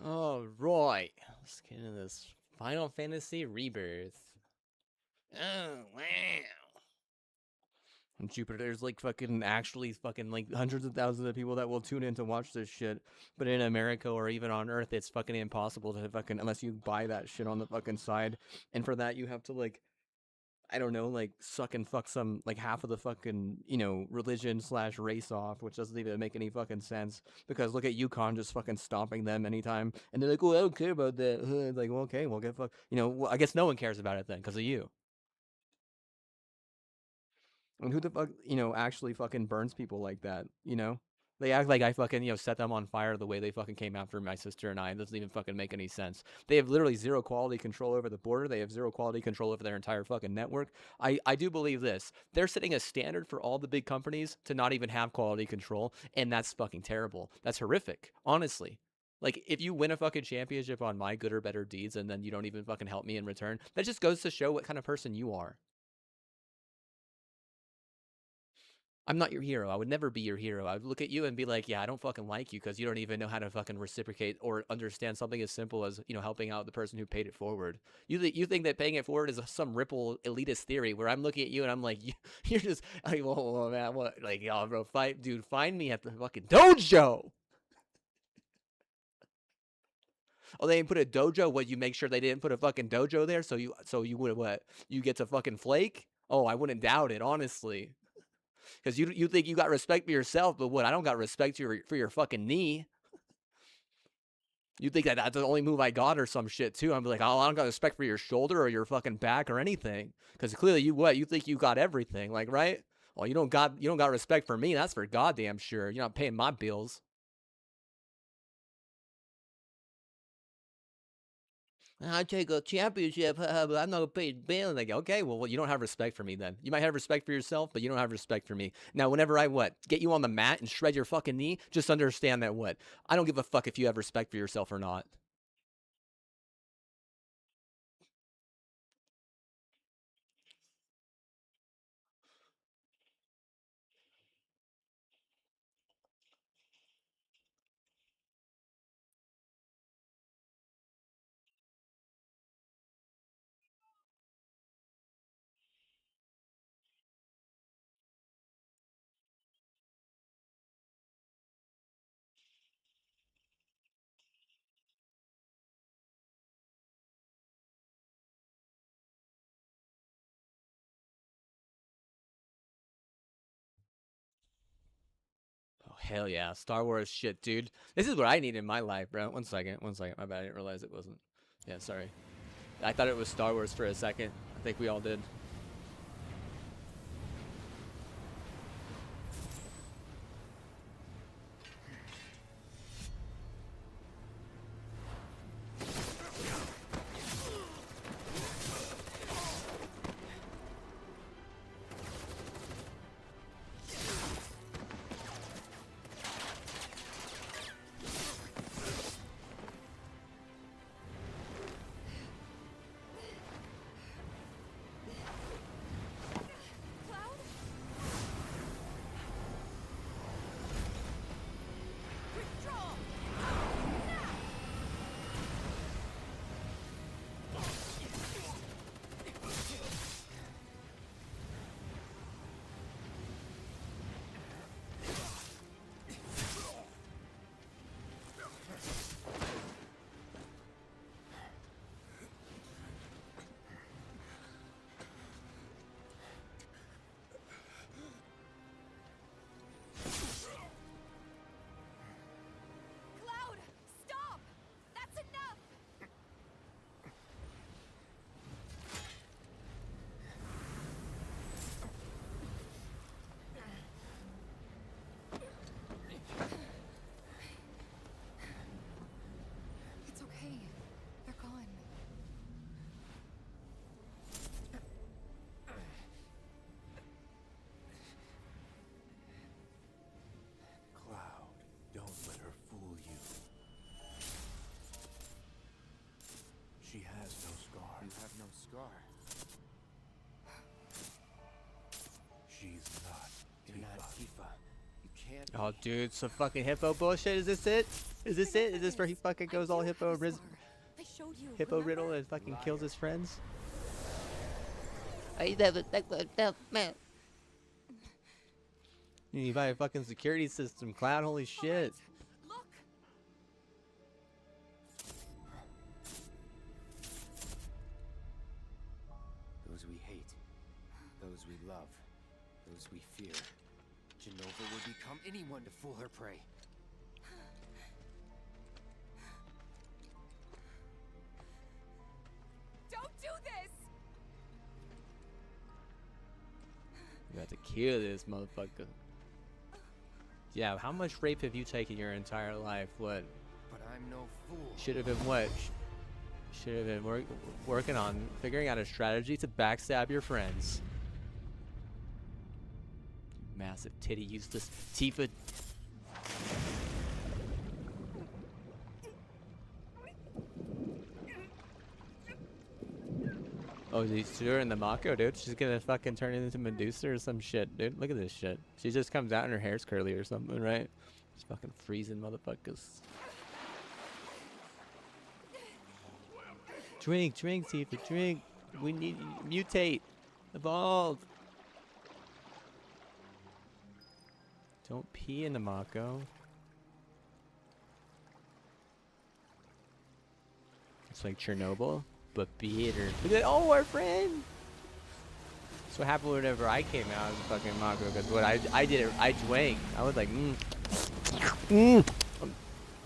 All right, let's get into this Final Fantasy Rebirth. Oh wow! And Jupiter, there's like fucking actually fucking like hundreds of thousands of people that will tune in to watch this shit. But in America or even on Earth, it's fucking impossible to fucking unless you buy that shit on the fucking side. And for that, you have to like I don't know, like suck and fuck some like half of the fucking religion slash race off, which doesn't even make any fucking sense. Because look at Yukon just fucking stomping them anytime, and they're like, "Oh, I don't care about that." Like, well, okay, well, get fuck. Well, I guess no one cares about it then because of you. And who the fuck, actually fucking burns people like that? They act like I fucking, set them on fire the way they fucking came after my sister and I. It doesn't even fucking make any sense. They have literally zero quality control over the border. They have zero quality control over their entire fucking network. I do believe this. They're setting a standard for all the big companies to not even have quality control, and that's fucking terrible. That's horrific, honestly. Like, if you win a fucking championship on my good or better deeds and then you don't even fucking help me in return, that just goes to show what kind of person you are. I'm not your hero. I would never be your hero. I would look at you and be like, yeah, I don't fucking like you because you don't even know how to fucking reciprocate or understand something as simple as, helping out the person who paid it forward. You think that paying it forward is some ripple elitist theory where I'm looking at you and I'm like, you're just like, whoa, man, what? Like, oh, bro, find me at the fucking dojo. Oh, they didn't put a dojo. What? You make sure they didn't put a fucking dojo there, so you would what? You get to fucking flake? Oh, I wouldn't doubt it, honestly. Because you think you got respect for yourself, but what? I don't got respect for your fucking knee. You think that that's the only move I got or some shit too? I'm like, oh, I don't got respect for your shoulder or your fucking back or anything. Because clearly you think you got everything, like, right? Well, you don't got respect for me. That's for goddamn sure. You're not paying my bills. I take a championship, but I'm not gonna pay bill. Like, okay, well, you don't have respect for me then. You might have respect for yourself, but you don't have respect for me. Now, whenever I get you on the mat and shred your fucking knee, just understand that I don't give a fuck if you have respect for yourself or not. Oh hell yeah, Star Wars shit, dude. This is what I need in my life, bro. One second. My bad. I didn't realize it wasn't. Yeah, sorry. I thought it was Star Wars for a second. I think we all did. can't. Oh, dude, some fucking hippo bullshit. Is this it? Is this it? Is this where he fucking goes all hippo riddle and fucking kills his friends? I never man. You need to buy a fucking security system, clown. Holy shit. Look. Those we hate, those we love, those we fear. Genova would become anyone to fool her prey. Don't do this. You have to kill this motherfucker. Yeah, how much rape have you taken your entire life? What? But I'm no fool. Should have been what? Should have been working on figuring out a strategy to backstab your friends. Massive titty useless Tifa. Oh, she's in the Mako, dude. She's gonna fucking turn into Medusa or some shit, dude. Look at this shit. She just comes out and her hair's curly or something, right? Just fucking freezing motherfuckers. Drink, Tifa, drink. We need mutate, evolve. Don't pee in the Mako. It's like Chernobyl, but beater. Look at oh, our friend. That's what happened whenever I came out as a fucking Mako. Because what I did it, I drank. I was like,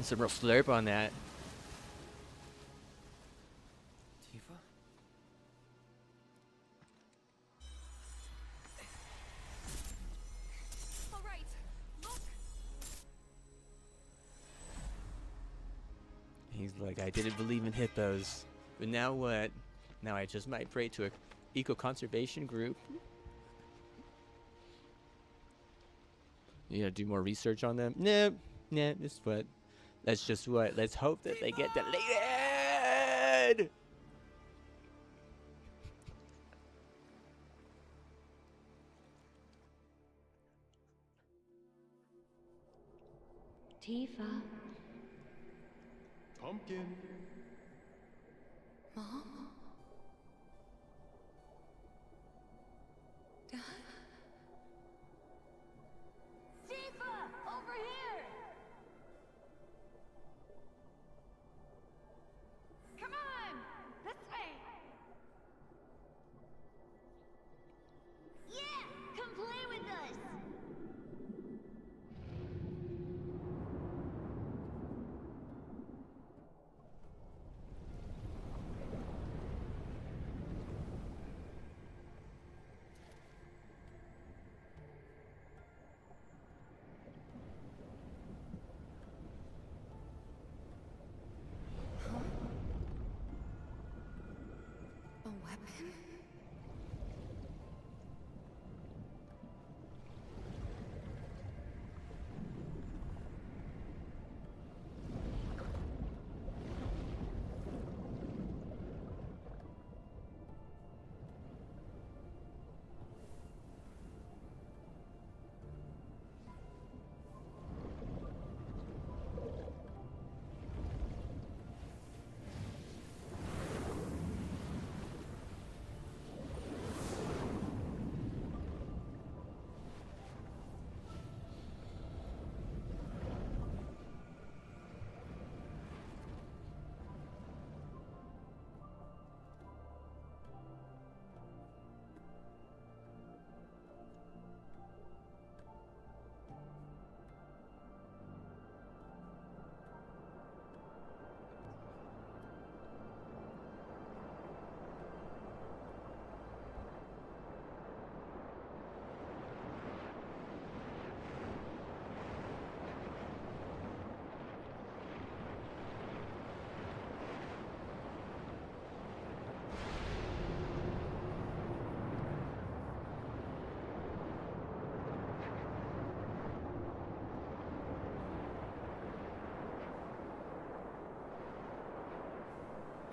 some real slurp on that. Tifa? All right. Look. He's like, I didn't believe in hippos, but now what? Now I just might pray to a eco-conservation group. You gotta do more research on them? Nope. Nah, it's what. That's just what. Let's hope that they get deleted. Tifa. Pumpkin. Mom? Dad? Tifa! Over here! Come on! This way! Yeah! Come play with us! A weapon?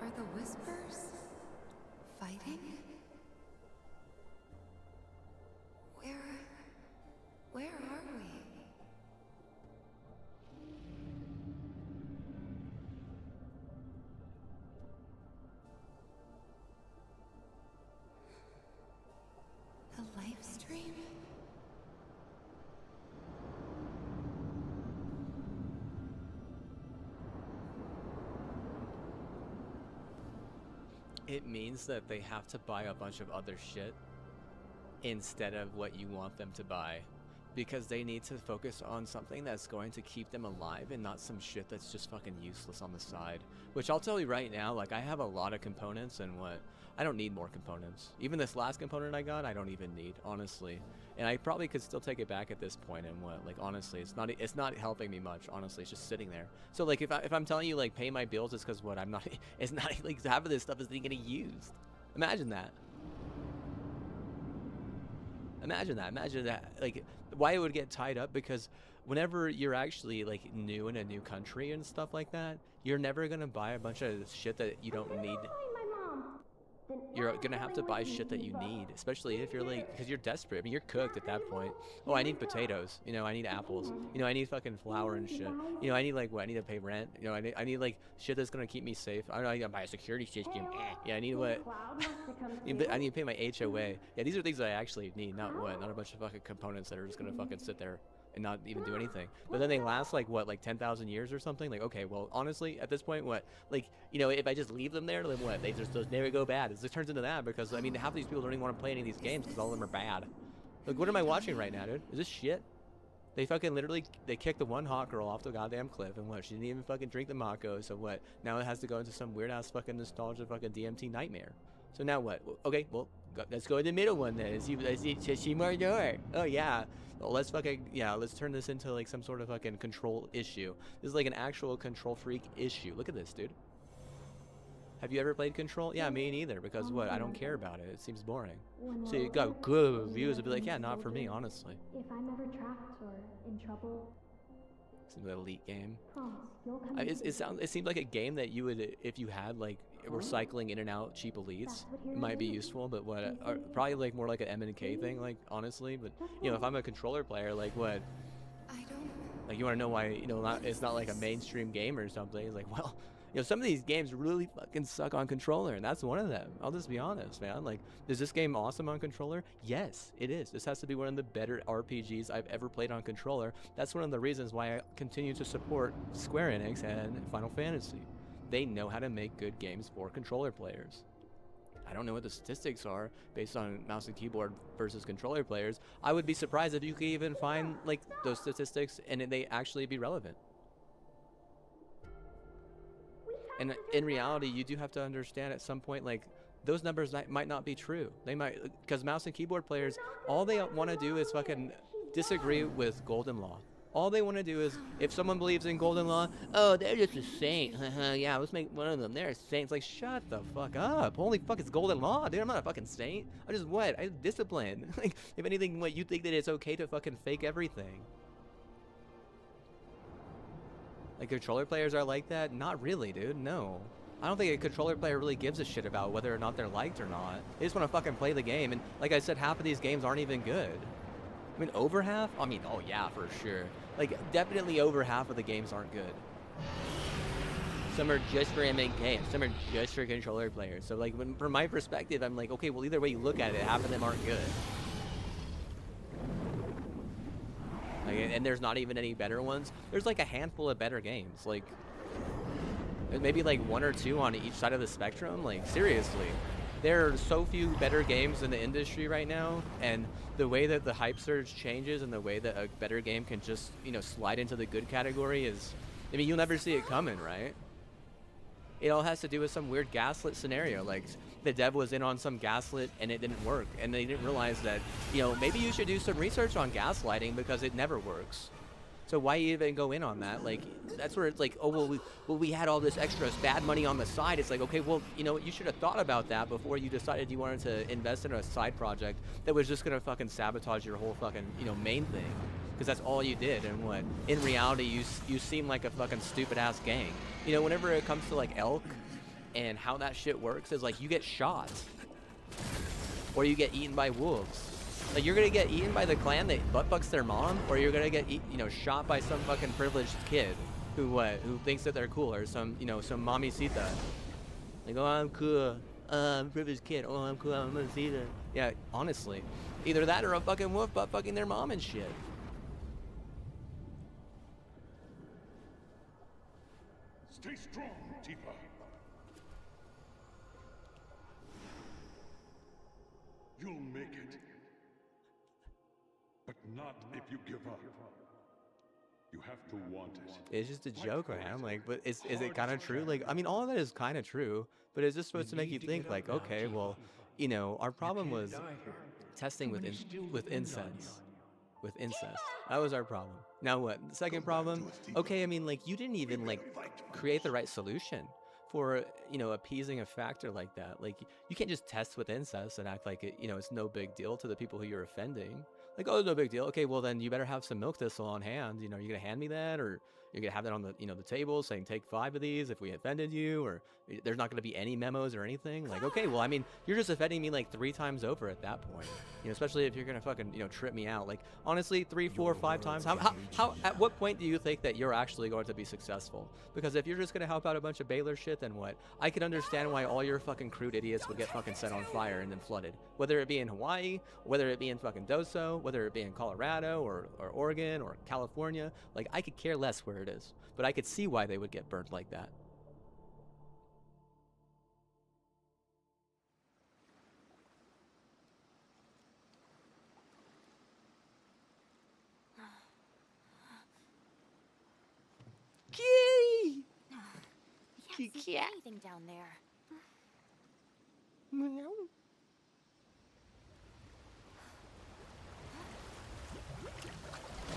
Are the Whispers fighting? Where are we? it means that they have to buy a bunch of other shit instead of what you want them to buy, because they need to focus on something that's going to keep them alive and not some shit that's just fucking useless on the side. Which I'll tell you right now, like, I have a lot of components, and what, I don't need more components. Even this last component I got, I don't even need, honestly. And I probably could still take it back at this point, and what, like, honestly, it's not helping me much, honestly. It's just sitting there. So like, if I'm telling you, like, pay my bills, it's because what, I'm not, it's not like half of this stuff isn't getting used. Imagine that. Imagine that, like, why it would get tied up, because whenever you're actually, like, new in a new country and stuff like that, you're never gonna buy a bunch of shit that you don't need. You're gonna have to buy shit that you need, especially if you're, like, because you're desperate. I mean, you're cooked at that point. Oh, I need potatoes, you know, I need apples, you know, I need fucking flour and shit, you know, I need, like, what, I need to pay rent, you know, I need like, shit that's gonna keep me safe. I don't know, I gotta buy a security system, yeah, I need what, I need to pay my HOA. Yeah, these are things that I actually need, not what, not a bunch of fucking components that are just gonna fucking sit there and not even do anything. But then they last, like, what, like 10,000 years or something? Like, okay, well, honestly, at this point, what, like, you know, if I just leave them there, then what, they just never go bad. It turns into that, because, I mean, half of these people don't even want to play any of these games because all of them are bad. Like, what am I watching right now, dude? Is this shit? They fucking literally, they kicked the one hot girl off the goddamn cliff, and what, she didn't even fucking drink the Mako, so what, now it has to go into some weird-ass fucking nostalgia fucking DMT nightmare. So now what? Okay, well, let's go to the middle one then. Let's see more door. Oh, yeah. Well, let's fucking, yeah, let's turn this into, like, some sort of fucking control issue. This is, like, an actual control freak issue. Look at this, dude. Have you ever played Control? Yeah, me neither, because what? I don't care about it. It seems boring. So you got good reviews and be like, yeah, not for me, honestly. If I'm ever trapped or in trouble, It's an elite game. promise you'll come. It seems like a game that you would, if you had, like, recycling in and out cheap elites, it might be useful, but what, probably, like, more like an M&K thing, like, honestly. But, you know, if I'm a controller player, like, what, I don't. like, you want to know why, you know, it's not like a mainstream game or something. It's like, well, you know, some of these games really fucking suck on controller, and that's one of them. I'll just be honest, man. Like, is this game awesome on controller? Yes, it is. This has to be one of the better RPGs I've ever played on controller. That's one of the reasons why I continue to support Square Enix and Final Fantasy. They know how to make good games for controller players. I don't know what the statistics are based on mouse and keyboard versus controller players. I would be surprised if you could even find, like, those statistics and they actually be relevant. And in reality, you do have to understand at some point, like, those numbers might not be true. They might, because mouse and keyboard players, all they want to do is fucking disagree with Golden Law. All they want to do is, if someone believes in Golden Law, oh, they're just a saint. Yeah, let's make one of them. They're a saint. It's like, shut the fuck up. Holy fuck, it's Golden Law, dude. I'm not a fucking saint. I'm just what? I have discipline. Like, if anything, what, you think that it's okay to fucking fake everything? Like, controller players are like that? Not really, dude. No. I don't think a controller player really gives a shit about whether or not they're liked or not. They just want to fucking play the game. And like I said, half of these games aren't even good. I mean, over half? I mean, oh yeah, for sure. Like, definitely over half of the games aren't good. Some are just for MNK, some are just for controller players. So, like, from my perspective, I'm like, okay, well, either way you look at it, half of them aren't good. Like, and there's not even any better ones. There's like a handful of better games. Like, maybe like one or two on each side of the spectrum. Like, seriously. There are so few better games in the industry right now, and the way that the hype surge changes and the way that a better game can just, you know, slide into the good category is, I mean, you'll never see it coming, right? It all has to do with some weird gaslit scenario. Like, the dev was in on some gaslit and it didn't work, and they didn't realize that, you know, maybe you should do some research on gaslighting because it never works. So why even go in on that? Like, that's where it's like, oh, well, we had all this extra bad money on the side. It's like, okay, well, you know, you should have thought about that before you decided you wanted to invest in a side project that was just gonna fucking sabotage your whole fucking, you know, main thing. Because that's all you did, and what, in reality, you seem like a fucking stupid-ass gang. You know, whenever it comes to, like, Elk and how that shit works is, like, you get shot. Or you get eaten by wolves. Like, you're gonna get eaten by the clan that buttfucks their mom, or you're gonna get, you know, shot by some fucking privileged kid who thinks that they're cool, or some, you know, some mamacita. Like, oh, I'm cool. I'm a privileged kid. Oh, I'm cool. I'm a mamacita. Yeah, honestly. Either that or a fucking wolf buttfucking their mom and shit. Stay strong, Tifa. You'll make it. But not if you give up. You have to want it. It's just a joke, right? I'm like, but is it kind of true? Like, I mean, all of that is kind of true, but it's just supposed to make you think, like, okay, well, you know, our problem was testing with incense. With incense. That was our problem. Now what? The second problem? Okay, I mean, like, you didn't even like create the right solution for, you know, appeasing a factor like that. Like, you can't just test with incense and act like it, you know, it's no big deal to the people who you're offending. Like, oh, no big deal. Okay, well then you better have some milk thistle on hand. You know, you're gonna hand me that, or you're gonna have that on the, you know, the table saying take 5 of these if we offended you, or there's not gonna be any memos or anything. Like, okay, well, I mean, you're just offending me like 3 times over at that point. You know, especially if you're gonna fucking, you know, trip me out. Like, honestly, 3, 4, 5 times. How at what point do you think that you're actually going to be successful? Because if you're just gonna help out a bunch of Baylor shit, then what? I could understand why all your fucking crude idiots would get fucking set on fire and then flooded. Whether it be in Hawaii, whether it be in fucking Doso, whether it be in Colorado or Oregon or California, like, I could care less where it is. But I could see why they would get burned like that. Kitty! Can't see anything down there.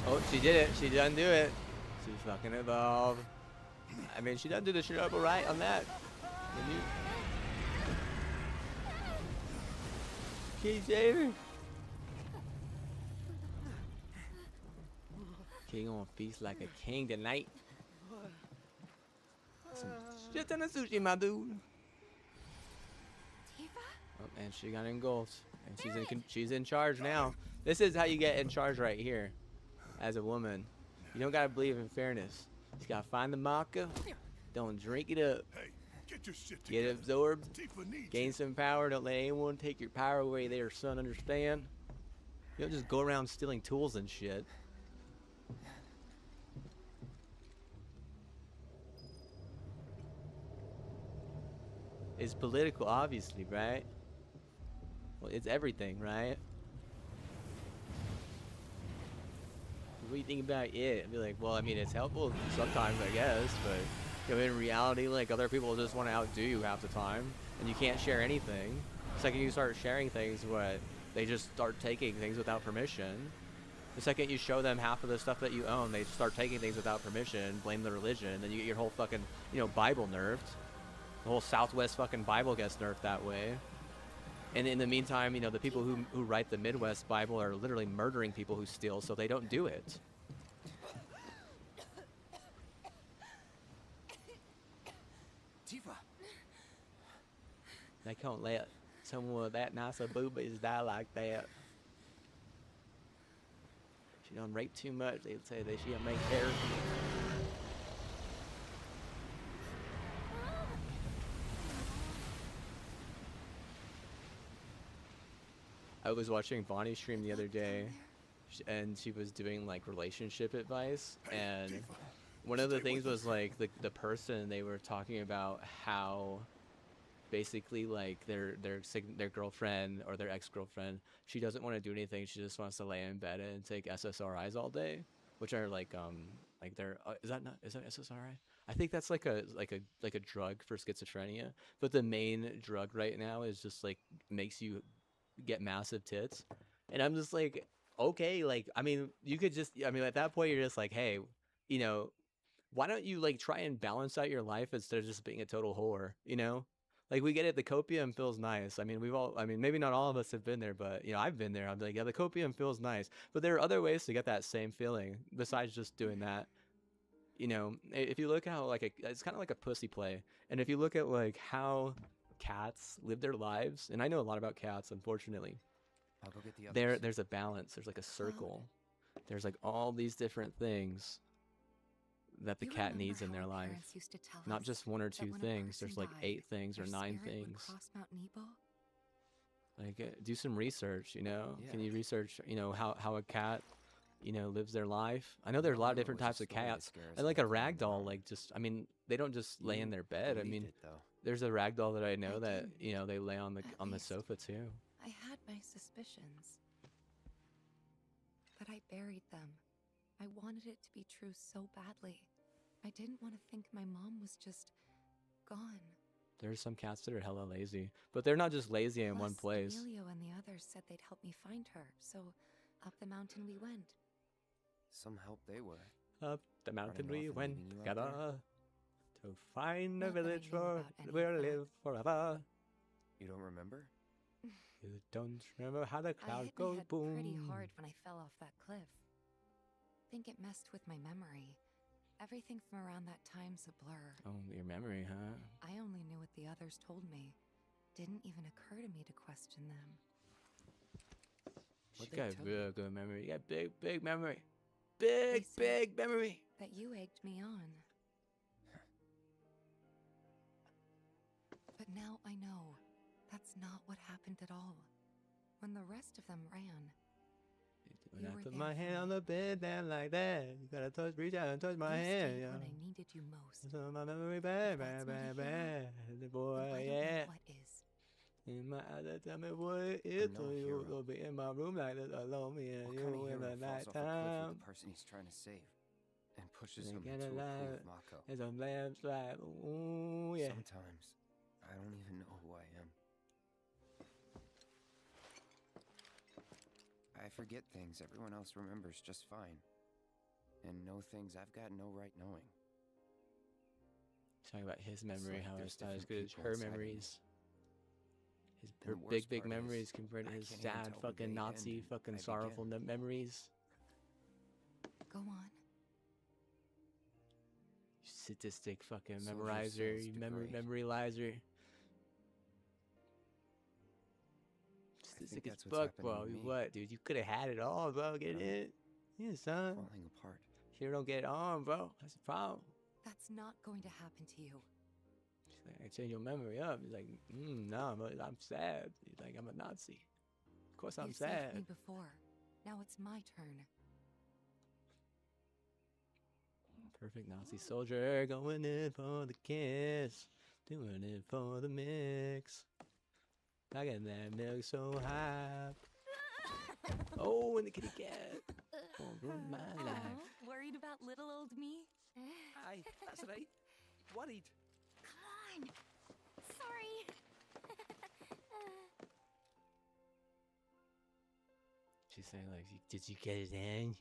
Oh, she did it. She done do it. She fucking evolved. I mean, she done do the shit up right on that. Can you save her? King on feast like a king tonight. Some shit ton of sushi, my dude. Tifa? Oh, and she got engulfed, and she's in charge now. This is how you get in charge right here, as a woman. You don't gotta believe in fairness. You gotta find the maca, don't drink it up, Hey, get your shit get together. absorbed, Tifa needs gain you. some power. Don't let anyone take your power away there, son. Understand? You don't just go around stealing tools and shit. It's political, obviously, right? Well, it's everything, right? What do you think about it? I'd be like, well, I mean, it's helpful sometimes, I guess, but you know, in reality, like, other people just want to outdo you half the time, and you can't share anything. The second you start sharing things, what? They just start taking things without permission. The second you show them half of the stuff that you own, they start taking things without permission, blame the religion, then you get your whole fucking, you know, Bible nerfed. The whole Southwest fucking Bible gets nerfed that way. And in the meantime, you know, the people who write the Midwest Bible are literally murdering people who steal, so they don't do it. Tifa! They can't let someone with that nice of boobies die like that. She done raped too much, they'd say that she a main character. I was watching Bonnie stream the other day, and she was doing like relationship advice, and one of the things was like the person, they were talking about how basically like their girlfriend or their ex-girlfriend, she doesn't want to do anything, she just wants to lay in bed and take SSRIs all day, which are like they're is that SSRI? I think that's like a drug for schizophrenia, but the main drug right now is just like makes you get massive tits. And I'm just like, okay, like, I mean, you could just, I mean, at that point you're just like, hey, you know, why don't you like try and balance out your life instead of just being a total whore, you know? Like, we get it, the copium feels nice. I mean, I mean, maybe not all of us have been there, but you know, I've been there. I'm like, yeah, the copium feels nice, but there are other ways to get that same feeling besides just doing that. You know, if you look at how like it's kind of like a pussy play, and if you look at like how cats live their lives, and I know a lot about cats, unfortunately. I'll go get the others. There's a balance. There's like a circle. There's like all these different things that the You cat remember needs in how their our life. parents used to tell Not us just 1 or that 2 when a things. There's person like died, 8 things or their 9 spirit would things. cross Mount Nebo? Like, do some research. You know, Yeah. can you research? You know how a cat, you know, lives their life. I know there's a lot of different types of cats. And like a rag doll, like just, I mean, they don't just lay in their bed. I mean, there's a rag doll that I know that, you know, they lay on the sofa too. I had my suspicions. But I buried them. I wanted it to be true so badly. I didn't want to think my mom was just gone. There's some cats that are hella lazy, but they're not just lazy in one Plus, place. Emilio and the others said they'd help me find her, so up the mountain we went. Some help they were. Up the mountain Running we off and went leaving you out together to find a Not that I village knew where about any of we'll that. live forever. You don't remember? You don't remember how the I cloud hit my goes head boom. pretty hard when I fell off that cliff. Think it messed with my memory. Everything from around that time's a blur. Oh, your memory, huh? I only knew what the others told me. Didn't even occur to me to question them. She What'd they got tell you? real good memory. You got big memory. Big, They said- big memory. That you egged me on. But now I know that's not what happened at all. When the rest of them ran, When You I were put there my for hand me. on the bed down like that, you gotta reach out and touch my you hand, stayed yeah. when I needed you most. So my memory bad, If that's bad, not a bad, hero, bad. The Then boy, I don't yeah. know what is. In my eyes, tell me what it is. I'm no So you hero. will be in my room like this alone, me and What you kind of in hero the falls off a cliff with nighttime. the person he's trying to save and pushes They him get into a pool alive. of Mako? There's a landslide. Ooh, yeah. Sometimes I don't even know who I am. I forget things everyone else remembers just fine. And know things I've got no right knowing. Talking about his memory, like how there's it's not as different good as people her inside of me. memories. And Her the big, worst big part is, memories compared to I his can't even sad, tell where fucking they Nazi, end and fucking I sorrowful begin. memories. Go on. You sadistic fucking Soldier memorizer, cells you degrade. memorializer. think Sadistic as that's what's fuck, happening bro. to You me. what, dude? You could have had it all, bro. Get I'm it? Yeah, son. Falling apart. Here don't get it on, bro. That's the problem. That's not going to happen to you. She's like, I change your memory up. He's like, no, I'm sad. He's like, I'm a Nazi. Of course I'm You've saved sad. me before. Now it's my turn. Perfect Nazi soldier going in for the kiss, doing it for the mix. I got that milk so hot. Oh, and the kitty cat. Oh, ruined my life. Aw, worried about little old me? Aye, that's right. Worried. Come on. Sorry. She's saying like, did you get it in?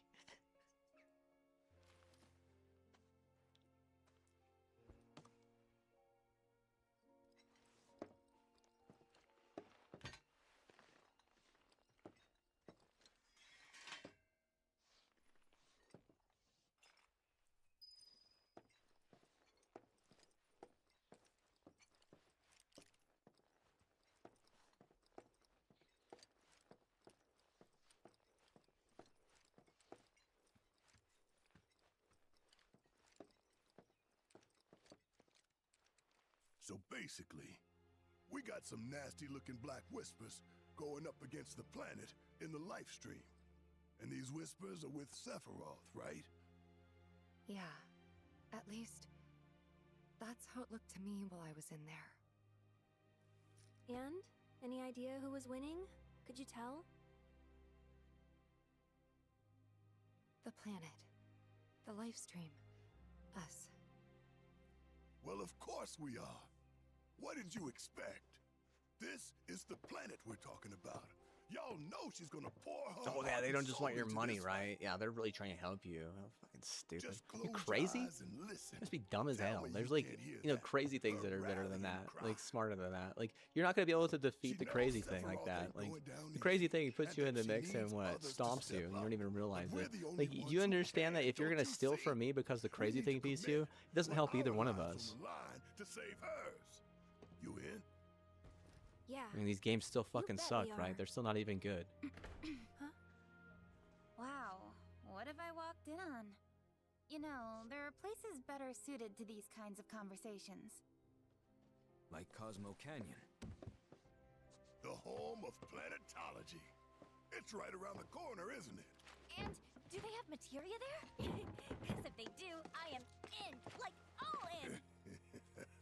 So basically, we got some nasty-looking black whispers going up against the planet in the life stream. And these whispers are with Sephiroth, right? Yeah. At least, that's how it looked to me while I was in there. And? Any idea who was winning? Could you tell? The planet. The life stream. Us. Well, of course we are. What did you expect? This is the planet we're talking about. Y'all know she's gonna pour her Oh yeah, heart they and don't just soul want your into money, this right? Yeah, they're really trying to help you. Oh, fucking stupid. Just You close crazy? your eyes and listen. Must be dumb as Tell hell. me There's you like, can't hear you know, that. crazy things Her that are better than rallying that. cry. Like smarter than that. Like you're not gonna be able to defeat She the knows crazy thing like Sephiroth that. ain't Like going down the easy, crazy thing puts and you in that the she mix and needs what others to stomps step you, and you up. don't even realize But we're it. the only Like ones you who understand that can, if you're don't gonna you steal see? from me because the We crazy need thing to beats commit. you, it doesn't Put help either our one of lives us. on the line to save hers. You in? Yeah. I mean, these games still fucking bet suck, we right? are. They're still not even good. Wow, what have I walked in on? You know, there are places better suited to these kinds of conversations. Like Cosmo Canyon. The home of planetology. It's right around the corner, isn't it? And do they have materia there? Because if they do, I am in, like all in.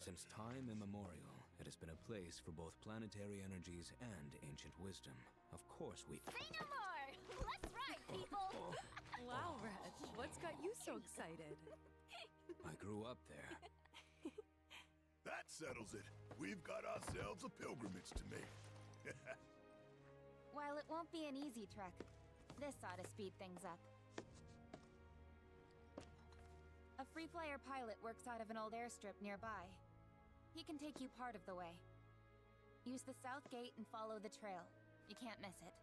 Since time immemorial, it has been a place for both planetary energies and ancient wisdom. Of course we... Say no more! Let's ride, people! Wow, Red, what's got you so excited? I grew up there. That settles it. We've got ourselves a pilgrimage to make. While it won't be an easy trek, this ought to speed things up. A free flyer pilot works out of an old airstrip nearby. He can take you part of the way. Use the south gate and follow the trail. You can't miss it.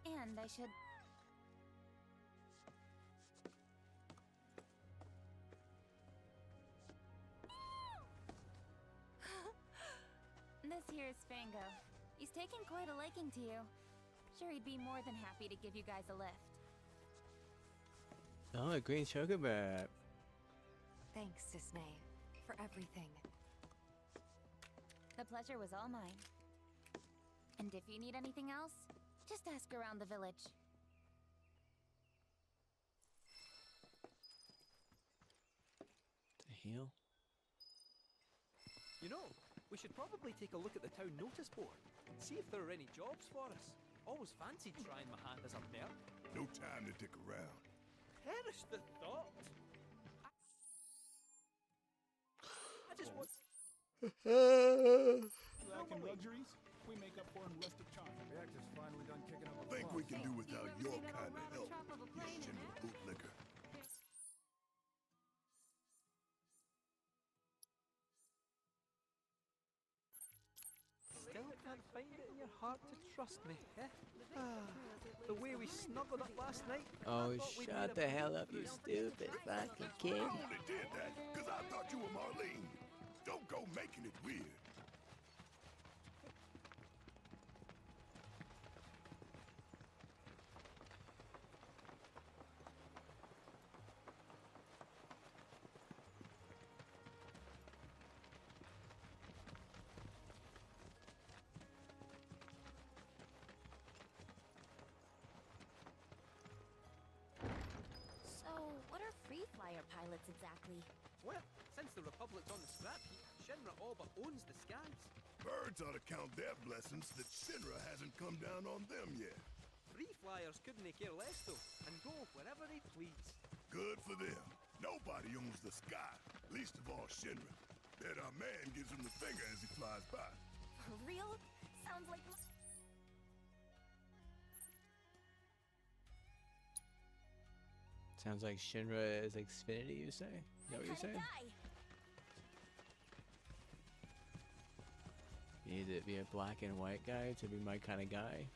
And I should... This here's Fango. He's taken quite a liking to you. Sure, he'd be more than happy to give you guys a lift. Oh, a green chocobo. Thanks, Disney, for everything. The pleasure was all mine. And if you need anything else, just ask around the village. To heal? You know, we should probably take a look at the town notice board. See if there are any jobs for us. Always fancied trying my hand as a merc. No time to dick around. Perish the thought! I just want... Lacking luxuries, we make up for in rustic charm. The actor's finally done kicking up a Think we can do without You your ever seen kind of over help, the top of a you plane Shinra in it? bootlicker. Still can't find it in your heart to trust me, eh? The way we snuggled up last night. Oh, I thought we'd shut made a the hell up, breakthrough. you stupid fucking I kid. only did that because I thought you were Marlene. Don't go making it weird. So, what are free flyer pilots exactly? Well, since the Republic's on the scrap heap, Shinra all but owns the skies. Birds ought to count their blessings that Shinra hasn't come down on them yet. Free flyers couldn't care less though, and go wherever they please. Good for them. Nobody owns the sky, least of all Shinra. Bet our man gives him the finger as he flies by. For real? Sounds like... Sounds like Shinra is Xfinity, you say? Is that what you're saying? You need to be a black and white guy to be my kind of guy.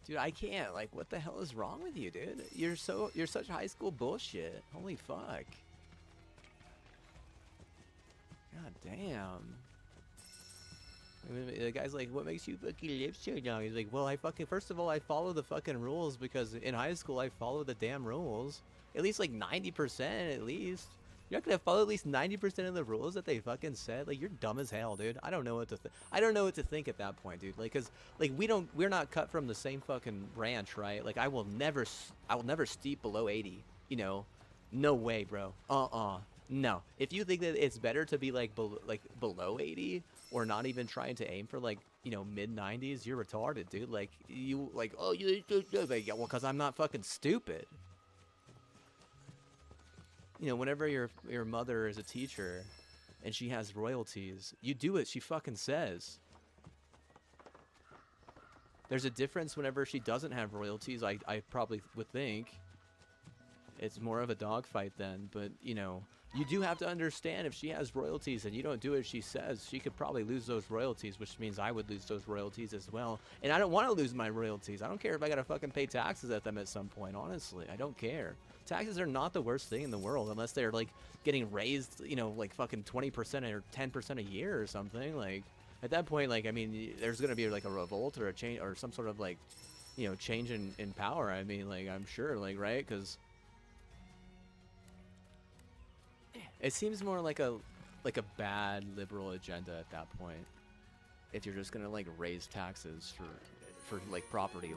Dude, I can't. Like, what the hell is wrong with you, dude? You're such high school bullshit. Holy fuck. God damn. I mean, the guy's like, what makes you fucking live so long? He's like, well, first of all, I follow the fucking rules because in high school I follow the damn rules. At least like 90% at least. You're not gonna follow at least 90% of the rules that they fucking said? Like, you're dumb as hell, dude. I don't know what to I don't know what to think at that point, dude. Like, cause like we're not cut from the same fucking branch, right? Like, I will never steep below 80. You know, no way, bro. No. If you think that it's better to be like below 80 or not even trying to aim for like, you know, mid 90s, you're retarded, dude. Like, you like, oh, you like, yeah, well, cause I'm not fucking stupid. You know, whenever your mother is a teacher and she has royalties, you do what she fucking says. There's a difference whenever she doesn't have royalties, I probably would think. It's more of a dogfight then, but, you know, you do have to understand if she has royalties and you don't do as she says, she could probably lose those royalties, which means I would lose those royalties as well. And I don't want to lose my royalties. I don't care if I gotta fucking pay taxes at them at some point, honestly. I don't care. Taxes are not the worst thing in the world unless they're, like, getting raised, you know, like fucking 20% or 10% a year or something. Like, at that point, like, I mean, there's gonna be, like, a revolt or a change or some sort of, like, you know, change in power. I mean, like, I'm sure, like, right? Because it seems more like a bad liberal agenda at that point. If you're just gonna like raise taxes for like property.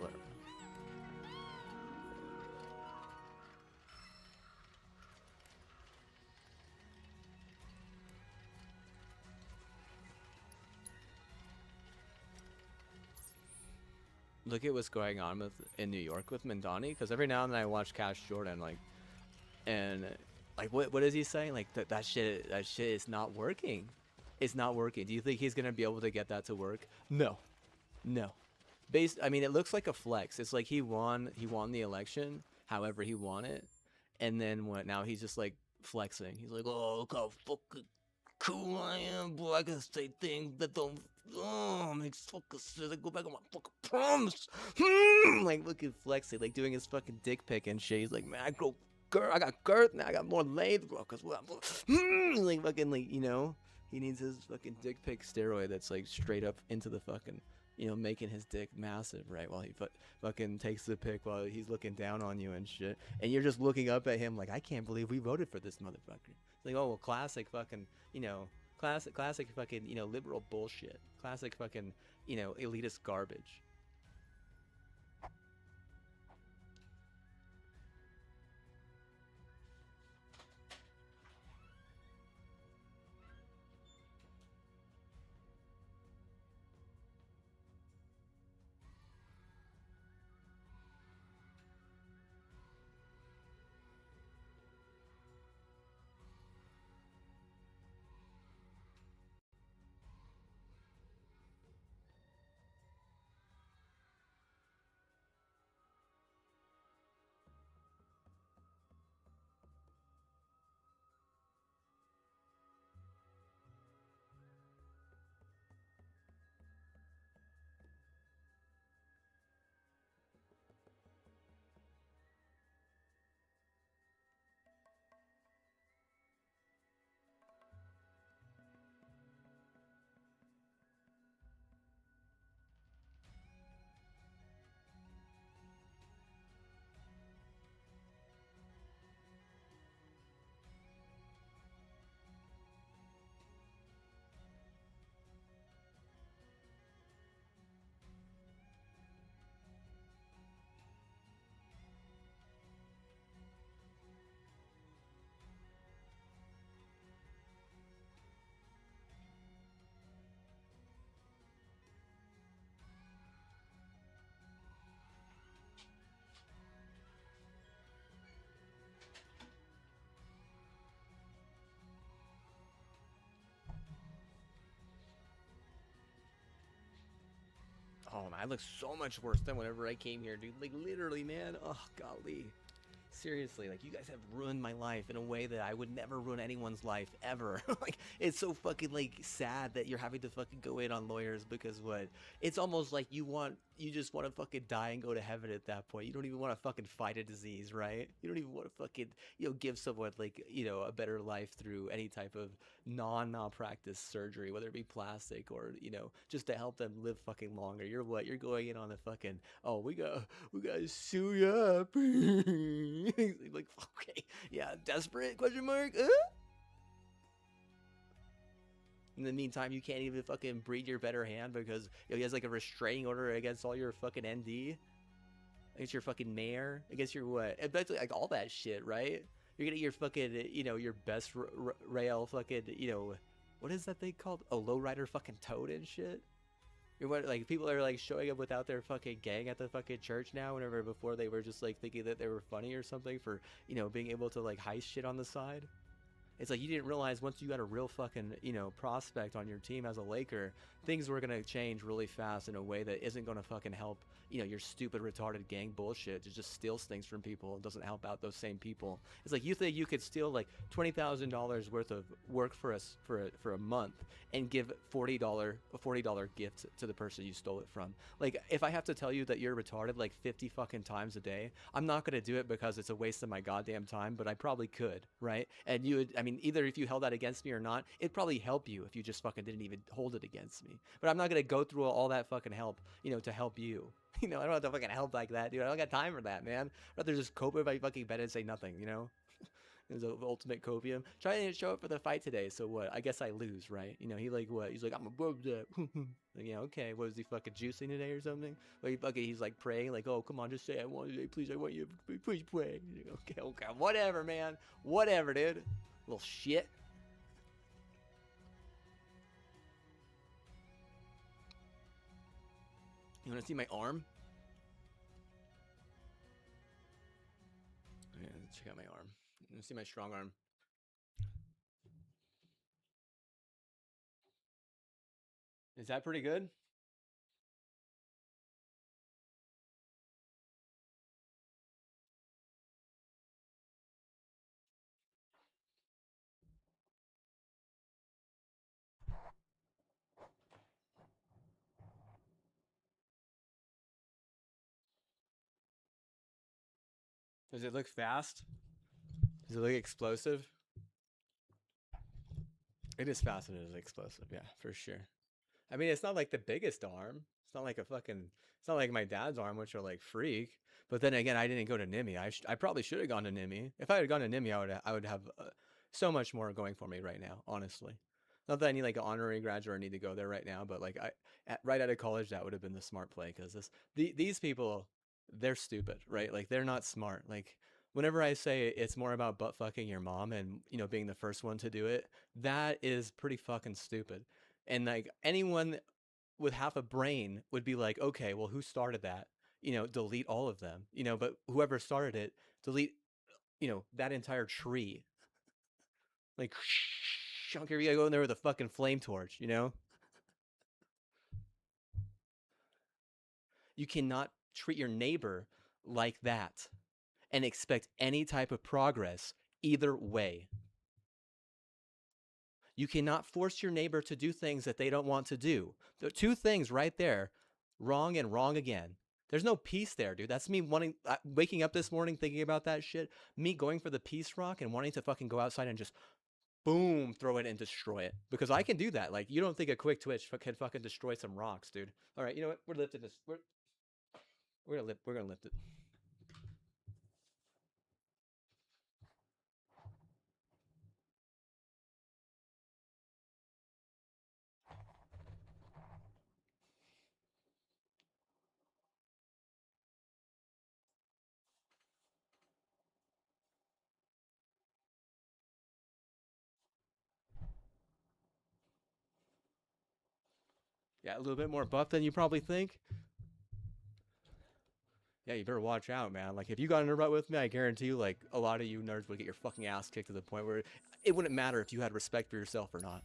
look at what's going on with in New York with Mandani, because every now and then I watch Cash Jordan, like, and like what is he saying? Like that shit is not working. It's not working. Do you think he's gonna be able to get that to work? No, no. I mean, it looks like a flex. It's like he won the election, however he won it, and then what? Now he's just like flexing. He's like, oh, look how fucking cool I am, boy. I can say things that don't makes fucking sense. I go back on my fucking promise. Like looking flexing, like doing his fucking dick pic and shit. He's like, man, I got girth now. I got more legs, bro. Cause what? Like fucking like, you know, he needs his fucking dick pic steroid that's like straight up into the fucking, you know, making his dick massive, right? While he fucking takes the pic while he's looking down on you and shit. And you're just looking up at him like, I can't believe we voted for this motherfucker. It's like, oh, well, classic fucking, you know, classic fucking, you know, liberal bullshit. Classic fucking, you know, elitist garbage. Oh man, I look so much worse than whenever I came here, dude. Like literally, man. Oh golly. Seriously, like you guys have ruined my life in a way that I would never ruin anyone's life ever. Like it's so fucking like sad that you're having to fucking go in on lawyers because what? It's almost like you just want to fucking die and go to heaven at that point. You don't even want to fucking fight a disease, right? You don't even want to fucking, you know, give someone like, you know, a better life through any type of non-malpractice surgery, whether it be plastic or, you know, just to help them live fucking longer. You're what? You're going in on the fucking, oh, we gotta sue you up. Like, okay, yeah, desperate, question mark? In the meantime, you can't even fucking breed your better hand because, you know, he has like a restraining order against all your fucking ND, against your fucking mayor, against your what? And basically, like all that shit, right? You're gonna get your fucking, you know, your best rail fucking, you know, what is that thing called? A lowrider fucking toad and shit. You're what, like people are like showing up without their fucking gang at the fucking church now, whenever before they were just like thinking that they were funny or something for, you know, being able to like heist shit on the side. It's like you didn't realize once you got a real fucking, you know, prospect on your team as a Laker, things were gonna change really fast in a way that isn't gonna fucking help, you know, your stupid retarded gang bullshit. It just steals things from people. It doesn't help out those same people. It's like you think you could steal like $20,000 worth of work for us for a month and give a $40 gift to the person you stole it from. Like if I have to tell you that you're retarded like 50 fucking times a day, I'm not gonna do it because it's a waste of my goddamn time, but I probably could, right? And you would, I mean, either if you held that against me or not, it'd probably help you if you just fucking didn't even hold it against me. But I'm not gonna go through all that fucking help, you know, to help you. You know, I don't have to fucking help like that, dude. I don't got time for that, man. I'd rather just cope with my fucking bed and say nothing, you know? It was the ultimate copium. Trying to show up for the fight today, so what? I guess I lose, right? You know, he like what? He's like, I'm above that. Like, yeah, okay. What is he fucking juicing today or something? Like he's like praying, like, oh come on, just say I want you, please, I want you, please pray. Okay, whatever, man, whatever, dude. Little shit. You wanna see my arm? Check out my arm. You see my strong arm. Is that pretty good? Does it look fast? Does it look explosive? It is fast and it is explosive, yeah, for sure. I mean, it's not like the biggest arm. It's not like a fucking. It's not like my dad's arm, which are like freak. But then again, I didn't go to NIMI. I probably should have gone to NIMI. If I had gone to NIMI, I would have so much more going for me right now. Honestly, not that I need like an honorary graduate or need to go there right now, but like right out of college, that would have been the smart play because these people, they're stupid, right? Like they're not smart. Like whenever I say it's more about butt fucking your mom and being the first one to do it, that is pretty fucking stupid. And like anyone with half a brain would be like, okay, well, who started that? Delete all of them. But whoever started it, delete, that entire tree. Like, here you gotta go in there with a fucking flame torch. You cannot treat your neighbor like that and expect any type of progress either way. You cannot force your neighbor to do things that they don't want to do. There are two things right there, wrong and wrong again. There's no peace there, dude. That's me waking up this morning thinking about that shit. Me going for the peace rock and wanting to fucking go outside and just boom, throw it and destroy it. Because I can do that. Like, you don't think a quick twitch can fucking destroy some rocks, dude. All right, you know what? We're lifting this. We're gonna lift it. Yeah, a little bit more buff than you probably think. Yeah, you better watch out, man. Like, if you got in a rut with me, I guarantee you, like, a lot of you nerds would get your fucking ass kicked to the point where it wouldn't matter if you had respect for yourself or not.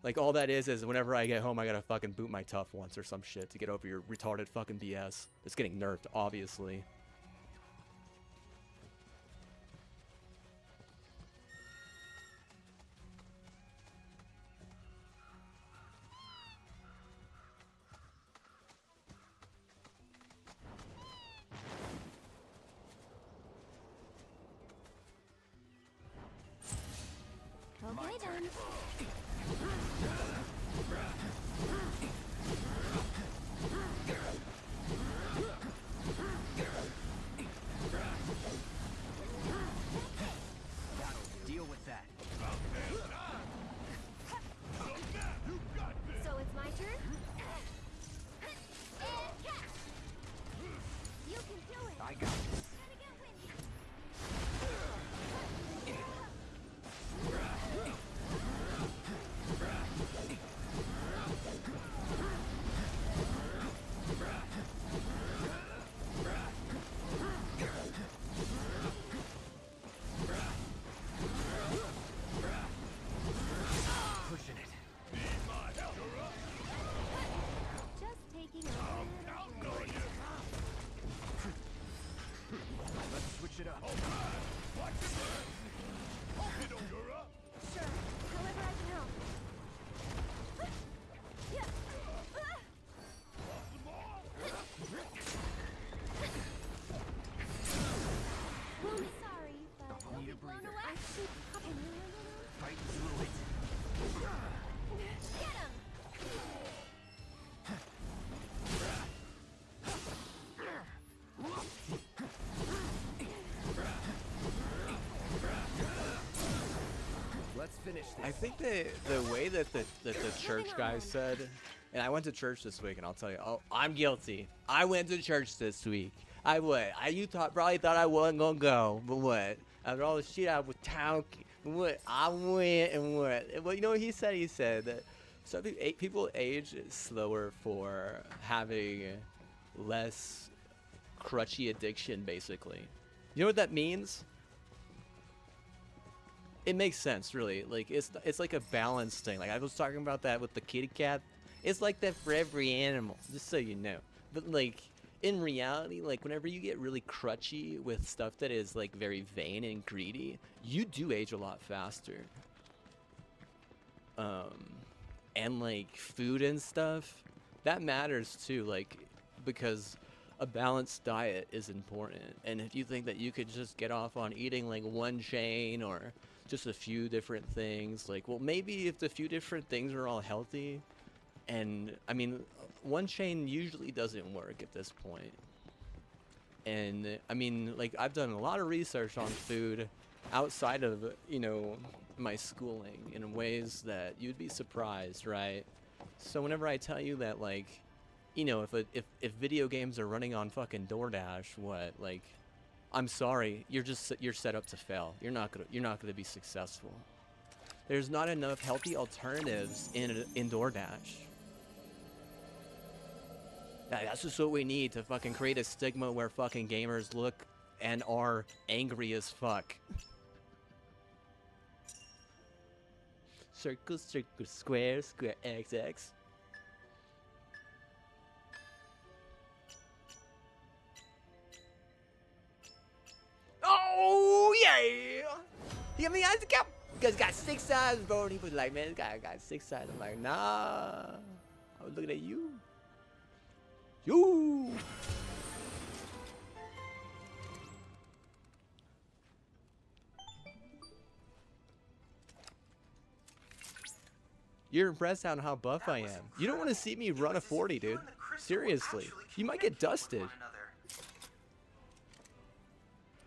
Like, all that is whenever I get home, I gotta fucking boot my tough once or some shit to get over your retarded fucking BS. It's getting nerfed, obviously. Okay then. Deal with that. So it's my turn? You can do it! I got this. Pushing it. Just taking a Let's switch it up. Sure, however I can help. Well, sorry, but Need a breather. I keep popping. Fight through it. Get him! Let's finish this. I think the way that the church guys said, and I went to church this week, and I'll tell you, oh, I'm guilty. I went to church this week. Probably thought I wasn't gonna go, but what? After all the shit I was talking, what? I went and what? Well, you know what he said? He said that some people age slower for having less crutchy addiction, basically. You know what that means? It makes sense, really. Like, it's like a balance thing. Like, I was talking about that with the kitty cat. It's like that for every animal, just so you know. But, like, in reality, like, whenever you get really crutchy with stuff that is, like, very vain and greedy, you do age a lot faster. And, like, food and stuff, that matters, too, like, because a balanced diet is important. And if you think that you could just get off on eating, like, one chain or just a few different things, like, well, maybe if the few different things are all healthy, and I mean, one chain usually doesn't work at this point. And I mean, like, I've done a lot of research on food outside of, you know, my schooling in ways that you'd be surprised, right? So whenever I tell you that, like, you know, if video games are running on fucking DoorDash, what, like, I'm sorry, you're set up to fail. You're not gonna be successful. There's not enough healthy alternatives in DoorDash. That's just what we need to fucking create a stigma where fucking gamers look and are angry as fuck. Circle, circle, square, square, XX. Oh yeah! Give me eyes to cap. Because got 6 eyes, bro. And he was like, man, this guy got 6 eyes. I'm like, nah. I was looking at you. You. You're impressed on how buff I am. You don't want to see me run a 40, dude. Seriously. You might get dusted.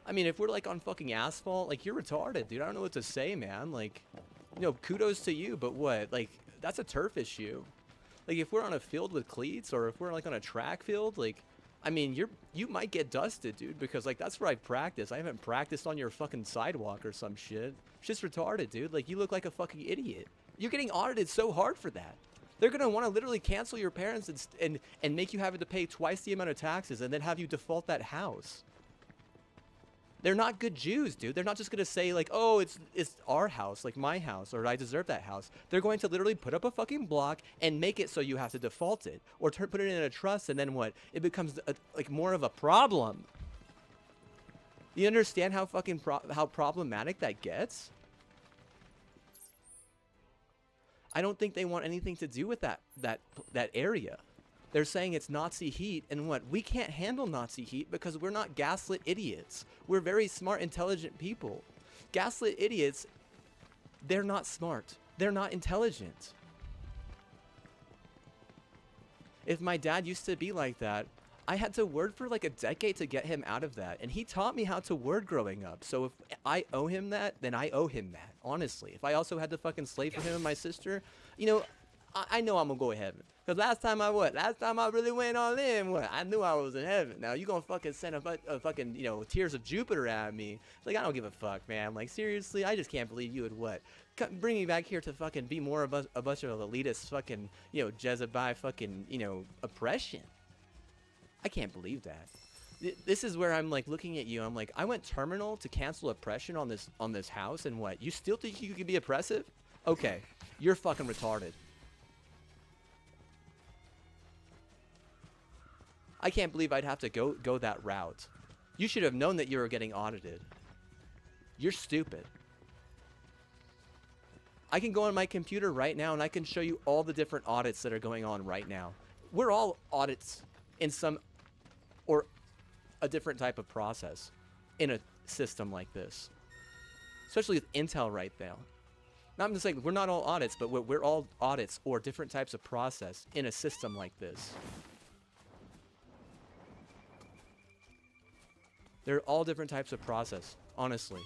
I mean, if we're like on fucking asphalt, like, you're retarded, dude. I don't know what to say, man. Like, you know, kudos to you, but what? Like, that's a turf issue. Like, if we're on a field with cleats, or if we're like on a track field, like, I mean, you might get dusted, dude, because like that's where I practice. I haven't practiced on your fucking sidewalk or some shit. It's just retarded, dude. Like, you look like a fucking idiot. You're getting audited so hard for that. They're gonna want to literally cancel your parents and make you have to pay twice the amount of taxes and then have you default that house. They're not good Jews, dude. They're not just going to say, like, oh, it's our house, like my house, or I deserve that house. They're going to literally put up a fucking block and make it so you have to default it. Or put it in a trust, and then what? It becomes, like, more of a problem. You understand how fucking how problematic that gets? I don't think they want anything to do with that area. They're saying it's Nazi heat, and what? We can't handle Nazi heat because we're not gaslit idiots. We're very smart, intelligent people. Gaslit idiots, they're not smart. They're not intelligent. If my dad used to be like that, I had to word for like a decade to get him out of that, and he taught me how to word growing up. So if I owe him that, then I owe him that, honestly. If I also had to fucking slave for him and my sister, you know, I know I'm gonna go to heaven. Because last time I really went all in, I knew I was in heaven. Now you gonna fucking send a fucking, you know, tears of Jupiter at me. It's like, I don't give a fuck, man. Like, seriously, I just can't believe you would bring me back here to fucking be more of a bunch of elitist fucking, you know, Jezebel fucking, you know, oppression. I can't believe that. This is where I'm like looking at you. I'm like, I went terminal to cancel oppression on this house, and what? You still think you could be oppressive? Okay, you're fucking retarded. I can't believe I'd have to go that route. You should have known that you were getting audited. You're stupid. I can go on my computer right now and I can show you all the different audits that are going on right now. We're all audits in some or a different type of process in a system like this. Especially with Intel right now. Now, I'm just saying, we're not all audits, but we're all audits or different types of process in a system like this. They're all different types of process, honestly.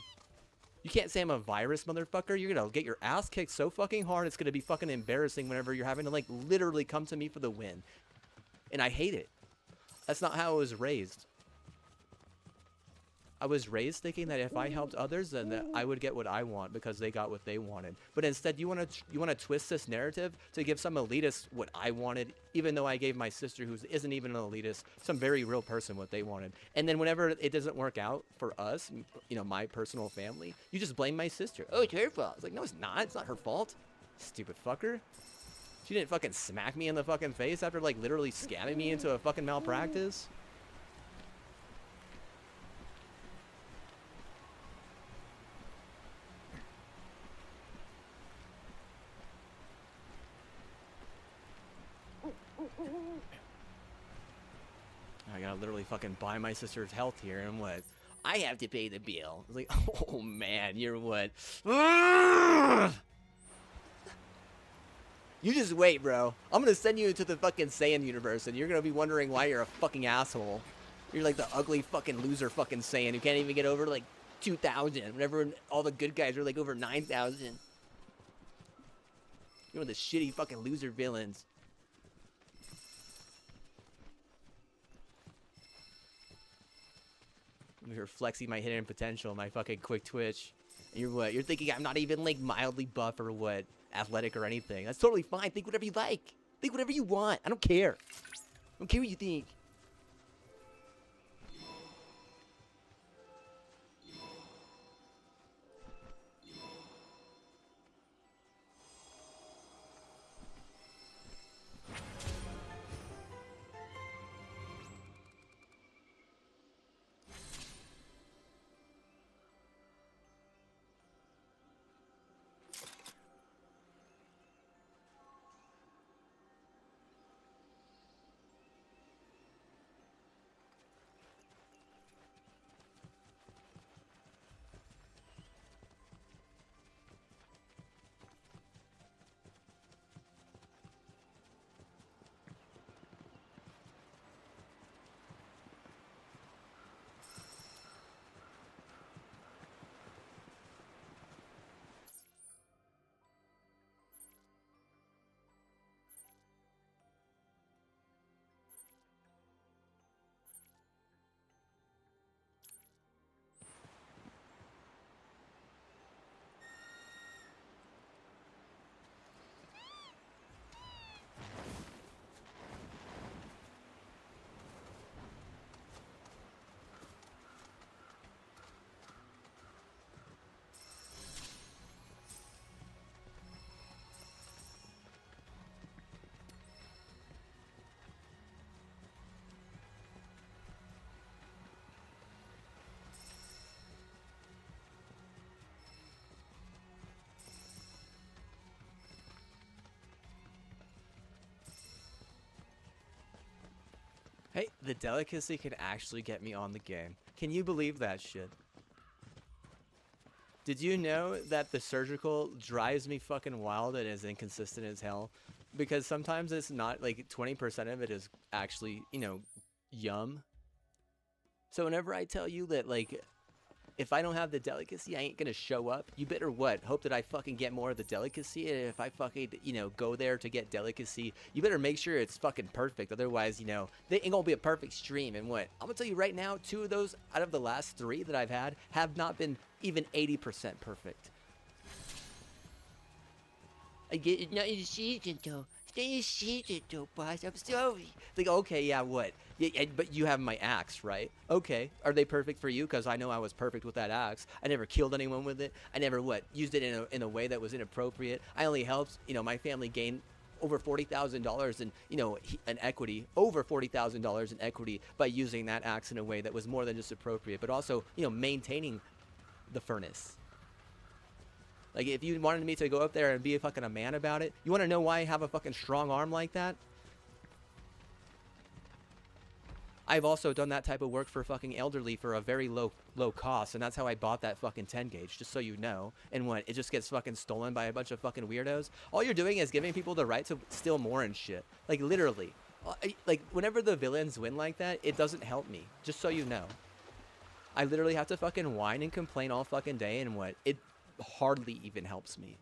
You can't say I'm a virus, motherfucker. You're gonna get your ass kicked so fucking hard, it's gonna be fucking embarrassing whenever you're having to, like, literally come to me for the win. And I hate it. That's not how I was raised. I was raised thinking that if I helped others, then that I would get what I want because they got what they wanted. But instead, you want to twist this narrative to give some elitist what I wanted, even though I gave my sister, who isn't even an elitist, some very real person what they wanted. And then whenever it doesn't work out for us, you know, my personal family, you just blame my sister. Oh, it's her fault. It's like, no, it's not. It's not her fault. Stupid fucker. She didn't fucking smack me in the fucking face after like literally scamming me into a fucking malpractice. I gotta literally fucking buy my sister's health here, and what? I have to pay the bill. It's like, oh man, you're what? You just wait, bro. I'm gonna send you into the fucking Saiyan universe, and you're gonna be wondering why you're a fucking asshole. You're like the ugly fucking loser fucking Saiyan who can't even get over like 2,000, whenever all the good guys are like over 9,000. You're one of the shitty fucking loser villains. You're flexing my hidden potential, my fucking quick twitch. And you're what? You're thinking I'm not even like mildly buff or what? Athletic or anything. That's totally fine. Think whatever you like. Think whatever you want. I don't care. I don't care what you think. Hey, the delicacy can actually get me on the game. Can you believe that shit? Did you know that the surgical drives me fucking wild and is inconsistent as hell? Because sometimes it's not, like 20% of it is actually, you know, yum. So whenever I tell you that, like, if I don't have the delicacy, I ain't gonna show up. You better what? Hope that I fucking get more of the delicacy. And if I fucking, you know, go there to get delicacy, you better make sure it's fucking perfect. Otherwise, you know, they ain't gonna be a perfect stream. And what? I'm gonna tell you right now, 2 of those out of the last 3 that I've had have not been even 80% perfect. I get it, not in season though. Stay in season though, boss. I'm sorry. Like, okay, yeah, what? Yeah, but you have my axe, right? Okay, are they perfect for you? Because I know I was perfect with that axe. I never killed anyone with it. I never, what, used it in a way that was inappropriate. I only helped, you know, my family gain over $40,000 in, you know, an equity, over $40,000 in equity by using that axe in a way that was more than just appropriate, but also, you know, maintaining the furnace. Like, if you wanted me to go up there and be a man about it, you want to know why I have a fucking strong arm like that? I've also done that type of work for fucking elderly for a very low cost, and that's how I bought that fucking 10 gauge, just so you know. And what, it just gets fucking stolen by a bunch of fucking weirdos? All you're doing is giving people the right to steal more and shit. Like, literally. Like, whenever the villains win like that, it doesn't help me, just so you know. I literally have to fucking whine and complain all fucking day, and what, it hardly even helps me.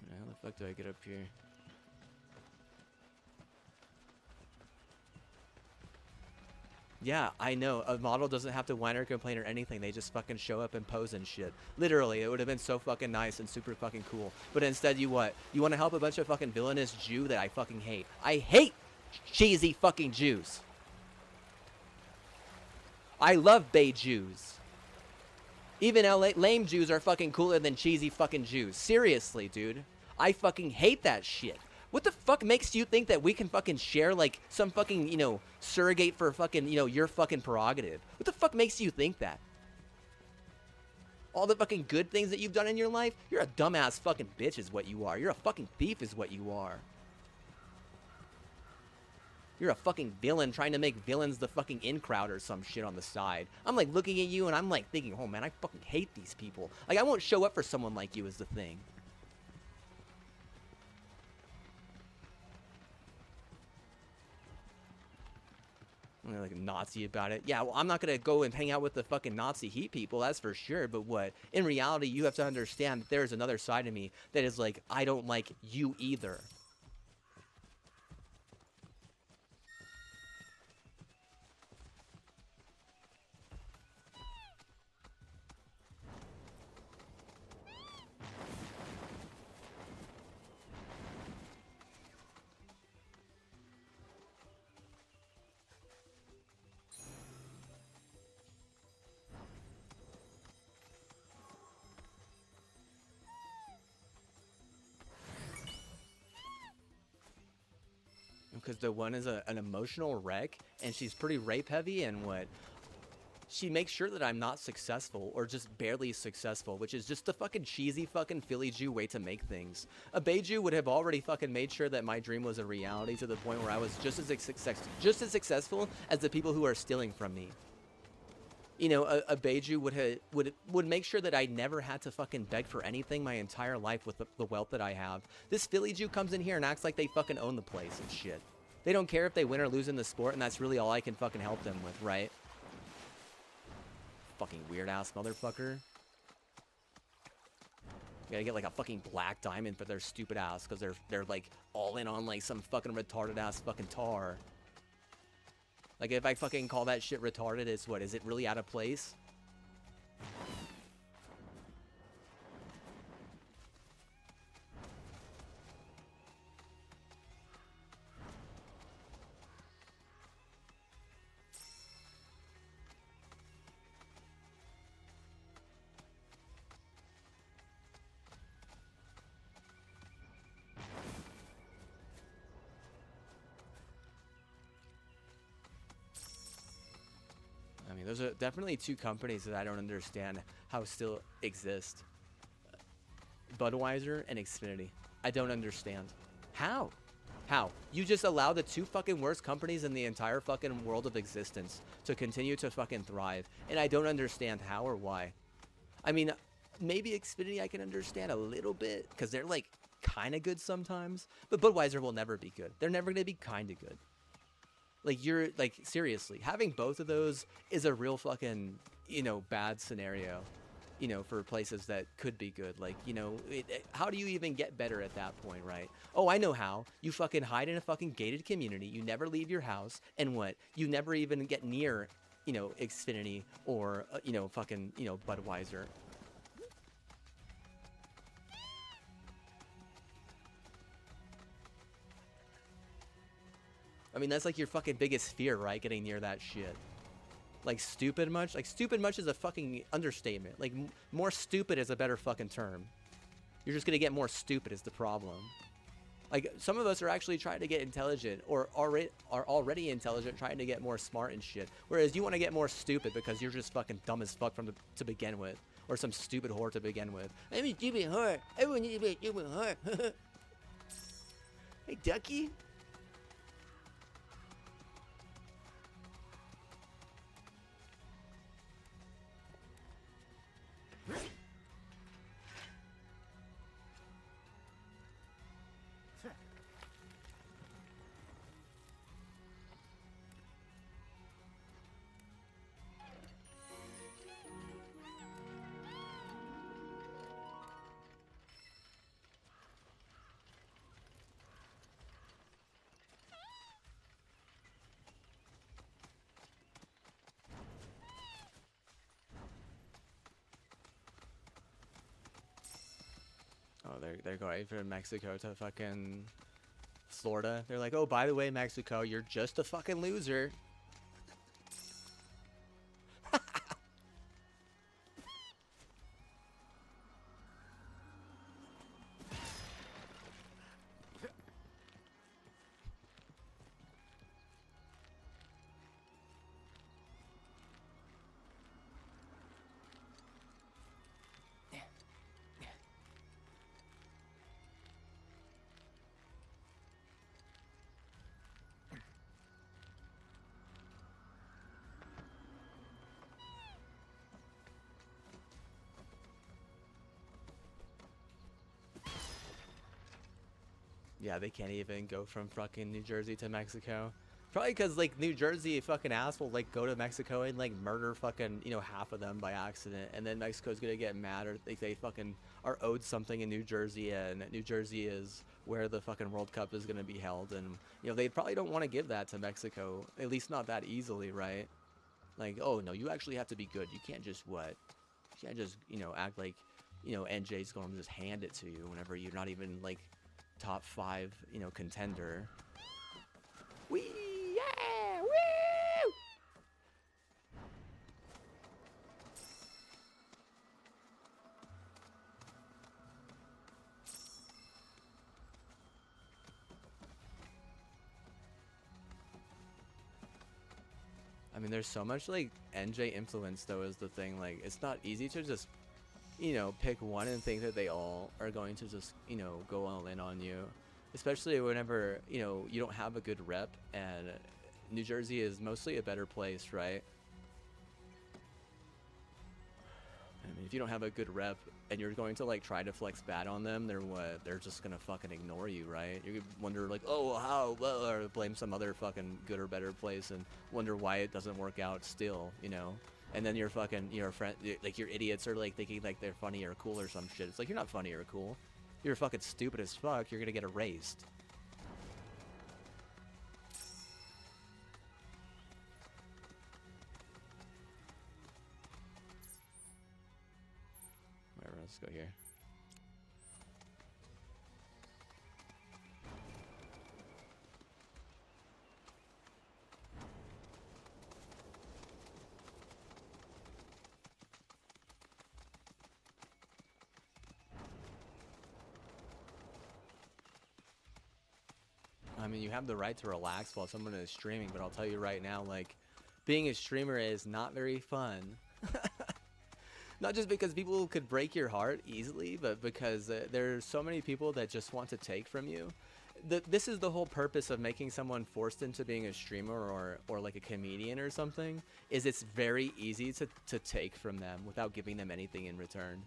How the fuck do I get up here? Yeah, I know. A model doesn't have to whine or complain or anything. They just fucking show up and pose and shit. Literally, it would have been so fucking nice and super fucking cool. But instead, you what? You want to help a bunch of fucking villainous Jew that I fucking hate. I hate cheesy fucking Jews. I love Bay Jews. Even LA lame Jews are fucking cooler than cheesy fucking Jews. Seriously, dude. I fucking hate that shit. What the fuck makes you think that we can fucking share, like, some fucking, you know, surrogate for fucking, you know, your fucking prerogative? What the fuck makes you think that? All the fucking good things that you've done in your life? You're a dumbass fucking bitch is what you are. You're a fucking thief is what you are. You're a fucking villain trying to make villains the fucking in crowd or some shit on the side. I'm like looking at you and I'm like thinking, oh man, I fucking hate these people. Like, I won't show up for someone like you is the thing. I'm like a Nazi about it. Yeah, well, I'm not gonna go and hang out with the fucking Nazi heat people, that's for sure. But what? In reality, you have to understand that there's another side of me that is like, I don't like you either. Because the one is an emotional wreck, and she's pretty rape heavy, and what? She makes sure that I'm not successful, or just barely successful, which is just the fucking cheesy fucking Philly Jew way to make things. A Bay Jew would have already fucking made sure that my dream was a reality to the point where I was just as successful as the people who are stealing from me. You know, a Bay Jew would make sure that I never had to fucking beg for anything my entire life with the wealth that I have. This Philly Jew comes in here and acts like they fucking own the place and shit. They don't care if they win or lose in the sport, and that's really all I can fucking help them with, right? Fucking weird ass motherfucker. Gotta get like a fucking black diamond for their stupid ass because they're like all in on like some fucking retarded ass fucking tar. Like, if I fucking call that shit retarded, is what? Is it really out of place? I mean, those are definitely two companies that I don't understand how still exist. Budweiser and Xfinity. I don't understand. How? How? You just allow the two fucking worst companies in the entire fucking world of existence to continue to fucking thrive. And I don't understand how or why. I mean, maybe Xfinity I can understand a little bit because they're like kind of good sometimes. But Budweiser will never be good. They're never going to be kind of good. Like, you're, like, seriously, having both of those is a real fucking, you know, bad scenario, you know, for places that could be good. Like, you know, how do you even get better at that point, right? Oh, I know how. You fucking hide in a fucking gated community. You never leave your house. And what? You never even get near, you know, Xfinity or, you know, fucking, you know, Budweiser. I mean, that's like your fucking biggest fear, right? Getting near that shit. Like, stupid much? Like, stupid much is a fucking understatement. Like, more stupid is a better fucking term. You're just gonna get more stupid is the problem. Like, some of us are actually trying to get intelligent, or are already intelligent, trying to get more smart and shit. Whereas you want to get more stupid because you're just fucking dumb as fuck to begin with. Or some stupid whore to begin with. I'm a stupid whore. Everyone needs to be a stupid whore. Hey, Ducky. they're going from Mexico to fucking Florida. They're like, oh, by the way, Mexico, you're just a fucking loser. Yeah, they can't even go from fucking New Jersey to Mexico. Probably because, like, New Jersey fucking asshole, like, go to Mexico and, like, murder fucking, you know, half of them by accident. And then Mexico's gonna get mad or think they fucking are owed something in New Jersey. And New Jersey is where the fucking World Cup is gonna be held. And, you know, they probably don't want to give that to Mexico. At least not that easily, right? Like, oh, no, you actually have to be good. You can't just, what? You can't just, you know, act like, you know, NJ's going to just hand it to you whenever you're not even, like, top 5, you know, contender. Wee! Yeah! Woo! I mean, there's so much, like, NJ influence, though, is the thing. Like, it's not easy to just, you know, pick one and think that they all are going to just, you know, go all in on you. Especially whenever, you know, you don't have a good rep, and New Jersey is mostly a better place, right? I mean, if you don't have a good rep and you're going to, like, try to flex bad on them, they're what? They're just gonna fucking ignore you, right? You wonder, like, oh, how, well, or blame some other fucking good or better place and wonder why it doesn't work out still, you know? And then your fucking, your friend, like, your idiots are, like, thinking, like, they're funny or cool or some shit. It's like, you're not funny or cool. You're fucking stupid as fuck. You're gonna get erased. Whatever, let's go here. I mean, you have the right to relax while someone is streaming, but I'll tell you right now, like, being a streamer is not very fun. Not just because people could break your heart easily, but because there's so many people that just want to take from you. This is the whole purpose of making someone forced into being a streamer or like a comedian or something, is it's very easy to take from them without giving them anything in return.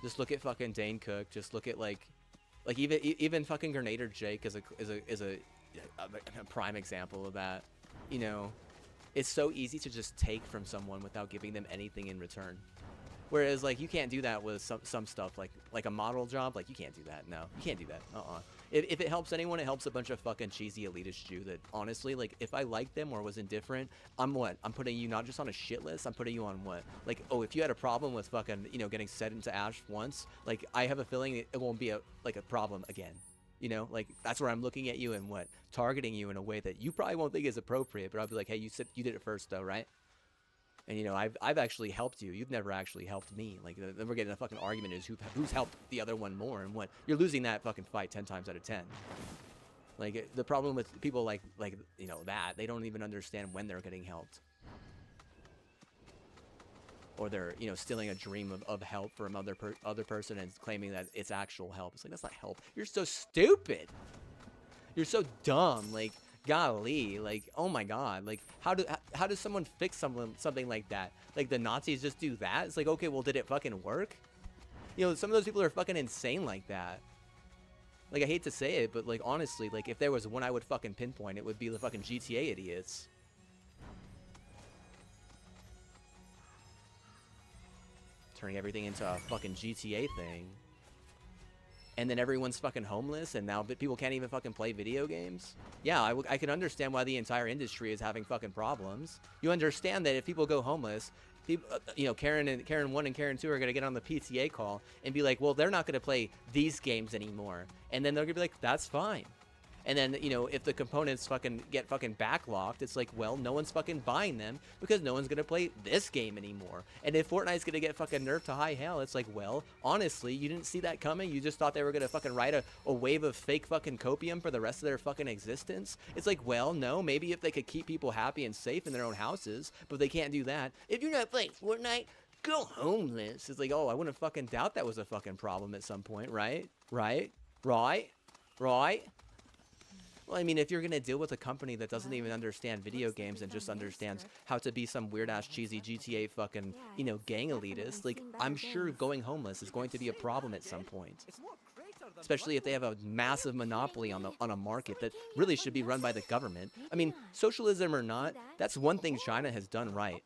Just look at fucking Dane Cook. Just look at, like even fucking Grenader Jake is a prime example of that. You know, it's so easy to just take from someone without giving them anything in return. Whereas, like, you can't do that with some stuff, like a model job. Like, you can't do that. No, you can't do that. If it helps anyone, it helps a bunch of fucking cheesy elitist Jew that, honestly, like, if I liked them or was indifferent, I'm putting you not just on a shit list, I'm putting you on what? Like, oh, if you had a problem with fucking, you know, getting set into ash once, like, I have a feeling it won't be a problem again. You know, like, that's where I'm looking at you and targeting you in a way that you probably won't think is appropriate, but I'll be like, hey, you did it first though, right? And, you know, I've actually helped you. You've never actually helped me. Like, then we're getting a fucking argument is who's helped the other one more and what. You're losing that fucking fight 10 times out of 10. Like, the problem with people like you know, that, they don't even understand when they're getting helped. Or they're, you know, stealing a dream of help from other person and claiming that it's actual help. It's like, that's not help. You're so stupid. You're so dumb. Like, golly, like, oh my god, like, how does someone fix something like that? Like, the Nazis just do that? It's like, okay, well, did it fucking work? You know, some of those people are fucking insane like that. Like, I hate to say it, but, like, honestly, like, if there was one I would fucking pinpoint, it would be the fucking GTA idiots. Turning everything into a fucking GTA thing. And then everyone's fucking homeless, and now people can't even fucking play video games? Yeah, I can understand why the entire industry is having fucking problems. You understand that if people go homeless, People, Karen 1 and Karen 2 are gonna get on the PTA call and be like, well, they're not gonna play these games anymore, and then they're gonna be like, that's fine. And then, if the components get backlogged, it's like, well, no one's fucking buying them because no one's gonna play this game anymore. And if Fortnite's gonna get fucking nerfed to high hell, it's like, well, honestly, you didn't see that coming. You just thought they were gonna fucking ride a wave of fake fucking copium for the rest of their fucking existence. It's like, well, no, maybe if they could keep people happy and safe in their own houses, but they can't do that. If you're not playing Fortnite, go homeless. It's like, oh, I wouldn't fucking doubt that was a fucking problem at some point, right? Right? Well, I mean, if you're going to deal with a company that doesn't even understand video games and just understands how to be some weird-ass cheesy GTA fucking, gang elitist, like, I'm sure going homeless is going to be a problem at some point. Especially if they have a massive monopoly on a market that really should be run by the government. I mean, socialism or not, that's one thing China has done right,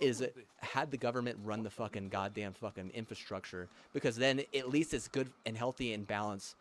is it had the government run the fucking goddamn fucking infrastructure, because then at least it's good and healthy and balanced.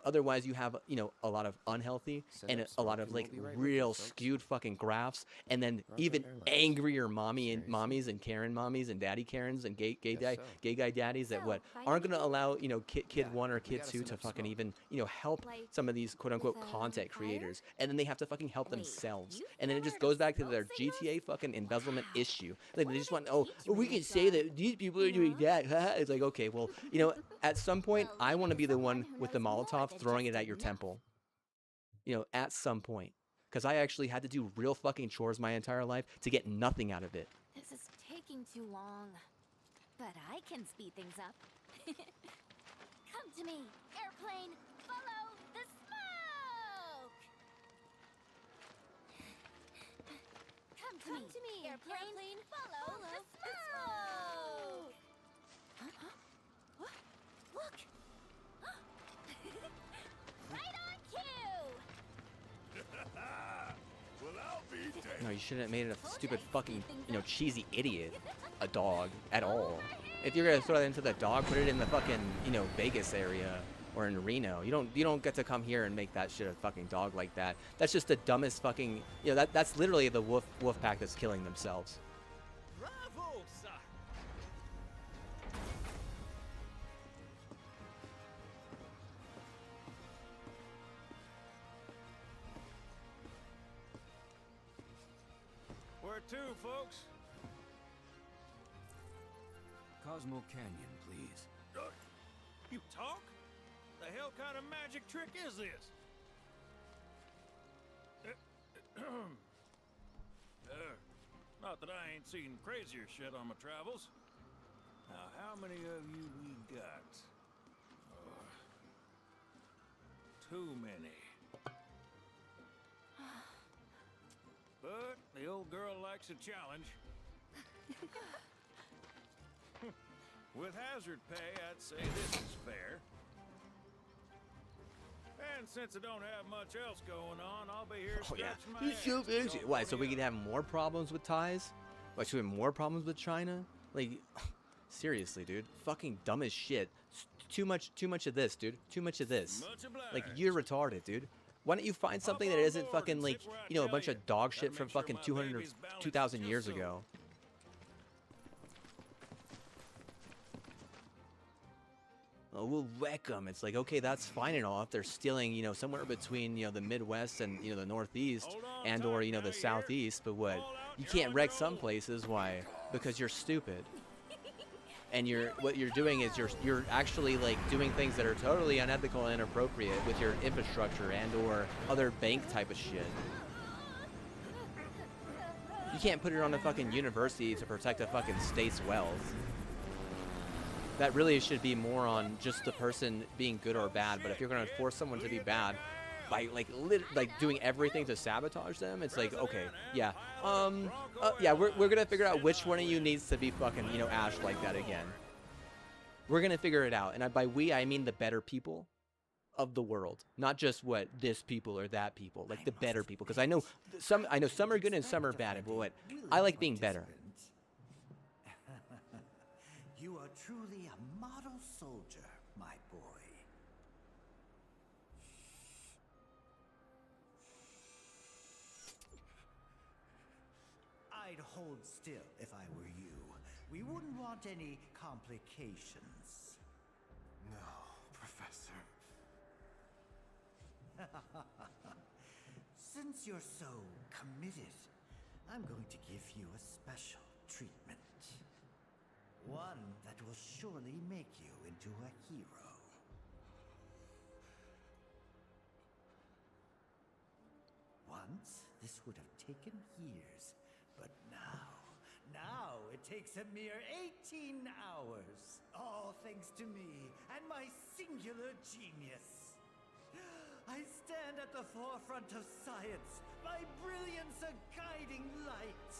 Otherwise you have, a lot of unhealthy and a lot of like real skewed fucking graphs, and then even angrier mommies and Karen mommies and daddy Karens and gay guy daddies that aren't gonna allow, kid 1 or kid 2 to fucking even, help some of these quote unquote content creators, and then they have to fucking help themselves, and then it just goes back to their GTA fucking embezzlement issue. Like, they just want, we can say that these people are doing that. It's like, okay, well, at some point I want to be the one with the Molotov throwing it at your temple, at some point, because I actually had to do real fucking chores my entire life to get nothing out of it. This is taking too long, but I can speed things up. Come to me, airplane, follow the smoke! Come to me, airplane, follow the smoke! What? Look! Right on cue! Well, I'll be damned. No, you shouldn't have made it a stupid fucking, cheesy idiot, a dog, at all. If you're gonna throw that into the dog, put it in the fucking, Vegas area or in Reno. You don't get to come here and make that shit a fucking dog like that. That's just the dumbest fucking, that's literally the wolf pack that's killing themselves. Bravo, sir! Where to, folks? Cosmo Canyon, please. You talk? The hell kind of magic trick is this? Not that I ain't seen crazier shit on my travels. Now, how many of you we got? Too many. But the old girl likes a challenge. With hazard pay, I'd say this is fair. And since I don't have much else going on, I'll be here scratching my ass. Why, so we could have more problems with ties? Why, should we have more problems with China? Like, seriously, dude. Fucking dumb as shit. Too much of this, dude. Too much of this. Like, you're retarded, dude. Why don't you find something that isn't fucking, like, a bunch of dog shit from fucking 200 or 2,000 years ago? Oh, we'll wreck them. It's like, okay, that's fine and all if they're stealing, somewhere between, the Midwest and, the Northeast and or, the Southeast. But what? You can't wreck some places. Why? Because you're stupid. And what you're doing is you're actually like doing things that are totally unethical and inappropriate with your infrastructure and or other bank type of shit. You can't put it on a fucking university to protect a fucking state's wealth. That really should be more on just the person being good or bad. But if you're going to force someone to be bad by like doing everything to sabotage them, it's like, okay, yeah, yeah, we're gonna figure out which one of you needs to be fucking Ash like that again. We're gonna figure it out, and by we I mean the better people of the world, not just what this people or that people, like the better people. Because I know some are good and some are bad. But what I like being better. You are truly a model soldier, my boy. I'd hold still if I were you. We wouldn't want any complications. No, Professor. Since you're so committed, I'm going to give you a special treatment. One that will surely make you into a hero. Once, this would have taken years, but now it takes a mere 18 hours. All thanks to me and my singular genius. I stand at the forefront of science, my brilliance a guiding light.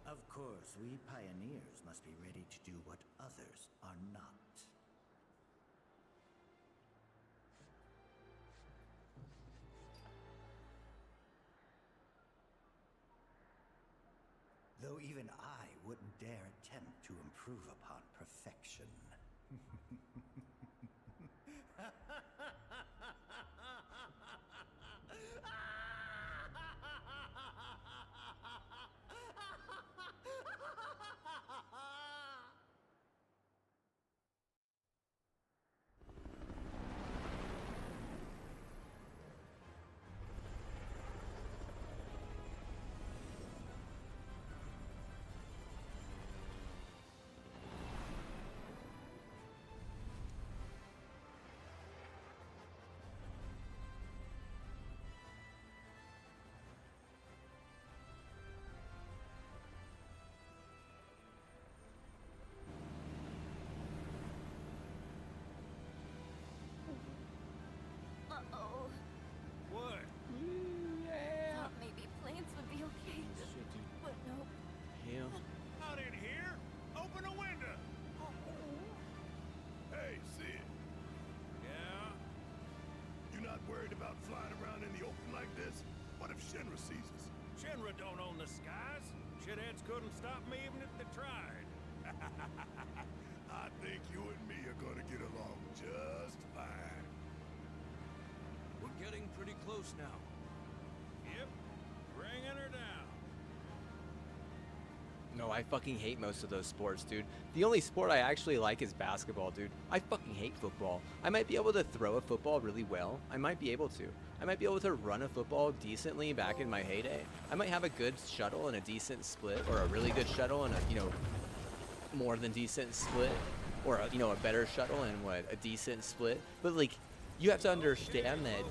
Of course, we pioneers must be ready to do what others are not. Though even I wouldn't dare attempt to improve upon perfection. Uh-oh. What? Yeah. Thought maybe planes would be okay. Shit, dude. But nope. Hell. Out in here? Open a window! Hey, Sid, Yeah? you not worried about flying around in the open like this? What if Shinra sees us? Shinra don't own the skies. Shitheads couldn't stop me even if they tried. I think you and me are gonna get along just fine. We're getting pretty close now. Yep. Bringing her down. No, I fucking hate most of those sports, dude. The only sport I actually like is basketball, dude. I fucking hate football. I might be able to throw a football really well. I might be able to. I might be able to run a football decently back in my heyday. I might have a good shuttle and a decent split, or a really good shuttle and a, more than decent split, or a, a better shuttle and a decent split. But like, you have to understand that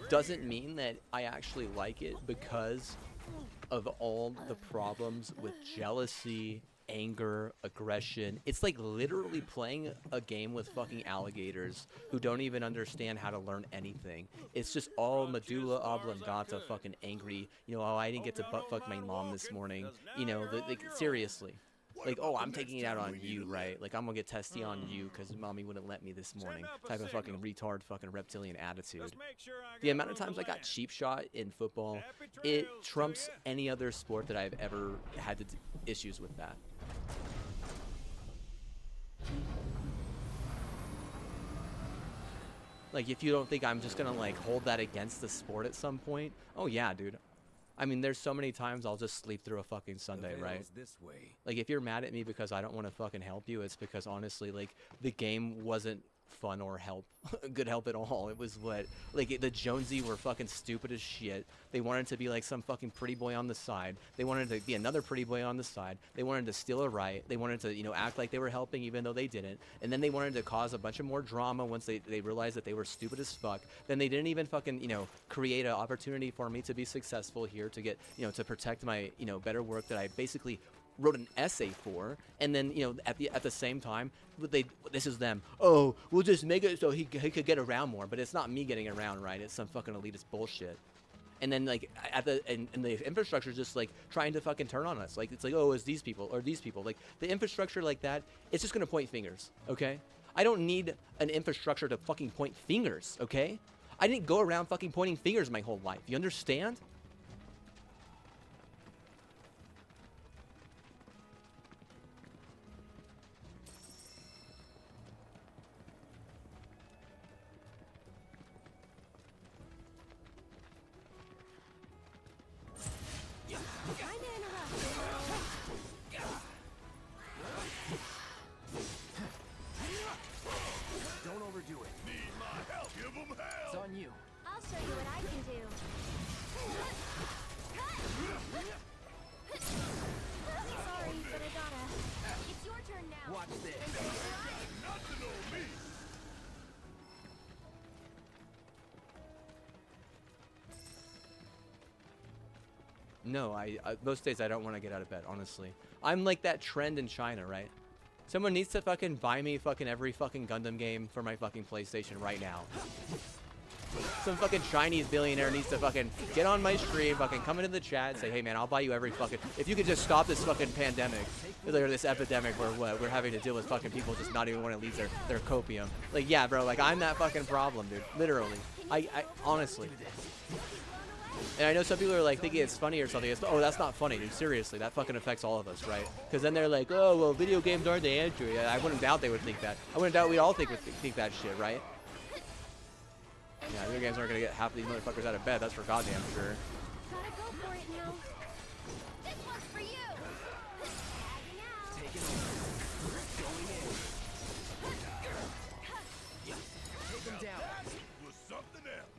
doesn't mean that I actually like it because of all the problems with jealousy, anger, aggression. It's like literally playing a game with fucking alligators who don't even understand how to learn anything. It's just all medulla oblongata fucking angry. Oh, I didn't get to butt fuck my mom this morning. Like seriously. Like, oh, I'm taking it out on you, right? Like, I'm gonna get testy on you because mommy wouldn't let me this morning. Type of fucking retard, fucking reptilian attitude. The amount of times I got cheap shot in football, it trumps any other sport that I've ever had issues with that. Like, if you don't think I'm just gonna, like, hold that against the sport at some point, oh yeah, dude. I mean, there's so many times I'll just sleep through a fucking Sunday, right? This way. Like, if you're mad at me because I don't want to fucking help you, it's because, honestly, like, the game wasn't fun or good help at all. It was the Jonesy were fucking stupid as shit. They wanted to be like some fucking pretty boy on the side. They wanted to be another pretty boy on the side. They wanted to steal a right. They wanted to, act like they were helping even though they didn't. And then they wanted to cause a bunch of more drama once they realized that they were stupid as fuck. Then they didn't even fucking, create an opportunity for me to be successful here, to get, to protect my, better work that I basically wrote an essay for. And then, at the same time, this is them. Oh, we'll just make it so he could get around more. But it's not me getting around, right? It's some fucking elitist bullshit. And then, like, and the infrastructure is just, like, trying to fucking turn on us. Like, it's like, oh, it's these people or these people. Like, the infrastructure like that, it's just going to point fingers, okay? I don't need an infrastructure to fucking point fingers, okay? I didn't go around fucking pointing fingers my whole life. You understand? No, most days I don't want to get out of bed, honestly. I'm like that trend in China, right? Someone needs to fucking buy me fucking every fucking Gundam game for my fucking PlayStation right now. Some fucking Chinese billionaire needs to fucking get on my stream, fucking come into the chat and say, hey man, I'll buy you every fucking, if you could just stop this fucking pandemic, or this epidemic where what we're having to deal with fucking people just not even want to leave their copium. Like, yeah, bro, like I'm that fucking problem, dude. Literally. I honestly. And I know some people are like thinking it's funny or something. Oh, that's not funny, dude. Seriously, that fucking affects all of us, right? Because then they're like, oh, well, video games aren't the answer. Yeah, I wouldn't doubt they would think that. I wouldn't doubt we all think that shit, right? Yeah, video games aren't gonna get half of these motherfuckers out of bed. That's for goddamn sure. Gotta go for it now. This one's for you. Tagging out. Taking over. Going in. Take them down. That was something else.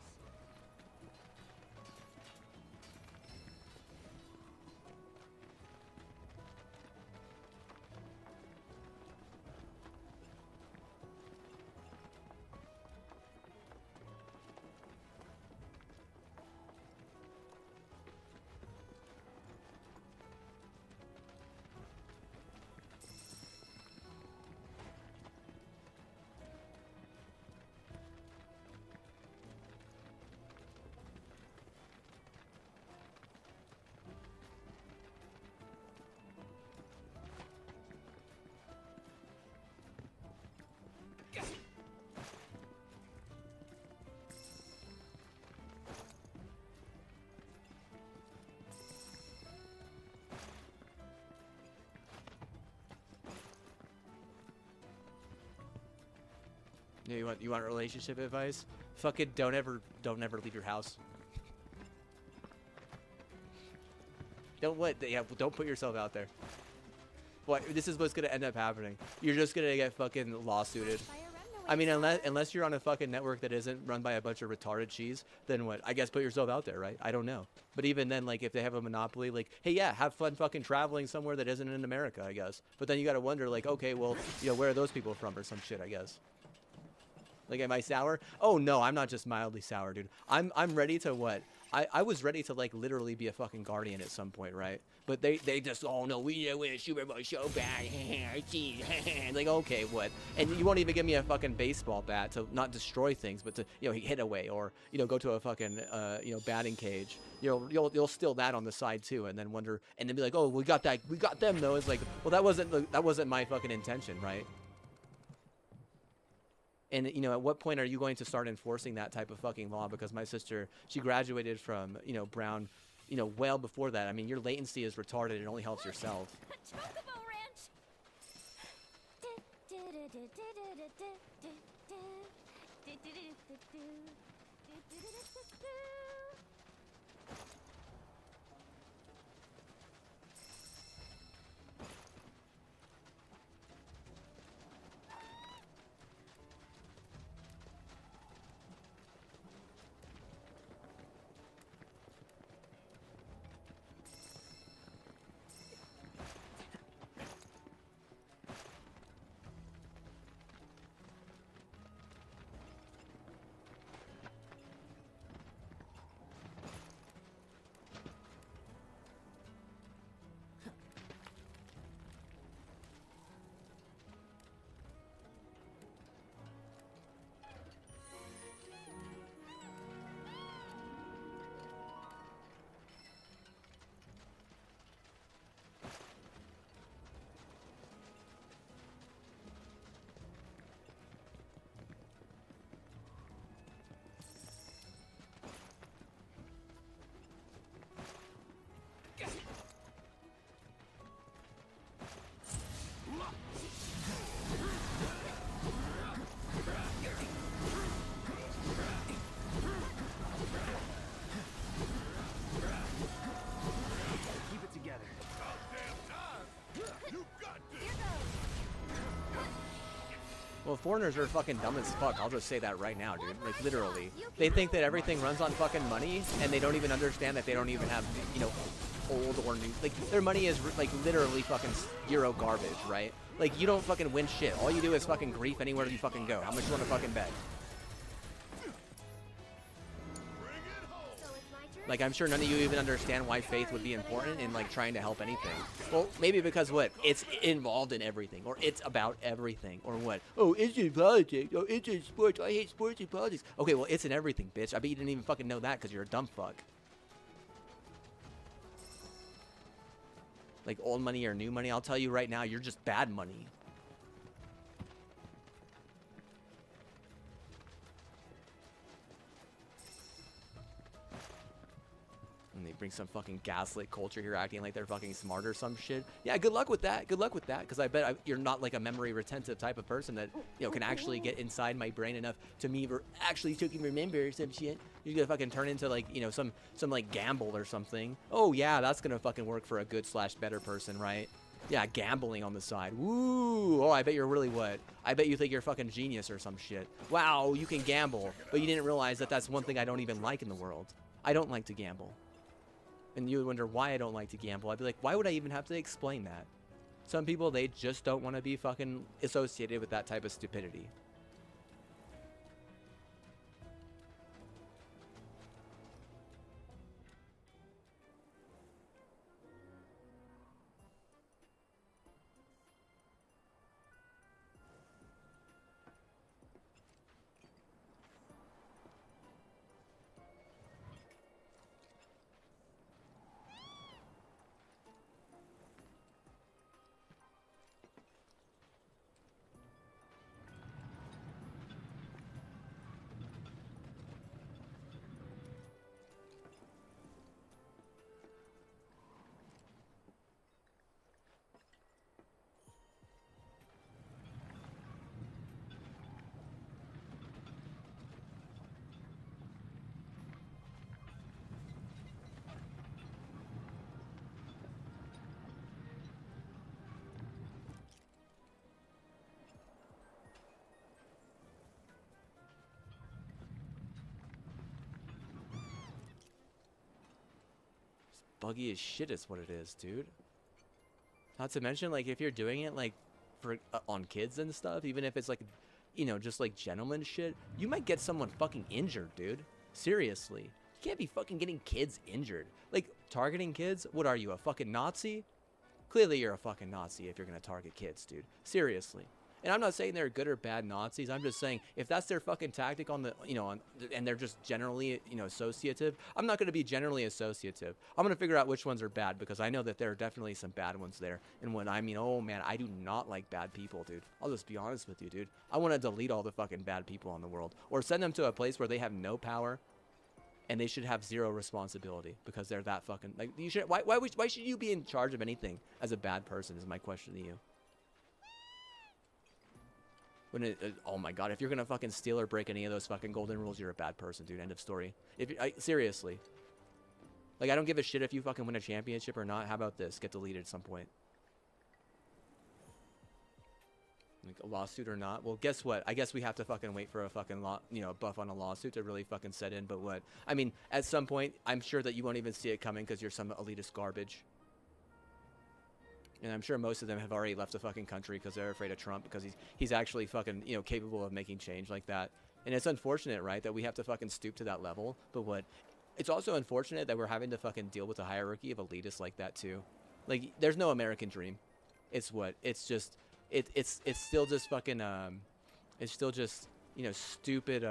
Yeah, you want relationship advice? Fucking don't ever leave your house. Don't put yourself out there. What, this is what's gonna end up happening. You're just gonna get fucking lawsuited. I mean, unless you're on a fucking network that isn't run by a bunch of retarded cheese, then what? I guess put yourself out there, right? I don't know. But even then, like, if they have a monopoly, like, hey, yeah, have fun fucking traveling somewhere that isn't in America, I guess. But then you gotta wonder, like, okay, well, you know, where are those people from or some shit, I guess. Like, am I sour? Oh, no, I'm not just mildly sour, dude. I'm ready to what? I was ready to, like, literally be a fucking guardian at some point, right? But they just, oh, no, we win a Super Bowl so bad. Like, okay, what? And you won't even give me a fucking baseball bat to not destroy things, but to, you know, hit away or, you know, go to a fucking, you know, batting cage. You know, you'll steal that on the side, too, and then wonder, and then be like, oh, we got them, though. It's like, well, that wasn't my fucking intention, right? And, you know, at what point are you going to start enforcing that type of fucking law? Because my sister, she graduated from, you know, Brown, you know, well before that. I mean, your latency is retarded. It only helps yourself. Chocobo Ranch. Well, foreigners are fucking dumb as fuck. I'll just say that right now, dude. Like, literally. They think that everything runs on fucking money, and they don't even understand that they don't even have, you know, old or new. Like, their money is, like, literally fucking Euro garbage, right? Like, you don't fucking win shit. All you do is fucking grief anywhere you fucking go. How much you want to fucking bet? So it's my turn? Like, I'm sure none of you even understand why faith would be important in, like, trying to help anything. Well, maybe because what? It's involved in everything, or it's about everything, or what? Oh, it's in politics, oh, it's in sports, I hate sports and politics. Okay, well, it's in everything, bitch. I bet you didn't even fucking know that because you're a dumb fuck. Like, old money or new money, I'll tell you right now, you're just bad money. And they bring some fucking gaslit culture here, acting like they're fucking smart or some shit. Yeah, good luck with that. Good luck with that, because I bet you're not like a memory retentive type of person that, you know, can actually get inside my brain enough to me actually fucking remember some shit. You're gonna fucking turn into like, you know, some like gamble or something. Oh yeah, that's gonna fucking work for a good / better person, right? Yeah, gambling on the side. Woo! Oh, I bet you're really what? I bet you think you're fucking genius or some shit. Wow, you can gamble, but you didn't realize that that's one thing I don't even like in the world. I don't like to gamble. And you would wonder why I don't like to gamble. I'd be like, why would I even have to explain that? Some people, they just don't want to be fucking associated with that type of stupidity. Buggy as shit is what it is, dude. Not to mention, like, if you're doing it, like, for on kids and stuff, even if it's, like, you know, just, like, gentleman shit, you might get someone fucking injured, dude. Seriously. You can't be fucking getting kids injured. Like, targeting kids? What are you, a fucking Nazi? Clearly you're a fucking Nazi if you're gonna target kids, dude. Seriously. And I'm not saying they're good or bad Nazis. I'm just saying if that's their fucking tactic on the, you know, and they're just generally, you know, associative, I'm not going to be generally associative. I'm going to figure out which ones are bad because I know that there are definitely some bad ones there. And when I mean, oh man, I do not like bad people, dude. I'll just be honest with you, dude. I want to delete all the fucking bad people in the world or send them to a place where they have no power and they should have zero responsibility because they're that fucking, like, you should, why should you be in charge of anything as a bad person is my question to you. When oh my god, if you're gonna fucking steal or break any of those fucking golden rules, you're a bad person, dude. End of story. Seriously. Like, I don't give a shit if you fucking win a championship or not. How about this? Get deleted at some point. Like, a lawsuit or not? Well, guess what? I guess we have to fucking wait for a fucking buff on a lawsuit to really fucking set in, but what? I mean, at some point, I'm sure that you won't even see it coming because you're some elitist garbage. And I'm sure most of them have already left the fucking country because they're afraid of Trump because he's actually fucking, you know, capable of making change like that. And it's unfortunate, right, that we have to fucking stoop to that level. But what? It's also unfortunate that we're having to fucking deal with a hierarchy of elitists like that too. Like, there's no American dream. It's what? It's just, it's still just fucking, it's still just, you know, stupid,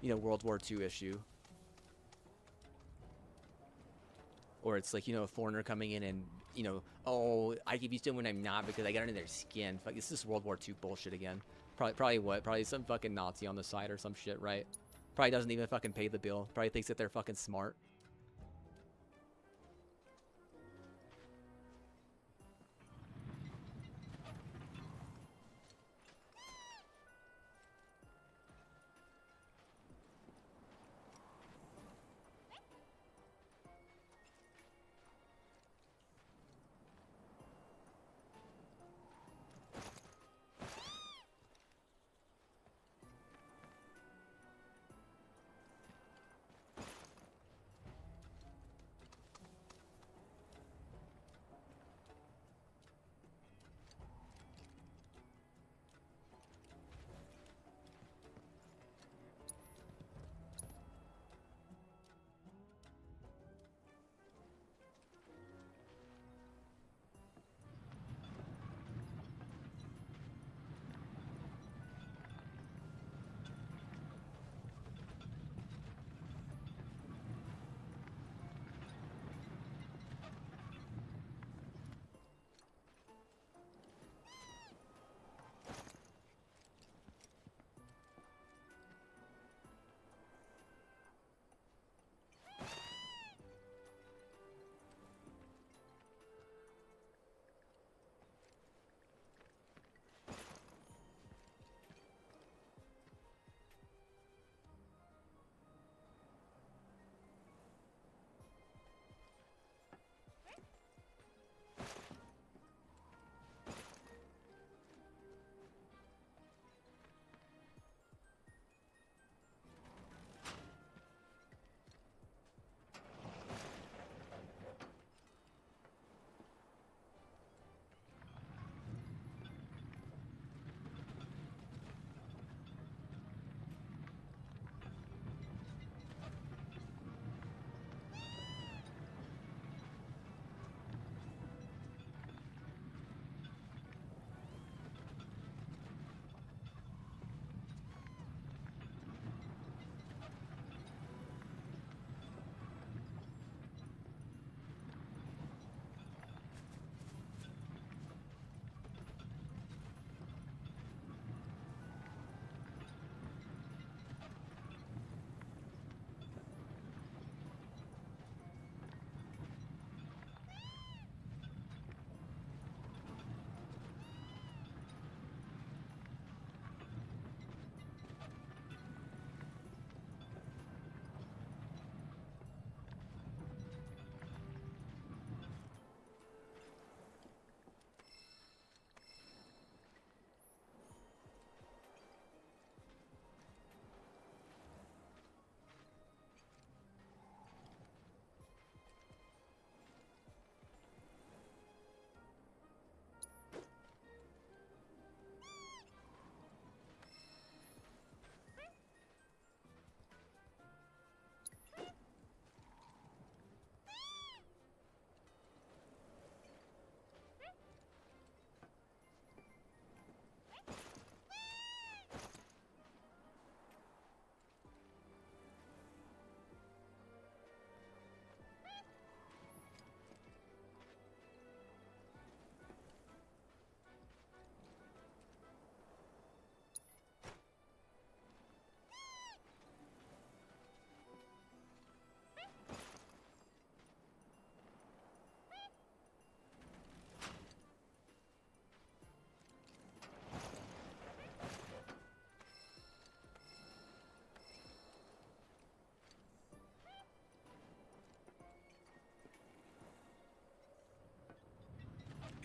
you know, World War II issue. Or it's like, you know, a foreigner coming in and, you know, oh, I give you still when I'm not because I got under their skin. Fuck, this is World War II bullshit again. Probably what? Probably some fucking Nazi on the side or some shit, right? Probably doesn't even fucking pay the bill. Probably thinks that they're fucking smart.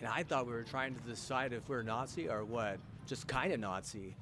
And I thought we were trying to decide if we're Nazi or what. Just kind of Nazi.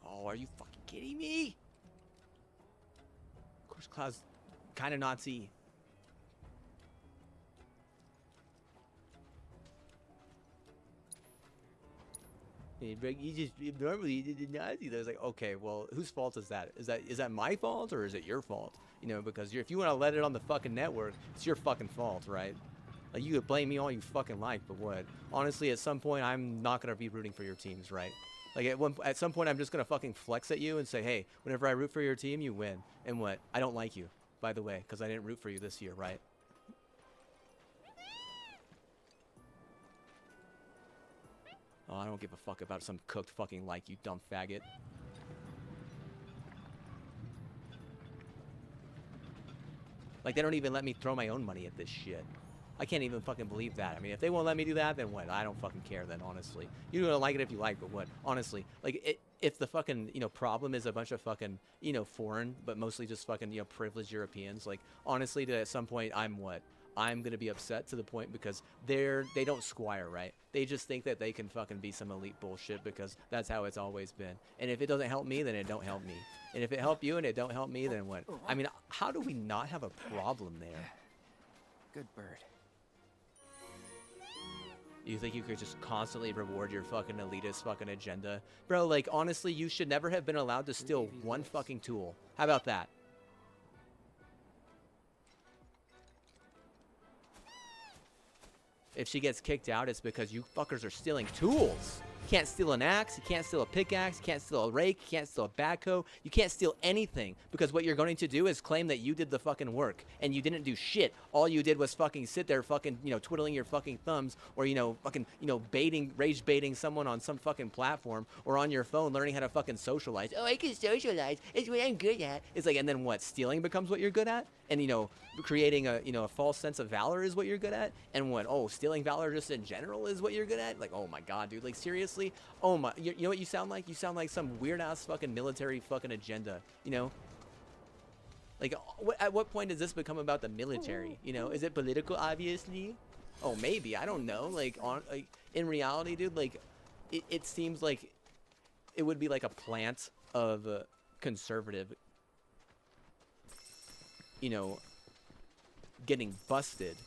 Oh, are you fucking kidding me? Of course, Cloud's kind of Nazi. You just normally did the Nazi. I was like, okay, well, whose fault is that? Is that my fault or is it your fault? You know, because if you want to let it on the fucking network, it's your fucking fault, right? Like, you could blame me all you fucking like, but what? Honestly, at some point, I'm not gonna be rooting for your teams, right? Like, at some point, I'm just gonna fucking flex at you and say, hey, whenever I root for your team, you win. And what? I don't like you, by the way, because I didn't root for you this year, right? Oh, I don't give a fuck about some cooked fucking like, you dumb faggot. Like, they don't even let me throw my own money at this shit. I can't even fucking believe that. I mean, if they won't let me do that, then what? I don't fucking care then, honestly. You don't like it if you like, but what? Honestly, like, if the fucking, you know, problem is a bunch of fucking, you know, foreign, but mostly just fucking, you know, privileged Europeans, like, honestly, at some point, I'm what? I'm gonna be upset to the point because they don't squire, right? They just think that they can fucking be some elite bullshit because that's how it's always been. And if it doesn't help me, then it don't help me. And if it help you and it don't help me, then what? I mean, how do we not have a problem there? Good bird. You think you could just constantly reward your fucking elitist fucking agenda? Bro, like, honestly, you should never have been allowed to steal one fucking tool. How about that? If she gets kicked out, it's because you fuckers are stealing tools. You can't steal an axe, you can't steal a pickaxe, you can't steal a rake, you can't steal a backhoe, you can't steal anything. Because what you're going to do is claim that you did the fucking work. And you didn't do shit. All you did was fucking sit there fucking, you know, twiddling your fucking thumbs. Or, you know, fucking, you know, rage baiting someone on some fucking platform. Or on your phone learning how to fucking socialize. Oh, I can socialize. It's what I'm good at. It's like, and then what? Stealing becomes what you're good at? And, you know, creating a, you know, a false sense of valor is what you're good at? And what? Oh, stealing valor just in general is what you're good at? Like, oh my god, dude. Like, seriously? Oh my, you know what you sound like? You sound like some weird-ass fucking military fucking agenda, you know? Like, at what point does this become about the military? You know, is it political, obviously? Oh, maybe. I don't know. Like, in reality, dude, like, it seems like it would be like a plant of conservative, you know, getting busted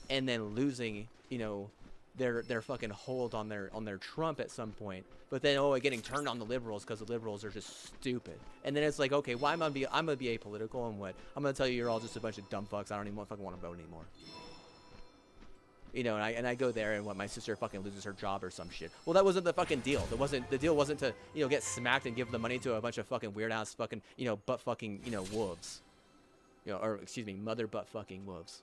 and then losing, you know, their fucking hold on their Trump at some point, but then getting turned on the liberals because the liberals are just stupid. And then it's like, okay, well, I'm gonna be apolitical, and what? I'm gonna tell you you're all just a bunch of dumb fucks. I don't even fucking want to vote anymore. You know, and I go there and what, my sister fucking loses her job or some shit. Well, that wasn't the fucking deal. The deal wasn't to, you know, get smacked and give the money to a bunch of fucking weird ass fucking, you know, butt fucking, you know, wolves. You know, or excuse me, mother butt fucking wolves.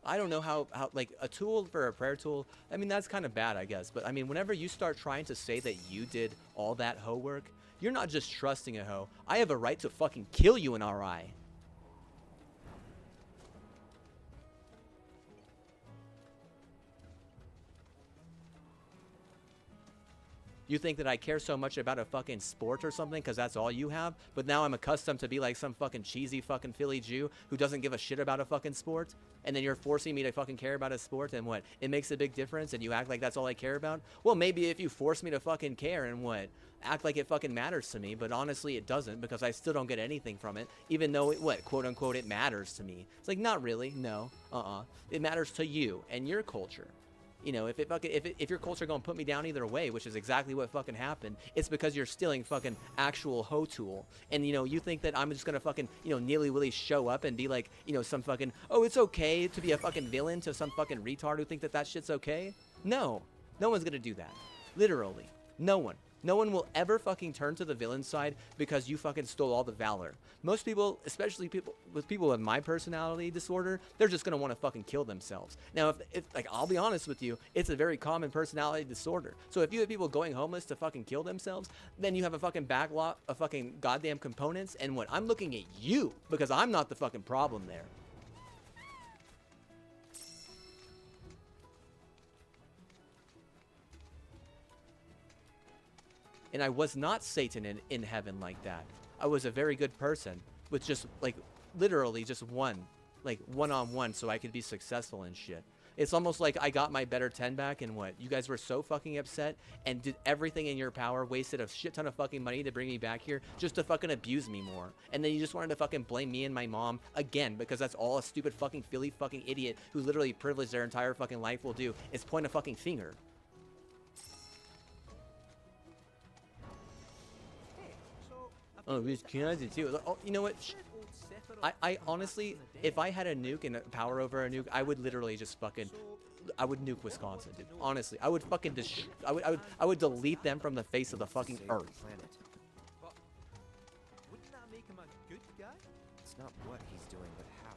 I don't know how like a tool for a prayer tool, I mean, that's kind of bad, I guess. But I mean, whenever you start trying to say that you did all that hoe work, you're not just trusting a hoe. I have a right to fucking kill you in RI. You think that I care so much about a fucking sport or something because that's all you have? But now I'm accustomed to be like some fucking cheesy fucking Philly Jew who doesn't give a shit about a fucking sport? And then you're forcing me to fucking care about a sport, and what? It makes a big difference and you act like that's all I care about? Well, maybe if you force me to fucking care and what? Act like it fucking matters to me, but honestly it doesn't, because I still don't get anything from it, even though it, what, quote unquote, it matters to me. It's like, not really, no, It matters to you and your culture. You know, if your culture gonna put me down either way, which is exactly what fucking happened, it's because you're stealing fucking actual hoe tool. And, you know, you think that I'm just gonna fucking, you know, nilly-willy show up and be like, you know, some fucking, oh, it's okay to be a fucking villain to some fucking retard who think that that shit's okay? No. No one's gonna do that. Literally. No one. No one will ever fucking turn to the villain side because you fucking stole all the valor. Most people, especially people with my personality disorder, they're just gonna want to fucking kill themselves. Now, if like, I'll be honest with you, it's a very common personality disorder. So if you have people going homeless to fucking kill themselves, then you have a fucking backlog of fucking goddamn components. And what? I'm looking at you because I'm not the fucking problem there. And I was not Satan in heaven like that. I was a very good person with just, like, literally just one-on-one so I could be successful and shit. It's almost like I got my better 10 back and what? You guys were so fucking upset and did everything in your power, wasted a shit ton of fucking money to bring me back here just to fucking abuse me more. And then you just wanted to fucking blame me and my mom again because that's all a stupid fucking Philly fucking idiot who's literally privileged their entire fucking life will do is point a fucking finger. Oh, he's Canadian too. Oh, you know what? I honestly, if I had a nuke and power over a nuke, I would literally just fucking, I would nuke Wisconsin, dude. Honestly, I would fucking I would delete them from the face of the fucking earth. But wouldn't that make him a good guy? It's not what he's doing, but how.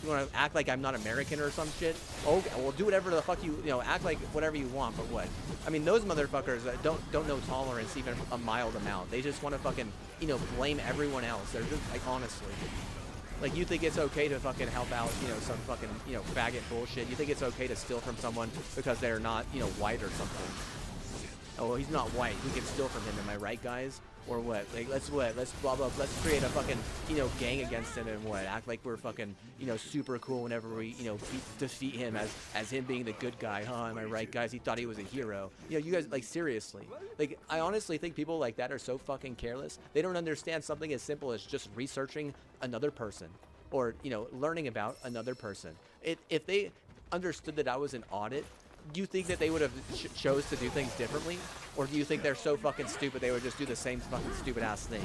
You want to act like I'm not American or some shit? Okay, well, do whatever the fuck you know, act like whatever you want, but what? I mean, those motherfuckers don't know tolerance even a mild amount. They just want to fucking, you know, blame everyone else. They're just, like, honestly. Like, you think it's okay to fucking help out, you know, some fucking, you know, faggot bullshit. You think it's okay to steal from someone because they're not, you know, white or something. Oh, well, he's not white. We can steal from him, am I right, guys? Or what? Like, let's blah, blah, let's create a fucking, you know, gang against him and what? Act like we're fucking, you know, super cool whenever we, you know, defeat him as him being the good guy. Huh, am I right, guys? He thought he was a hero. You know, you guys, like, seriously. Like, I honestly think people like that are so fucking careless. They don't understand something as simple as just researching another person or, you know, learning about another person. If they understood that I was an audit, do you think that they would have chose to do things differently? Or do you think they're so fucking stupid they would just do the same fucking stupid ass thing?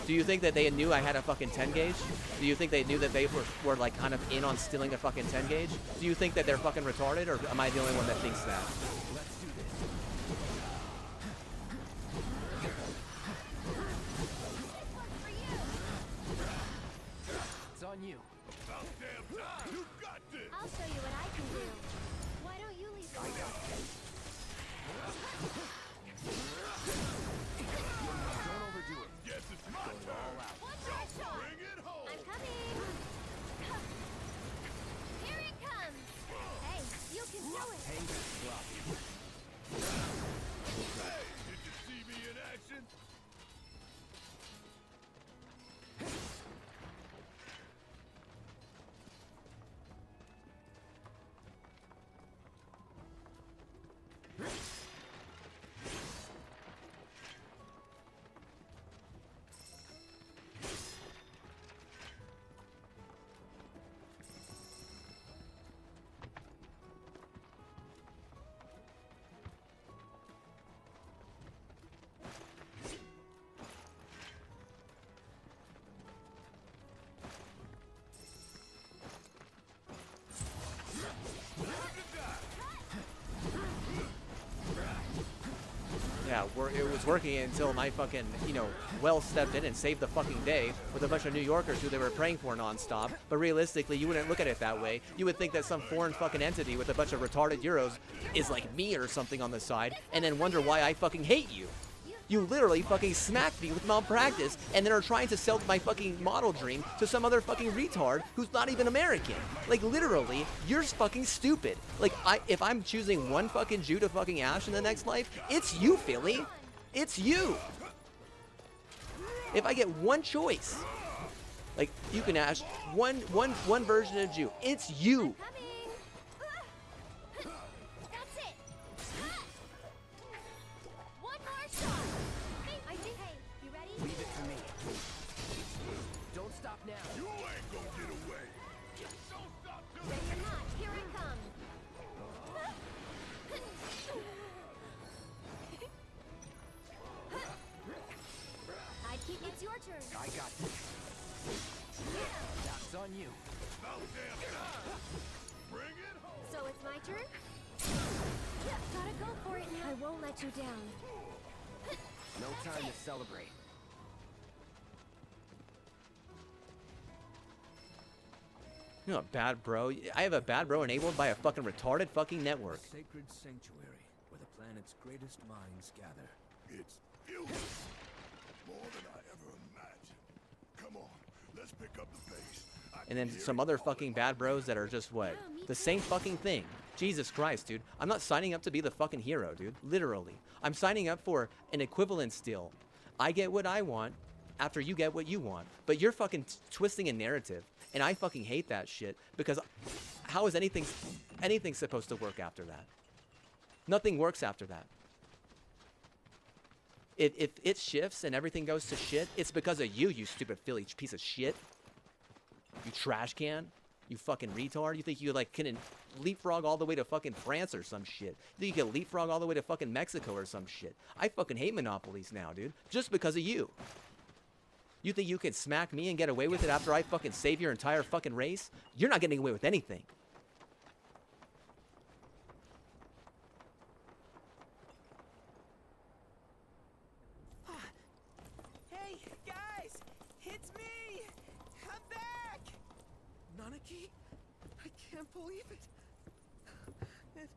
Do you think that they knew I had a fucking 10 gauge? Do you think they knew that they were like kind of in on stealing a fucking 10 gauge? Do you think that they're fucking retarded, or am I the only one that thinks that? Let's do this. It's on you. About damn time! You got this! I'll show you what I can do. Why don't you leave the room? Don't overdo it. Guess it's my Going turn! all out. One more shot. Bring it home! I'm coming. Here it comes. Hey, you can do it. Hang this drop. Hey, did you see me in action? Yeah, it was working until my fucking, you know, well stepped in and saved the fucking day with a bunch of New Yorkers who they were praying for nonstop. But realistically, you wouldn't look at it that way. You would think that some foreign fucking entity with a bunch of retarded Euros is like me or something on the side, and then wonder why I fucking hate you. You You literally fucking smacked me with malpractice and then are trying to sell my fucking model dream to some other fucking retard who's not even American. Like, literally, you're fucking stupid. Like, if I'm choosing one fucking Jew to fucking Ash in the next life, it's you, Philly. It's you. If I get one choice, like, you can Ash one version of Jew, it's you. It's your turn. I got this. That's on you. Bring it home. So it's my turn? Gotta go for it now. I won't let you down. No time to celebrate. You know, a bad bro. I have a bad bro enabled by a fucking retarded fucking network. Sacred sanctuary where the planet's greatest minds gather. It's beautiful. More than I ever imagined. Come on, let's pick up the pace. And then some other fucking bad bros that are just what? The same fucking thing. Jesus Christ, dude. I'm not signing up to be the fucking hero, dude. Literally. I'm signing up for an equivalence deal. I get what I want after you get what you want. But you're fucking twisting a narrative. And I fucking hate that shit. Because how is anything supposed to work after that? Nothing works after that. If it shifts and everything goes to shit, it's because of you, you stupid Philly piece of shit. You trash can. You fucking retard. You think you like can leapfrog all the way to fucking France or some shit. You think you can leapfrog all the way to fucking Mexico or some shit. I fucking hate monopolies now, dude. Just because of you. You think you can smack me and get away with it after I fucking save your entire fucking race? You're not getting away with anything. Hey, guys! It's me! I'm back! Nanaki? I can't believe it. It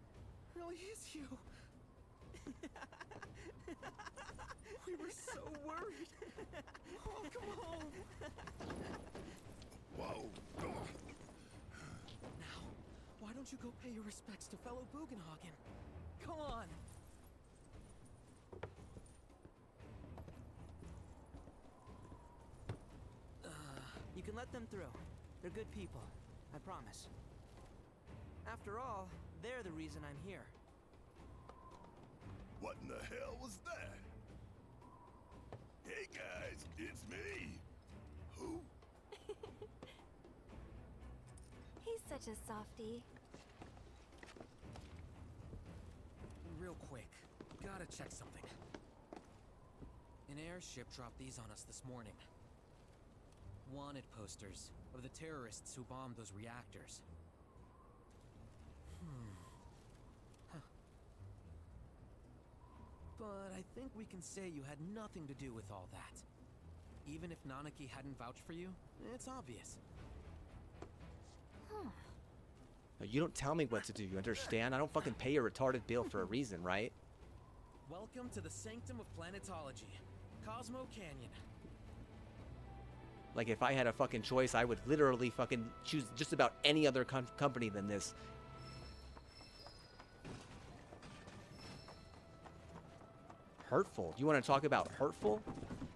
really is you. We were so worried. Welcome home. Whoa. Now, why don't you go pay your respects to fellow Bugenhagen? Come on. You can let them through. They're good people. I promise. After all, they're the reason I'm here. What in the hell was that? Hey guys, it's me. Who? He's such a softie. Real quick, gotta check something. An airship dropped these on us this morning. Wanted posters of the terrorists who bombed those reactors. Huh. But I think we can say you had nothing to do with all that. Even if Nanaki hadn't vouched for you, it's obvious. Huh. No, you don't tell me what to do, you understand? I don't fucking pay a retarded bill for a reason, right? Welcome to the sanctum of planetology, Cosmo Canyon. Like, if I had a fucking choice, I would literally fucking choose just about any other company than this. Hurtful. You want to talk about hurtful?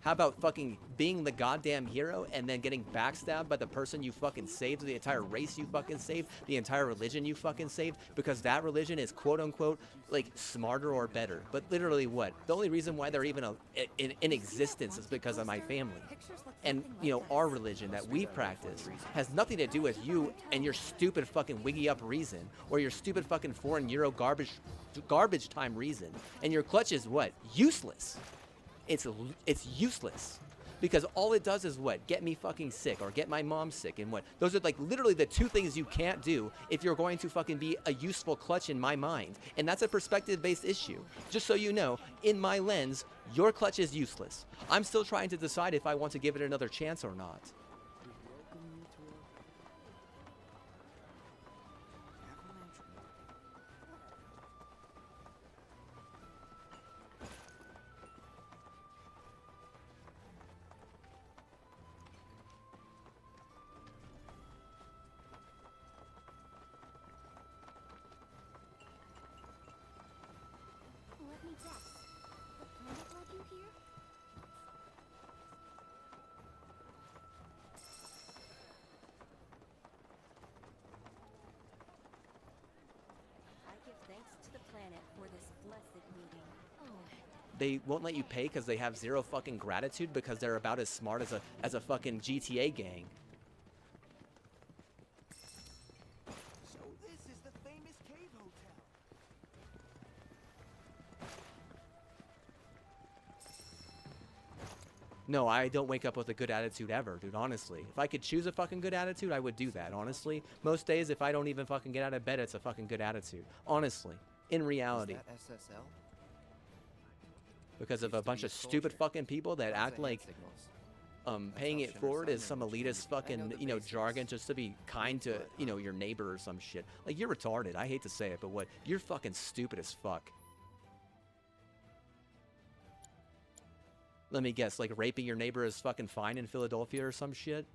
How about fucking being the goddamn hero and then getting backstabbed by the person you fucking saved, the entire race you fucking saved, the entire religion you fucking saved, because that religion is quote unquote like smarter or better. But literally what? The only reason why they're even in existence is because of my family. And, you know, our religion that we practice has nothing to do with you and your stupid fucking wiggy up reason or your stupid fucking foreign Euro garbage time reason. And your clutch is what? Useless. It's useless. Because all it does is what? Get me fucking sick or get my mom sick and what? Those are like literally the two things you can't do if you're going to fucking be a useful clutch in my mind. And that's a perspective-based issue. Just so you know, in my lens, your clutch is useless. I'm still trying to decide if I want to give it another chance or not. Let me guess. The planet led you here? I give thanks to the planet for this blessed meeting. Oh, They won't let you pay because they have zero fucking gratitude because they're about as smart as a fucking GTA gang. So this is the famous cave hotel. No, I don't wake up with a good attitude ever, dude, honestly. If I could choose a fucking good attitude, I would do that, honestly. Most days, if I don't even fucking get out of bed, it's a fucking good attitude. Honestly. In reality. Is that SSL? Because of Used a to bunch be a of stupid soldier. fucking people that Lots act of like hand signals. paying how it Shinra forward is Sun some members elitist trained. I know fucking, the you know, basics. jargon just to be kind to, Input, you know, your neighbor or some shit. Like, you're retarded. I hate to say it, but what? You're fucking stupid as fuck. Let me guess, like raping your neighbor is fucking fine in Philadelphia or some shit?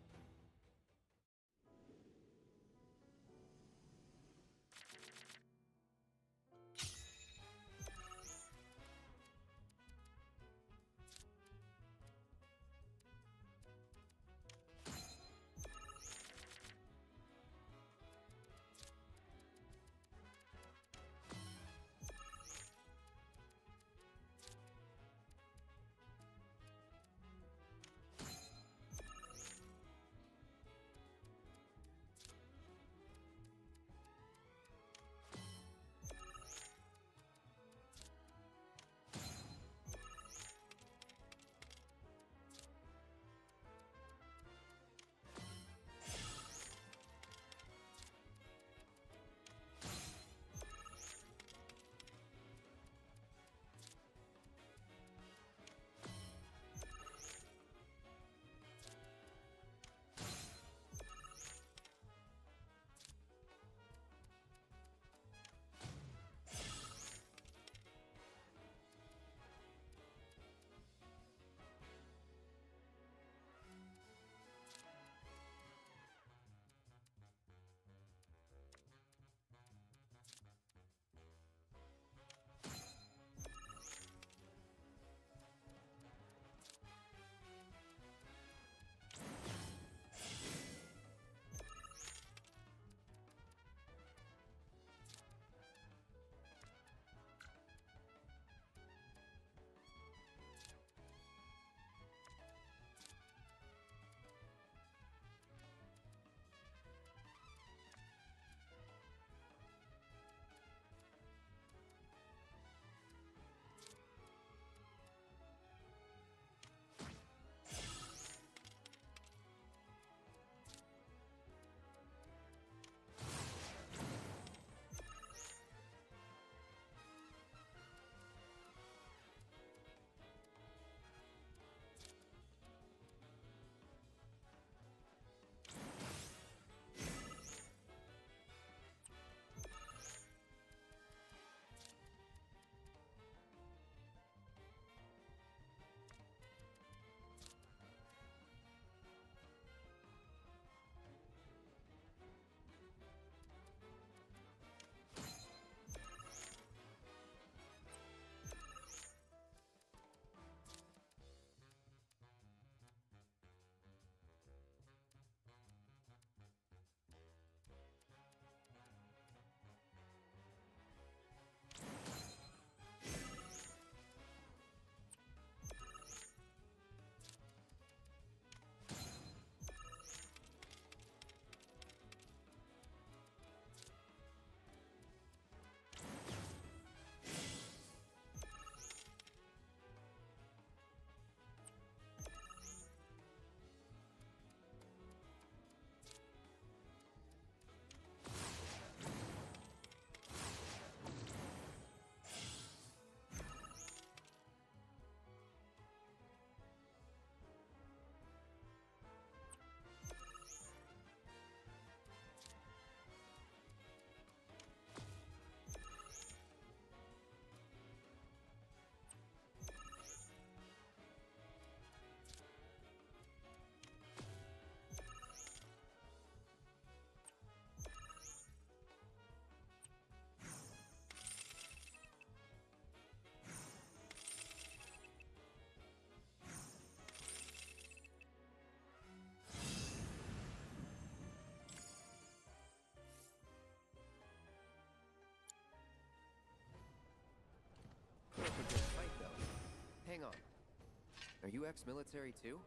Are you ex-military too?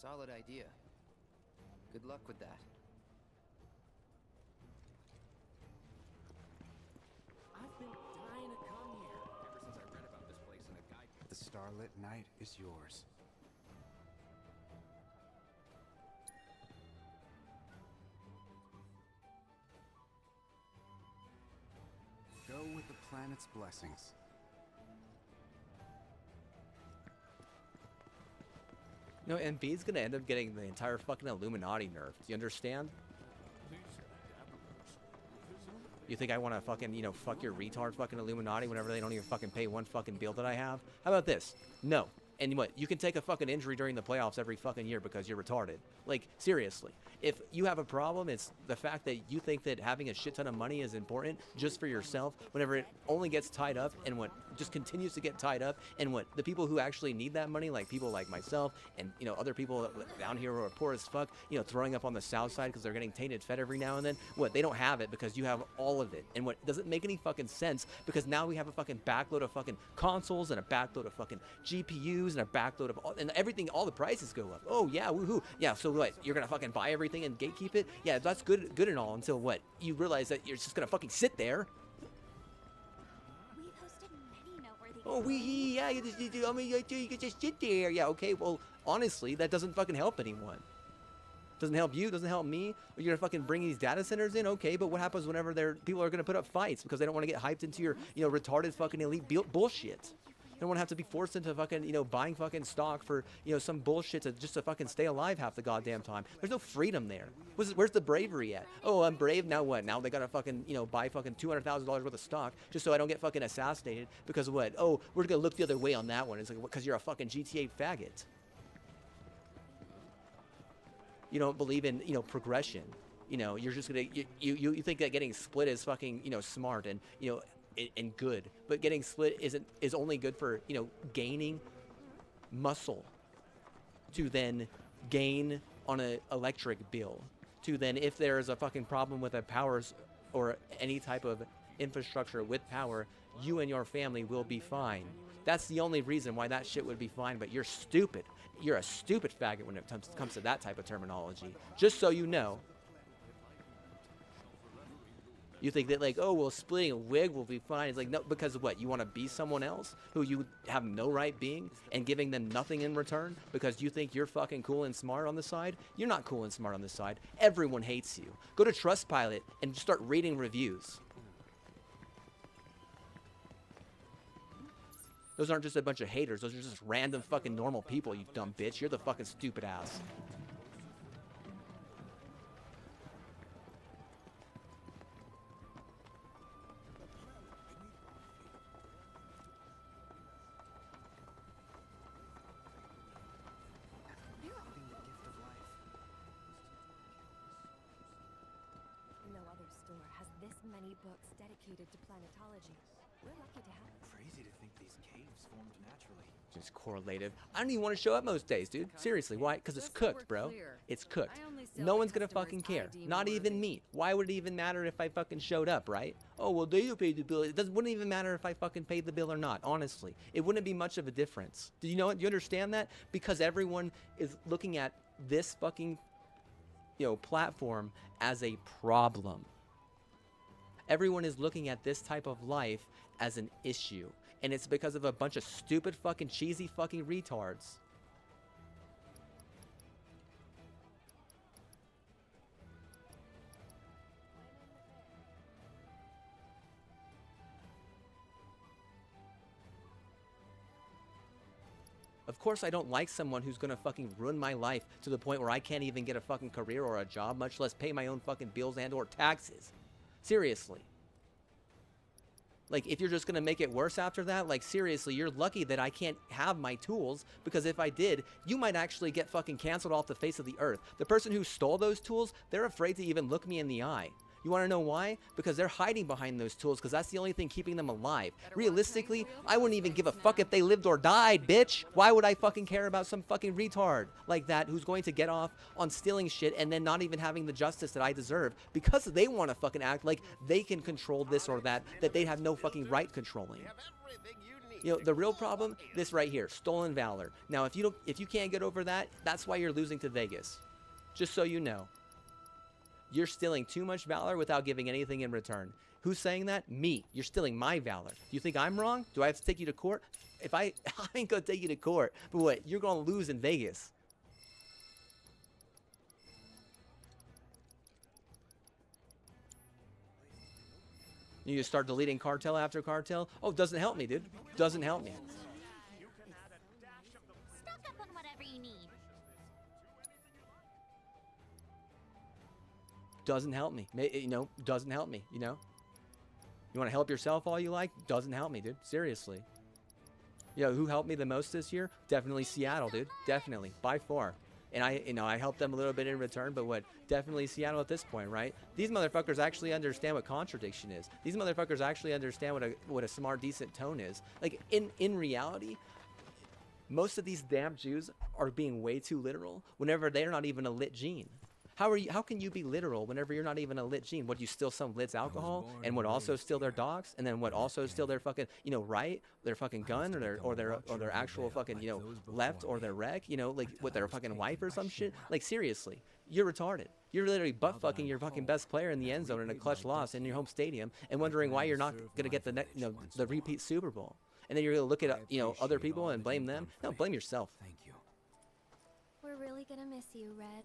Solid idea. Good luck with that. I've been dying to come here ever since I read about this place in a guide. The starlit night is yours. Go with the planet's blessings. You know, and B's gonna end up getting the entire fucking Illuminati nerfed. Do you understand? You think I want to fucking, you know, fuck your retard fucking Illuminati whenever they don't even fucking pay one fucking bill that I have? How about this? No. And what? You can take a fucking injury during the playoffs every fucking year because you're retarded. Like, seriously. If you have a problem, it's the fact that you think that having a shit ton of money is important just for yourself whenever it only gets tied up and what just continues to get tied up, and what the people who actually need that money, like people like myself and, you know, other people down here who are poor as fuck, you know, throwing up on the south side because they're getting tainted fed every now and then, what, they don't have it because you have all of it. And what doesn't make any fucking sense, because now we have a fucking backload of fucking consoles and a backload of fucking GPUs and a backload of all, and everything, all the prices go up. Oh yeah, woohoo. Yeah, so what, you're gonna fucking buy everything and gatekeep it? Yeah, that's good and all until what, you realize that you're just gonna fucking sit there. We've hosted many noteworthy. Oh, yeah, you can just sit there. Yeah, okay, well, honestly, that doesn't fucking help anyone. Doesn't help you, doesn't help me. You're gonna fucking bring these data centers in, okay, but what happens whenever people are gonna put up fights because they don't want to get hyped into your, you know, retarded fucking elite bullshit? They don't want to have to be forced into fucking, you know, buying fucking stock for, you know, some bullshit just to fucking stay alive half the goddamn time. There's no freedom there. Where's the bravery at? Oh, I'm brave, now what? Now they gotta fucking, you know, buy fucking $200,000 worth of stock just so I don't get fucking assassinated because of what? Oh, we're gonna look the other way on that one. It's like, because you're a fucking GTA faggot. You don't believe in, you know, progression. You know, you're just gonna, you think that getting split is fucking, you know, smart and, you know, and good, but getting split is only good for, you know, gaining muscle to then gain on an electric bill, to then, if there's a fucking problem with a powers or any type of infrastructure with power, you and your family will be fine. That's the only reason why that shit would be fine. But you're stupid. You're a stupid faggot when it comes to that type of terminology. Just so you know. You think that, like, oh, well, splitting a wig will be fine. It's like, no, because of what? You want to be someone else who you have no right being and giving them nothing in return because you think you're fucking cool and smart on the side? You're not cool and smart on the side. Everyone hates you. Go to Trustpilot and start reading reviews. Those aren't just a bunch of haters. Those are just random fucking normal people, you dumb bitch. You're the fucking stupid ass. No other store has this many books dedicated to planetology. We're lucky to have it. Crazy to think these caves formed naturally. Just correlative. I don't even want to show up most days, dude. Seriously, why? Because it's cooked, bro. It's cooked. No one's gonna fucking care. Not even me. Why would it even matter if I fucking showed up, right? Oh, well, they paid the bill. Wouldn't even matter if I fucking paid the bill or not, honestly. It wouldn't be much of a difference. Do you know it? Do you understand that? Because everyone is looking at this fucking, you know, platform as a problem. Everyone is looking at this type of life as an issue. And it's because of a bunch of stupid fucking cheesy fucking retards. Of course I don't like someone who's gonna fucking ruin my life to the point where I can't even get a fucking career or a job, much less pay my own fucking bills and or taxes. Seriously. Like, if you're just gonna make it worse after that, like, seriously, you're lucky that I can't have my tools, because if I did, you might actually get fucking canceled off the face of the earth. The person who stole those tools, they're afraid to even look me in the eye. You want to know why? Because they're hiding behind those tools, because that's the only thing keeping them alive. Realistically, I wouldn't even give a fuck if they lived or died, bitch. Why would I fucking care about some fucking retard like that who's going to get off on stealing shit and then not even having the justice that I deserve because they want to fucking act like they can control this or that they have no fucking right controlling. You know, the real problem, this right here, stolen valor. Now, if you can't get over that, that's why you're losing to Vegas. Just so you know. You're stealing too much valor without giving anything in return. Who's saying that? Me. You're stealing my valor. Do you think I'm wrong? Do I have to take you to court? If I ain't gonna take you to court, but what? You're gonna lose in Vegas. You just start deleting cartel after cartel? Oh, doesn't help me, dude. Doesn't help me. Stock up on whatever you need. Doesn't help me. You know, doesn't help me, you know? You want to help yourself all you like? Doesn't help me, dude. Seriously. You know, who helped me the most this year? Definitely Seattle, dude. Definitely. By far. And I helped them a little bit in return, but what? Definitely Seattle at this point, right? These motherfuckers actually understand what contradiction is. These motherfuckers actually understand what a smart, decent tone is. Like, in reality, most of these damn Jews are being way too literal whenever they're not even a lit gene. How can you be literal whenever you're not even a lit gene? Would you steal some lit's alcohol and would also steal their dogs, and then would also steal their fucking, you know, right, their fucking gun or their actual fucking, you know, left or their wreck, you know, like with their fucking wife or some shit? Like, seriously, you're retarded. You're literally butt fucking your fucking best player in the end zone in a clutch loss in your home stadium and wondering why you're not gonna get the repeat Super Bowl. And then you're gonna look at other people and blame them. No, blame yourself. Thank you. We're really gonna miss you, Red.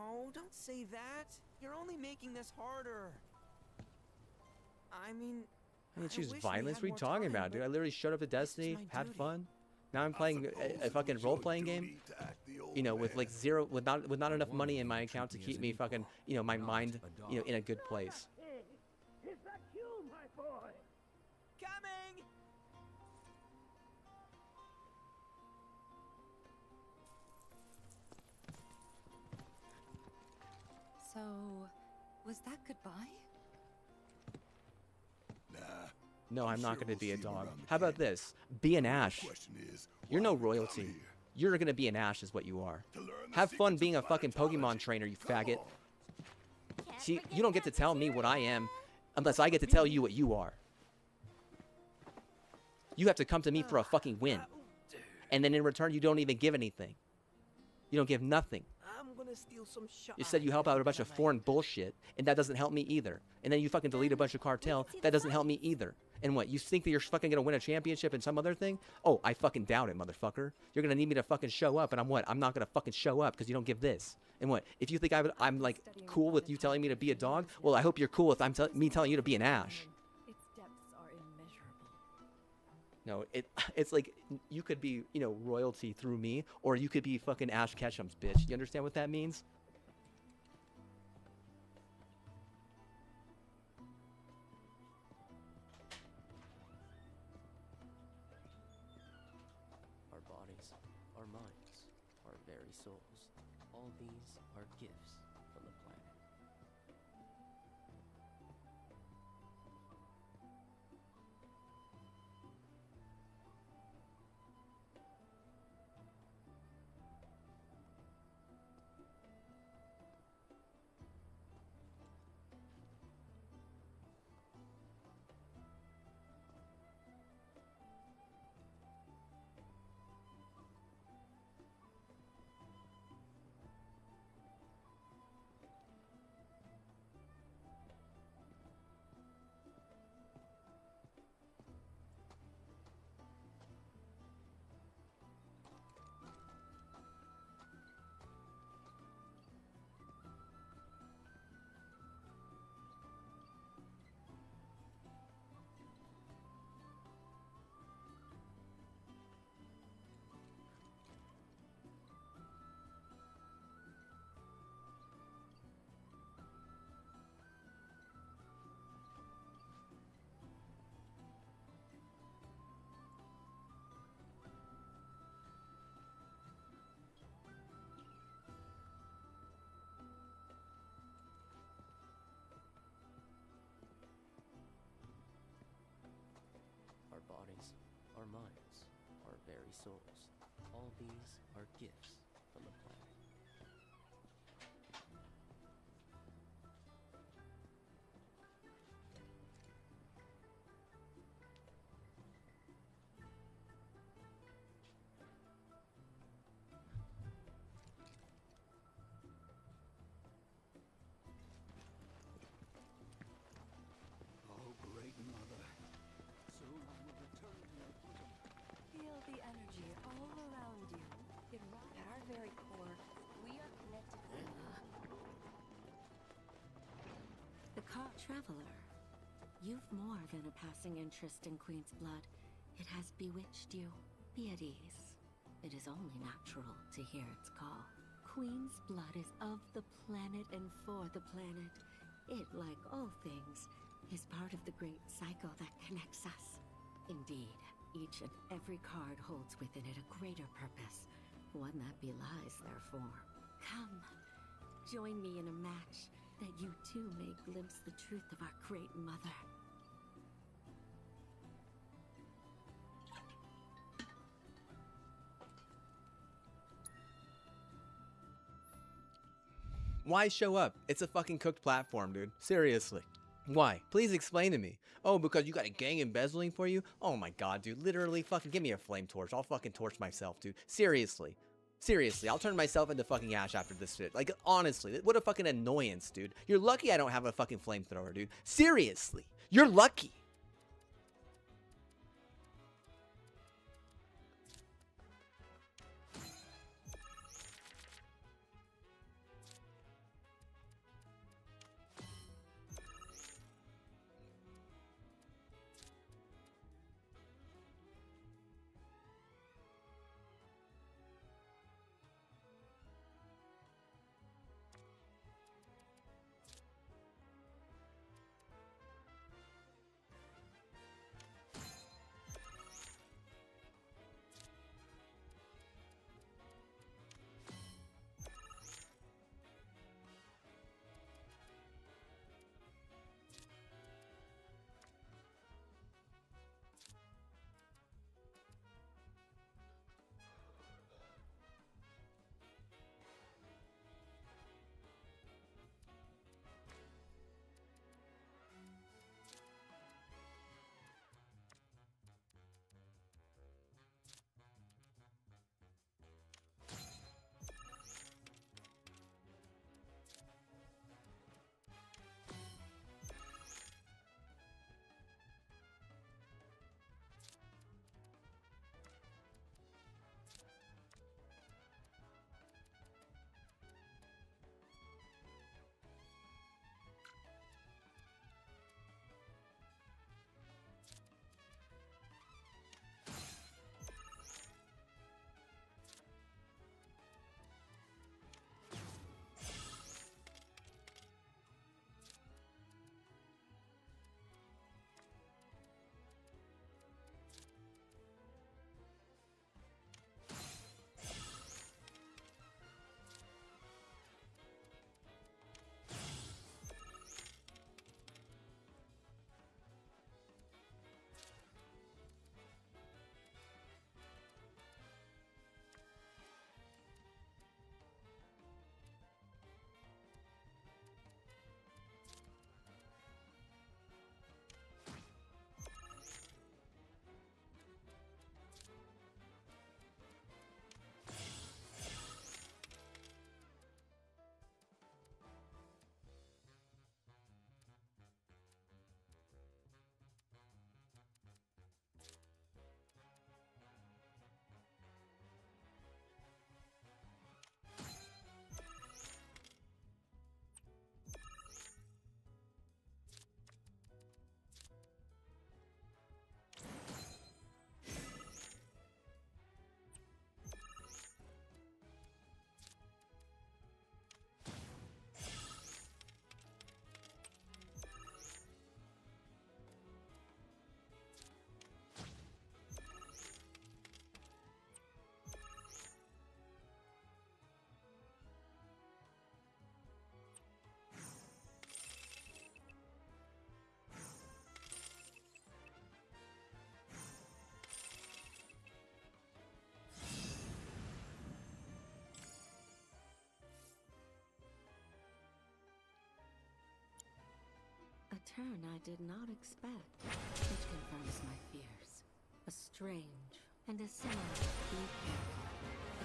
Oh, don't say that. You're only making this harder. I mean, I didn't choose wish we violence. had What are you more talking time, about, dude? but I literally showed up to Destiny, my had duty. fun. Now I'm playing a fucking role-playing game, you know, with like with not enough money in my account to keep me fucking, you know, my mind, you know, in a good place. Is that you, my boy? Coming! So, was that goodbye? Nah. No, I'm not Sure going to we'll be a see you dog. around the How about canyon. this? Be an Ash. Question is, You're why no we come royalty. here? You're going to be an Ash is what you are. To learn the Have fun secrets being a of fucking planetology. Pokemon trainer, you Come faggot. on. See, you don't get to tell me what I am unless I get to tell you what you are. You have to come to me for a fucking win. And then in return, you don't even give anything. You don't give nothing. I'm gonna steal some shot. You said you help out a bunch of foreign bullshit, and that doesn't help me either. And then you fucking delete a bunch of cartel, that doesn't help me either. And what, you think that you're fucking gonna win a championship in some other thing? Oh, I fucking doubt it, motherfucker. You're gonna need me to fucking show up, and I'm what? I'm not gonna fucking show up because you don't give this. And what, if you think I'm like cool with you telling me to be a dog? Well, I hope you're cool with me telling you to be an Ash. Its depths are immeasurable. No, it's like you could be, you know, royalty through me, or you could be fucking Ash Ketchum's bitch. You understand what that means? Our bodies, our minds, our very souls, all these are gifts from the planet. bodies, our minds, our very souls. All these are gifts from the planet. Oh, great mother. Soon I will return to your bosom. Feel the energy all around you. At our very core, we are connected. The Traveler. You've more than a passing interest in Queen's blood. It has bewitched you. Be at ease. It is only natural to hear its call. Queen's blood is of the planet and for the planet. It, like all things, is part of the great cycle that connects us. Indeed, each and every card holds within it a greater purpose, one that belies their form. Come, join me in a match, that you too may glimpse the truth of our great mother. Why show up? It's a fucking cooked platform, dude. Seriously. Why? Please explain to me. Oh, because you got a gang embezzling for you? Oh my god, dude. Literally, fucking give me a flame torch. I'll fucking torch myself, dude. Seriously. Seriously, I'll turn myself into fucking ash after this shit. Like, honestly, what a fucking annoyance, dude. You're lucky I don't have a fucking flamethrower, dude. Seriously. You're lucky. turn I did not expect, which confirms my fears. A strange and a similar be careful.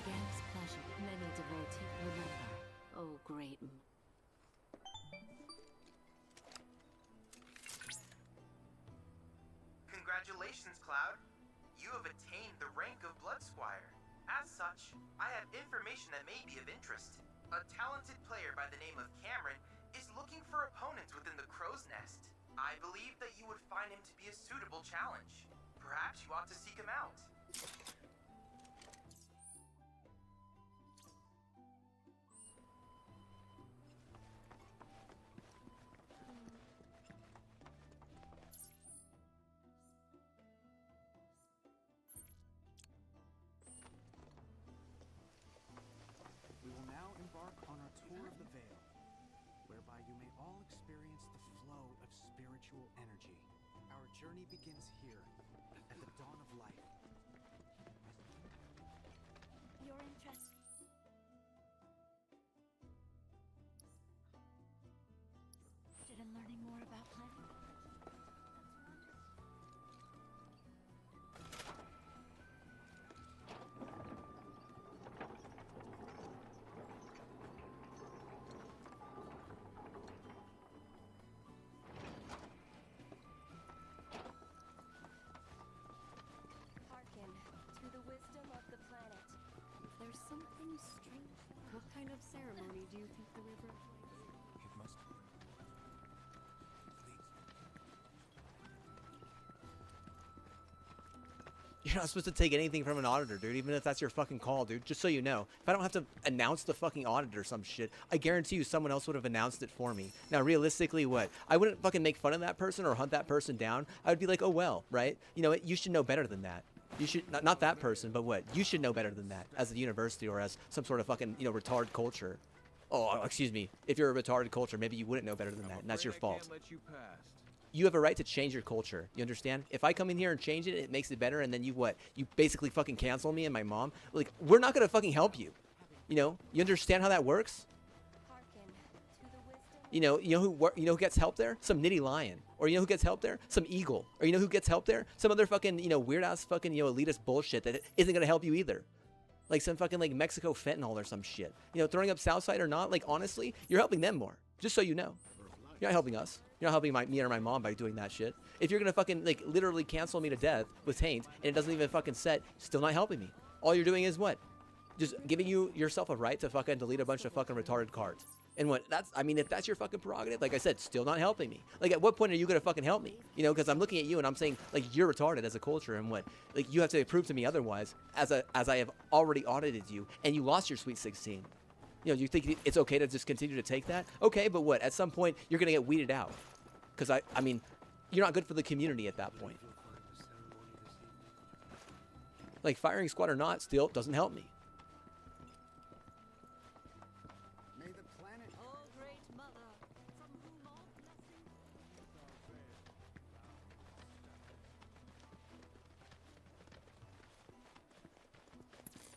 Against pleasure, many devotees remember. Oh, great. Congratulations, Cloud. You have attained the rank of Blood Squire. As such, I have information that may be of interest. A talented player by the name of Cameron is looking for opponents within the Crow's Nest. I believe that you would find him to be a suitable challenge. Perhaps you ought to seek him out. We will now embark on our tour of the Veil, whereby you may all experience the flow of spiritual energy. Our journey begins here, at the dawn of life. Your interest. Interested in learning more about planning? Hearken to the wisdom of the planet. There's something strange. What kind of ceremony do you think the river avoids? It must. You're not supposed to take anything from an auditor, dude, even if that's your fucking call, dude. Just so you know. If I don't have to announce the fucking audit or some shit, I guarantee you someone else would have announced it for me. Now, realistically, what? I wouldn't fucking make fun of that person or hunt that person down. I would be like, oh, well, right? You know what? You should know better than that. You should, not that person, but what? You should know better than that as a university or as some sort of fucking, you know, retarded culture. Oh, excuse me. If you're a retarded culture, maybe you wouldn't know better than that, and that's your fault. You have a right to change your culture. You understand? If I come in here and change it, it makes it better, and then you what? You basically fucking cancel me and my mom? Like, we're not gonna fucking help you. You know? You understand how that works? You know who gets help there? Some nitty lion. Or you know who gets help there? Some eagle. Or you know who gets help there? Some other fucking, you know, weird ass fucking, you know, elitist bullshit that isn't gonna help you either. Like some fucking like Mexico fentanyl or some shit. You know, throwing up Southside or not, like honestly, you're helping them more. Just so you know. You're not helping us. You're not helping me or my mom by doing that shit. If you're gonna fucking like literally cancel me to death with taint and it doesn't even fucking set, still not helping me. All you're doing is what? Just giving yourself a right to fucking delete a bunch of fucking retarded cards. And what? I mean, if that's your fucking prerogative, like I said, still not helping me. Like, at what point are you gonna fucking help me? You know, because I'm looking at you and I'm saying, like, you're retarded as a culture, and what? Like, you have to prove to me otherwise, as I have already audited you, and you lost your Sweet 16. You know, you think it's okay to just continue to take that? Okay, but what? At some point, you're gonna get weeded out. Because I mean, you're not good for the community at that point. Like, firing squad or not, still doesn't help me.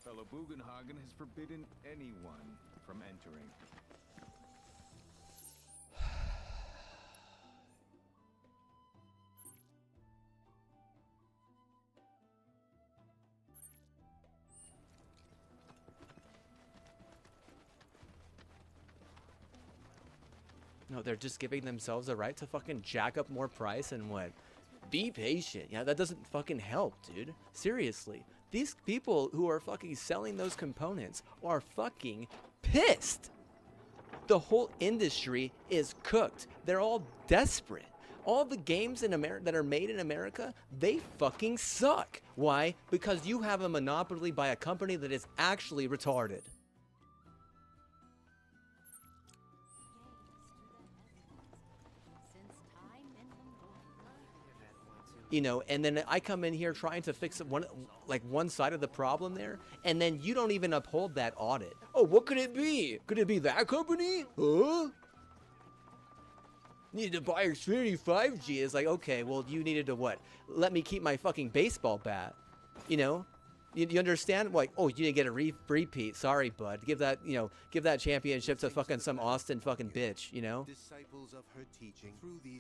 Fellow Bugenhagen has forbidden anyone from entering. No, they're just giving themselves a right to fucking jack up more price and what? Be patient. Yeah, that doesn't fucking help, dude. Seriously. These people who are fucking selling those components are fucking pissed. The whole industry is cooked. They're all desperate. All the games in America that are made in America, they fucking suck. Why? Because you have a monopoly by a company that is actually retarded. You know, and then I come in here trying to fix one side of the problem there, and then you don't even uphold that audit. Oh, what could it be? Could it be that company? Huh? Needed to buy Xfinity 5G. It's like, okay, well, you needed to what? Let me keep my fucking baseball bat. You know? You understand? Like, oh, you didn't get a repeat. Sorry, bud. Give that, you know, give that championship to fucking some Austin fucking bitch, you know?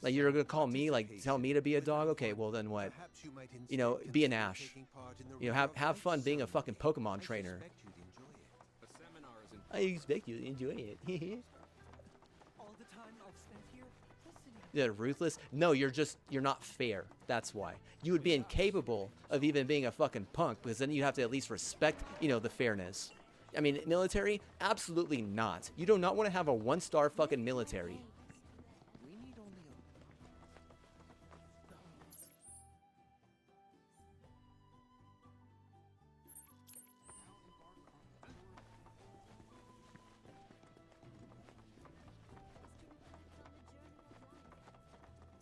Like, you're gonna call me, like, tell me to be a dog? Okay, well then what? You know, be an Ash. You know, have fun being a fucking Pokemon trainer. I expect you to enjoy it. All the time I've spent here listening. Yeah, ruthless? No, you're not fair. That's why. You would be incapable of even being a fucking punk, because then you'd have to at least respect, you know, the fairness. I mean, military? Absolutely not. You do not want to have a 1-star fucking military.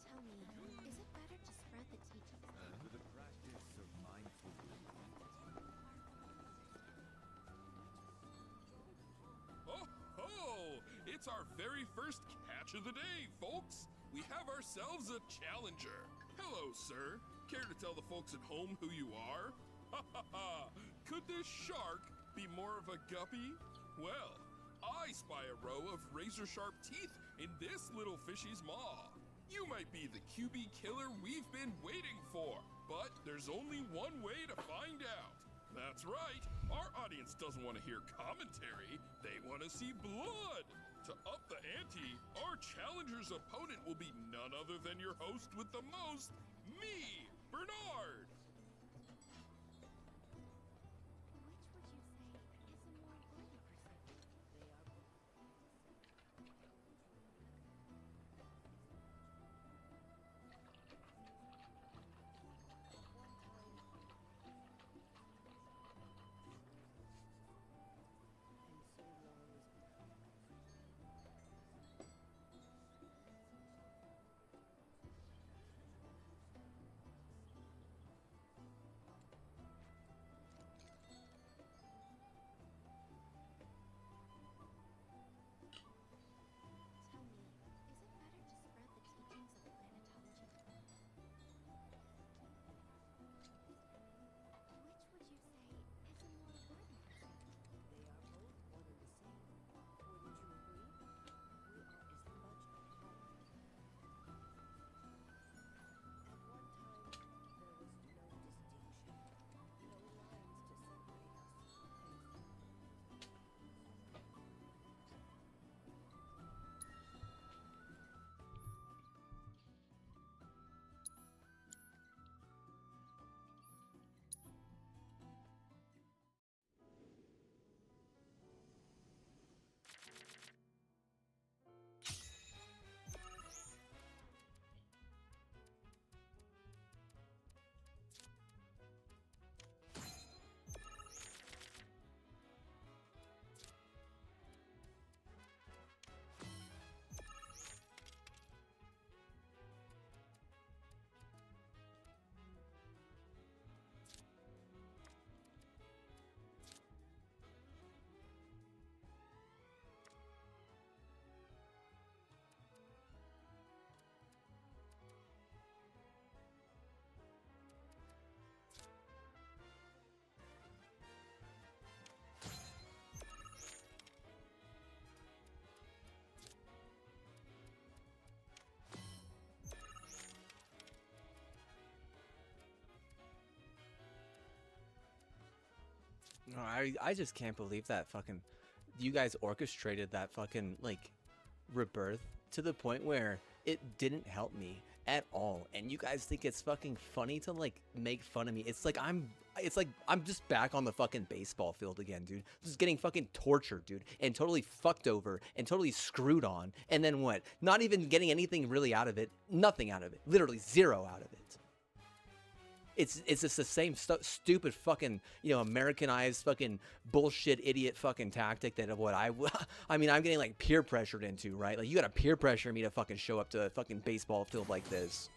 Tell me, is it better to spread the teachings? The practice of mindful Oh ho! It's our very first catch of the day, folks! We have ourselves a challenger. Hello, sir. Care to tell the folks at home who you are? Ha ha ha! Could this shark be more of a guppy? Well, I spy a row of razor-sharp teeth in this little fishy's maw. You might be the QB killer we've been waiting for, but there's only one way to find out. That's right, our audience doesn't want to hear commentary, they want to see blood. To up the ante, our challenger's opponent will be none other than your host with the most, me, Bernard. No, I just can't believe that fucking you guys orchestrated that fucking like Rebirth to the point where it didn't help me at all, and you guys think it's fucking funny to like make fun of me. It's like I'm just back on the fucking baseball field again, dude. Just getting fucking tortured, dude, and totally fucked over and totally screwed on, and then what? Not even getting anything really out of it. Nothing out of it. Literally zero out of it. It's just the same stupid fucking, you know, Americanized fucking bullshit idiot fucking tactic that of what I mean, I'm getting like peer pressured into, right? Like you gotta peer pressure me to fucking show up to a fucking baseball field like this.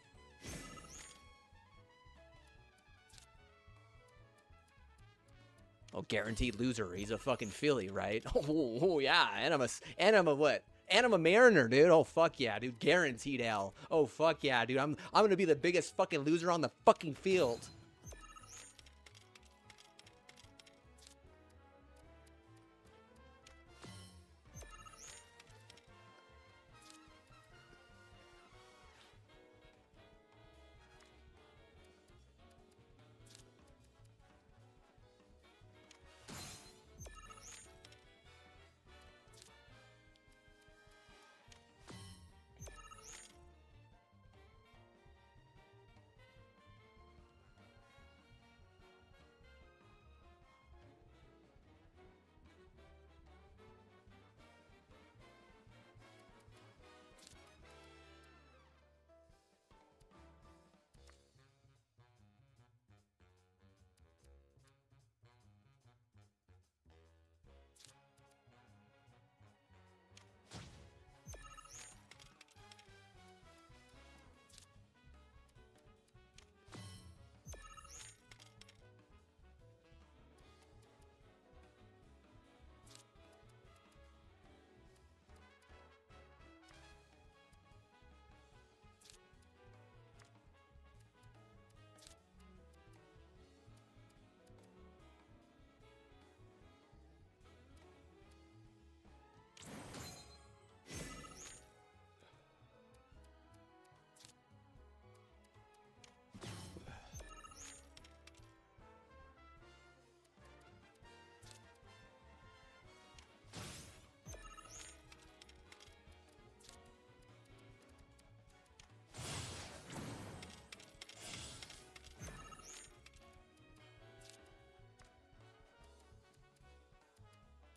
Oh, guaranteed loser. He's a fucking Philly, right? Oh yeah, and I'm a what? And I'm a Mariner, dude. Oh, fuck yeah, dude. Guaranteed L. Oh, fuck yeah, dude. I'm gonna be the biggest fucking loser on the fucking field.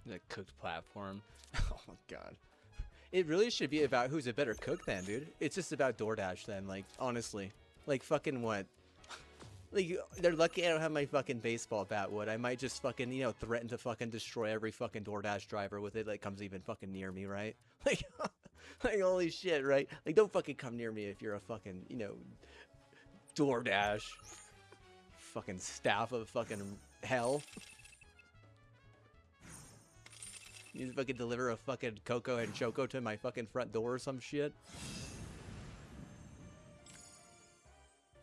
The cooked platform. Oh my god. It really should be about who's a better cook then, dude. It's just about DoorDash then, like, honestly. Like, fucking what? Like, they're lucky I don't have my fucking baseball bat wood. I might just fucking, you know, threaten to fucking destroy every fucking DoorDash driver with it that comes even fucking near me, right? Like, like, holy shit, right? Like, don't fucking come near me if you're a fucking, you know, DoorDash. Fucking staff of fucking hell. You fucking deliver a fucking Coco and Choco to my fucking front door or some shit.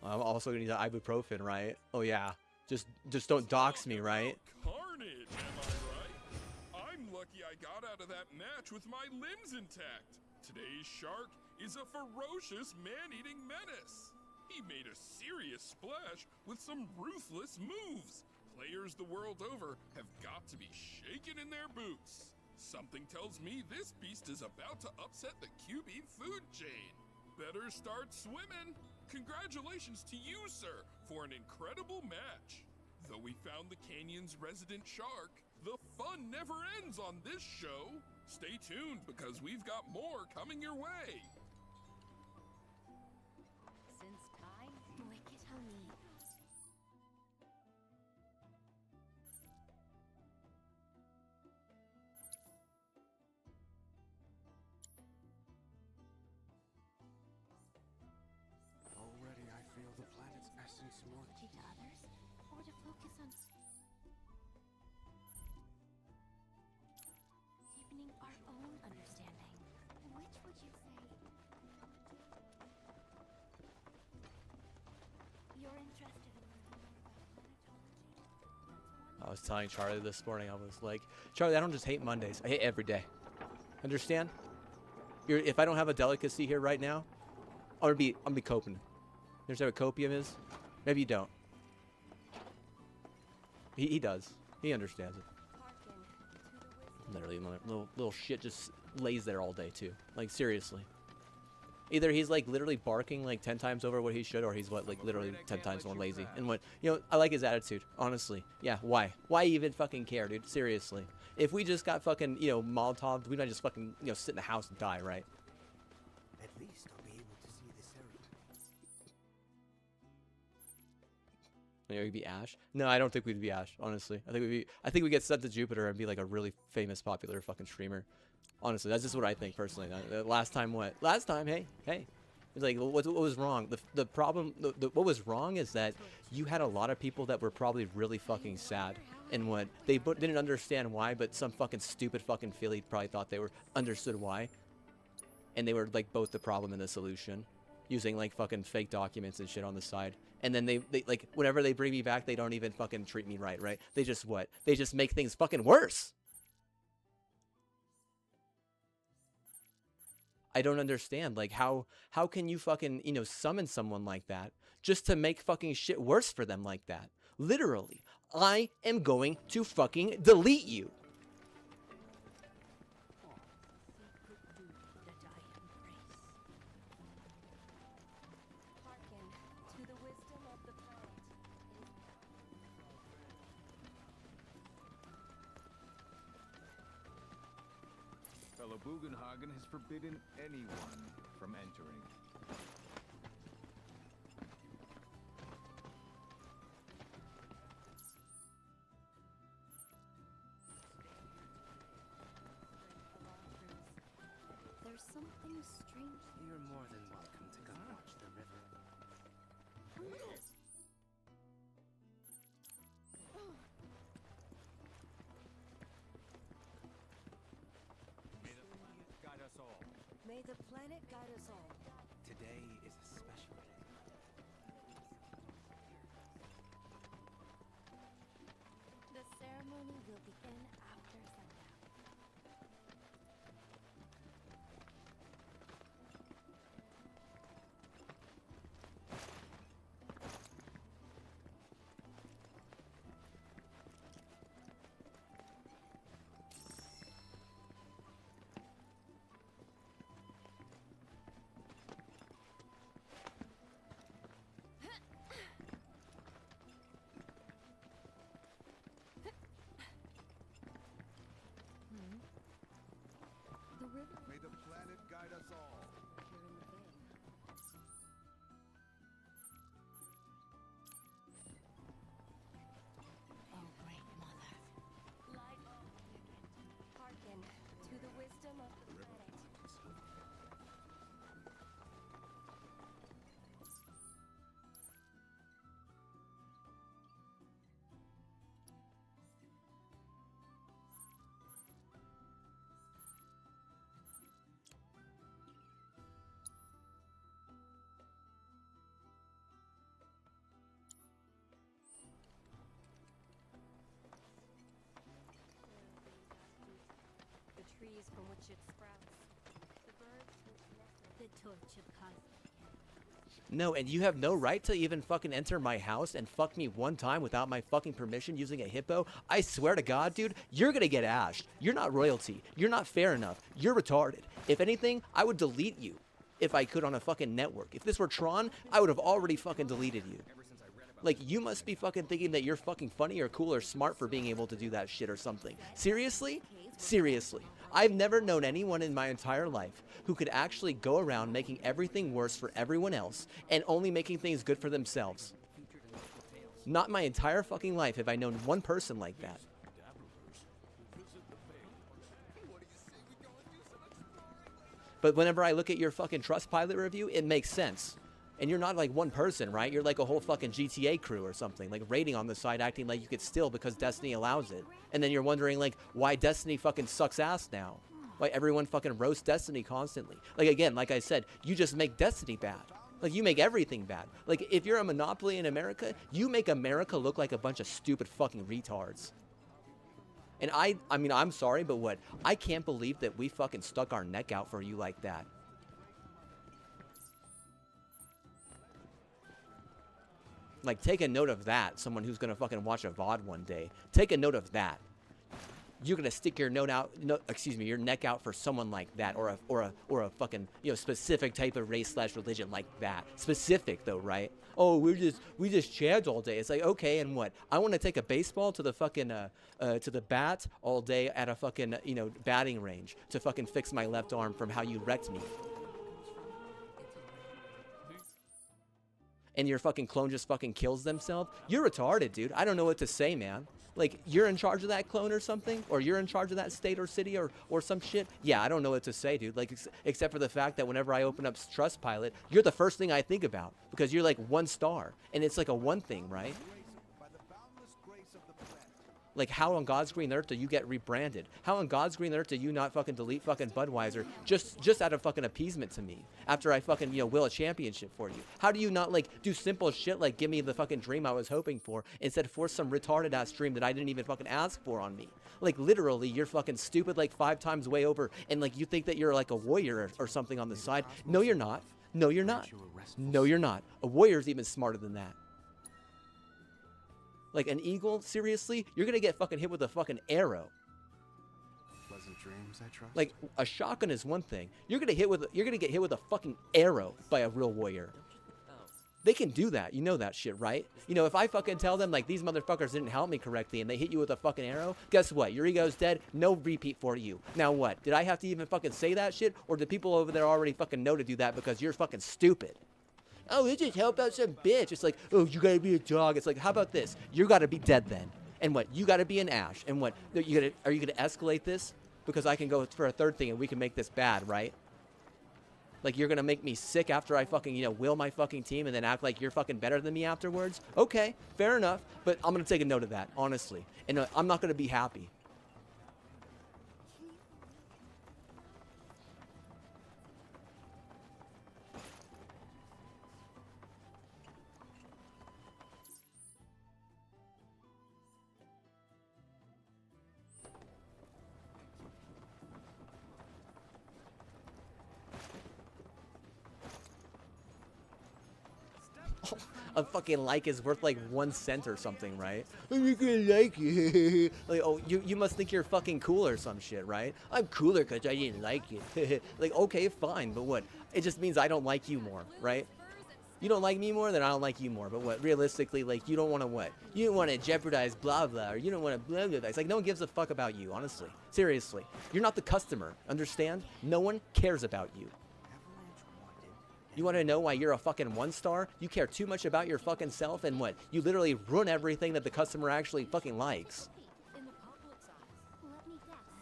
I'm also gonna need the ibuprofen, right? Oh yeah. Just don't dox me, right? Carnage, am I right? I'm lucky I got out of that match with my limbs intact. Today's shark is a ferocious man-eating menace. He made a serious splash with some ruthless moves. Players the world over have got to be shaken in their boots. Something tells me this beast is about to upset the QB food chain. Better start swimming. Congratulations to you, sir, for an incredible match. Though we found the canyon's resident shark, the fun never ends on this show. Stay tuned because we've got more coming your way. Since time, wicked honey. Already I feel the planet's essence more To others, or to focus on deepening our own understanding. Which would you say? You're interested in learning more about planetology? I was telling Charlie this morning, I was like, Charlie, I don't just hate Mondays. I hate every day. Understand? If I don't have a delicacy here right now, I'm gonna be coping. You understand what copium is? Maybe you don't. He does. He understands it. Literally, little shit just lays there all day too. Like seriously. Either he's like literally barking like 10 times over what he should, or he's what, like literally 10 times more lazy. And what, you know, I like his attitude, honestly. Yeah, why? Why even fucking care, dude? Seriously. If we just got fucking, you know, Molotov, we might just fucking, you know, sit in the house and die, right? At least I'll be able to see the ceremony. Maybe we'd be Ash. No, I don't think we'd be Ash, honestly. I think we'd get sent to Jupiter and be like a really famous, popular fucking streamer. Honestly, that's just what I think personally. Last time what? Last time, hey. It's like, what was wrong? The problem, what was wrong is that you had a lot of people that were probably really fucking sad. And what, they didn't understand why, but some fucking stupid fucking Philly probably thought they were understood why. And they were like both the problem and the solution. Using like fucking fake documents and shit on the side. And then they like, whenever they bring me back, they don't even fucking treat me right? They just what? They just make things fucking worse. I don't understand. Like, how can you fucking, you know, summon someone like that just to make fucking shit worse for them like that? Literally, I am going to fucking delete you. Hearken to the wisdom of the planet. Fellow Bugenhagen has forbidden anyone from entering. There's something strange. You're more than welcome to come watch the river. Guide us all. May the planet guide us all. Today is a special day. The ceremony will begin after sundown. the planet guide us all. Oh, great mother. Light on, hearken to the wisdom of the planet. The trees from which it sprouts, the birds which nestle, the torch of cosmos. No, and you have no right to even fucking enter my house and fuck me one time without my fucking permission using a hippo. I swear to God, dude, you're gonna get ashed. You're not royalty. You're not fair enough. You're retarded. If anything, I would delete you if I could on a fucking network. If this were Tron, I would have already fucking deleted you. Like, you must be fucking thinking that you're fucking funny or cool or smart for being able to do that shit or something. Seriously? Seriously. I've never known anyone in my entire life who could actually go around making everything worse for everyone else and only making things good for themselves. Not my entire fucking life have I known one person like that. But whenever I look at your fucking Trustpilot review, it makes sense. And you're not like one person, right? You're like a whole fucking GTA crew or something, like raiding on the side, acting like you could steal because Destiny allows it. And then you're wondering like why Destiny fucking sucks ass now. Why everyone fucking roasts Destiny constantly. Like, again, like I said, you just make Destiny bad. Like, you make everything bad. Like, if you're a monopoly in America, you make America look like a bunch of stupid fucking retards. And I mean, I'm sorry, but what? I can't believe that we fucking stuck our neck out for you like that. Like, take a note of that. Someone who's gonna fucking watch a VOD one day. Take a note of that. You're gonna stick your your neck out for someone like that, or a fucking, you know, specific type of race / religion like that. Specific though, right? Oh, we just chant all day. It's like, okay, and what? I want to take a baseball to the fucking to the bat all day at a fucking, you know, batting range to fucking fix my left arm from how you wrecked me. And your fucking clone just fucking kills themselves? You're retarded, dude. I don't know what to say, man. Like, you're in charge of that clone or something? Or you're in charge of that state or city or some shit? Yeah, I don't know what to say, dude. Like, except for the fact that whenever I open up Trustpilot, you're the first thing I think about. Because you're like 1 star. And it's like a one thing, right? Like, how on God's green earth do you get rebranded? How on God's green earth do you not fucking delete fucking Budweiser just out of fucking appeasement to me after I fucking, you know, will a championship for you? How do you not, like, do simple shit like give me the fucking dream I was hoping for instead force some retarded ass dream that I didn't even fucking ask for on me? Like, literally, you're fucking stupid like 5 times way over, and like you think that you're like a warrior or something on the side. No, you're not. No, you're not. No, you're not. A warrior's even smarter than that. Like, an eagle, seriously? You're gonna get fucking hit with a fucking arrow. Pleasant dreams, I trust. Like, a shotgun is one thing. You're gonna get hit with a fucking arrow by a real warrior. They can do that. You know that shit, right? You know, if I fucking tell them, like, these motherfuckers didn't help me correctly and they hit you with a fucking arrow, guess what? Your ego's dead. No repeat for you. Now what? Did I have to even fucking say that shit? Or did people over there already fucking know to do that because you're fucking stupid? Oh, it just help out some bitch. It's like, oh, you gotta be a dog. It's like, how about this? You gotta be dead then. And what? You gotta be an Ash. And what? Are you gonna escalate this? Because I can go for a third thing and we can make this bad, right? Like, you're gonna make me sick after I fucking, you know, will my fucking team and then act like you're fucking better than me afterwards? Okay, fair enough. But I'm gonna take a note of that, honestly. And I'm not gonna be happy. A fucking like is worth like 1 cent or something, right? I'm not gonna like it. Like, oh, you must think you're fucking cool or some shit, right? I'm cooler because I didn't like it. Like, okay, fine, but what? It just means I don't like you more, right? You don't like me more, then I don't like you more. But what, realistically, like, you don't want to what? You don't want to jeopardize blah, blah, or you don't want to blah, blah, blah. It's like, no one gives a fuck about you, honestly. Seriously. You're not the customer, understand? No one cares about you. You want to know why you're a fucking 1-star? You care too much about your fucking self, and what? You literally ruin everything that the customer actually fucking likes.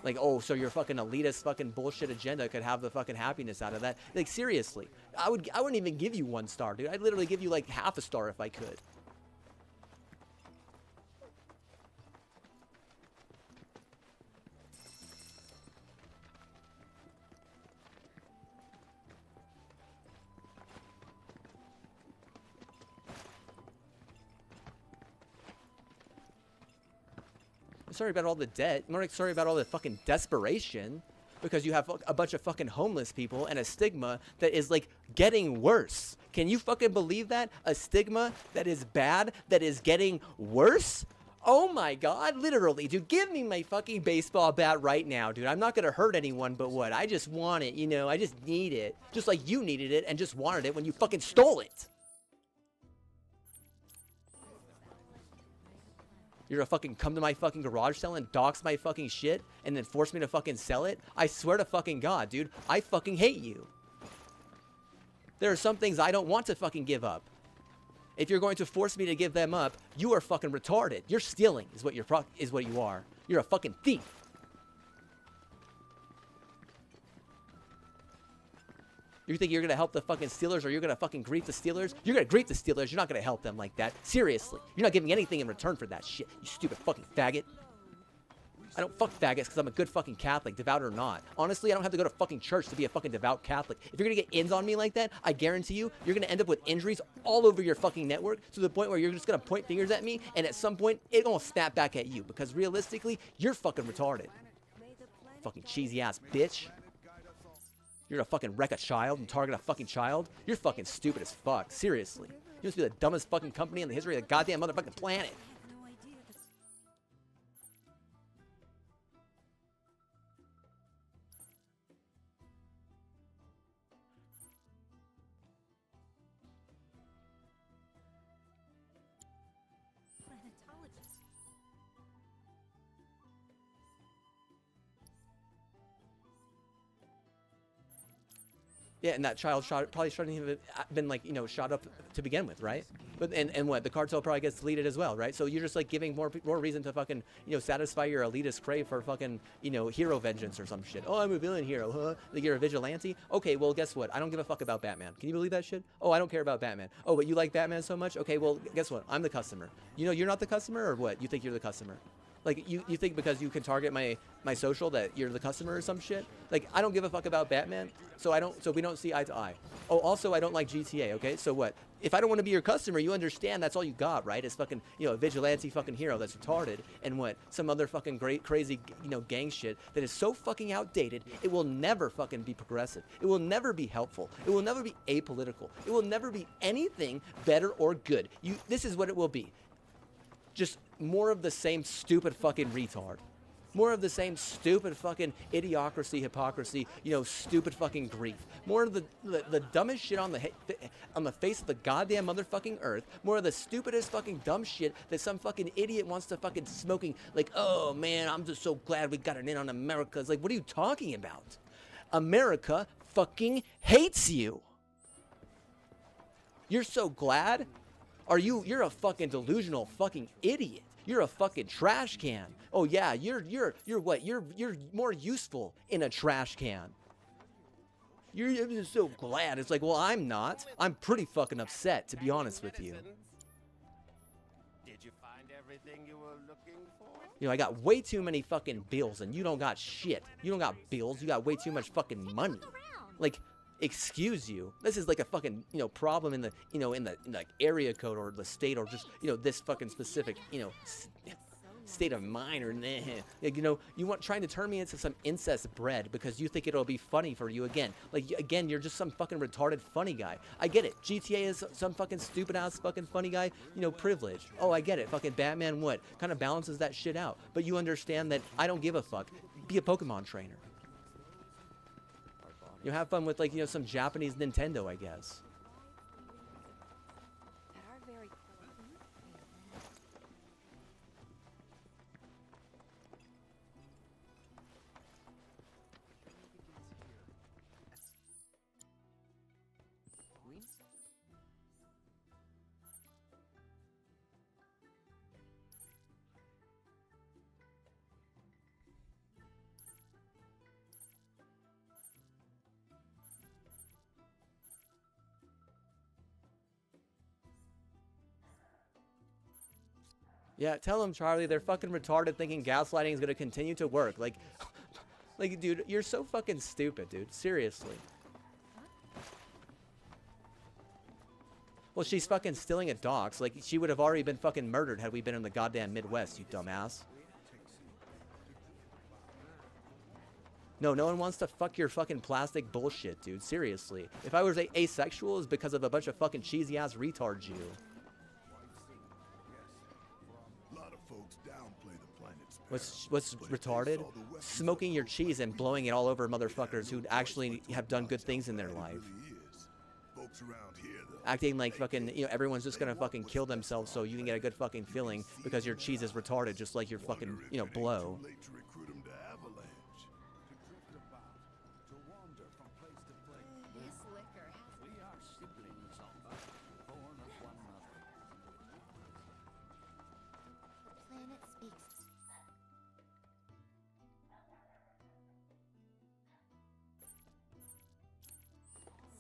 Like, oh, so your fucking elitist fucking bullshit agenda could have the fucking happiness out of that. Like, seriously. I wouldn't even give you 1 star, dude. I'd literally give you like half a star if I could. Sorry about all the debt. I'm sorry about all the fucking desperation, because you have a bunch of fucking homeless people and a stigma that is like getting worse. Can you fucking believe that? A stigma that is bad, that is getting worse? Oh my god, literally, dude, give me my fucking baseball bat right now, dude. I'm not gonna hurt anyone, but what? I just want it, you know? I just need it. Just like you needed it and just wanted it when you fucking stole it. You're gonna fucking come to my fucking garage sale and dox my fucking shit and then force me to fucking sell it? I swear to fucking God, dude, I fucking hate you. There are some things I don't want to fucking give up. If you're going to force me to give them up, you are fucking retarded. You're stealing is what you are. You're a fucking thief. You think you're gonna help the fucking Steelers, or you're gonna fucking grief the Steelers? You're gonna grief the Steelers. You're not gonna help them like that. Seriously. You're not giving anything in return for that shit, you stupid fucking faggot. I don't fuck faggots because I'm a good fucking Catholic, devout or not. Honestly, I don't have to go to fucking church to be a fucking devout Catholic. If you're gonna get ins on me like that, I guarantee you, you're gonna end up with injuries all over your fucking network, to the point where you're just gonna point fingers at me, and at some point, it's gonna snap back at you, because realistically, you're fucking retarded. Fucking cheesy ass bitch. You're gonna fucking wreck a child and target a fucking child? You're fucking stupid as fuck. Seriously. You must be the dumbest fucking company in the history of the goddamn motherfucking planet. Yeah, and that child probably shouldn't have been, like, you know, shot up to begin with, right? But and what, the cartel probably gets deleted as well, right? So you're just like giving more reason to fucking, you know, satisfy your elitist crave for fucking, you know, hero vengeance or some shit. Oh, I'm a villain hero, huh? Like, you're a vigilante? Okay, well, guess what? I don't give a fuck about Batman. Can you believe that shit? Oh, I don't care about Batman. Oh, but you like Batman so much? Okay, well, guess what? I'm the customer. You know, you're not the customer, or what? You think you're the customer? Like, you think because you can target my social that you're the customer or some shit? Like, I don't give a fuck about Batman, so we don't see eye to eye. Oh, also, I don't like GTA, okay? So what? If I don't want to be your customer, you understand that's all you got, right? It's fucking, you know, a vigilante fucking hero that's retarded, and what? Some other fucking great, crazy, you know, gang shit that is so fucking outdated, it will never fucking be progressive. It will never be helpful. It will never be apolitical. It will never be anything better or good. This is what it will be. Just more of the same stupid fucking retard. More of the same stupid fucking idiocracy, hypocrisy, you know, stupid fucking grief. More of the dumbest shit on the face of the goddamn motherfucking earth. More of the stupidest fucking dumb shit that some fucking idiot wants to fucking smoking. Like, oh man, I'm just so glad we got it in on America. It's like, what are you talking about? America fucking hates you. You're so glad? You're a fucking delusional fucking idiot. You're a fucking trash can. Oh yeah, you're what? You're more useful in a trash can. You're just so glad. It's like, well, I'm not. I'm pretty fucking upset, to be honest with you. Did you find everything you were looking for? You know, I got way too many fucking bills, and you don't got shit. You don't got bills. You got way too much fucking money. Like, excuse you. This is like a fucking, you know, problem in the, you know, in the like area code or the state, or just, you know, this fucking specific, you know, state of mind, or like, you know, trying to turn me into some incest bread because you think it'll be funny for you again. Like, again, you're just some fucking retarded funny guy. I get it. GTA is some fucking stupid ass fucking funny guy, you know, privilege. Oh, I get it. Fucking Batman, what? Kind of balances that shit out. But you understand that I don't give a fuck. Be a Pokemon trainer. You have fun with, like, you know, some Japanese Nintendo, I guess. Yeah, tell them, Charlie, they're fucking retarded thinking gaslighting is gonna continue to work. Like, like, dude, you're so fucking stupid, dude. Seriously. Well, she's fucking stealing at docks. Like, she would have already been fucking murdered had we been in the goddamn Midwest, you dumbass. No, no one wants to fuck your fucking plastic bullshit, dude. Seriously. If I was asexual, it's because of a bunch of fucking cheesy-ass retards, you. A lot of folks downplay the planet's What's retarded? Smoking your cheese and blowing it all over motherfuckers who actually have done good things in their life. folks around here, though. Acting like fucking, you know, everyone's just gonna fucking kill themselves so you can get a good fucking feeling because your cheese is retarded just like your fucking, you know, blow. Too late to recruit 'em to Avalanche. To drift about, to wander from place to place. This liquor has We are siblings of us, born of one mother. The planet speaks.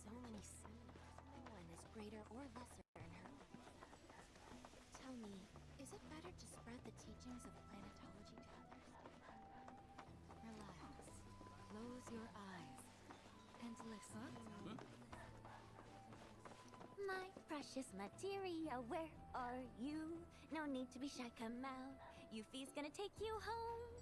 So many symbols. No one is greater or lesser in her. Tell me, is it better to spread the teachings of planetology to others? Relax. Close your eyes and listen. My precious materia, where are you? No need to be shy, come out. Yuffie's gonna take you home.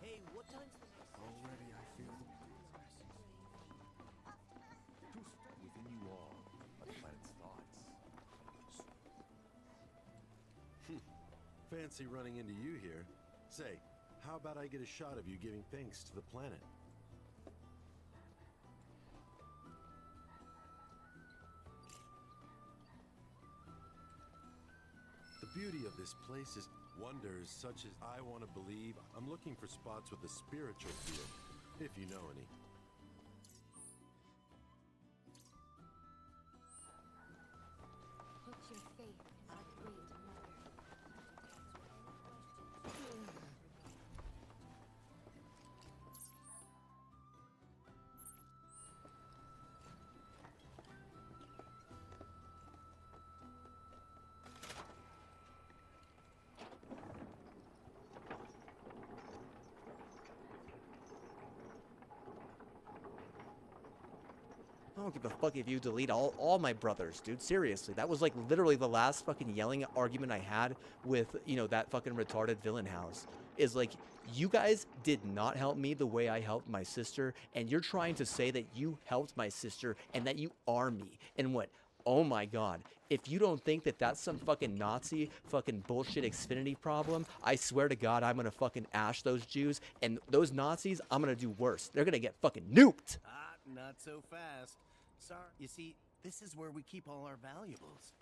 Hey, what time's the next? Already I feel within you all are the planet's thoughts. Fancy running into you here. Say, how about I get a shot of you giving thanks to the planet? The beauty of this place is wonders such as I want to believe. I'm looking for spots with a spiritual feel, if you know any. Put your faith in our great mother. I don't give a fuck if you delete all my brothers, dude. Seriously, that was like literally the last fucking yelling argument I had with, you know, that fucking retarded villain house. Is like, you guys did not help me the way I helped my sister, and you're trying to say that you helped my sister and that you are me. And what? Oh my god. If you don't think that that's some fucking Nazi fucking bullshit Xfinity problem, I swear to God, I'm gonna fucking ash those Jews, and those Nazis, I'm gonna do worse. They're gonna get fucking nuked. Ah, not so fast. Sorry, you see, this is where we keep all our valuables.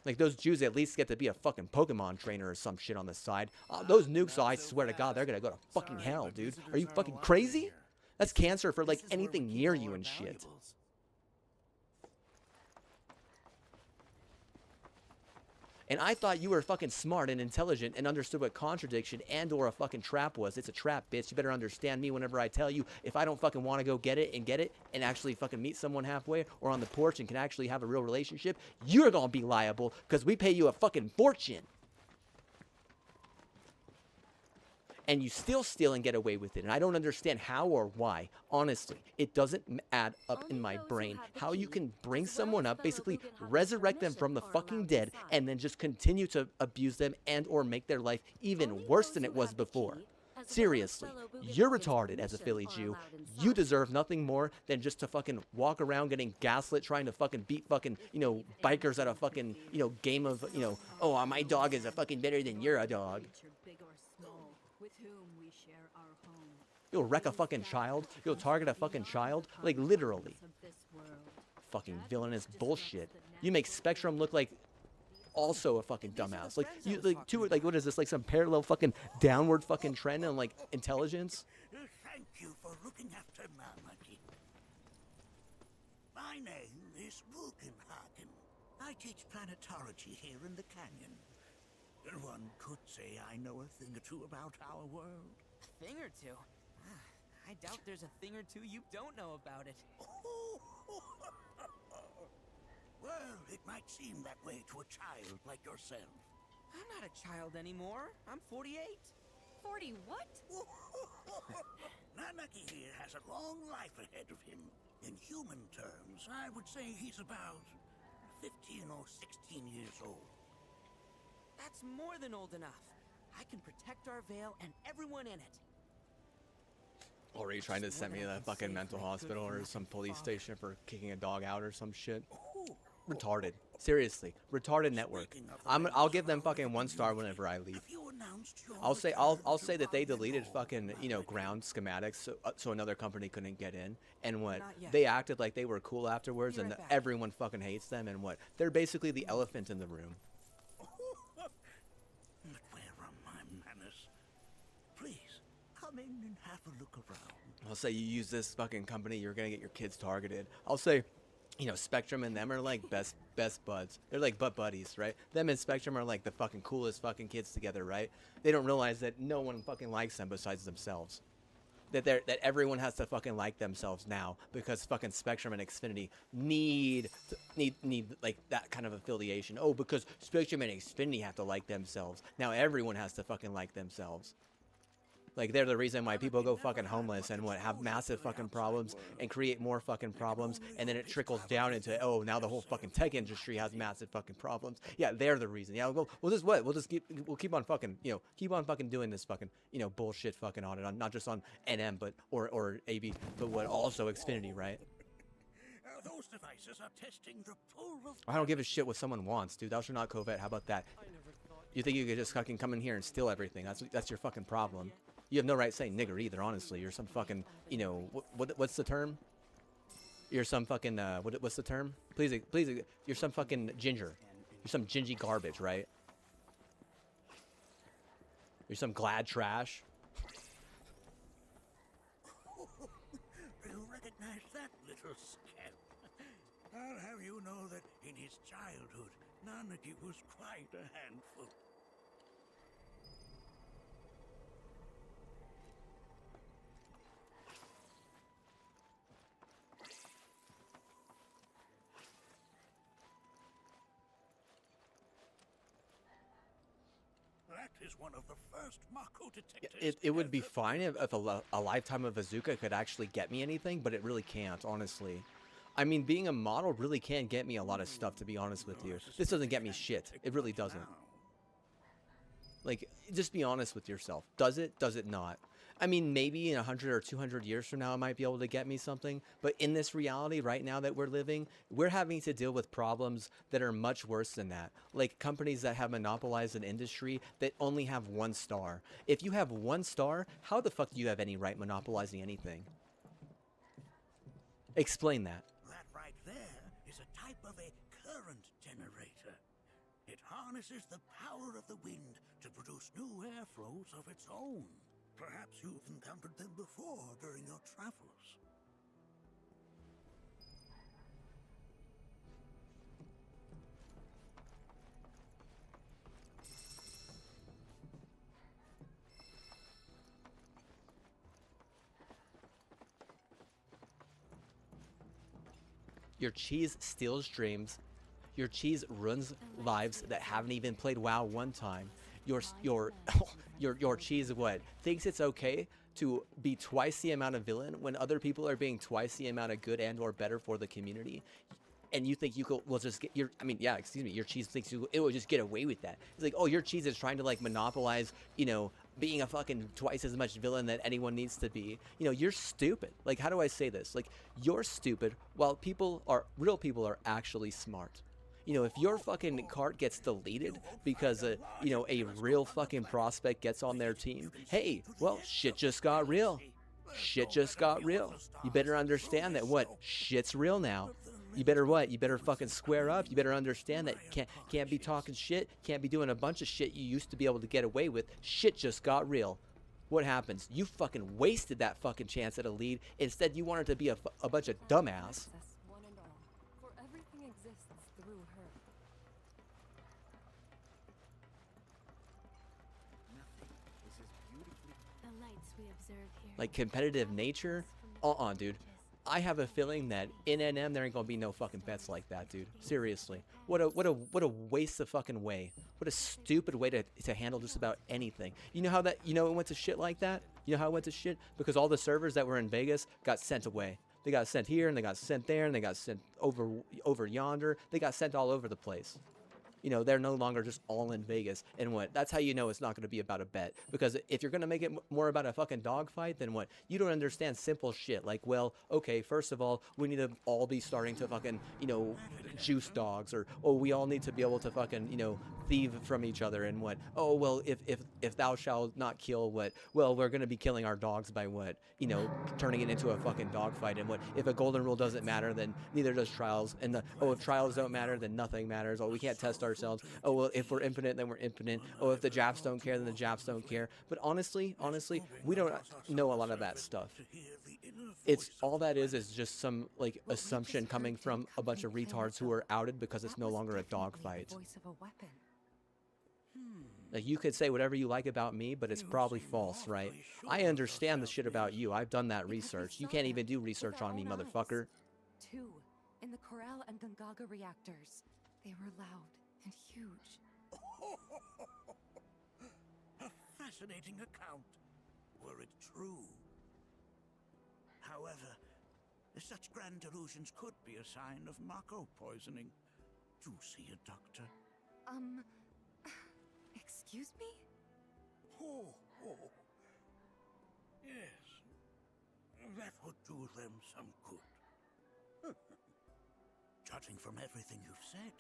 Like, those Jews at least get to be a fucking Pokemon trainer or some shit on the side. Those nukes, I swear to God, they're gonna go to fucking hell, dude. Are you fucking crazy? That's cancer for, like, anything near you and shit. And I thought you were fucking smart and intelligent and understood what contradiction and or a fucking trap was. It's a trap, bitch. You better understand me whenever I tell you, if I don't fucking want to go get it and actually fucking meet someone halfway or on the porch and can actually have a real relationship, you're gonna be liable because we pay you a fucking fortune. And you still steal and get away with it. And I don't understand how or why. Honestly, it doesn't add up in my brain how you can bring someone up, basically resurrect them from the fucking dead, and then just continue to abuse them and or make their life even worse than it was before. Seriously, you're retarded as a Philly Jew. You deserve nothing more than just to fucking walk around getting gaslit, trying to fucking beat fucking, you know, bikers at a fucking, you know, game of, you know, oh, my dog is a fucking better than you're a dog. With whom we share our home. You'll wreck a fucking child. You'll target a fucking child. Like, literally. Fucking villainous bullshit. You make Spectrum look like also a fucking dumbass. Like, you, like, what is this? Like some parallel fucking downward fucking trend on, like, intelligence? Thank you for looking after Mama. My name is Rugenhagen. I teach planetology here in the canyon. One could say I know a thing or two about our world. A thing or two? I doubt there's a thing or two you don't know about it. Well, it seem that way to a child like yourself. I'm not a child anymore. I'm 48. 40 what? Nanaki here has a long life ahead of him. In human terms, I would say he's about 15 or 16 years old. That's more than old enough. I can protect our Vale and everyone in it. Or are you trying to send me to the fucking mental hospital or some police station for kicking a dog out or some shit? Retarded. Seriously, retarded network. I'll give them fucking 1 star whenever I leave. I'll say that they deleted fucking, you know, ground schematics so another company couldn't get in, and what they acted like they were cool afterwards, and everyone fucking hates them, and what they're basically the elephant in the room. But where are my manners? Please, come in and have a look around. I'll say you use this fucking company, you're gonna get your kids targeted. I'll say, you know, Spectrum and them are like best buds. They're like butt buddies, right? Them and Spectrum are like the fucking coolest fucking kids together, right? They don't realize that no one fucking likes them besides themselves. That everyone has to fucking like themselves now because fucking Spectrum and Xfinity need like that kind of affiliation. Oh, because Spectrum and Xfinity have to like themselves. Now everyone has to fucking like themselves. Like, they're the reason why people go fucking homeless and what have massive fucking problems and create more fucking problems, and then it trickles down into, oh, now the whole fucking tech industry has massive fucking problems. Yeah, they're the reason. Yeah, we'll keep on fucking, you know, keep on fucking doing this fucking, you know, bullshit fucking on it, on not just on NM but or AB, but what also Xfinity, right? Those devices are testing the full. I don't give a shit what someone wants, dude. Thou shalt not covet. How about that? You think you could just fucking come in here and steal everything? That's your fucking problem. You have no right saying nigger either, honestly. You're some fucking, you know, what's the term? You're some fucking, what's the term? Please, you're some fucking ginger. You're some gingy garbage, right? You're some glad trash. You recognize that little scamp? I'll have you know that in his childhood, Nanaki was quite a handful. That is one of the first Mako detectors. It would be fine if a lifetime of Azuka could actually get me anything, but it really can't, honestly. I mean, being a model really can get me a lot of stuff, to be honest with you. This doesn't get me shit. It really doesn't. Like, just be honest with yourself. Does it? Does it not? I mean, maybe in 100 or 200 years from now, it might be able to get me something. But in this reality right now that we're living, we're having to deal with problems that are much worse than that. Like companies that have monopolized an industry that only have 1 star. If you have 1 star, how the fuck do you have any right monopolizing anything? Explain that. That right there is a type of a current generator. It harnesses the power of the wind to produce new airflows of its own. Perhaps you've encountered them before during your travels. Your cheese steals dreams. Your cheese ruins lives that haven't even played WoW 1 time. Your cheese what thinks it's okay to be twice the amount of villain when other people are being twice the amount of good and or better for the community, and you think you will just get your, I mean, yeah, excuse me, your cheese thinks it will just get away with that. It's like, oh, your cheese is trying to like monopolize, you know, being a fucking twice as much villain that anyone needs to be. You know, you're stupid. Like, how do I say this? Like, you're stupid while real people are actually smart. You know, if your fucking cart gets deleted because, you know, a real fucking prospect gets on their team, hey, well, shit just got real. Shit just got real. You better understand that what? Shit's real now. You better what? You better fucking square up. You better understand that can't be talking shit, can't be doing a bunch of shit you used to be able to get away with. Shit just got real. What happens? You fucking wasted that fucking chance at a lead. Instead, you wanted to be a bunch of dumbass. One and all, for everything exists through her. The lights we observe here. Like competitive nature? Dude. I have a feeling that in NM there ain't gonna be no fucking bets like that, dude. Seriously. What a waste of fucking way. What a stupid way to handle just about anything. You know how that it went to shit like that? You know how it went to shit? Because all the servers that were in Vegas got sent away. They got sent here and they got sent there and they got sent over yonder. They got sent all over the place. They're no longer just all in Vegas. And what? That's how you know it's not going to be about a bet. Because if you're going to make it more about a fucking dogfight, then what? You don't understand simple shit. Like, well, okay, first of all, we need to all be starting to fucking, juice dogs. Or, oh, we all need to be able to fucking, thieve from each other. And what? Oh, well, if thou shalt not kill, what? Well, we're going to be killing our dogs by what? Turning it into a fucking dogfight. And what? If a golden rule doesn't matter, then neither does trials. And if trials don't matter, then nothing matters. Oh, we can't test ourselves. Oh, well, if we're impotent, then we're impotent. Oh, if the Japs don't care, then the Japs don't care. But honestly, we don't know a lot of that stuff. It's all that is just some like assumption coming from a bunch of retards who are outed because it's no longer a dogfight. Like, you could say whatever you like about me, but it's probably false, right? I understand the shit about you. I've done that research. You can't even do research on me, motherfucker. 2 in the Corral and Gungaga reactors. They were loud and huge. A fascinating account, were it true. However, such grand delusions could be a sign of Mako poisoning. Do see a doctor. Excuse me? Oh. Yes. That would do them some good. Judging from everything you've said,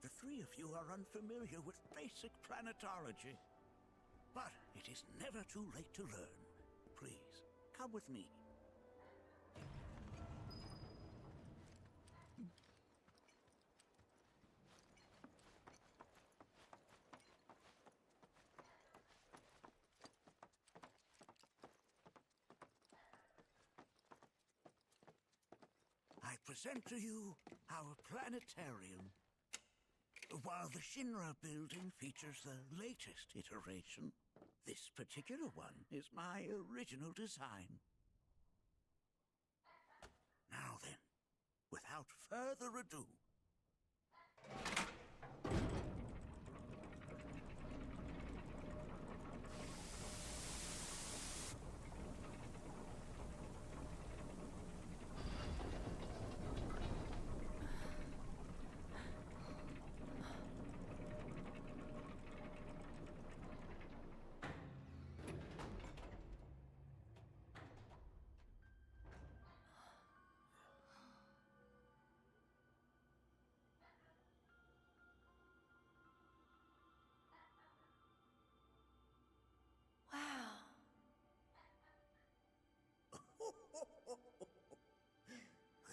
the three of you are unfamiliar with basic planetology. But it is never too late to learn. Please, come with me. I present to you our planetarium. While the Shinra building features the latest iteration, this particular one is my original design. Now then, without further ado,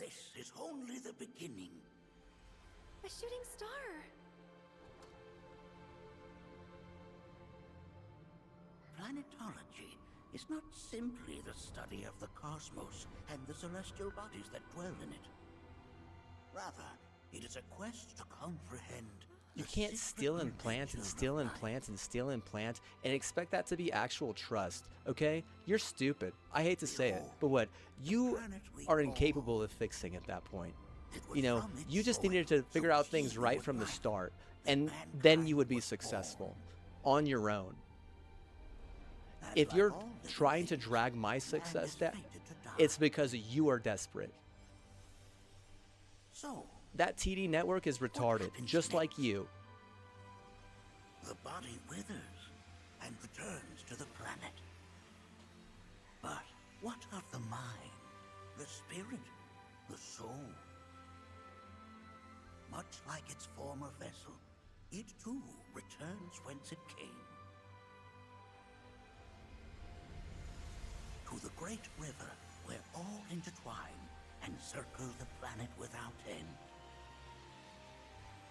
this is only the beginning. A shooting star! Planetology is not simply the study of the cosmos and the celestial bodies that dwell in it. Rather, it is a quest to comprehend. You can't steal implant and steal implant and steal implant and expect that to be actual trust, okay? You're stupid. I hate to say it, but what? You are incapable of fixing at that point. You just needed to figure out things right from the start, and then you would be successful on your own. If you're trying to drag my success down, it's because you are desperate. So, that TD network is retarded, just like you. The body withers and returns to the planet. But what of the mind, the spirit, the soul? Much like its former vessel, it too returns whence it came. To the great river where all intertwine and circle the planet without end.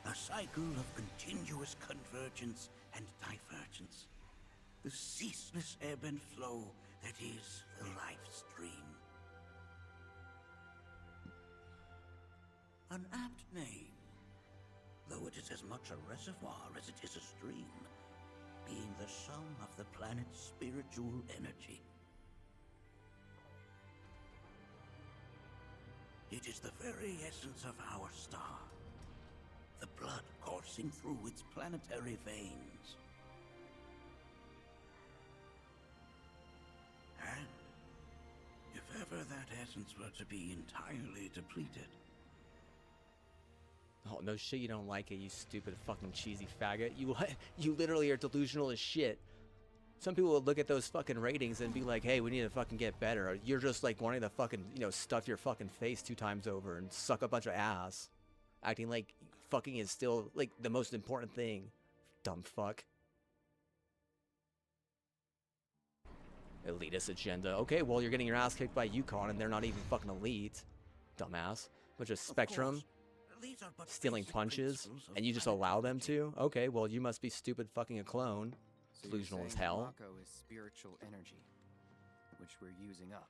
A cycle of continuous convergence and divergence. The ceaseless ebb and flow that is the life stream. An apt name, though it is as much a reservoir as it is a stream, being the sum of the planet's spiritual energy. It is the very essence of our star. The blood coursing through its planetary veins. And if ever that essence were to be entirely depleted, Oh, no shit, you don't like it, you stupid fucking cheesy faggot. You literally are delusional as shit. Some people will look at those fucking ratings and be like, hey, we need to fucking get better. Or you're just like wanting to fucking, stuff your fucking face 2 times over and suck a bunch of ass. Acting like fucking is still like the most important thing. Dumb fuck. Elitist agenda. Okay, well, you're getting your ass kicked by Yukon and they're not even fucking elite. Dumbass. Bunch of Spectrum. these are but Stealing basic punches, principles of and you just allow them to? Okay, well, you must be stupid fucking a clone. So you're Delusional as saying hell. Mako is spiritual energy, which we're using up.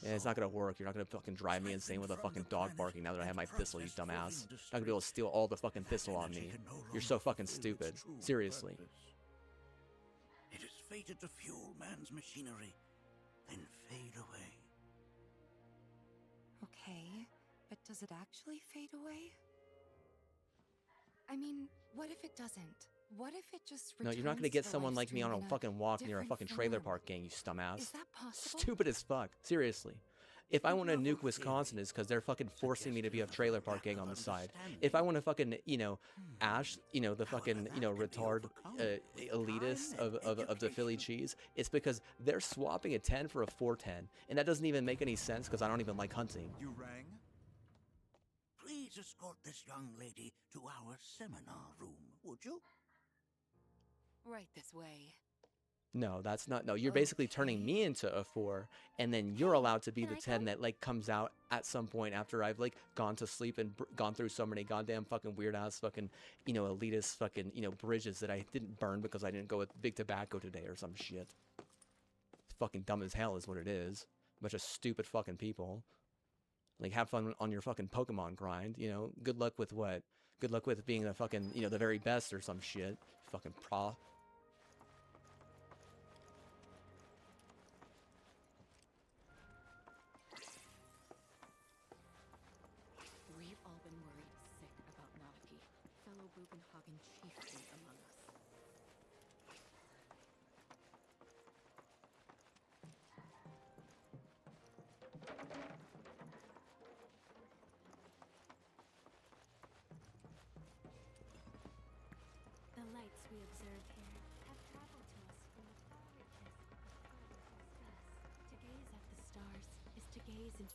Yeah, it's not gonna work. You're not gonna fucking drive me insane with a fucking dog barking now that I have my thistle, you dumbass. Not gonna be able to steal all the fucking thistle on me. You're so fucking stupid. Seriously. It is fated to fuel man's machinery, then fade away. Okay, but does it actually fade away? I mean, what if it doesn't? What if it just No, you're not gonna returns get to the someone like me on a livestream in fucking walk near a different fucking trailer form? park gang, you dumbass. Is that possible? Stupid as fuck. Seriously. If I want to nuke Wisconsin, it's because they're fucking forcing me to be a trailer park gang on the side. If I want to fucking, Ash, the fucking, retard elitist of the Philly cheese, it's because they're swapping a 10 for a 410. And that doesn't even make any sense because I don't even like hunting. You rang? Please escort this young lady to our seminar room, would you? Right this way. No, that's not. No, you're basically turning me into a 4, and then you're allowed to be the 10 that like comes out at some point after I've like gone to sleep and gone through so many goddamn fucking weird ass fucking elitist fucking bridges that I didn't burn because I didn't go with big tobacco today or some shit. It's fucking dumb as hell is what it is. Bunch of stupid fucking people. Like have fun on your fucking Pokemon grind. Good luck with what? Good luck with being the fucking the very best or some shit. Fucking pro. We've all been worried sick about Naki, fellow Bugenhagen chieftain among us. The lights we observe here have traveled to us from the far reaches of the far space. To gaze at the stars is to gaze in...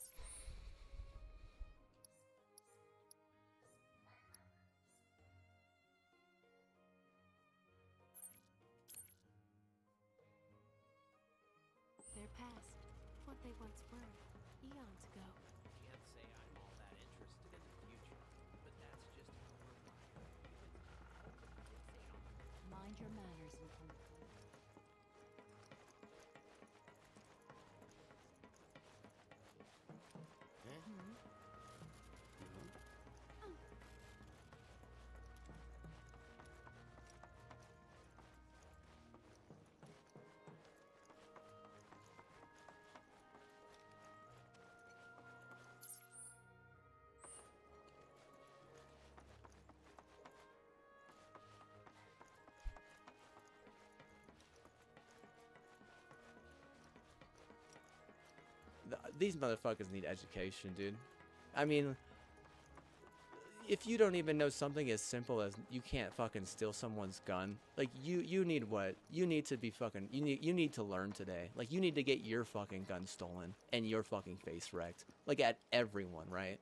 They're past, what they once were, eons ago. Can't say I'm all that interested in the future, but that's just how we're wired. Mind your manners, Lieutenant. These motherfuckers need education, dude. I mean, if you don't even know something as simple as you can't fucking steal someone's gun, like you need what? You need to be fucking you need to learn today. Like you need to get your fucking gun stolen and your fucking face wrecked. Like at everyone, right?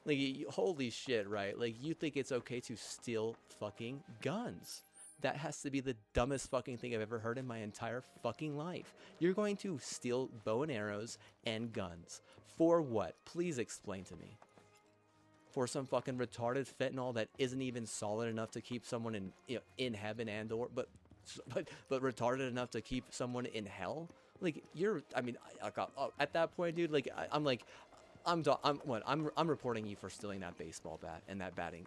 Like holy shit, right? Like you think it's okay to steal fucking guns. That has to be the dumbest fucking thing I've ever heard in my entire fucking life. You're going to steal bow and arrows and guns. For what? Please explain to me. For some fucking retarded fentanyl that isn't even solid enough to keep someone in heaven and or but retarded enough to keep someone in hell? Like at that point, dude, like I'm reporting you for stealing that baseball bat and that batting,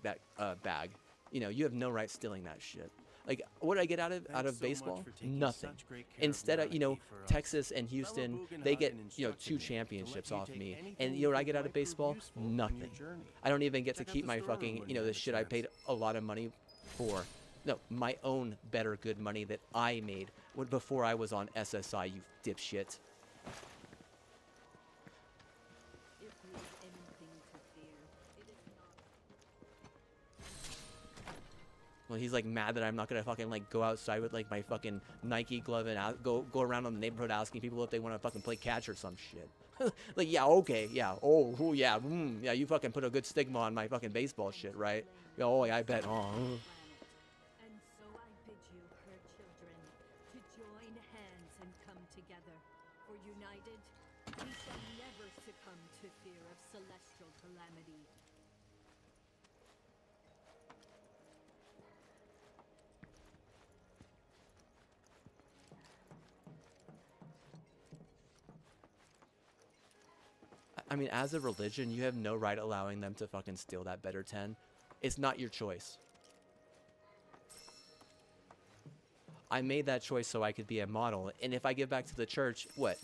that bag. You have no right stealing that shit. Like, what did I get out of Thanks so much baseball? for taking Nothing. such great care of Instead, of humanity for us. Texas and Houston, Fellow they get Bugenhagen 2 instructed me to let championships you off take me, anything and you you know what I think get out might of prove baseball? useful on your Nothing. journey. I don't even get to Check out keep the my storeroom fucking, when you you know, get the a shit I chance. paid a lot of money for. No, my own better good money that I made before I was on SSI, you dipshit. If you have anything to fear, it is not. Well, he's like mad that I'm not gonna fucking like go outside with like my fucking Nike glove and go around on the neighborhood asking people if they want to fucking play catch or some shit. Like, yeah, okay, yeah, oh yeah, yeah, you fucking put a good stigma on my fucking baseball shit, right? Yeah, oh, yeah, I bet. Oh. And so I bid you, her children, to join hands and come together. For united, we shall never succumb to fear of celestial calamity. I mean, as a religion, you have no right allowing them to fucking steal that better 10. It's not your choice. I made that choice so I could be a model. And if I give back to the church, what?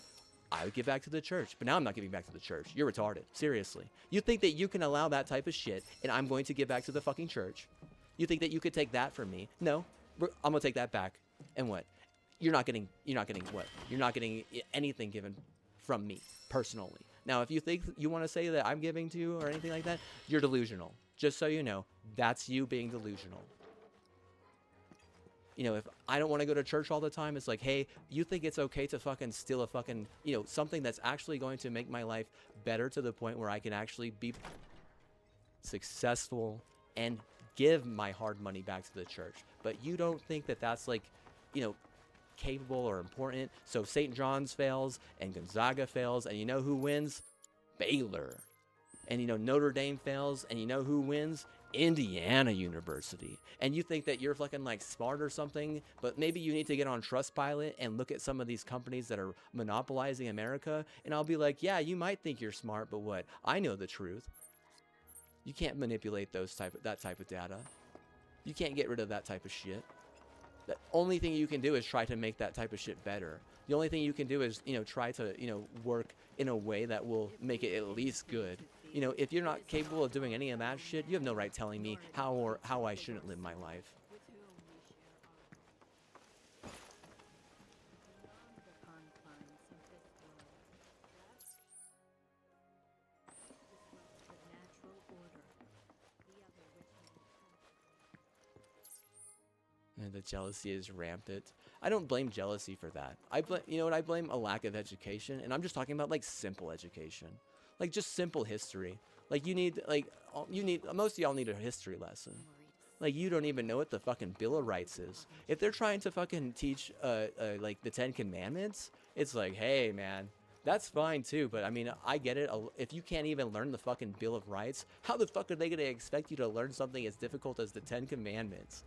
I would give back to the church. But now I'm not giving back to the church. You're retarded. Seriously. You think that you can allow that type of shit and I'm going to give back to the fucking church? You think that you could take that from me? No. I'm going to take that back. And what? You're not getting what? You're not getting anything given from me personally. Now, if you think you want to say that I'm giving to you or anything like that, you're delusional. Just so you know, that's you being delusional. You know, if I don't want to go to church all the time, it's like, hey, you think it's okay to fucking steal a fucking, you know, something that's actually going to make my life better to the point where I can actually be successful and give my hard money back to the church. But you don't think that that's like, you know, capable or important. So St. John's fails and Gonzaga fails, and you know who wins? Baylor. And you know Notre Dame fails, and you know who wins? Indiana University. And you think that you're fucking like smart or something, but maybe you need to get on Trustpilot and look at some of these companies that are monopolizing America, and I'll be like, yeah, you might think you're smart, but what? I know the truth. You can't manipulate that type of data. You can't get rid of that type of shit. The only thing you can do is try to make that type of shit better. The only thing you can do is, you know, try to, you know, work in a way that will make it at least good. You know, if you're not capable of doing any of that shit, you have no right telling me how I shouldn't live my life. And the jealousy is rampant. I don't blame jealousy for that. You know what? I blame a lack of education, and I'm just talking about like simple education, like just simple history. Like most of y'all need a history lesson. Like you don't even know what the fucking Bill of Rights is. If they're trying to fucking teach like the 10 Commandments, it's like, hey man, that's fine too. But I mean, I get it. If you can't even learn the fucking Bill of Rights, how the fuck are they gonna expect you to learn something as difficult as the 10 Commandments?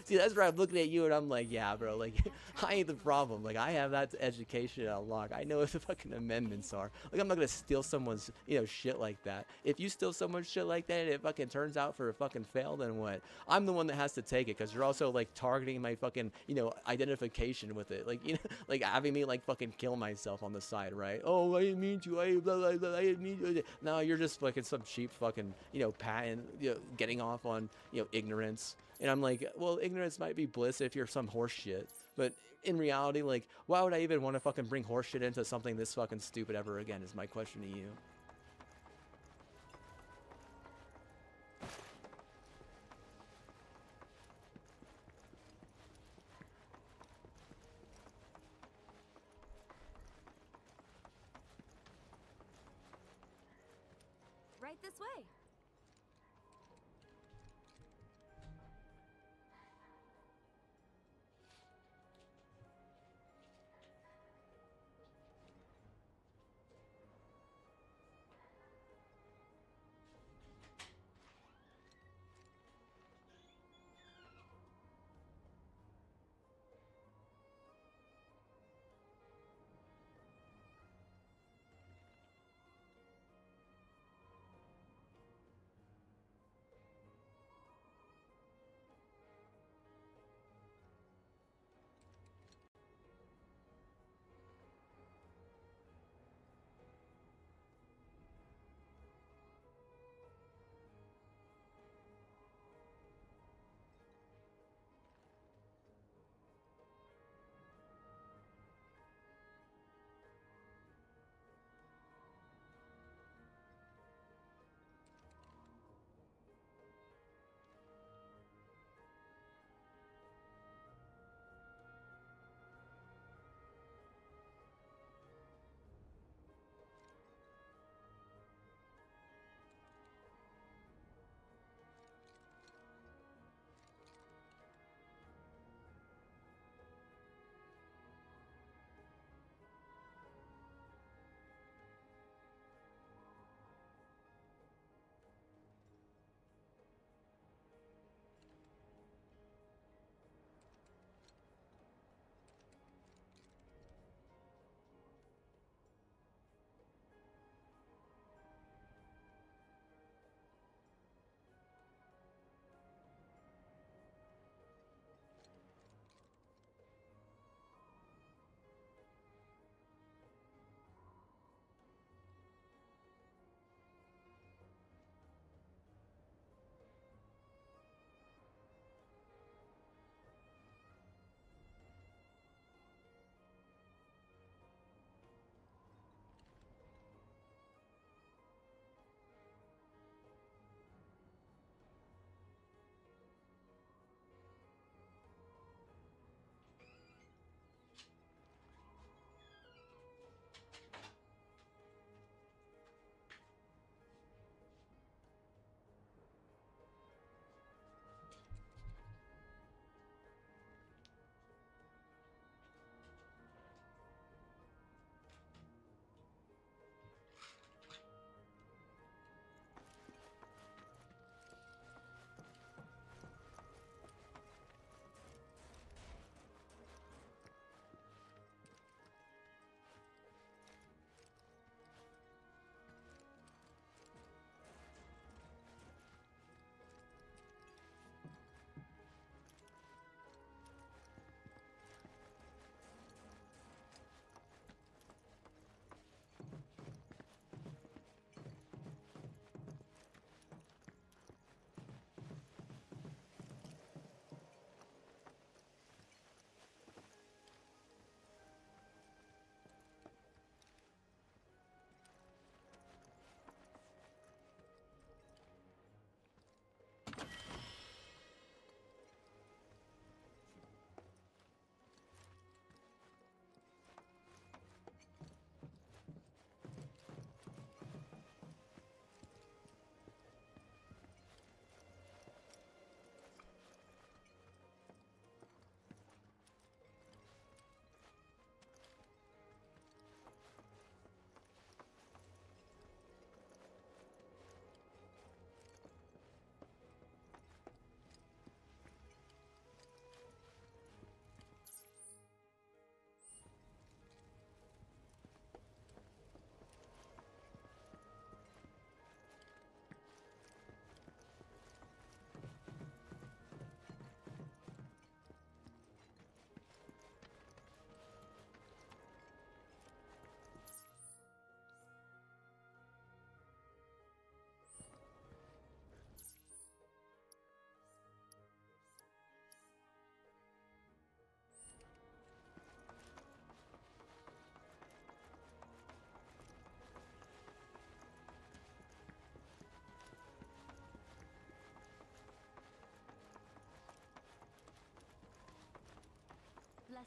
See, that's where I'm looking at you and I'm like, yeah, bro, like, I ain't the problem. Like, I have that education at lock. I know what the fucking amendments are. Like, I'm not gonna steal someone's, you know, shit like that. If you steal someone's shit like that and it fucking turns out for a fucking fail, then what? I'm the one that has to take it because you're also, like, targeting my fucking, you know, identification with it. Like, you know, like, having me, like, fucking kill myself on the side, right? Oh, I didn't mean to. I didn't mean to. No, you're just fucking some cheap fucking, you know, patent, you know, getting off on, you know, ignorance. And I'm like, well, ignorance might be bliss if you're some horse shit. But in reality, like, why would I even want to fucking bring horse shit into something this fucking stupid ever again is my question to you. Right this way.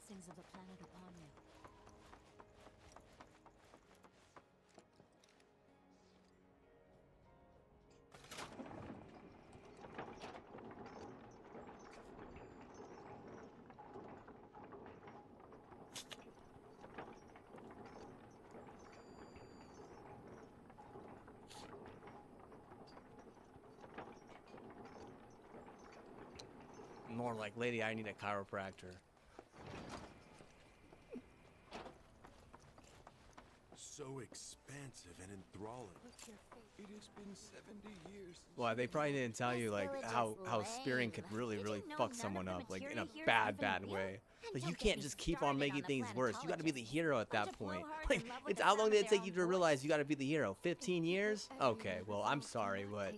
blessings of the planet upon you. More like, lady, I need a chiropractor. So expansive and enthralling. It has been 70 years. Well, they probably didn't tell you like how spearing could really fuck someone up, like in a bad way. Like you can't just keep on making things worse. You got to be the hero at that point. Like it's how long did it take you to realize you got to be the hero? 15 years? Okay, well I'm sorry, but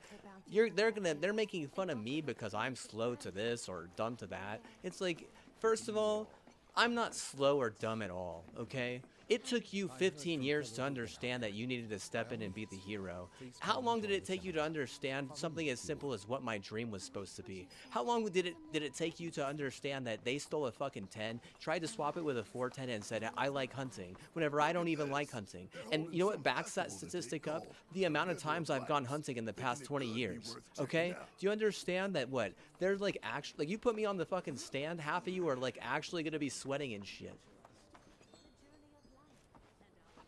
they're making fun of me because I'm slow to this or dumb to that. It's like, first of all, I'm not slow or dumb at all, okay? It took you 15 years to understand that you needed to step in and be the hero. How long did it take you to understand something as simple as what my dream was supposed to be? How long did it take you to understand that they stole a fucking 10, tried to swap it with a 410 and said, I like hunting, whenever I don't even like hunting? And you know what backs that statistic up? The amount of times I've gone hunting in the past 20 years, okay? Do you understand that what? There's like actually, like you put me on the fucking stand, half of you are like actually gonna be sweating and shit.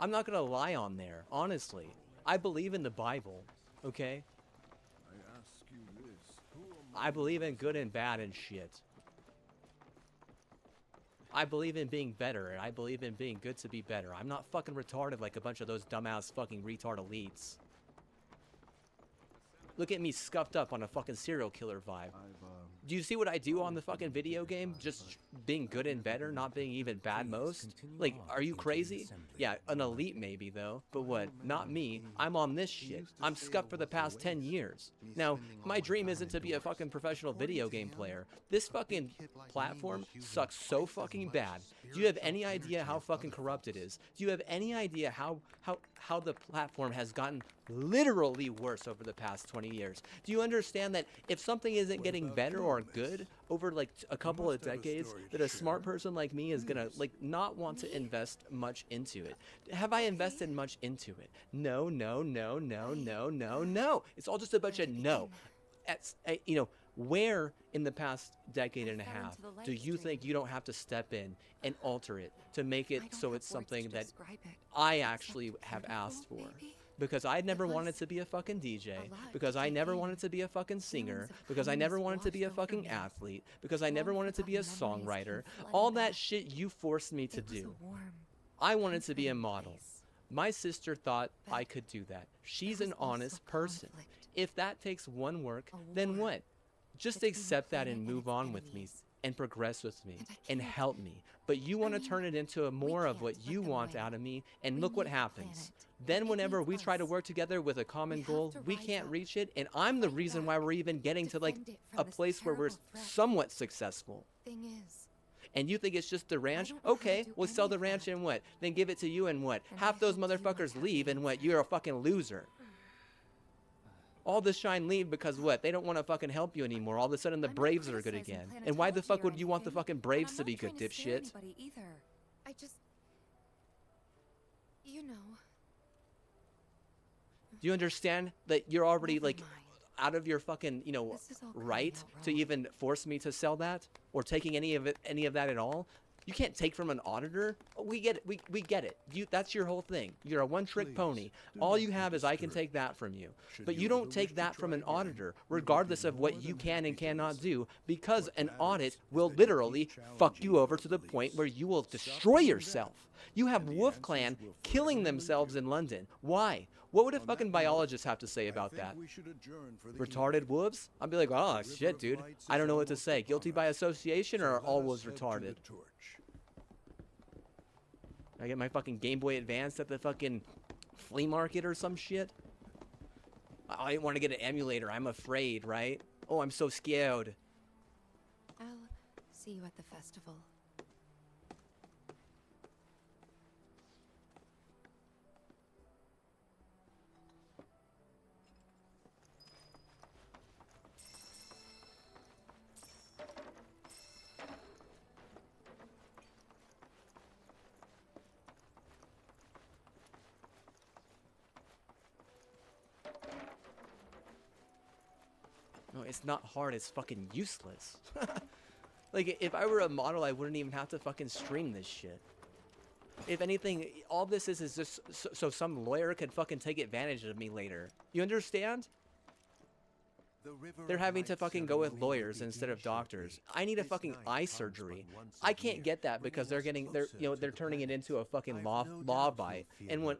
I'm not gonna lie on there, honestly. I believe in the Bible, okay? I ask you this. I believe in good and bad and shit. I believe in being better, and I believe in being good to be better. I'm not fucking retarded like a bunch of those dumbass fucking retard elites. Look at me scuffed up on a fucking serial killer vibe. Do you see what I do on the fucking video game? Just being good and better, not being even bad most? Like, are you crazy? Yeah, an elite maybe though, but what? Not me. I'm on this shit. I'm scuffed for the past 10 years. Now, my dream isn't to be a fucking professional video game player. This fucking platform sucks so fucking bad. Do you have any idea how fucking corrupt it is? Do you have any idea how the platform has gotten literally worse over the past 20 years? Do you understand that if something isn't getting better or good over like a couple of decades, that a smart person like me is gonna like not want to invest much into it? Have I invested much into it? No, no, no, no, no, no, no. It's all just a bunch of no. You know, where in the past decade and a half do you think you don't have to step in and alter it to make it so it's something that I actually have asked for? Because I never wanted to be a fucking DJ, because I never wanted to be a fucking singer, because I never wanted to be a fucking athlete, because I never wanted to be a songwriter. All that shit you forced me to do. I wanted to be a model. My sister thought I could do that. She's an honest person. If that takes one work, then what? Just accept that and move on with me and progress with me and help me. But you want to turn it into more of what you want out of me, and look what happens. Then whenever we try to work together with a common goal, we can't reach it, and I'm the reason why we're even getting to like a place where we're somewhat successful. And you think it's just the ranch? Okay, we'll sell the ranch and what? Then give it to you and what? Half those motherfuckers leave and what? You're a fucking loser. All the shine leave because what? They don't want to fucking help you anymore. All of a sudden the Braves are good again. And why the fuck would you want the fucking Braves to be good, dipshit? I just, you know. Do you understand that you're already like out of your fucking, you know, right to even force me to sell that or taking any of that at all? You can't take from an auditor. We get it. We get it. That's your whole thing. You're a one-trick pony. All you have is I can take that from you. But you don't take that from an auditor, regardless of what you can and cannot do, because an audit will literally fuck you over to the point where you will destroy yourself. You have Wolf Clan killing themselves in London. Why? What would a fucking biologist have to say about that? Retarded wolves? I'd be like, oh shit, dude. I don't know what to say. Guilty by association, or are all wolves retarded? I get my fucking Game Boy Advance at the fucking flea market or some shit? I didn't want to get an emulator. I'm afraid, right? Oh, I'm so scared. I'll see you at the festival. No, it's not hard, it's fucking useless. Like, if I were a model, I wouldn't even have to fucking stream this shit. If anything, all this is just so some lawyer could fucking take advantage of me later. You understand? They're having to fucking go with lawyers instead of doctors. I need a fucking eye surgery. I can't get that because they're turning it into a fucking law bite. And when,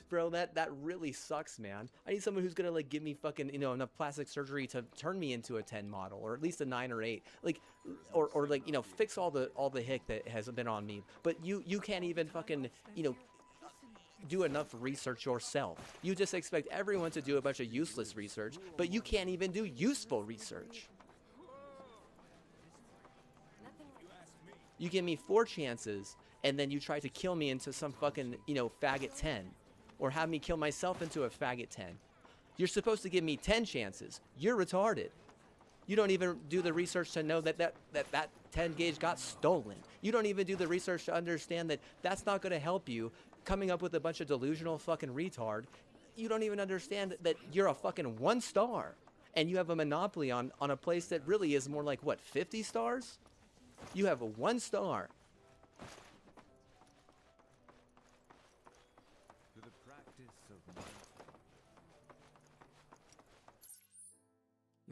bro, that really sucks, man. I need someone who's gonna like give me fucking, you know, enough plastic surgery to turn me into a 10 model, or at least a 9 or 8, like, or like, you know, fix all the hick that has been on me. But you can't even fucking, you know, do enough research yourself. You just expect everyone to do a bunch of useless research, but you can't even do useful research. You give me 4 chances, and then you try to kill me into some fucking, you know, faggot 10. Or have me kill myself into a faggot 10. You're supposed to give me 10 chances. You're retarded. You don't even do the research to know that 10 gauge got stolen. You don't even do the research to understand that that's not going to help you. Coming up with a bunch of delusional fucking retard. You don't even understand that you're a fucking 1 star. And you have a monopoly on a place that really is more like, what, 50 stars? You have a 1 star. To the practice of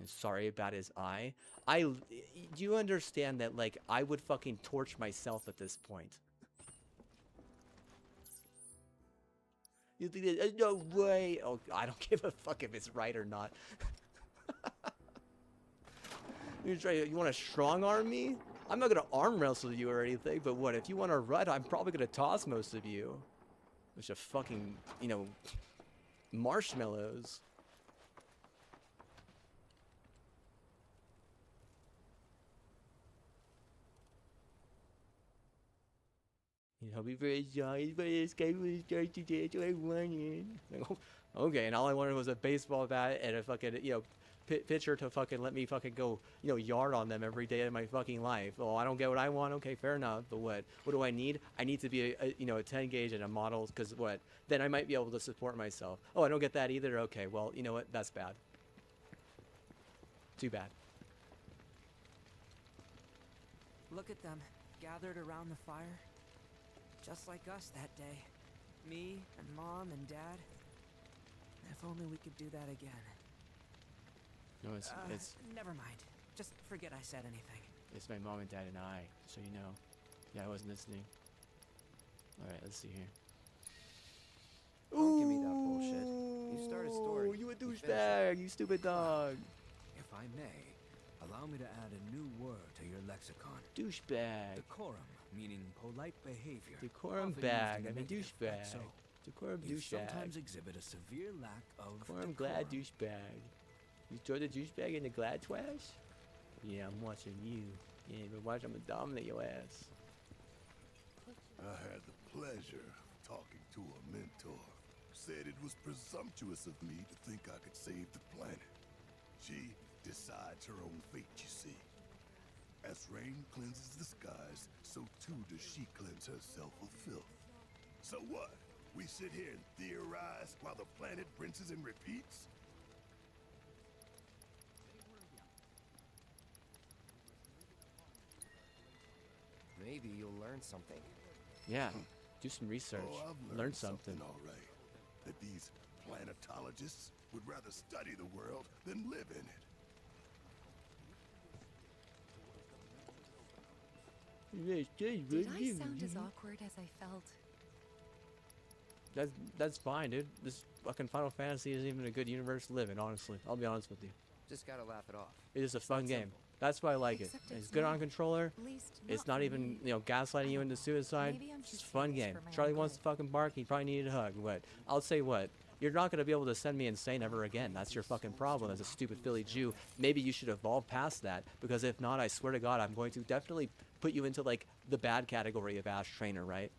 Sorry about his eye. Do you understand that, like, I would fucking torch myself at this point? You think that, no way. Oh, I don't give a fuck if it's right or not. You want to strong arm me? I'm not gonna arm wrestle you or anything, but what, if you want to run, I'm probably gonna toss most of you. Bunch of fucking, you know, marshmallows. I'll be very sorry, but this game was start to dance I wanted. Okay, and all I wanted was a baseball bat and a fucking, you know, pitcher to fucking let me fucking go, you know, yard on them every day of my fucking life. Oh, I don't get what I want. Okay, fair enough. But what do I need? I need to be you know, a 10 gauge and a model, because what? Then I might be able to support myself. Oh, I don't get that either. Okay, well, you know what? That's bad. Too bad. Look at them, gathered around the fire. Just like us that day. Me and Mom and Dad. If only we could do that again. No, it's never mind. Just forget I said anything. It's my mom and dad and I, so you know. Yeah, I wasn't listening. Alright, let's see here. Don't give me that bullshit. You start a story. You a douchebag, you stupid dog. If I may, allow me to add a new word to your lexicon. Douchebag. Decorum, meaning polite behavior. Decorum Often bag, used in I mean negative, douchebag. So, Decorum you douchebag. sometimes exhibit a severe lack of Decorum glad douchebag. You throw the douchebag in the glad trash? Yeah, I'm watching you. Yeah, but watch, I'm gonna dominate your ass. I had the pleasure of talking to a mentor. Said it was presumptuous of me to think I could save the planet. She decides her own fate, you see. As rain cleanses the skies, so too does she cleanse herself of filth. So what? We sit here and theorize while the planet rinses and repeats? Maybe you'll learn something. Yeah, do some research. Oh, I've Learn something. all right. That these planetologists would rather study the world than live in it. Did I sound as awkward as I felt? That's fine, dude. This fucking Final Fantasy isn't even a good universe to live in, honestly. I'll be honest with you. Just gotta laugh it off. It is a fun game. That's why I like it. Except It's it's good not- on controller. at least It's not not for even, me. you know, gaslighting you into suicide. Maybe I'm It's too just a fun serious game. for my own Charlie wants good. to fucking bark. He probably needed a hug. What? I'll say what? You're not going to be able to send me insane ever again. That's your fucking problem as a stupid Philly Jew. Maybe you should evolve past that, because if not, I swear to God, I'm going to definitely put you into, like, the bad category of Ash Trainer, right?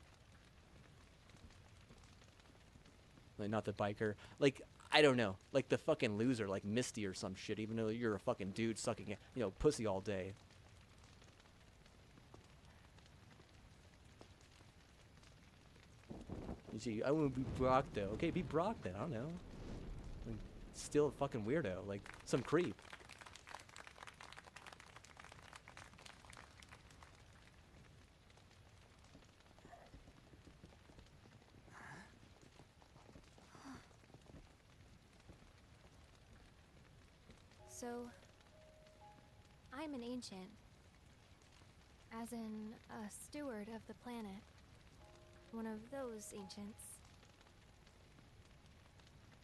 Like, not the biker. Like, I don't know. Like the fucking loser, like Misty or some shit, even though you're a fucking dude sucking, you know, pussy all day. You see, I want to be Brock, though. Okay, be Brock then. I don't know. still a fucking weirdo, like some creep. So, I'm an ancient. As in, a steward of the planet. One of those ancients.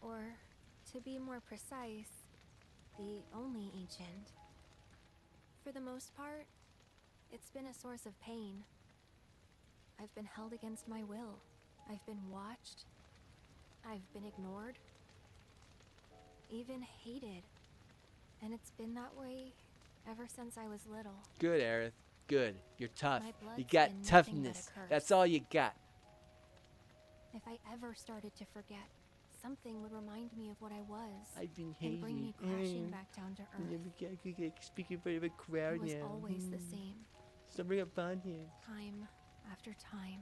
Or, to be more precise, the only ancient. For the most part, it's been a source of pain. I've been held against my will. I've been watched. I've been ignored. Even hated. And it's been that way ever since I was little. Good, Aerith. Good. You're tough. My You blood's got been nothing but a toughness. curse. That's all you got. If I ever started to forget, something would remind me of what I was. I've been and bring me hated. crashing back down to earth. Speaking for the crowd It was now. always the same. So bring up fun here. Time after time.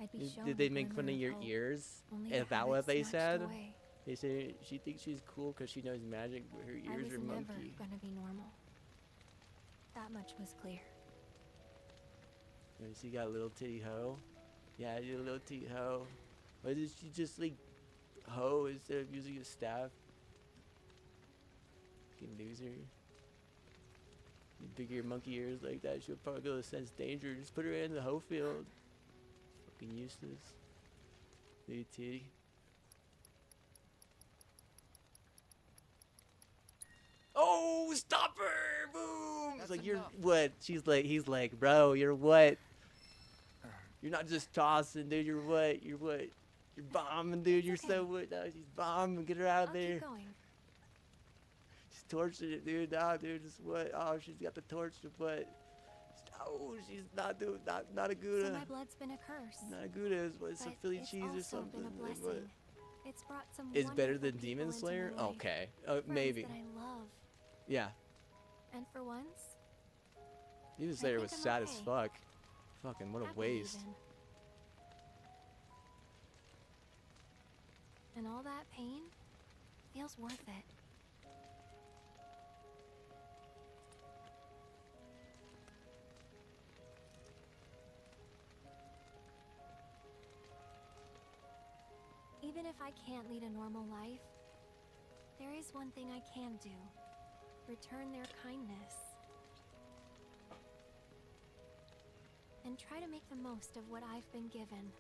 I'd be shown Did they a make fun glimmer of your hope, ears? only Is to that have what it they snatched said? away. They say she thinks she's cool because she knows magic, but her I ears was are never monkey. gonna be normal. That much was clear. And she got a little titty hoe. Yeah, you little titty hoe. Why did she just like hoe instead of using a staff? Fucking loser. You bigger monkey ears like that, she'll probably be able to sense danger. Just put her in the hoe field. Fucking useless. Little titty. Oh, stop her! Boom! It's like, you're what? He's like, bro, you're what? You're not just tossing, dude. You're what? You're what? You're bombing, dude. You're so what? No, she's bombing. Get her out of there. Keep going. She's torching it, dude. Nah, dude. Just what? Oh, she's got the torch to what? Oh, she's not doing, not a Gouda. So my blood's been a curse. Not a Gouda. It's some But Philly it's cheese or also something. been a Like, what? blessing. It's brought some It's better wonderful than people Demon into Slayer? my life. Okay. Friends Maybe. that I love. Yeah. And for once, Demon Slayer was think I'm sad as okay. fuck. Fucking what a happy waste. even. And all that pain feels worth it. Even if I can't lead a normal life, there is one thing I can do. Return their kindness. And try to make the most of what I've been given.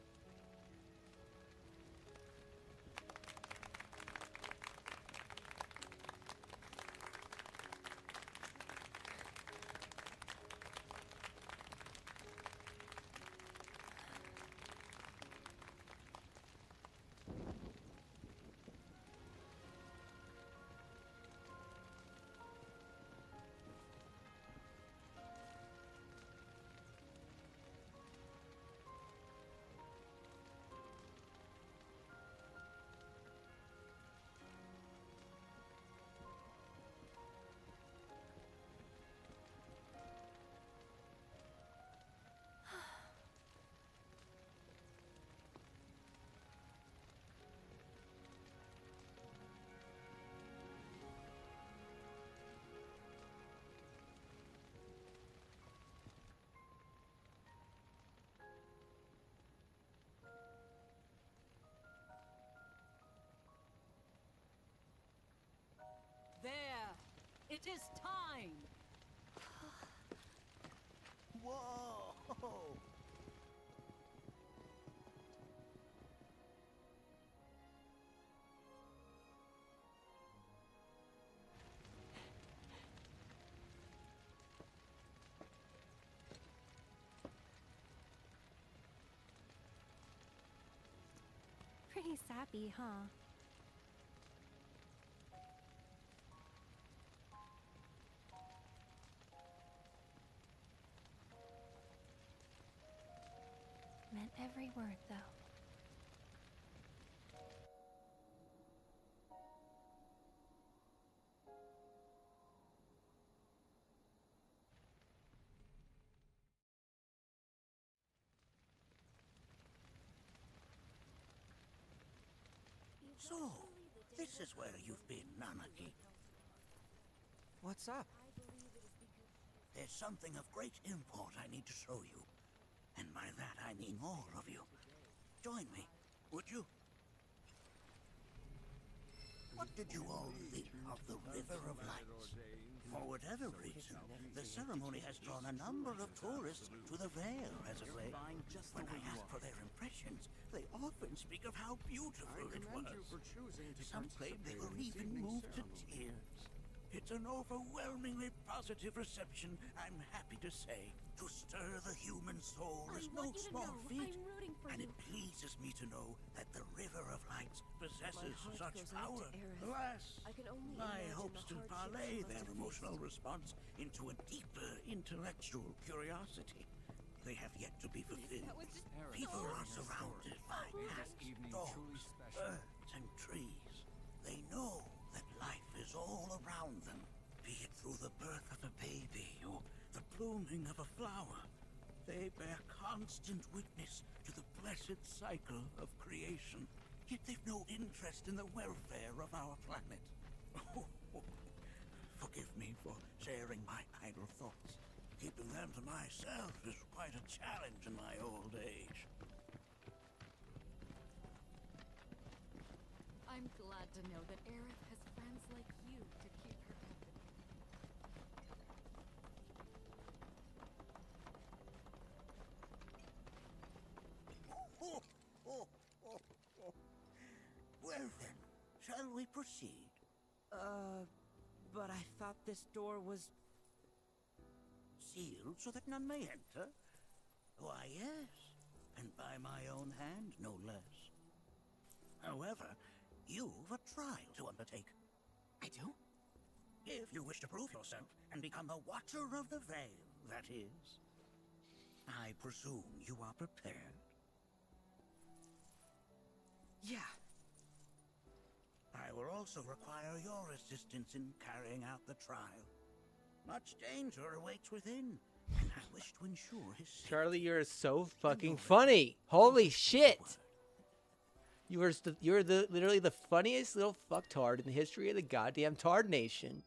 There! It is time! Whoa! Pretty sappy, huh? Meant every word, though. So, This is where you've been, Nanaki. What's up? There's something of great import I need to show you. And by that I mean all of you. Join me, would you? What did you all think of the River of Lights? For whatever reason, the ceremony has drawn a number of tourists to the Vale as of late. When I ask for their impressions, they often speak of how beautiful it was. Some claim they were even moved to tears. It's an overwhelmingly positive reception, I'm happy to say. To stir the human soul is no small feat, and it pleases me to know that the River of Lights possesses such power. Alas, my hopes to parlay their emotional response into a deeper intellectual curiosity. They have yet to be fulfilled. People are surrounded by cats, dogs, birds, and trees. They know that life is all around them, be it through the birth of a baby or the blooming of a flower. They bear constant witness to the blessed cycle of creation, yet they've no interest in the welfare of our planet. Forgive me for sharing my idle thoughts. Keeping them to myself is quite a challenge in my old age. I'm glad to know that Aerith has friends like you to keep her company. Well then, shall we proceed? But I thought this door was... Sealed so that none may enter? Why, yes. And by my own hand, no less. However, you've a trial to undertake. I do? If you wish to prove yourself and become the Watcher of the Veil, that is. I presume you are prepared? Yeah. I will also require your assistance in carrying out the trial. Much danger awaits within, and I wish to ensure his safety. Charlie, you're so fucking funny. Holy shit. You're literally the funniest little fucktard in the history of the goddamn Tard Nation.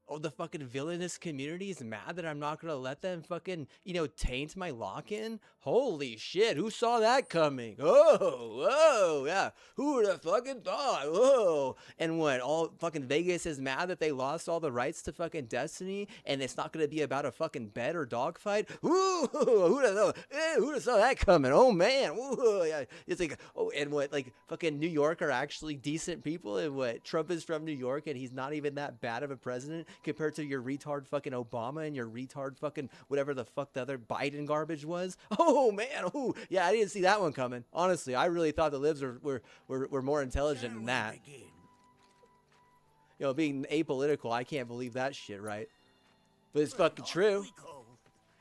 Oh, the fucking villainous community is mad that I'm not gonna let them fucking, taint my lock-in? Holy shit, who saw that coming? Oh, yeah. Who would have fucking thought? Whoa. And what, all fucking Vegas is mad that they lost all the rights to fucking Destiny and it's not gonna be about a fucking bed or dogfight? Ooh, who'd have saw that coming? Oh, man. Ooh, yeah. It's like, oh, and what, like, fucking New York are actually decent people, and what, Trump is from New York and he's not even that bad of a president compared to your retard fucking Obama and your retard fucking whatever the fuck the other Biden garbage was. Oh man, oh yeah, I didn't see that one coming. Honestly, I really thought the libs were more intelligent than that. Being apolitical, I can't believe that shit, right? But it's fucking true.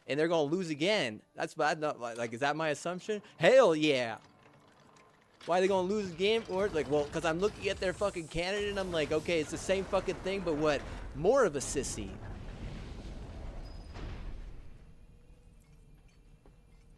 And they're gonna lose again. That's bad. Not like, is that my assumption? Hell yeah. Why are they gonna lose the game? Or like, well, because I'm looking at their fucking candidate and I'm like, okay, it's the same fucking thing, but what? More of a sissy.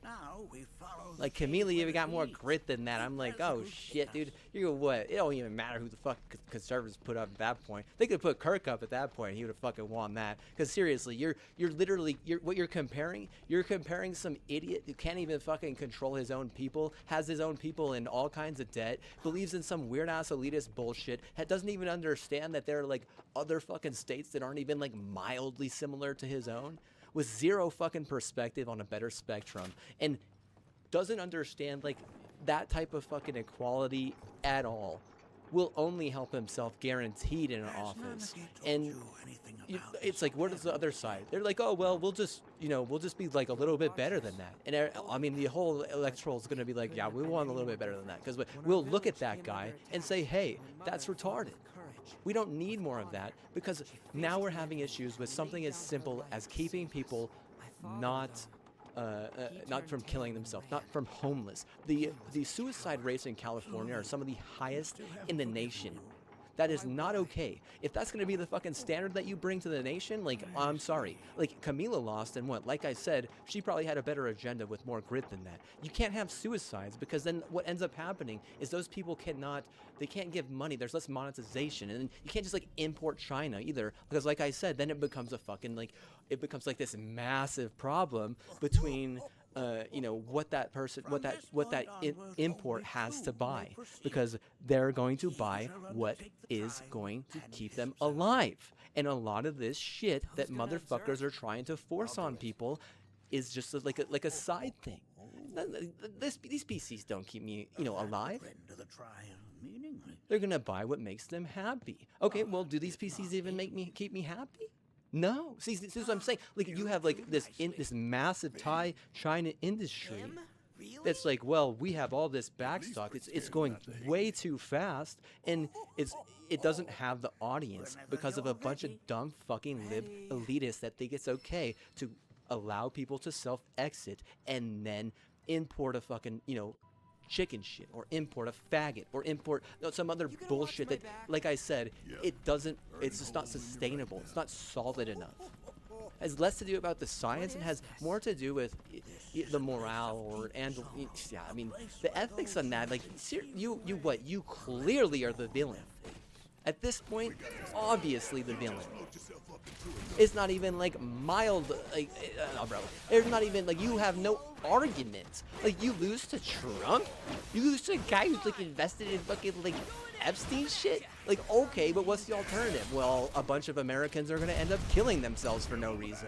Now we follow Like Camille even got more grit than that. I'm like, oh shit, dude. You what? It don't even matter who the fuck conservatives put up at that point. They could put Kirk up at that point. He would have fucking won that. Because seriously, you're literally what you're comparing. You're comparing some idiot who can't even fucking control his own people, has his own people in all kinds of debt, believes in some weird ass elitist bullshit, doesn't even understand that there are like other fucking states that aren't even like mildly similar to his own, with zero fucking perspective on a better spectrum, and doesn't understand like that type of fucking equality at all, will only help himself guaranteed in an office. And it's like, what is the other side? They're like, oh well, we'll just be like a little bit better than that. And I mean, the whole electoral is going to be like, yeah, we want a little bit better than that, because we'll look at that guy and say, hey, that's retarded. We don't need more of that, because now we're having issues with something as simple as keeping people not from killing themselves, not from homeless. The suicide rates in California are some of the highest in the nation. That is not okay. If that's going to be the fucking standard that you bring to the nation, like, I'm sorry. Like, Camila lost, and what? Like I said, she probably had a better agenda with more grit than that. You can't have suicides, because then what ends up happening is those people they can't give money. There's less monetization, and you can't just, like, import China either, because like I said, then it becomes a fucking, like, it becomes like this massive problem between you know, what that import has to buy, because they're going to buy what is going to keep them alive. And a lot of this shit that motherfuckers are trying to force on people is just like a side thing. These PCs don't keep me, you know, alive. They're gonna buy what makes them happy. Okay, well, do these PCs even keep me happy? No. See, this is what I'm saying. Like, you have like this massive China industry that's like, well, we have all this backstock. It's going way too fast, and it doesn't have the audience because of a bunch of dumb fucking lib elitists that think it's okay to allow people to self-exit and then import a fucking, you know, chicken shit, or import a faggot, or import some other bullshit that, like I said, it's just not sustainable. It's not solid enough. It has less to do about the science and has more to do with the morale yeah, I mean, the ethics on that. Like, you clearly are the villain. At this point, obviously the villain. It's not even like mild, like, bro. There's not even, like, you have no argument. Like, you lose to Trump? You lose to a guy who's, like, invested in fucking, like, Epstein shit? Like, okay, but what's the alternative? Well, a bunch of Americans are gonna end up killing themselves for no reason.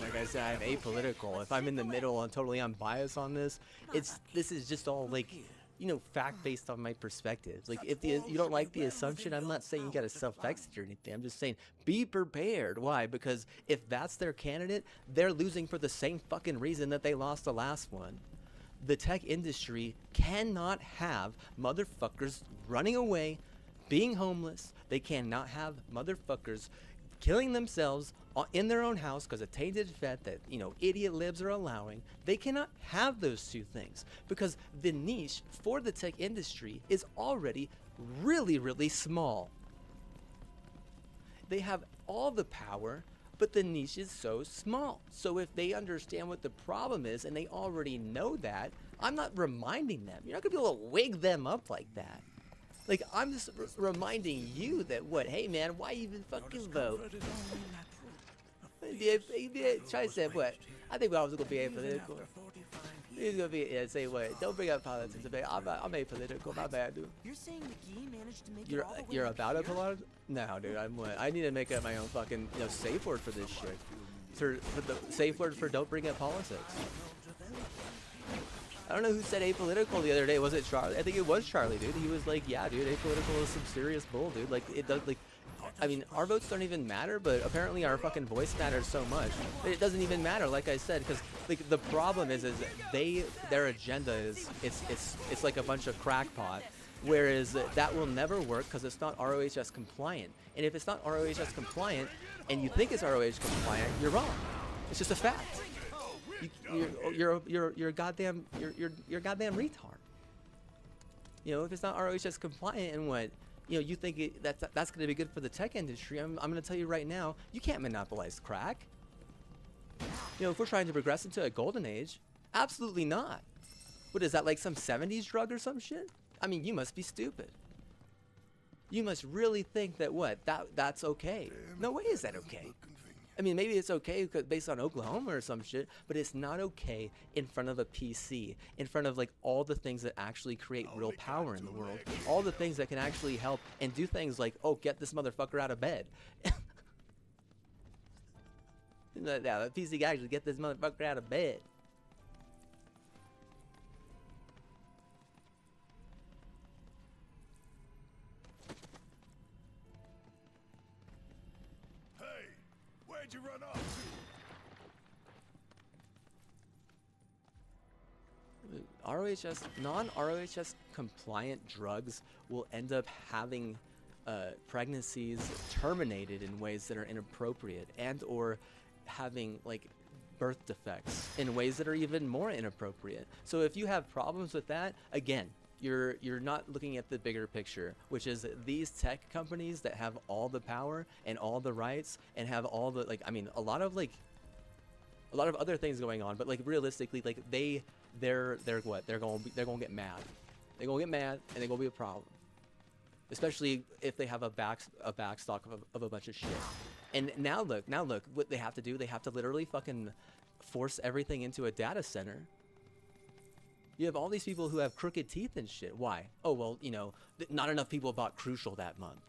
Like I said, I'm apolitical. If I'm in the middle and totally unbiased on this, this is just all, like, you know, fact based on my perspective. Like, if you don't like the assumption, I'm not saying you gotta self-exit or anything. I'm just saying be prepared. Why? Because if that's their candidate, they're losing for the same fucking reason that they lost the last one. The tech industry cannot have motherfuckers running away, being homeless. They cannot have motherfuckers killing themselves in their own house because of tainted fat that, you know, idiot libs are allowing. They cannot have those two things because the niche for the tech industry is already really, really small. They have all the power, but the niche is so small. So if they understand what the problem is and they already know that, I'm not reminding them. You're not gonna be able to wig them up like that. Like, I'm just reminding you that, what, hey man, why even fucking vote? Try to say what? I think I was gonna be apolitical. He's gonna be, yeah, say what? Don't bring up politics. I'm apolitical, my bad, dude. You're saying McGee managed to make it all the way You're up about here? apolitical? No, dude, I'm what? I need to make up my own fucking, you know, safe word for this shit. For the safe word for don't bring up politics. I don't know who said apolitical the other day. Was it Charlie? I think it was Charlie, dude. He was like, yeah, dude, apolitical is some serious bull, dude. Like, it does, like, I mean, our votes don't even matter, but apparently our fucking voice matters so much. But it doesn't even matter, like I said, because, like, the problem is their agenda is, it's like a bunch of crackpot. Whereas that will never work because it's not ROHS compliant. And if it's not ROHS compliant, and you think it's ROH compliant, you're wrong. It's just a fact. You're a goddamn retard. You know, if it's not ROHS compliant and what, you know, you think that's going to be good for the tech industry, I'm going to tell you right now, you can't monopolize crack. You know, if we're trying to progress into a golden age, absolutely not. What is that, like some 70s drug or some shit? I mean, you must be stupid. You must really think that what, that's okay. No way is that okay. I mean, maybe it's okay based on Oklahoma or some shit, but it's not okay in front of a PC, in front of, like, all the things that actually create real power in the world, all the things that can actually help and do things like, oh, get this motherfucker out of bed. Yeah, the PC can actually get this motherfucker out of bed. Where'd you run off ROHS, non-ROHS compliant drugs will end up having pregnancies terminated in ways that are inappropriate, and or having like birth defects in ways that are even more inappropriate. So if you have problems with that, again, you're not looking at the bigger picture, which is these tech companies that have all the power and all the rights and have all the, like, I mean, a lot of other things going on, but like realistically, like they're what? They're going to get mad. They're going to get mad, and they're going to be a problem. Especially if they have a backstock of a bunch of shit. And now look, what they have to do, they have to literally fucking force everything into a data center. You have all these people who have crooked teeth and shit. Why? Oh, well, you know, not enough people bought Crucial that month.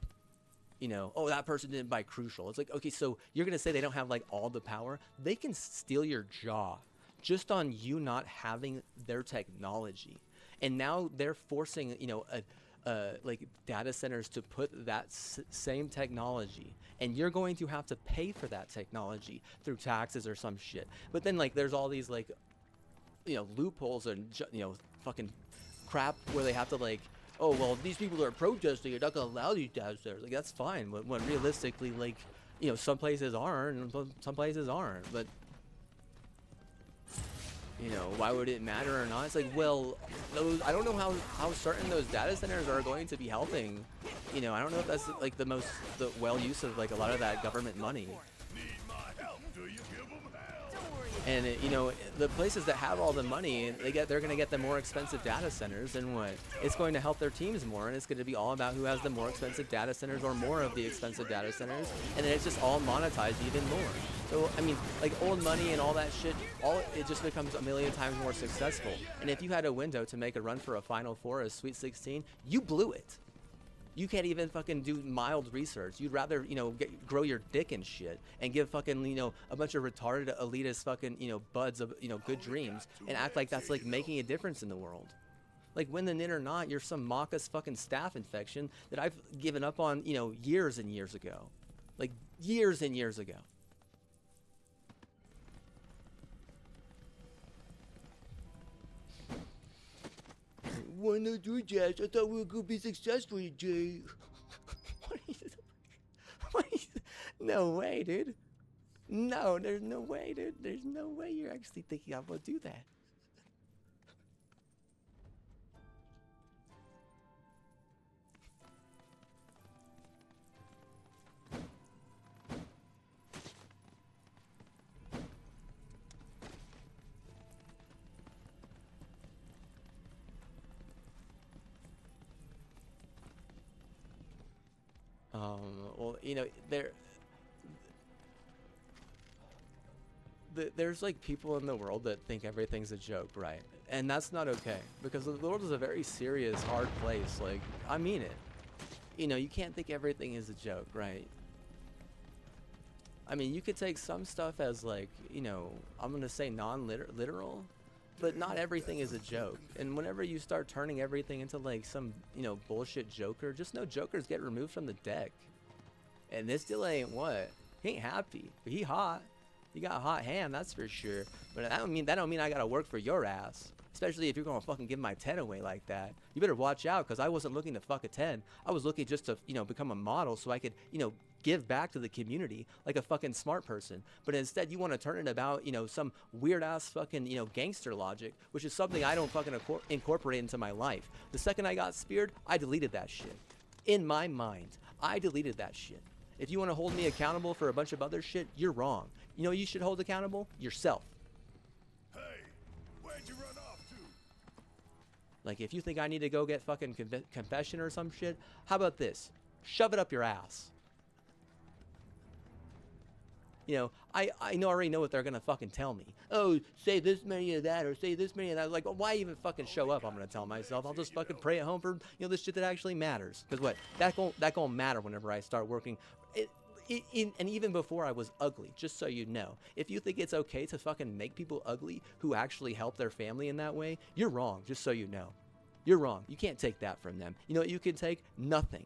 You know, oh, that person didn't buy Crucial. It's like, okay, so you're going to say they don't have like all the power? They can steal your jaw just on you not having their technology. And now they're forcing, you know, like data centers to put that same technology, and you're going to have to pay for that technology through taxes or some shit. But then like there's all these like, you know, loopholes and, you know, fucking crap where they have to like, oh, well, these people are protesting, you're not gonna allow these data centers. Like, that's fine, when realistically, like, you know, some places aren't and some places aren't. But you know, why would it matter or not? It's like, well, those, I don't know how certain those data centers are going to be helping. You know, I don't know if that's like the well use of like a lot of that government money. And you know, the places that have all the money, they're going to get the more expensive data centers, and what? It's going to help their teams more, and it's going to be all about who has the more expensive data centers or more of the expensive data centers, and then it's just all monetized even more. So I mean, like old money and all that shit, it just becomes a million times more successful. And if you had a window to make a run for a Final Four, a Sweet 16, you blew it. You can't even fucking do mild research. You'd rather, you know, grow your dick and shit and give fucking, you know, a bunch of retarded elitist fucking, you know, buds of, you know, good dreams and act like that's like making a difference in the world. Like, win the nit or not, you're some Maka's fucking staph infection that I've given up on, you know, years and years ago. Like, years and years ago. Why not do that? I thought we were going to be successful, Jay. No way, dude. No, there's no way, dude. There's no way you're actually thinking I'm going to do that. Well, you know, there's like people in the world that think everything's a joke, right? And that's not okay, because the world is a very serious, hard place. Like, I mean it. You know, you can't think everything is a joke, right? I mean, you could take some stuff as like, you know, I'm gonna say non-literal, but not everything is a joke. And whenever you start turning everything into like some, you know, bullshit Joker, just know Jokers get removed from the deck. And this still ain't what? He ain't happy, but he hot. You got a hot hand, that's for sure. But that don't mean I gotta work for your ass. Especially if you're gonna fucking give my 10 away like that. You better watch out, because I wasn't looking to fuck a 10. I was looking just to, you know, become a model so I could, you know, give back to the community like a fucking smart person. But instead you want to turn it about, you know, some weird ass fucking, you know, gangster logic, which is something I don't fucking incorporate into my life. The second I got speared, I deleted that shit. In my mind, I deleted that shit. If you want to hold me accountable for a bunch of other shit, you're wrong. You know, you should hold accountable yourself. Hey, where'd you run off to? Like, if you think I need to go get fucking confession or some shit, how about this? Shove it up your ass. You know, I already know what they're gonna fucking tell me. Oh, say this many of that, or say this many of that. Like, well, why even fucking show up? I'm gonna tell myself. I'll just fucking pray at home for, you know, this shit that actually matters. Cause what? That gonna matter whenever I start working. And even before I was ugly, just so you know. If you think it's okay to fucking make people ugly who actually help their family in that way, you're wrong, just so you know. You're wrong. You can't take that from them. You know what you can take? Nothing.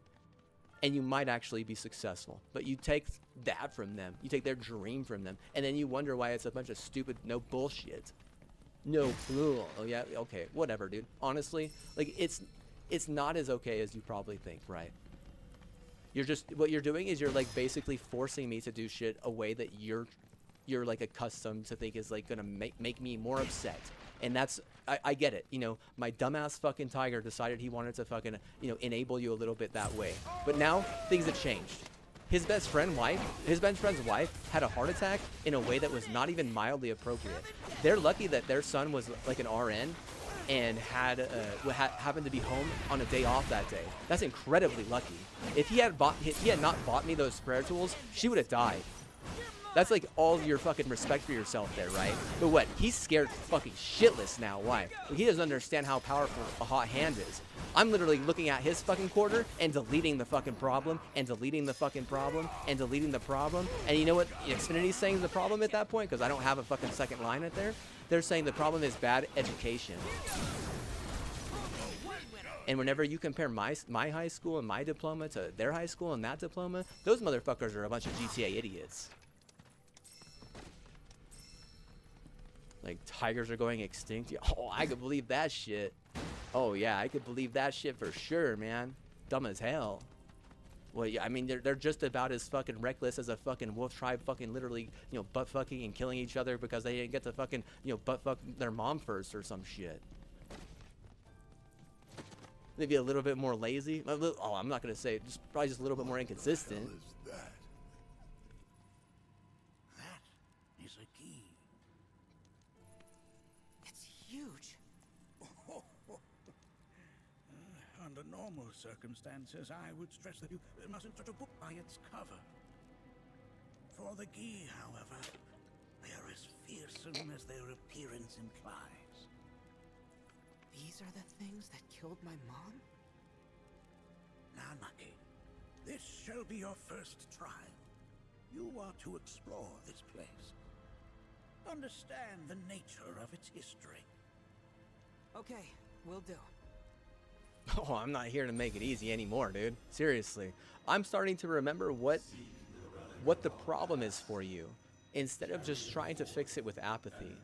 And you might actually be successful. But you take that from them. You take their dream from them. And then you wonder why it's a bunch of stupid, no bullshit. no, oh yeah, okay, whatever, dude. Honestly, like it's not as okay as you probably think, right? You're just, what you're doing is you're like basically forcing me to do shit a way that you're like accustomed to think is like gonna make me more upset. And that's, I get it, you know, my dumbass fucking tiger decided he wanted to fucking, you know, enable you a little bit that way. But now things have changed. His best friend's wife had a heart attack in a way that was not even mildly appropriate. They're lucky that their son was like an RN and happened to be home on a day off that day. That's incredibly lucky. If he had not bought me those prayer tools, she would have died. That's like all your fucking respect for yourself there, right? But what? He's scared fucking shitless now. Why? He doesn't understand how powerful a hot hand is. I'm literally looking at his fucking quarter and deleting the fucking problem and deleting the fucking problem and deleting the problem. And you know what Xfinity's saying is the problem at that point? Because I don't have a fucking second line at there. They're saying the problem is bad education. And whenever you compare my high school and my diploma to their high school and that diploma, those motherfuckers are a bunch of GTA idiots. Like, tigers are going extinct. Oh, I could believe that shit. Oh, yeah, I could believe that shit for sure, man. Dumb as hell. Well, yeah, I mean, they're just about as fucking reckless as a fucking wolf tribe fucking literally, you know, butt-fucking and killing each other because they didn't get to fucking, you know, butt-fuck their mom first or some shit. Maybe a little bit more lazy. Oh, I'm not going to say, just probably just a little bit more inconsistent. What the hell is that? That is a key. It's huge. Under normal circumstances, I would stress that you mustn't judge a book by its cover. For the key, however, they are as fearsome as their appearance implies. These are the things that killed my mom? Now, Nucky, this shall be your first trial. You are to explore this place. Understand the nature of its history. Okay, will do. Oh, I'm not here to make it easy anymore, dude. Seriously. I'm starting to remember what the problem is for you, instead of just trying to fix it with apathy.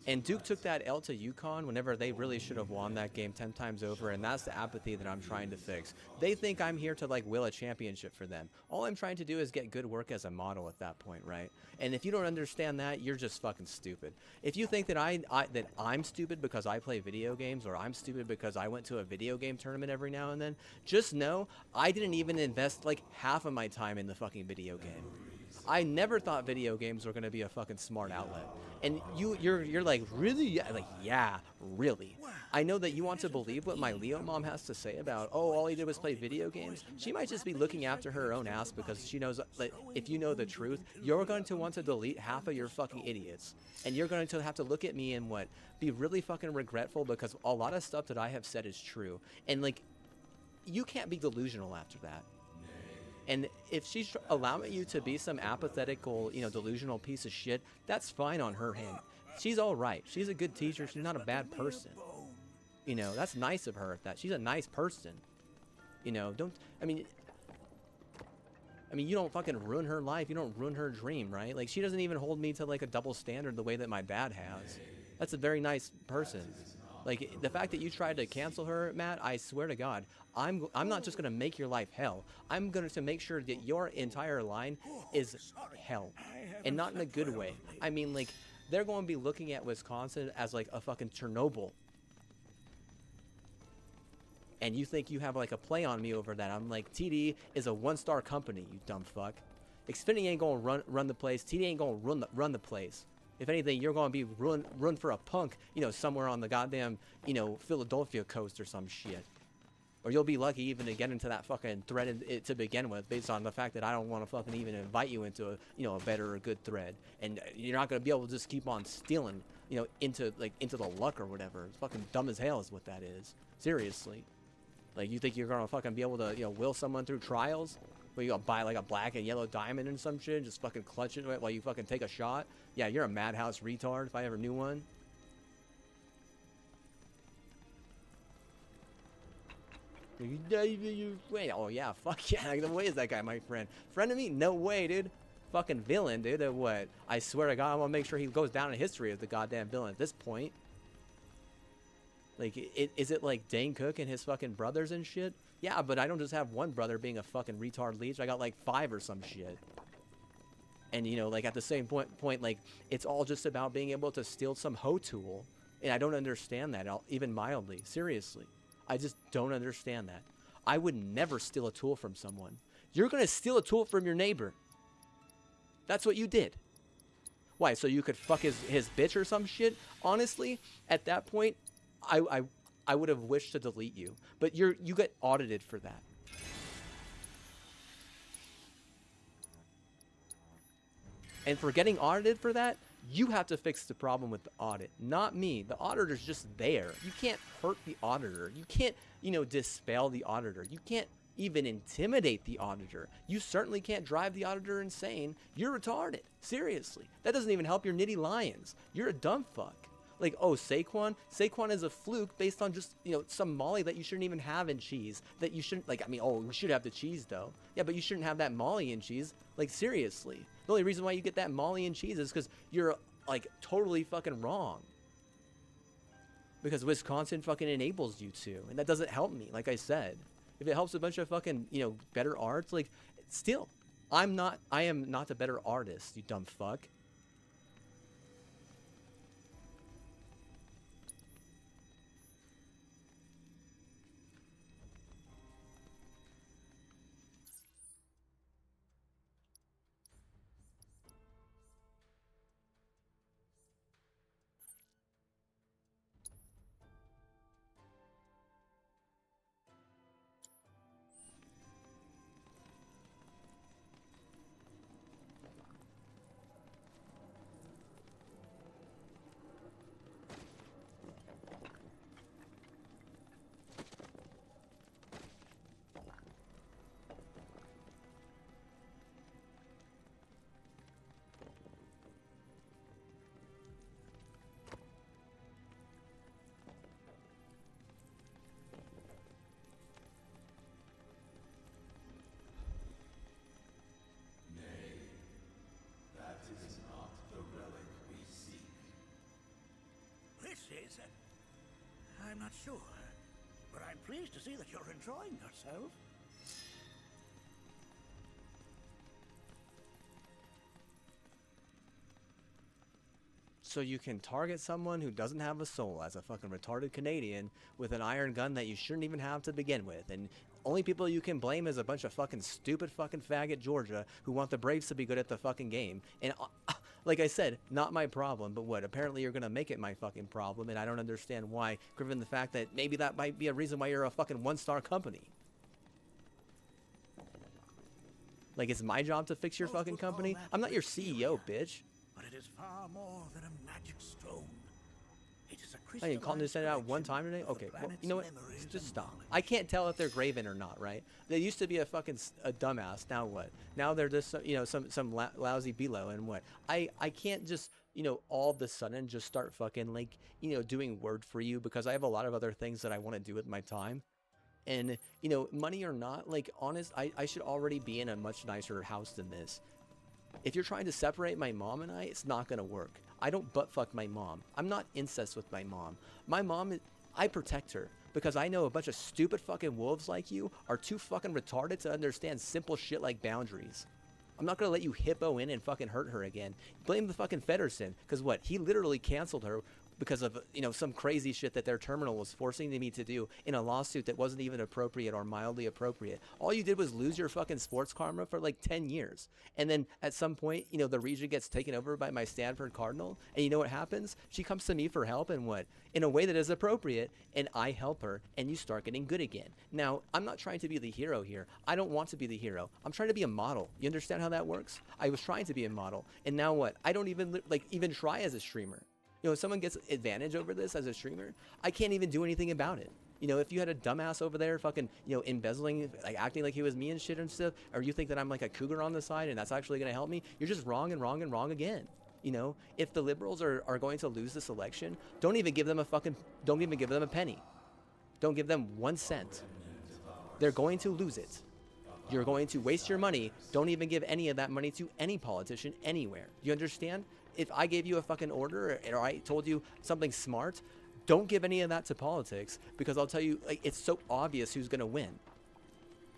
And Duke took that L to UConn whenever they really should have won that game 10 times over, and that's the apathy that I'm trying to fix. They think I'm here to like will a championship for them. All I'm trying to do is get good work as a model at that point, right? And if you don't understand that, you're just fucking stupid. If you think that I'm stupid because I play video games, or I'm stupid because I went to a video game tournament every now and then, just know I didn't even invest like half of my time in the fucking video game. I never thought video games were gonna be a fucking smart outlet. And you're like, really? Yeah, like, yeah, really. I know that you want to believe what my Leo mom has to say about, oh, all he did was play video games. She might just be looking after her own ass because she knows that if you know the truth, you're going to want to delete half of your fucking idiots. And you're going to have to look at me and be really fucking regretful because a lot of stuff that I have said is true. And like, you can't be delusional after that. And if she's allowing you to be some apathetical, you know, delusional piece of shit, that's fine on her hand. She's all right. She's a good teacher. She's not a bad person. You know, that's nice of her. She's a nice person. You know, I mean, you don't fucking ruin her life. You don't ruin her dream, right? Like, she doesn't even hold me to like a double standard the way that my dad has. That's a very nice person. Like, the fact that you tried to cancel her, Matt, I swear to God, I'm not just going to make your life hell. I'm going to make sure that your entire line is hell. And not in a good way. I mean, like, they're going to be looking at Wisconsin as, like, a fucking Chernobyl. And you think you have, like, a play on me over that. I'm like, TD is a one-star company, you dumb fuck. Xfinity ain't going to run the place. TD ain't going to run the place. If anything, you're going to be run for a punk, you know, somewhere on the goddamn, you know, Philadelphia coast or some shit. Or you'll be lucky even to get into that fucking thread to begin with, based on the fact that I don't want to fucking even invite you into a, you know, a better or good thread. And you're not going to be able to just keep on stealing, you know, into the luck or whatever. It's fucking dumb as hell is what that is. Seriously. Like, you think you're going to fucking be able to, you know, will someone through trials? Where you gotta buy like a black and yellow diamond and some shit and just fucking clutch it while you fucking take a shot? Yeah, you're a madhouse retard if I ever knew one. Oh yeah, fuck yeah. Like, the way is that guy my friend? Friend of me? No way, dude. fucking villain, dude. That what? I swear to God, I want to make sure he goes down in history as the goddamn villain at this point. Like, is it like Dane Cook and his fucking brothers and shit? Yeah, but I don't just have one brother being a fucking retard leech. I got like 5 or some shit. And, you know, like, at the same point, like, it's all just about being able to steal some hoe tool. And I don't understand that, even mildly. Seriously. I just don't understand that. I would never steal a tool from someone. You're going to steal a tool from your neighbor. That's what you did. Why, so you could fuck his bitch or some shit? Honestly, at that point, I would have wished to delete you. But you get audited for that. And for getting audited for that, you have to fix the problem with the audit, not me. The auditor's just there. You can't hurt the auditor. You can't, you know, dispel the auditor. You can't even intimidate the auditor. You certainly can't drive the auditor insane. You're retarded. Seriously. That doesn't even help your nitty lions. You're a dumb fuck. Like, oh, Saquon? Saquon is a fluke based on just, you know, some molly that you shouldn't even have in cheese. That you shouldn't, like, I mean, oh, you should have the cheese, though. Yeah, but you shouldn't have that molly in cheese. Like, seriously. The only reason why you get that molly in cheese is because you're, like, totally fucking wrong. Because Wisconsin fucking enables you to. And that doesn't help me, like I said. If it helps a bunch of fucking, you know, better arts, like, still, I am not the better artist, you dumb fuck. Is I'm not sure, but I'm pleased to see that you're enjoying yourself. So you can target someone who doesn't have a soul as a fucking retarded Canadian with an iron gun that you shouldn't even have to begin with, and only people you can blame is a bunch of fucking stupid fucking faggot Georgia who want the Braves to be good at the fucking game. And like I said, not my problem, but what? Apparently you're gonna make it my fucking problem, and I don't understand why, given the fact that maybe that might be a reason why you're a fucking one-star company. Like, it's my job to fix your fucking company? I'm not your CEO, bitch. But it is far more than a magic stone. It is a Oh, you crystalline calling this out one time today? Okay, well, you know what? Just stop. I can't tell if they're graven or not, right? They used to be a fucking a dumbass. Now what? Now they're just, you know, some lousy below, and what? I can't just, you know, all of a sudden just start fucking, like, you know, doing word for you, because I have a lot of other things that I want to do with my time. And, you know, money or not, like, honest, I should already be in a much nicer house than this. If you're trying to separate my mom and I, it's not gonna work. I don't butt fuck my mom. I'm not incest with my mom. My mom, I protect her because I know a bunch of stupid fucking wolves like you are too fucking retarded to understand simple shit like boundaries. I'm not gonna let you hippo in and fucking hurt her again. Blame the fucking Federson, because what? He literally canceled her because of, you know, some crazy shit that their terminal was forcing me to do in a lawsuit that wasn't even appropriate or mildly appropriate. All you did was lose your fucking sports karma for like 10 years. And then at some point, you know, the region gets taken over by my Stanford Cardinal, and you know what happens? She comes to me for help, and what? In a way that is appropriate, and I help her, and you start getting good again. Now, I'm not trying to be the hero here. I don't want to be the hero. I'm trying to be a model. You understand how that works? I was trying to be a model, and now what? I don't even, like, even try as a streamer. You know, if someone gets advantage over this as a streamer, I can't even do anything about it. You know, if you had a dumbass over there fucking, you know, embezzling, like acting like he was me and shit and stuff, or you think that I'm like a cougar on the side and that's actually going to help me, you're just wrong and wrong and wrong again. You know, if the liberals are going to lose this election, don't even give them a penny. Don't give them 1 cent. They're going to lose it. You're going to waste your money. Don't even give any of that money to any politician anywhere. You understand? If I gave you a fucking order or I told you something smart, don't give any of that to politics, because I'll tell you, like, it's so obvious who's going to win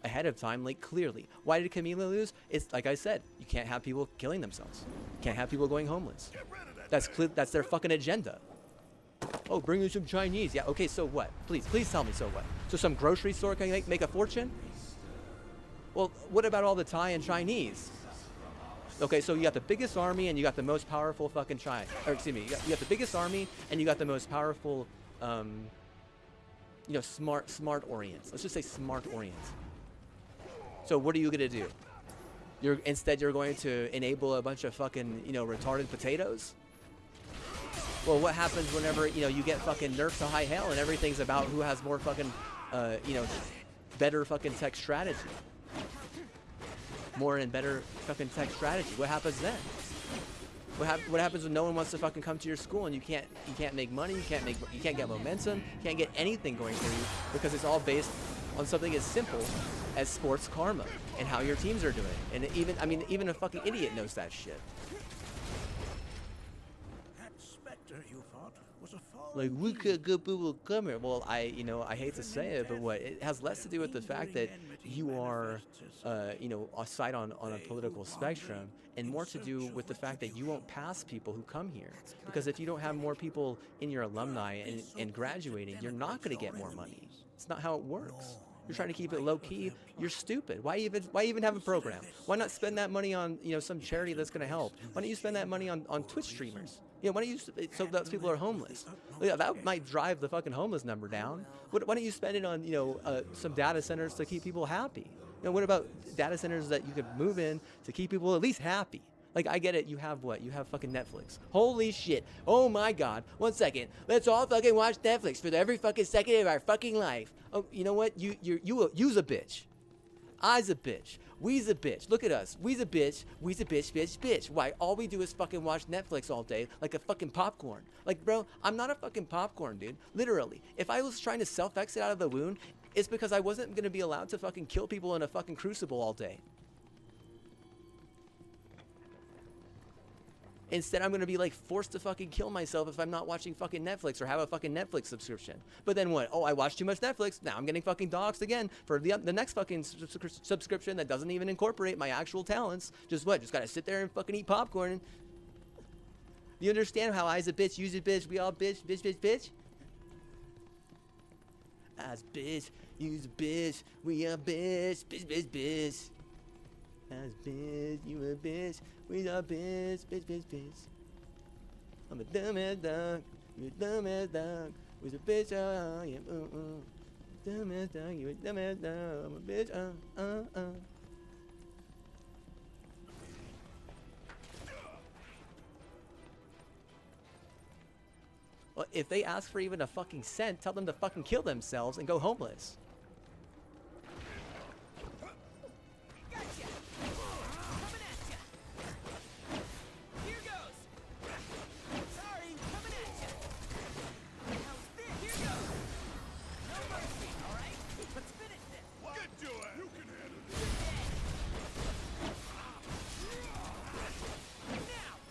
ahead of time, like, clearly. Why did Camila lose? It's like I said, you can't have people killing themselves. You can't have people going homeless. That's clear. That's their fucking agenda. Oh, bring me some Chinese. Yeah, okay, so what? Please tell me, so what? So some grocery store can make a fortune? Well, what about all the Thai and Chinese? Okay, so you got the biggest army and you got the most powerful fucking China. Or excuse me, you got the biggest army and you got the most powerful, you know, smart Orient. Let's just say smart Orient. So what are you gonna do? Instead you're going to enable a bunch of fucking, you know, retarded potatoes? Well, what happens whenever, you know, you get fucking nerfed to high hell and everything's about who has more fucking, you know, better fucking tech strategy? More and better fucking tech strategy. What happens then? What happens when no one wants to fucking come to your school and you can't make money, you can't get momentum, you can't get anything going for you, because it's all based on something as simple as sports karma and how your teams are doing. And even a fucking idiot knows that shit. That specter you fought was a fallen Like, we could good people come here. Well, I hate to say it, but what it has less to do with the fact that you are, you know, a side on a political spectrum, and more to do with the fact that you won't pass people who come here. Because if you don't have more people in your alumni and graduating, you're not going to get more money. It's not how it works. You're trying to keep it low key. You're stupid. Why even have a program? Why not spend that money on, you know, some charity that's going to help? Why don't you spend that money on Twitch streamers? You know, why don't you, so that people are homeless? Yeah, that might drive the fucking homeless number down. Why don't you spend it on, you know, some data centers to keep people happy? You know, what about data centers that you could move in to keep people at least happy? Like, I get it. You have what? You have fucking Netflix. Holy shit. Oh my God. 1 second. Let's all fucking watch Netflix for every fucking second of our fucking life. Oh, you know what? You's a bitch. I's a bitch. We's a bitch. Look at us. We's a bitch. We's a bitch, bitch, bitch. Why? All we do is fucking watch Netflix all day like a fucking popcorn. Like, bro, I'm not a fucking popcorn, dude. Literally. If I was trying to self-exit out of the wound, it's because I wasn't going to be allowed to fucking kill people in a fucking crucible all day. Instead, I'm going to be like forced to fucking kill myself if I'm not watching fucking Netflix or have a fucking Netflix subscription. But then what? Oh, I watched too much Netflix. Now I'm getting fucking doxxed again for the next fucking subscription that doesn't even incorporate my actual talents. Just what? Just got to sit there and fucking eat popcorn. You understand how I's a bitch, you's a bitch, we all bitch, bitch, bitch, bitch? I's a bitch, you's a bitch, we a bitch, bitch, bitch, bitch. As bitch, you a bitch, we a bitch, bitch, bitch, bitch. I'm a dumbass dog, you a dumbass dog, we's a bitch, yeah, dumbass dog, you a dumbass dog, I'm a bitch, Well, if they ask for even a fucking cent, tell them to fucking kill themselves and go homeless.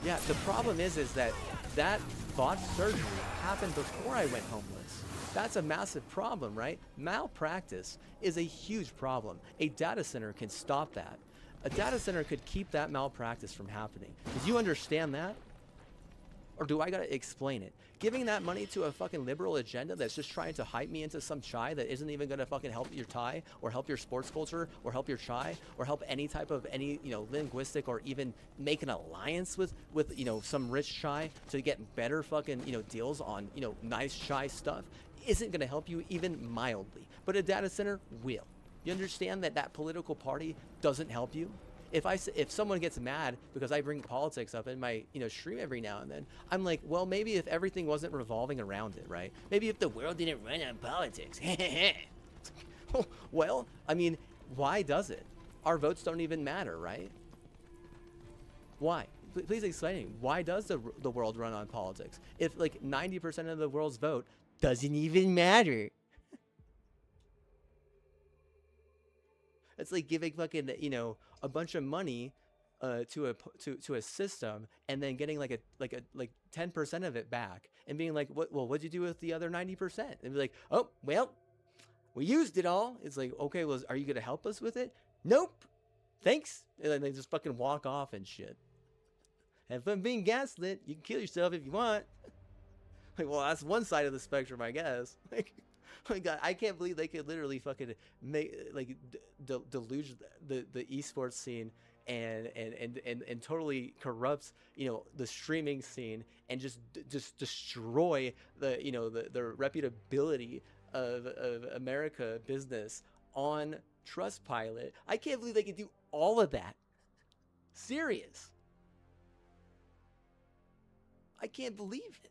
Yeah, the problem is that botched surgery happened before I went homeless. That's a massive problem, right? Malpractice is a huge problem. A data center can stop that. A data center could keep that malpractice from happening. Did you understand that? Or do I gotta explain it? Giving that money to a fucking liberal agenda that's just trying to hype me into some chai that isn't even gonna fucking help your Thai or help your sports culture or help your chai or help any type of you know, linguistic or even make an alliance with you know, some rich chai to get better fucking, you know, deals on, you know, nice chai stuff isn't gonna help you even mildly. But a data center will. You understand that political party doesn't help you? If someone gets mad because I bring politics up in my, you know, stream every now and then, I'm like, well, maybe if everything wasn't revolving around it, right? Maybe if the world didn't run on politics. Well, I mean, why does it? Our votes don't even matter, right? Why? Please explain to me. Why does the world run on politics? If like 90% of the world's vote doesn't even matter. It's like giving fucking, a bunch of money to a system and then getting like 10% of it back and being like, what'd you do with the other 90%? And be like, oh, well, we used it all. It's like, okay, well, are you going to help us with it? Nope. Thanks. And then they just fucking walk off and shit. Have fun being gaslit. You can kill yourself if you want. Like, well, that's one side of the spectrum, I guess. Like, oh my God, I can't believe they could literally fucking make, like, deluge the esports scene and totally corrupts, the streaming scene and just destroy the, the reputability of America business on Trustpilot. I can't believe they could do all of that. Serious. I can't believe it.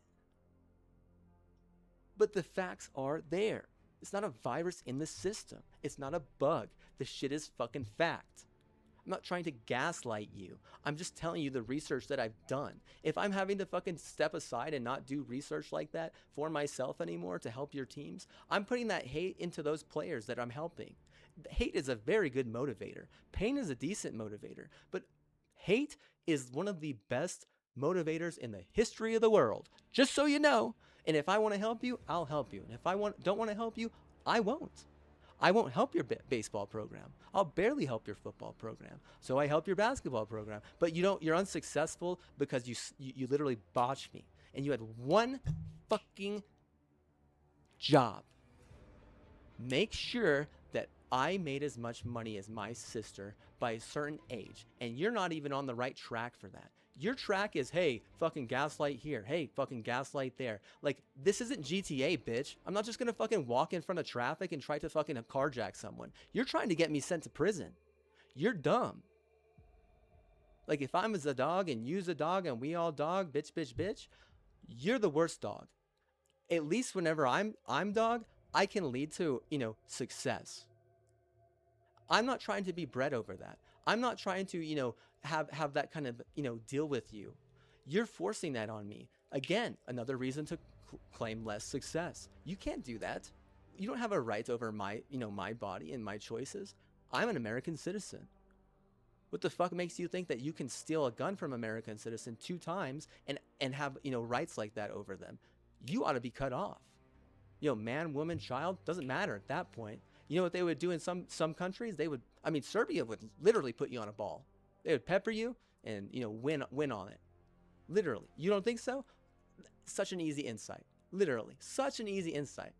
But the facts are there. It's not a virus in the system. It's not a bug. The shit is fucking fact. I'm not trying to gaslight you. I'm just telling you the research that I've done. If I'm having to fucking step aside and not do research like that for myself anymore to help your teams, I'm putting that hate into those players that I'm helping. Hate is a very good motivator. Pain is a decent motivator. But hate is one of the best motivators in the history of the world. Just so you know. And if I want to help you, I'll help you. And if I don't want to help you, I won't. I won't help your baseball program. I'll barely help your football program. So I help your basketball program. But you're unsuccessful because you literally botched me. And you had one fucking job. Make sure that I made as much money as my sister by a certain age. And you're not even on the right track for that. Your track is, hey, fucking gaslight here. Hey, fucking gaslight there. Like, this isn't GTA, bitch. I'm not just gonna fucking walk in front of traffic and try to fucking carjack someone. You're trying to get me sent to prison. You're dumb. Like, if I'm as a dog and you's a dog and we all dog, bitch, bitch, bitch, you're the worst dog. At least whenever I'm dog, I can lead to, success. I'm not trying to be bred over that. I'm not trying to, have that kind of, deal with you. You're forcing that on me. Again, another reason to claim less success. You can't do that. You don't have a right over my, my body and my choices. I'm an American citizen. What the fuck makes you think that you can steal a gun from an American citizen 2 times and have, rights like that over them? You ought to be cut off. Man, woman, child, doesn't matter at that point. You know what they would do in some countries? They would, Serbia would literally put you on a ball. They would pepper you and, win on it. Literally. You don't think so? Such an easy insight. Literally. Such an easy insight.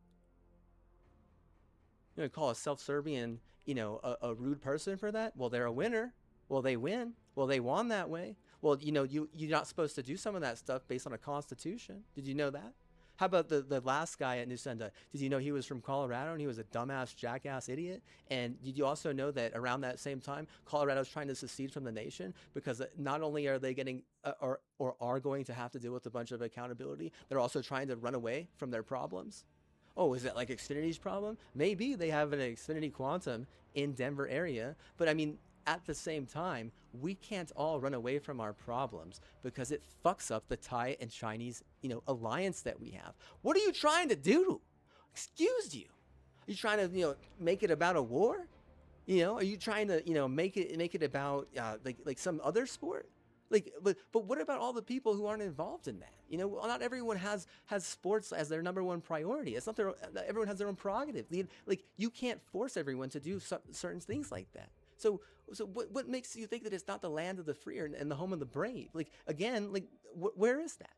Call a self-Serbian, a rude person for that? Well, they're a winner. Well, they win. Well, they won that way. Well, you're not supposed to do some of that stuff based on a constitution. Did you know that? How about the last guy at Nusenda? Did you know he was from Colorado and he was a dumbass, jackass idiot? And did you also know that around that same time, Colorado's trying to secede from the nation because not only are they getting or are going to have to deal with a bunch of accountability, they're also trying to run away from their problems? Oh, is that like Xfinity's problem? Maybe they have an Xfinity Quantum in Denver area, but at the same time, we can't all run away from our problems because it fucks up the Thai and Chinese, alliance that we have. What are you trying to do? Excuse you. Are you trying to, make it about a war? Are you trying to, make it about like some other sport? Like, but what about all the people who aren't involved in that? Not everyone has sports as their number one priority. It's not everyone has their own prerogative. Like, you can't force everyone to do certain things like that. So what makes you think that it's not the land of the free and the home of the brave? Like, again, like, where is that?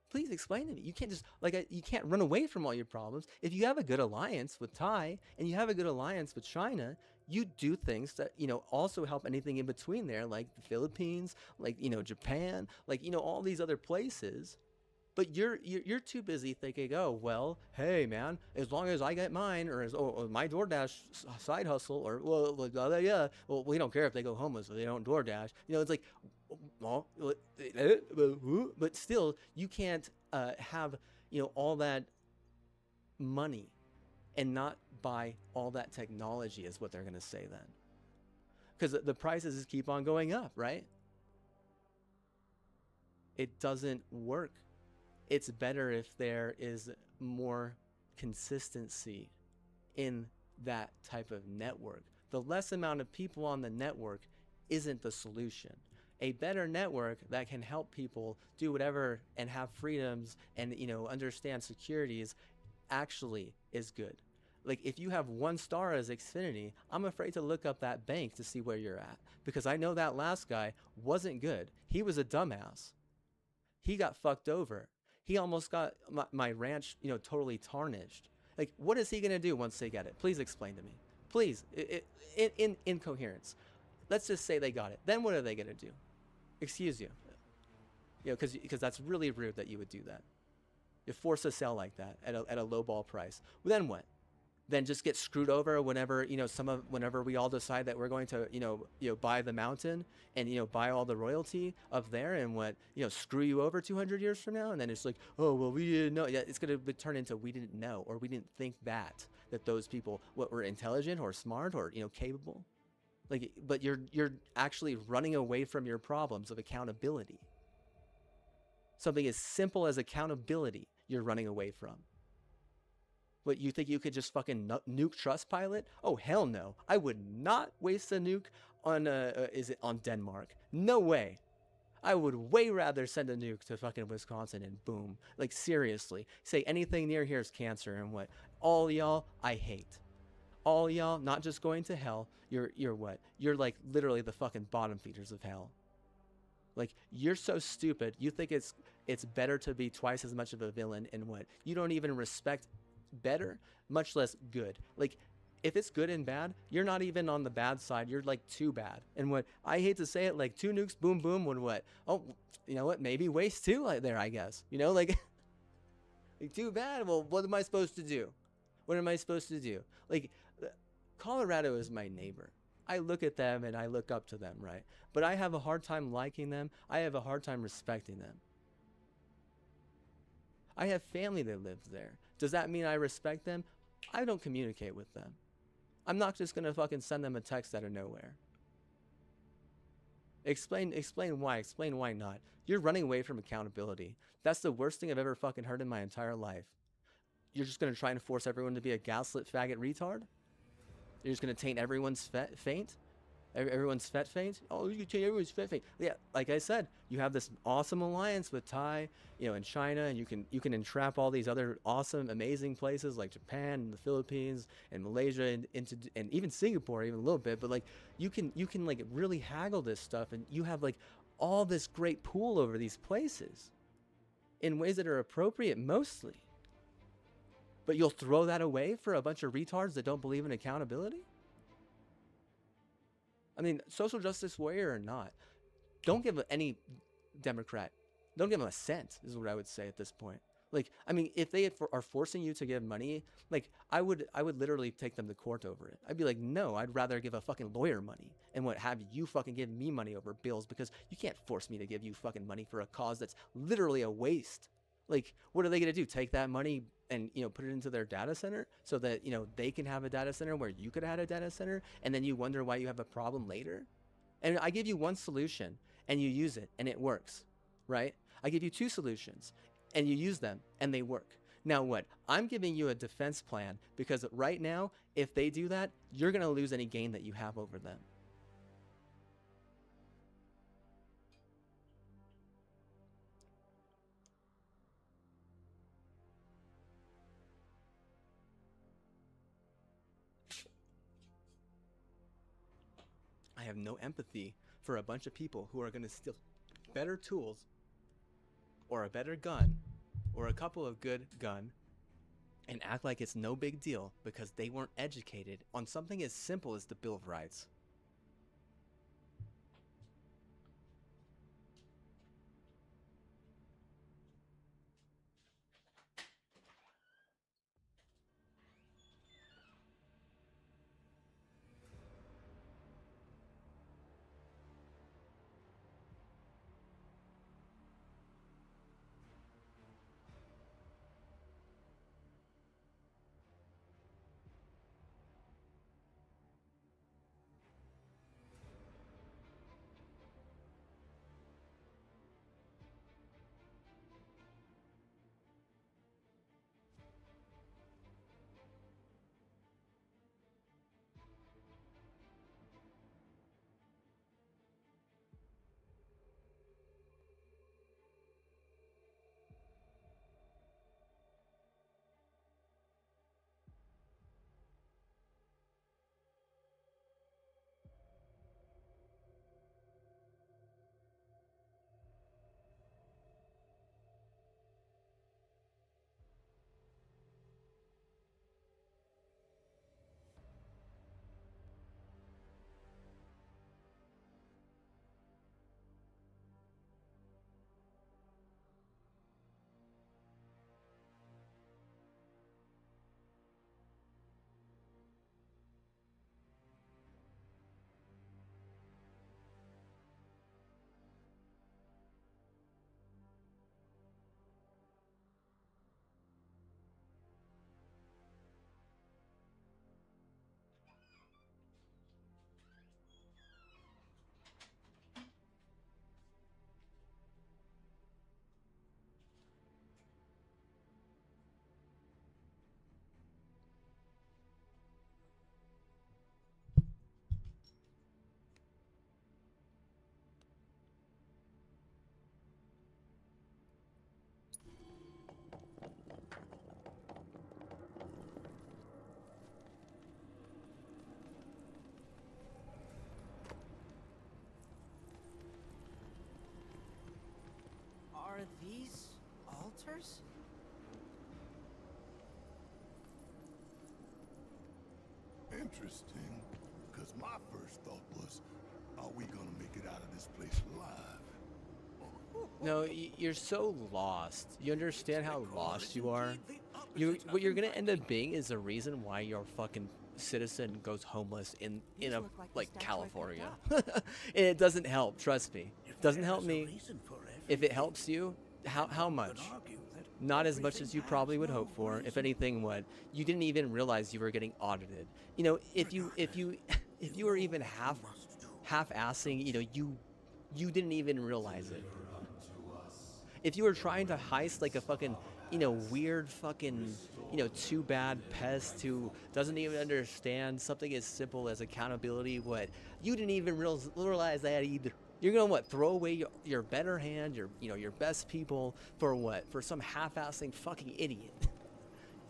Please explain to me. You can't just, you can't run away from all your problems. If you have a good alliance with Thai and you have a good alliance with China, you do things that, also help anything in between there, like the Philippines, like, Japan, like, all these other places. But you're too busy thinking, oh, well, hey, man, as long as I get mine, or my DoorDash side hustle, or, well, we don't care if they go homeless or they don't DoorDash. It's like, well, but still, you can't have, all that money and not buy all that technology is what they're going to say then. Because the prices just keep on going up, right? It doesn't work. It's better if there is more consistency in that type of network the less amount of people on the network isn't the solution. A better network that can help people do whatever and have freedoms and, you know, understand securities actually is good. Like, if you have 1 star as Xfinity, I'm afraid to look up that bank to see where you're at, because I know that last guy wasn't good. He was a dumbass. He got fucked over. He almost got my ranch, you know, totally tarnished. Like, what is he gonna do once they get it? Please explain to me. Please, in coherence. Let's just say they got it. Then what are they gonna do? Excuse you. You know, because that's really rude that you would do that. You force a sale like that at a low ball price. Well, then what? Then just get screwed over whenever, you know, whenever we all decide that we're going to, you know, buy the mountain and, you know, buy all the royalty up there, and what, you know, screw you over 200 years from now. And then it's like, oh, well, we didn't know. Yeah, it's going to turn into we didn't know, or we didn't think that those people were intelligent or smart or, you know, capable. Like, but you're actually running away from your problems of accountability. Something as simple as accountability you're running away from. What, you think you could just fucking nuke Trustpilot? Oh, hell no. I would not waste a nuke on, is it on Denmark? No way. I would way rather send a nuke to fucking Wisconsin and boom. Like, seriously. Say anything near here is cancer, and what? All y'all, I hate. All y'all, not just going to hell, you're what? You're like literally the fucking bottom feeders of hell. Like, you're so stupid. You think it's better to be twice as much of a villain, and what? You don't even respect better, much less good. Like, if it's good and bad, you're not even on the bad side. You're like too bad. And what, I hate to say it, like 2 nukes, boom, boom, would what? Oh, you know what? Maybe waste 2 like there, I guess. You know, like, like, too bad. Well, what am I supposed to do? What am I supposed to do? Like, Colorado is my neighbor. I look at them and I look up to them, right? But I have a hard time liking them. I have a hard time respecting them. I have family that lives there. Does that mean I respect them? I don't communicate with them. I'm not just gonna fucking send them a text out of nowhere. Explain why. Explain why not. You're running away from accountability. That's the worst thing I've ever fucking heard in my entire life. You're just gonna try and force everyone to be a gaslit faggot retard? You're just gonna taint everyone's faint? Everyone's fet faint? Oh, you can taint everyone's fet faint. Yeah, like I said, you have this awesome alliance with Thai, you know, and China, and you can entrap all these other awesome, amazing places like Japan and the Philippines and Malaysia and even Singapore, even a little bit. But like, you can like really haggle this stuff, and you have like all this great pool over these places in ways that are appropriate mostly. But you'll throw that away for a bunch of retards that don't believe in accountability? I mean, social justice warrior or not, don't give any Democrat, don't give them a cent, is what I would say at this point. Like, I mean, if they are forcing you to give money, like, I would literally take them to court over it. I'd be like, no, I'd rather give a fucking lawyer money and what have you fucking give me money over bills, because you can't force me to give you fucking money for a cause that's literally a waste. Like, what are they going to do? Take that money and, you know, put it into their data center so that, you know, they can have a data center where you could have had a data center, and then you wonder why you have a problem later? And I give you one solution and you use it and it works, right? I give you 2 solutions and you use them and they work. Now what? I'm giving you a defense plan because right now, if they do that, you're going to lose any gain that you have over them. I have no empathy for a bunch of people who are going to steal better tools or a better gun or a couple of good gun and act like it's no big deal because they weren't educated on something as simple as the Bill of Rights. yours? Interesting. Because my first thought was, are we gonna make it out of this place alive? No, you're so lost. You understand how lost you are? What you're gonna end up being is the reason why your fucking citizen goes homeless in a like California. And it doesn't help, trust me. It doesn't help me. If it helps you, how much? Not as much as you probably would hope for. If anything, what you didn't even realize you were getting audited. You know, if you were even half-assing, you know, you didn't even realize it. If you were trying to heist like a fucking, you know, weird fucking, you know, too bad pest who doesn't even understand something as simple as accountability, what you didn't even realize that either. You're gonna what? Throw away your better hand, your best people for what? For some half-assing fucking idiot.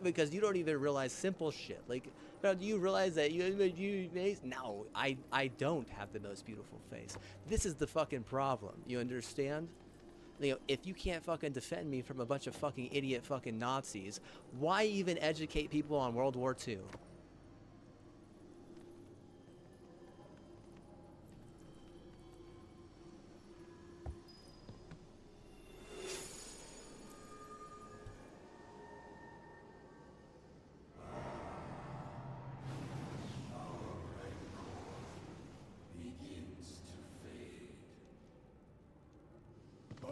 Because you don't even realize simple shit. Like, do you realize that you face? No, I don't have the most beautiful face. This is the fucking problem. You understand? You know, if you can't fucking defend me from a bunch of fucking idiot fucking Nazis, why even educate people on World War II?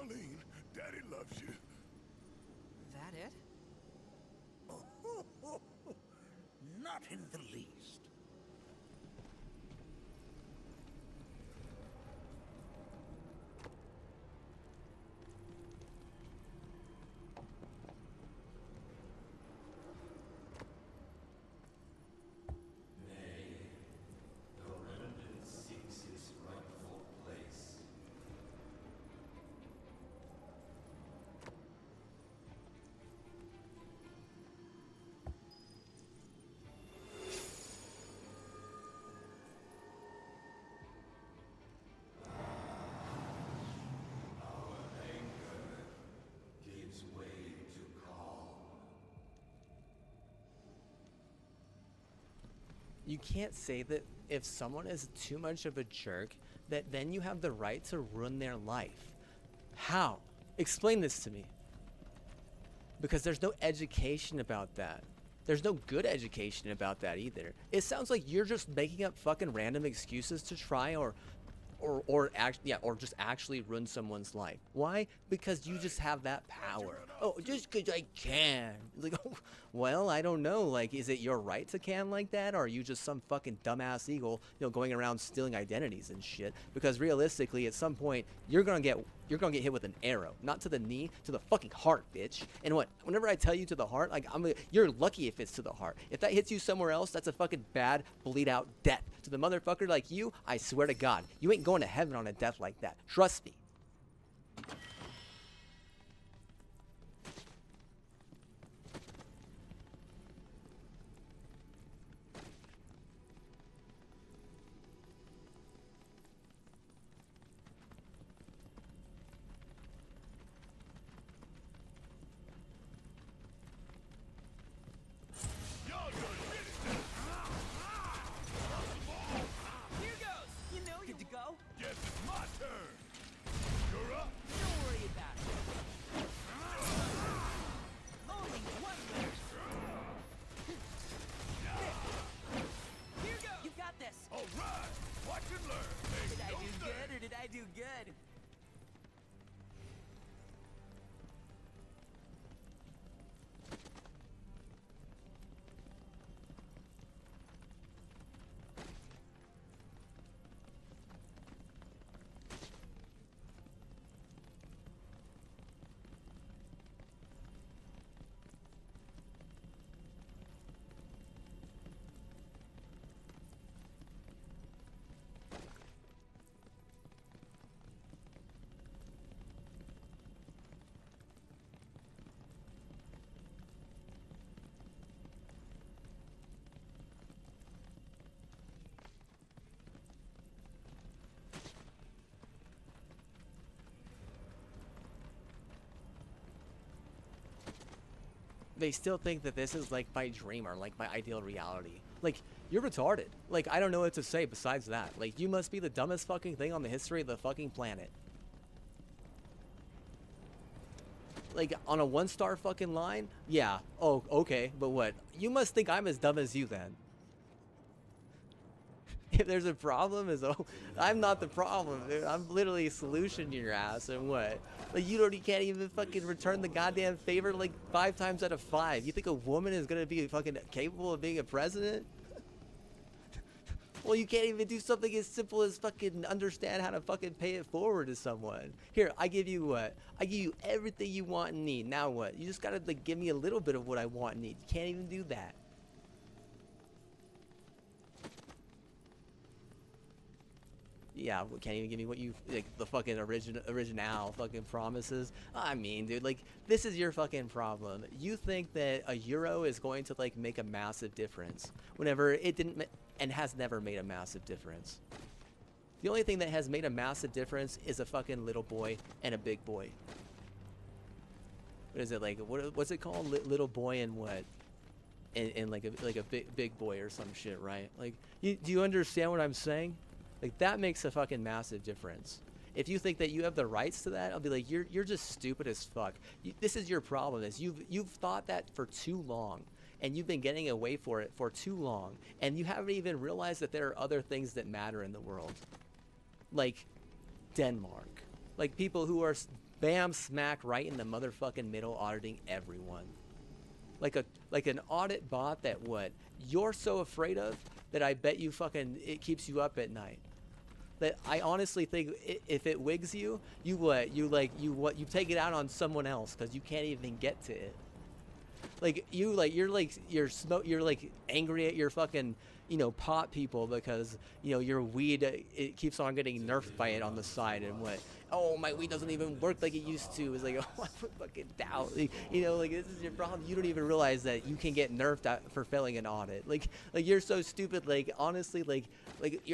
Marlene, Daddy loves you. That it? Not in the least. You can't say that if someone is too much of a jerk, that then you have the right to ruin their life. How? Explain this to me. Because there's no education about that. There's no good education about that either. It sounds like you're just making up fucking random excuses to try or just actually ruin someone's life. Why? Because you just have that power. Oh, just because I can. Like, oh, well, I don't know. Like, is it your right to can like that, or are you just some fucking dumbass eagle, you know, going around stealing identities and shit? Because realistically, at some point, you're gonna get hit with an arrow, not to the knee, to the fucking heart, bitch. And what? Whenever I tell you to the heart, like you're lucky if it's to the heart. If that hits you somewhere else, that's a fucking bad, bleed out death. To the motherfucker like you, I swear to God, you ain't going to heaven on a death like that. Trust me. Here goes! You know, good to go? Guess it's my turn. You're up. Don't worry they still think that this is like my dream or like my ideal reality. Like, you're retarded. Like, I don't know what to say besides that. Like, you must be the dumbest fucking thing on the history of the fucking planet. Like, on a 1-star fucking line? Yeah. Oh, okay. But what? You must think I'm as dumb as you then. If there's a problem, I'm not the problem, dude. I'm literally a solution to your ass, and what? Like, you can't even fucking return the goddamn favor like 5 times out of 5. You think a woman is gonna be fucking capable of being a president? Well, you can't even do something as simple as fucking understand how to fucking pay it forward to someone. Here, I give you what? I give you everything you want and need. Now what? You just gotta like give me a little bit of what I want and need. You can't even do that. Yeah, can't even give me what you like the fucking original fucking promises. I mean, dude, like this is your fucking problem. You think that a euro is going to like make a massive difference whenever it didn't and has never made a massive difference. The only thing that has made a massive difference is a fucking little boy and a big boy. What is it like? What's it called? Little boy and what? And like a big boy or some shit, right? Like, do you understand what I'm saying? Like, that makes a fucking massive difference. If you think that you have the rights to that, I'll be like, you're just stupid as fuck. This is your problem, is you've thought that for too long, and you've been getting away for it for too long, and you haven't even realized that there are other things that matter in the world, like Denmark, like people who are bam smack right in the motherfucking middle auditing everyone, like an audit bot that what you're so afraid of that I bet you fucking it keeps you up at night. That I honestly think if it wigs you, you take it out on someone else because you can't even get to it. You're angry at your fucking pot people because your weed it keeps on getting nerfed by it on the side and what. Oh, my weed doesn't even work like it used to. It's like, oh, I fucking doubt. Like, this is your problem. You don't even realize that you can get nerfed for failing an audit. Like you're so stupid. Like, honestly,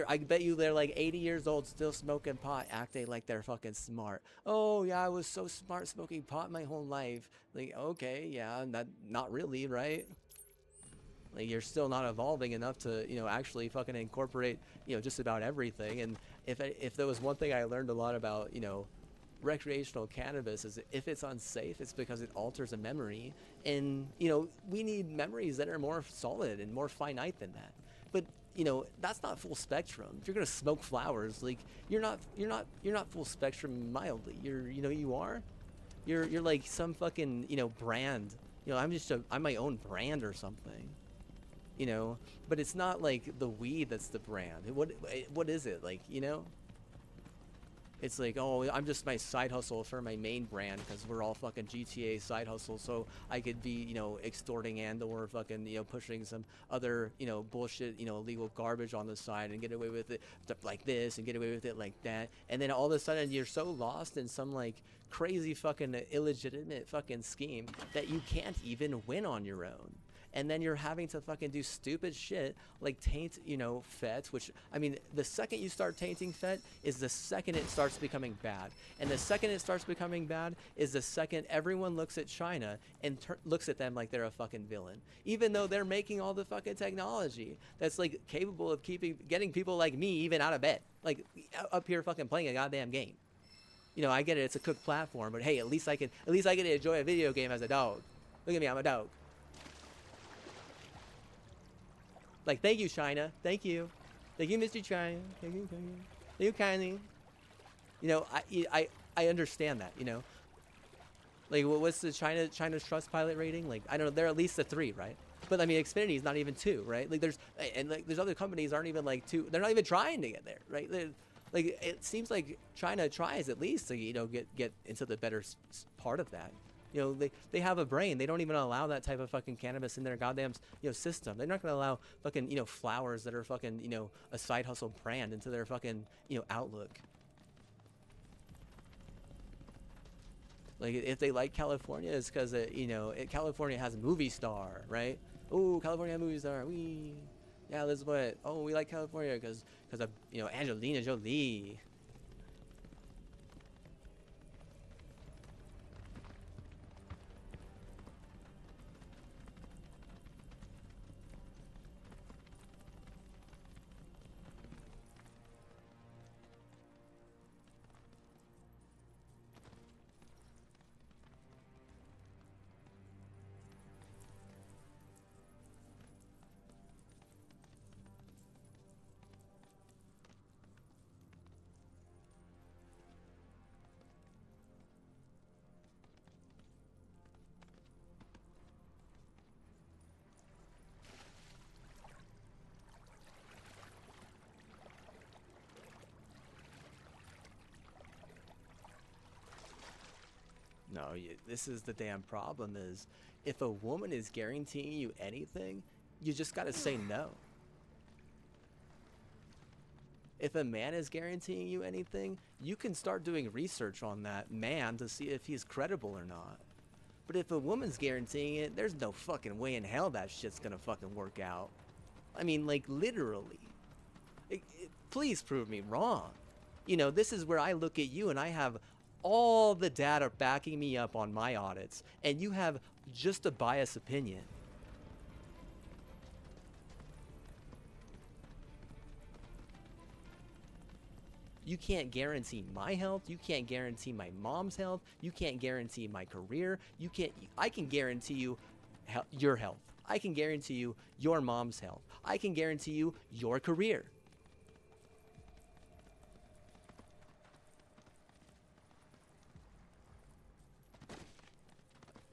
I bet you they're like 80 years old still smoking pot, acting like they're fucking smart. Oh, yeah, I was so smart smoking pot my whole life. Like, okay, yeah, not really, right? Like, you're still not evolving enough to, actually fucking incorporate, just about everything. And if there was one thing I learned a lot about, recreational cannabis is if it's unsafe, it's because it alters a memory. And, we need memories that are more solid and more finite than that. But, that's not full spectrum. If you're gonna smoke flowers, like you're not full spectrum mildly. You are. You're like some fucking, brand. I'm my own brand or something. But it's not like the weed that's the brand. What is it like? It's like, oh, I'm just my side hustle for my main brand because we're all fucking GTA side hustle, so I could be extorting and or fucking pushing some other bullshit illegal garbage on the side and get away with it like this and get away with it like that, and then all of a sudden you're so lost in some like crazy fucking illegitimate fucking scheme that you can't even win on your own. And then you're having to fucking do stupid shit like taint, FET, which, I mean, the second you start tainting FET is the second it starts becoming bad. And the second it starts becoming bad is the second everyone looks at China and looks at them like they're a fucking villain. Even though they're making all the fucking technology that's like capable of getting people like me even out of bed. Like up here fucking playing a goddamn game. I get it, it's a cooked platform, but hey, at least I can enjoy a video game as a dog. Look at me, I'm a dog. Like, thank you, China. Thank you. Thank you, Mr. China. Thank you, thank you. Thank you kindly. I understand that, Like, what's the China's Trustpilot rating? Like, I don't know, they're at least a 3, right? But I mean, Xfinity is not even 2, right? Like, there's other companies aren't even like 2. They're not even trying to get there, right? Like, it seems like China tries at least to, get into the better part of that. They have a brain. They don't even allow that type of fucking cannabis in their goddamn, system. They're not going to allow fucking, flowers that are fucking, a side hustle brand into their fucking, outlook. Like, if they like California, it's because, California has a movie star, right? Oh, California has a movie star. Yeah, that's what. Oh, we like California because of, Angelina Jolie. No, this is the damn problem is, if a woman is guaranteeing you anything, you just gotta say no. If a man is guaranteeing you anything, you can start doing research on that man to see if he's credible or not. But if a woman's guaranteeing it, there's no fucking way in hell that shit's gonna fucking work out. I mean, like, literally. Please prove me wrong. You know, this is where I look at you and I have all the data backing me up on my audits, and you have just a biased opinion. You can't guarantee my health. You can't guarantee my mom's health. You can't guarantee my career. I can guarantee you your health. I can guarantee you your mom's health. I can guarantee you your career.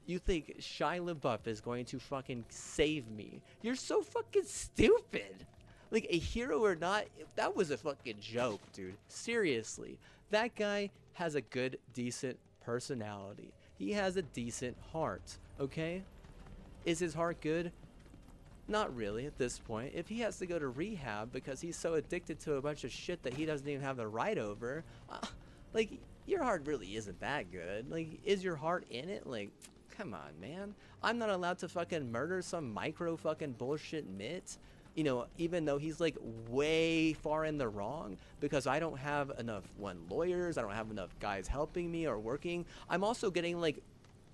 You think Shia LaBeouf is going to fucking save me? You're so fucking stupid. Like, a hero or not, that was a fucking joke, dude. Seriously. That guy has a good, decent personality. He has a decent heart, okay? Is his heart good? Not really at this point. If he has to go to rehab because he's so addicted to a bunch of shit that he doesn't even have the right over, like, your heart really isn't that good. Like, is your heart in it? Like, come on, man. I'm not allowed to fucking murder some micro fucking bullshit Mitt. You know, even though he's like way far in the wrong, because I don't have enough lawyers, I don't have enough guys helping me or working. I'm also getting like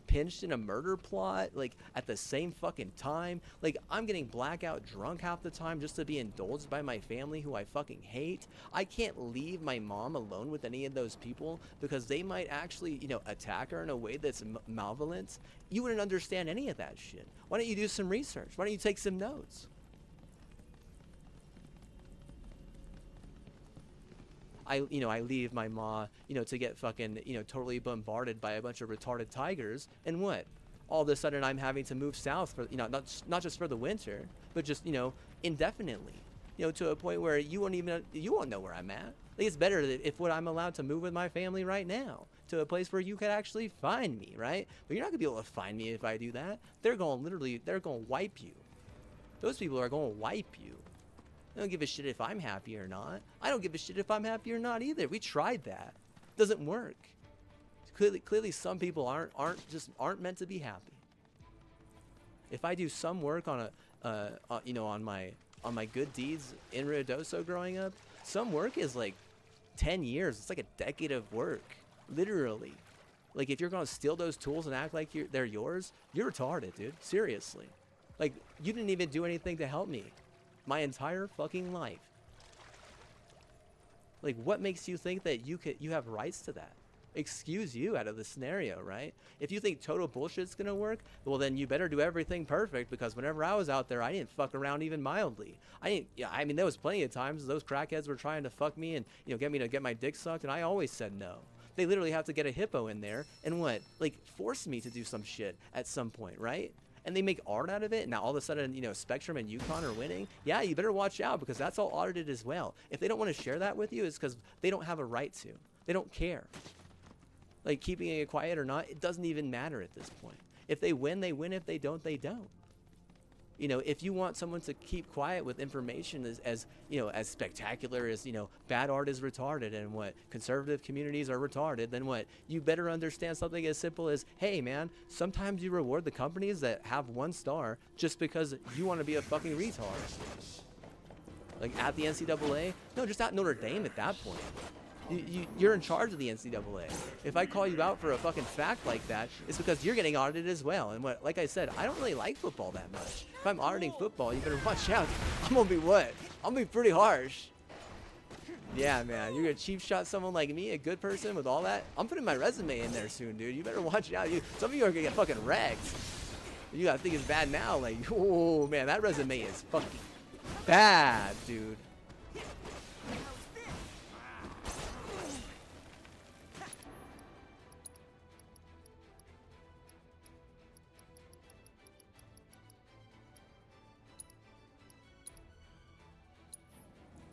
pinched in a murder plot, like at the same fucking time. Like, I'm getting blackout drunk half the time just to be indulged by my family who I fucking hate. I can't leave my mom alone with any of those people because they might actually, you know, attack her in a way that's malevolent. You wouldn't understand any of that shit. Why don't you do some research? Why don't you take some notes? I leave my ma, you know, to get fucking, you know, totally bombarded by a bunch of retarded tigers, and what? All of a sudden I'm having to move south for, you know, not just for the winter, but just, you know, indefinitely, you know, to a point where you won't know where I'm at. Like, it's better if I'm allowed to move with my family right now to a place where you could actually find me, right? But you're not gonna be able to find me if I do that. They're gonna wipe you. Those people are gonna wipe you. I don't give a shit if I'm happy or not. I don't give a shit if I'm happy or not either. We tried that. Doesn't work. Clearly some people aren't meant to be happy. If I do some work on you know, on my good deeds in Ruidoso growing up, some work is like 10 years. It's like a decade of work, literally. Like, if you're gonna steal those tools and act like they're yours, you're retarded, dude. Seriously. Like, you didn't even do anything to help me my entire fucking life. Like, what makes you think that you have rights to that? Excuse you out of the scenario, right? If you think total bullshit's gonna work, well, then you better do everything perfect, because whenever I was out there, I didn't fuck around even mildly. I mean, there was plenty of times those crackheads were trying to fuck me and, you know, get me to get my dick sucked, and I always said no. They literally have to get a hippo in there and like, force me to do some shit at some point, right? And they make art out of it, and now all of a sudden, you know, Spectrum and Yukon are winning. Yeah, you better watch out, because that's all audited as well. If they don't want to share that with you, it's because they don't have a right to. They don't care. Like, keeping it quiet or not, it doesn't even matter at this point. If they win, they win. If they don't, they don't. You know, if you want someone to keep quiet with information as you know, as spectacular as, you know, bad art is retarded and what conservative communities are retarded, then what? You better understand something as simple as, hey man, sometimes you reward the companies that have 1 star just because you want to be a fucking retard. Like, at the NCAA? No, just at Notre Dame at that point. You're in charge of the NCAA. If I call you out for a fucking fact like that, it's because you're getting audited as well. And what, like I said, I don't really like football that much. If I'm auditing football, you better watch out. I'm gonna be what? I'm gonna be pretty harsh. Yeah, man, you're gonna cheap shot someone like me, a good person with all that? I'm putting my resume in there soon, dude. You better watch out. Some of you are gonna get fucking wrecked. You gotta think it's bad now. Like, oh man, that resume is fucking bad, dude.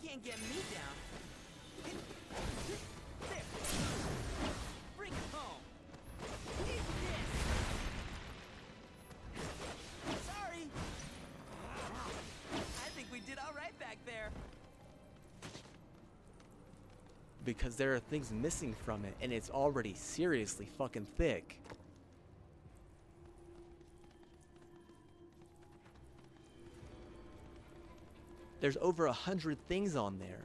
Can't get me down. There. Bring it home. because there are things missing from it, and it's already seriously fucking thick. There's over 100 things on there.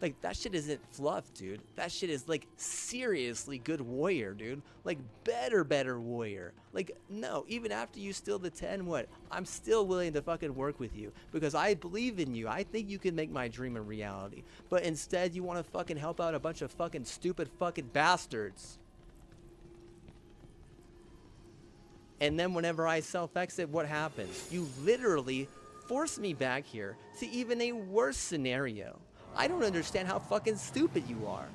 Like, that shit isn't fluff, dude. That shit is, like, seriously good warrior, dude. Like, better warrior. Like, no, even after you steal the 10, what? I'm still willing to fucking work with you. Because I believe in you. I think you can make my dream a reality. But instead, you want to fucking help out a bunch of fucking stupid fucking bastards. And then whenever I self-exit, what happens? You literally force me back here to even a worse scenario. I don't understand how fucking stupid you are.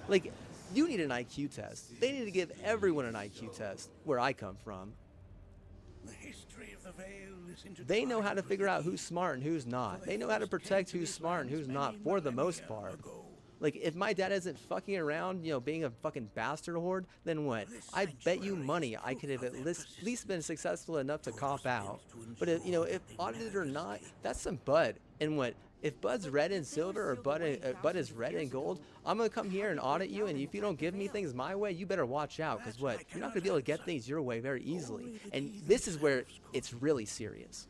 Like, you need an IQ test. They need to give everyone an IQ test, where I come from. The history of the Vale is They know how to figure out who's smart and who's not. They know how to protect who's smart and who's not, for the most part. Like, if my dad isn't fucking around, you know, being a fucking bastard horde, then what? I bet you money I could have at least been successful enough to cop out. But, if, you know, if audited or not, that's some Bud. And what? If Bud's red and silver or Bud is red and gold, I'm going to come here and audit you, and if you don't give me things my way, you better watch out, because what? You're not going to be able to get things your way very easily. And this is where it's really serious.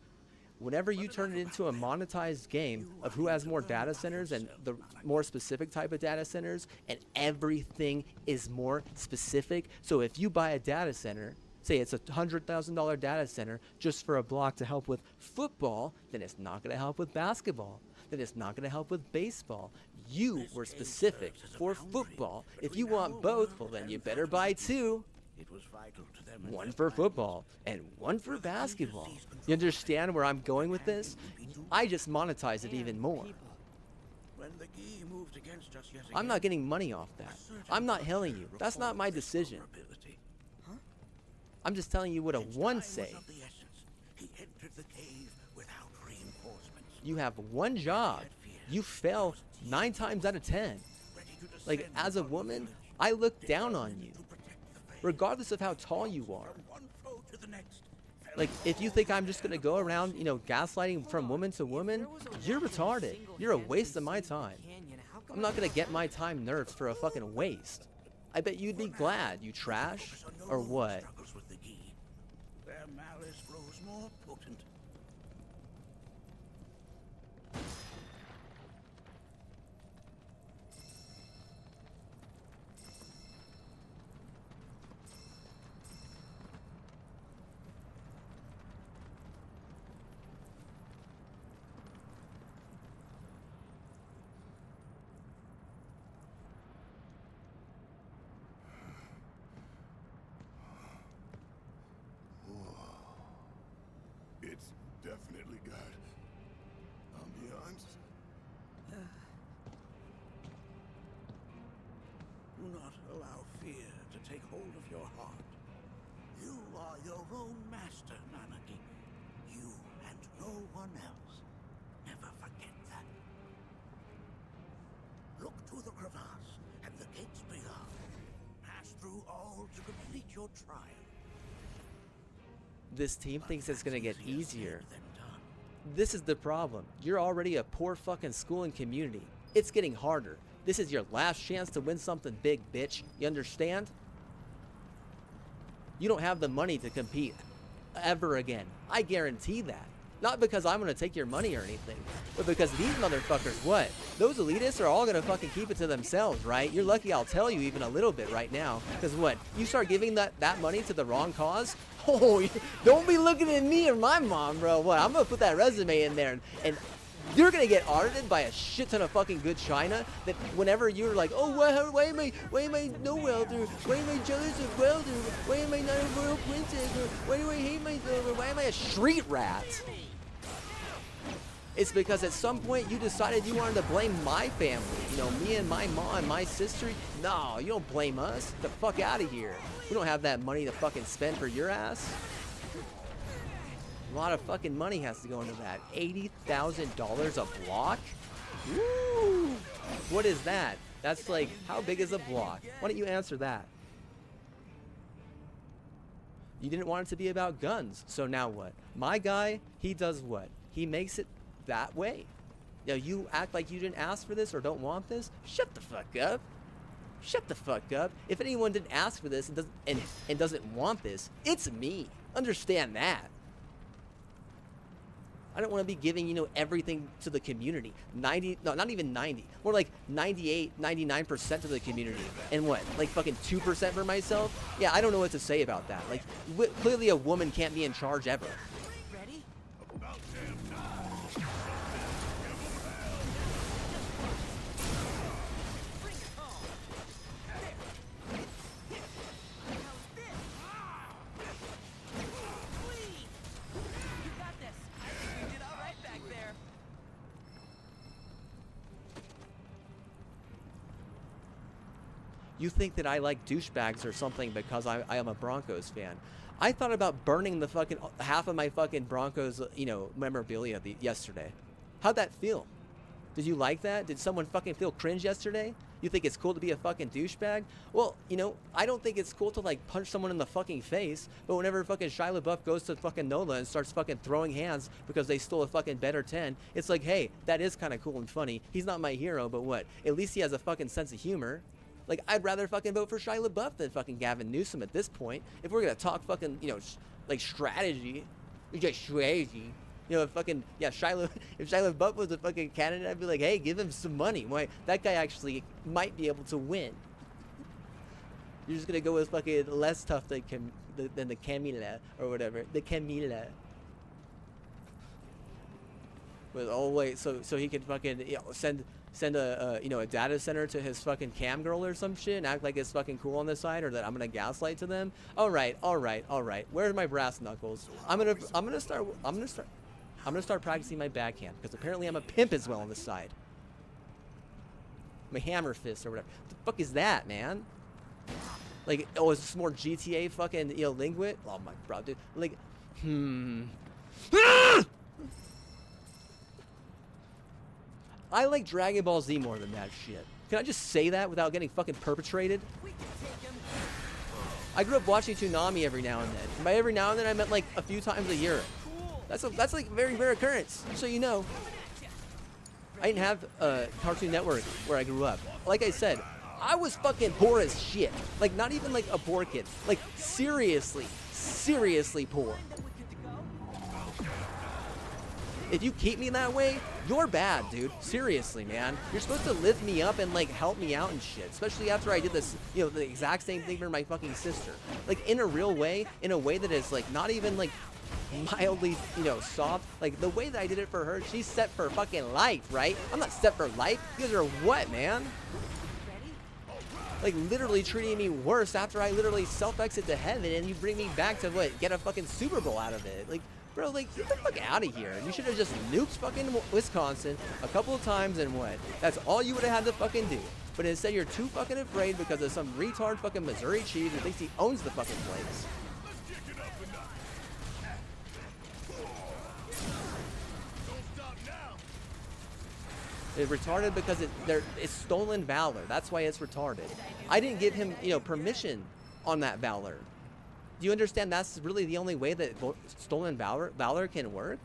Whenever you turn it into a monetized game of who has more data centers and the more specific type of data centers, and everything is more specific. So if you buy a data center, say it's a $100,000 data center just for a block to help with football, then it's not going to help with basketball. Then it's not going to help with baseball. You were specific for football. If you want both, well then you better buy two. One for football and one for basketball. You understand where I'm going with this? I just monetize it even more. I'm not getting money off that. I'm not hailing you. That's not my decision. I'm just telling you what a one say. You have one job. You fail 9 times out of 10. Like, as a woman, I look down on you, regardless of how tall you are. Like, if you think I'm just gonna go around, you know, gaslighting from woman to woman, you're retarded. You're a waste of my time. I'm not gonna get my time nerfed for a fucking waste. I bet you'd be glad, you trash, or what? Their malice grows more potent. It's definitely got ambiance. Do not allow fear to take hold of your heart. You are your own master, Nanaki. You and no one else. Never forget that. Look to the crevasse and the gates beyond. Pass through all to complete your trial. This team thinks it's gonna get easier. This is the problem. You're already a poor fucking school and community. It's getting harder. This is your last chance to win something big, bitch. You understand? You don't have the money to compete ever again. I guarantee that. Not because I'm gonna take your money or anything, but because these motherfuckers, what? Those elitists are all gonna fucking keep it to themselves, right? You're lucky I'll tell you even a little bit right now. Because what? You start giving that money to the wrong cause? Oh, don't be looking at me or my mom, bro. What? I'm gonna put that resume in there and you're gonna get audited by a shit ton of fucking good China that whenever you're like, oh, why am I no welder? Why am I jealous of welder? Why am I not a royal princess? Or why do I hate myself? Or why am I a street rat? It's because at some point you decided you wanted to blame my family. You know, me and my mom and my sister. No, you don't blame us. Get the fuck out of here. We don't have that money to fucking spend for your ass. A lot of fucking money has to go into that. $80,000 a block? Woo! What is that? That's like, how big is a block? Why don't you answer that? You didn't want it to be about guns, so now what? My guy, he does what? He makes it that way. You know, you act like you didn't ask for this or don't want this. Shut the fuck up. Shut the fuck up. If anyone didn't ask for this and doesn't want this, it's me. Understand that. I don't want to be giving, you know, everything to the community. 90, no, not even 90. More like 98, 99% to the community. And what, like fucking 2% for myself? Yeah, I don't know what to say about that. Like, clearly a woman can't be in charge ever. Ready? You think that I like douchebags or something because I am a Broncos fan. I thought about burning the fucking half of my fucking Broncos, you know, memorabilia yesterday. How'd that feel? Did you like that? Did someone fucking feel cringe yesterday? You think it's cool to be a fucking douchebag? Well, you know, I don't think it's cool to like punch someone in the fucking face, but whenever fucking Shia LaBeouf goes to fucking NOLA and starts fucking throwing hands because they stole a fucking better 10, it's like, hey, that is kind of cool and funny. He's not my hero, but what? At least he has a fucking sense of humor. Like, I'd rather fucking vote for Shia LaBeouf than fucking Gavin Newsom at this point. If we're gonna talk fucking, you know, like strategy, just strategy. You know, if fucking, yeah, if Shia LaBeouf was a fucking candidate, I'd be like, hey, give him some money. Why, that guy actually might be able to win. You're just gonna go with fucking less tough than the Camila or whatever. The Camila. But oh wait, so he can fucking, you know, send a you know, a data center to his fucking cam girl or some shit and act like it's fucking cool on the side, or that I'm gonna gaslight to them. All right. Where's my brass knuckles? I'm gonna start practicing my backhand because apparently I'm a pimp as well on the side. My hammer fist or whatever. What the fuck is that, man? Like, oh, is this more GTA fucking, you know, linguit? Oh my bro, dude. Like, I like Dragon Ball Z more than that shit. Can I just say that without getting fucking perpetrated? I grew up watching Toonami every now and then. And by every now and then, I meant like a few times a year. That's like a very rare occurrence, so you know. I didn't have a Cartoon Network where I grew up. Like I said, I was fucking poor as shit. Like, not even like a poor kid. Like, seriously poor. If you keep me that way, you're bad, dude. Seriously, man. You're supposed to lift me up and like help me out and shit. Especially after I did this, you know, the exact same thing for my fucking sister. Like, in a real way, in a way that is like not even like mildly, you know, soft. Like, the way that I did it for her, she's set for fucking life, right? I'm not set for life. You guys are what, man? Like, literally treating me worse after I literally self-exit to heaven and you bring me back to what? Get a fucking Super Bowl out of it. Like, bro, like, get the fuck out of here. You should have just nuked fucking Wisconsin a couple of times and what? That's all you would have had to fucking do. But instead, you're too fucking afraid because of some retard fucking Missouri chief who thinks he owns the fucking place. It's retarded because it's stolen valor. That's why it's retarded. I didn't give him, you know, permission on that valor. Do you understand that's really the only way that stolen valor can work?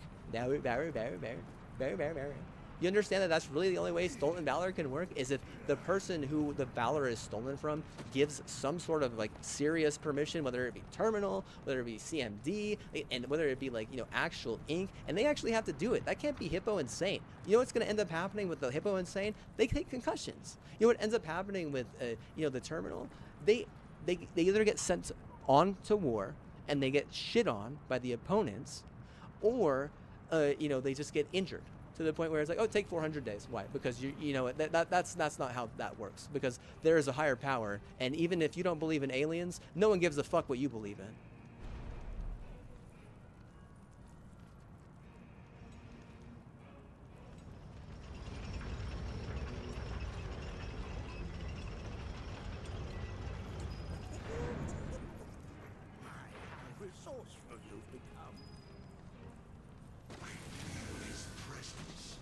You understand that that's really the only way stolen valor can work is if the person who the valor is stolen from gives some sort of like serious permission, whether it be terminal, whether it be CMD, and whether it be like, you know, actual ink, and they actually have to do it. That can't be Hippo Insane. You know what's going to end up happening with the Hippo Insane? They take concussions. You know what ends up happening with, you know, the terminal? They either get sent on to war and they get shit on by the opponents, or, you know, they just get injured. To the point where it's like, oh, take 400 days. Why? Because you know that's not how that works. Because there is a higher power, and even if you don't believe in aliens, no one gives a fuck what you believe in. How resourceful you've become. His presence.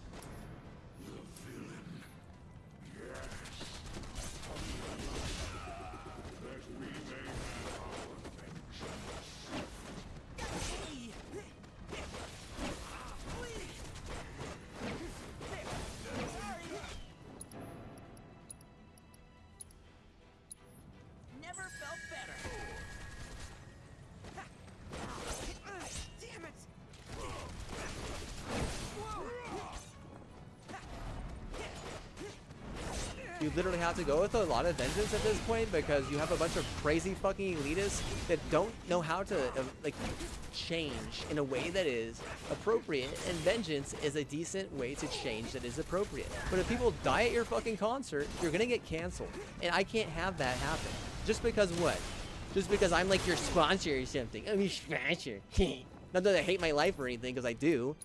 The villain. Yes. That we may have our vengeance. You literally have to go with a lot of vengeance at this point because you have a bunch of crazy fucking elitists that don't know how to like change in a way that is appropriate, and vengeance is a decent way to change that is appropriate. But if people die at your fucking concert, you're gonna get canceled, and I can't have that happen. Just because what? Just because I'm like your sponsor or something. I'm your sponsor. Not that I hate my life or anything, because I do.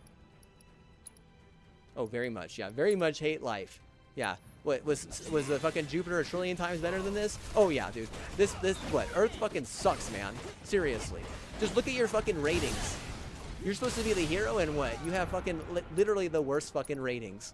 Oh, very much. Yeah, very much hate life. Yeah. What was the fucking Jupiter a trillion times better than this? Oh yeah, dude. This what? Earth fucking sucks, man. Seriously. Just look at your fucking ratings. You're supposed to be the hero, and what? You have fucking literally the worst fucking ratings.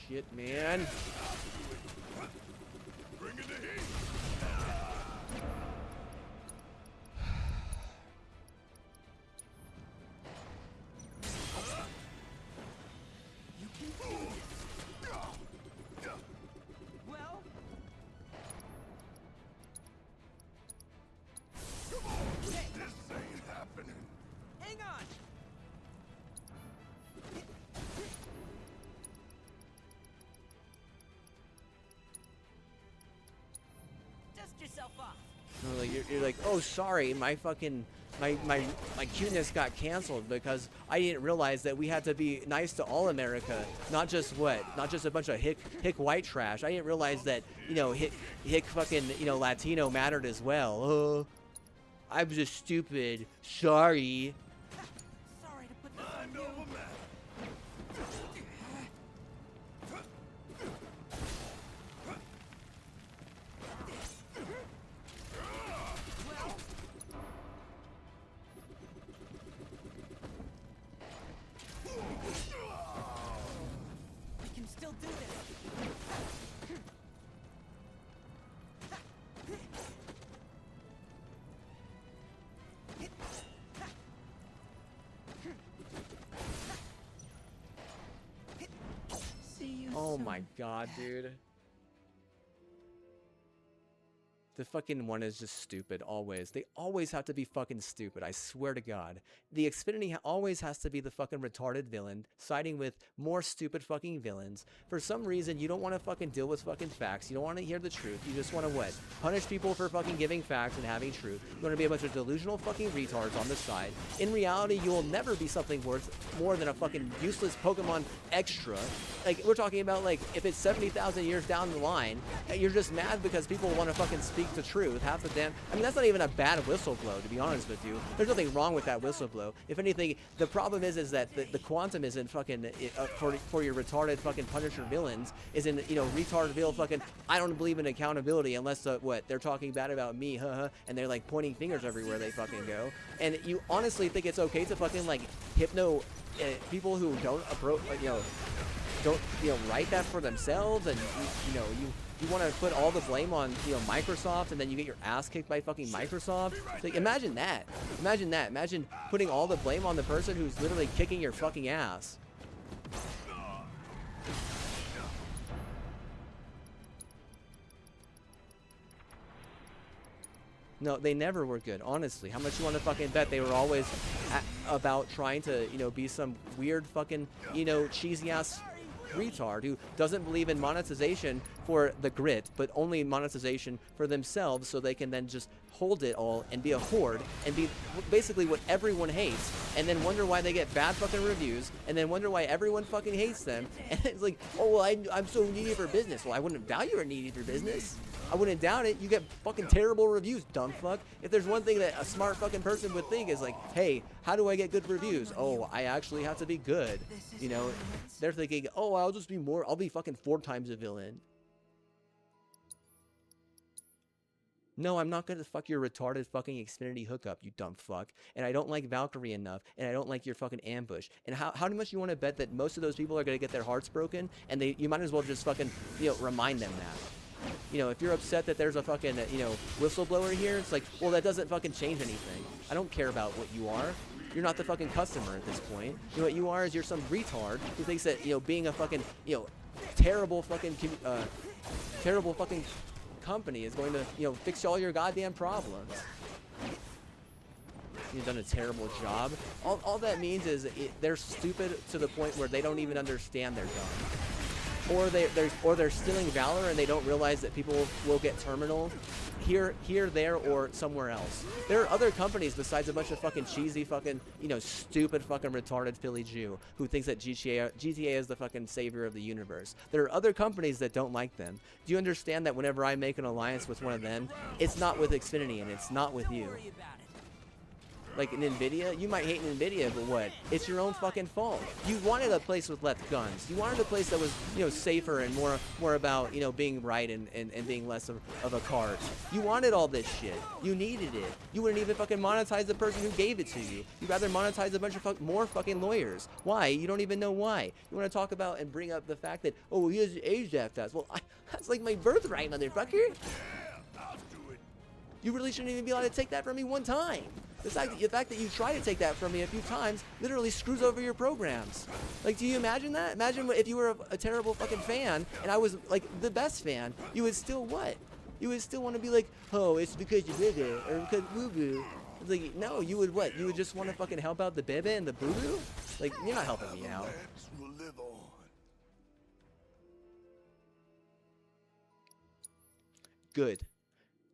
Shit, man. Well, This ain't happening. hang on. Dust yourself off. No, like you're like, oh sorry, my fucking my cuteness got canceled because I didn't realize that we had to be nice to all America, not just what, not just a bunch of hick white trash. I didn't realize that, you know, hick fucking, you know, Latino mattered as well. Oh, I'm just stupid. Sorry. Sorry to put this on you. We can still do this. See you Oh soon. my god, dude. The fucking one is just stupid, always. They always have to be fucking stupid, I swear to God. The Xfinity always has to be the fucking retarded villain, siding with more stupid fucking villains. For some reason, you don't want to fucking deal with fucking facts. You don't want to hear the truth. You just want to what? Punish people for fucking giving facts and having truth. You want to be a bunch of delusional fucking retards on the side. In reality, you will never be something worth more than a fucking useless Pokemon extra. Like, we're talking about, like, if it's 70,000 years down the line, you're just mad because people want to fucking speak the truth. Half the damn, I mean, that's not even a bad whistle blow, to be honest with you. There's nothing wrong with that whistle blow. If anything, the problem is that the quantum isn't fucking for your retarded fucking Punisher villains, isn't, you know, retardville fucking, I don't believe in accountability unless what, they're talking bad about me, and they're like pointing fingers everywhere they fucking go. And you honestly think it's okay to fucking like hypno people who don't approach, you know, don't, you know, write that for themselves, and you know, you want to put all the blame on, you know, Microsoft, and then you get your ass kicked by fucking Microsoft. Like, imagine that. Imagine that. Imagine putting all the blame on the person who's literally kicking your fucking ass. No, they never were good, honestly. How much you want to fucking bet they were always about trying to, you know, be some weird fucking, you know, cheesy ass retard who doesn't believe in monetization for the grit, but only monetization for themselves, so they can then just hold it all and be a horde and be basically what everyone hates, and then wonder why they get bad fucking reviews, and then wonder why everyone fucking hates them. And it's like, oh, well, I'm so needy for business. Well, I wouldn't doubt you were needy for business. I wouldn't doubt it. You get fucking terrible reviews, dumb fuck. If there's one thing that a smart fucking person would think is like, hey, how do I get good reviews? Oh, I actually have to be good. You know, they're thinking, oh, I'll be fucking 4 times a villain. No, I'm not gonna fuck your retarded fucking Xfinity hookup, you dumb fuck. And I don't like Valkyrie enough, and I don't like your fucking ambush. And how much you want to bet that most of those people are gonna get their hearts broken, and you might as well just fucking, you know, remind them that. You know, if you're upset that there's a fucking, you know, whistleblower here, it's like, well, that doesn't fucking change anything. I don't care about what you are. You're not the fucking customer at this point. You know what you are is you're some retard who thinks that, you know, being a fucking, you know, terrible fucking company is going to, you know, fix all your goddamn problems. You've done a terrible job. All that means is they're stupid to the point where they don't even understand they're dumb. Or they're stealing valor and they don't realize that people will get terminal here, there, or somewhere else. There are other companies besides a bunch of fucking cheesy fucking, you know, stupid fucking retarded Philly Jew who thinks that GTA is the fucking savior of the universe. There are other companies that don't like them. Do you understand that whenever I make an alliance with one of them, it's not with Xfinity and it's not with you? Like in Nvidia, you might hate Nvidia, but what? It's your own fucking fault. You wanted a place with less guns. You wanted a place that was, you know, safer and more about, you know, being right and being less of a cart. You wanted all this shit. You needed it. You wouldn't even fucking monetize the person who gave it to you. You'd rather monetize a bunch of more fucking lawyers. Why? You don't even know why. You want to talk about and bring up the fact that, oh, he has age after us. Well, that's like my birthright, motherfucker. You really shouldn't even be allowed to take that from me one time. The fact that you try to take that from me a few times literally screws over your programs. Like, do you imagine that? Imagine if you were a terrible fucking fan and I was like the best fan. You would still what? You would still want to be like, oh, it's because you did it or because boo-boo. It's like, no, you would what? You would just want to fucking help out the bebe and the boo-boo? Like, you're not helping me out. Good.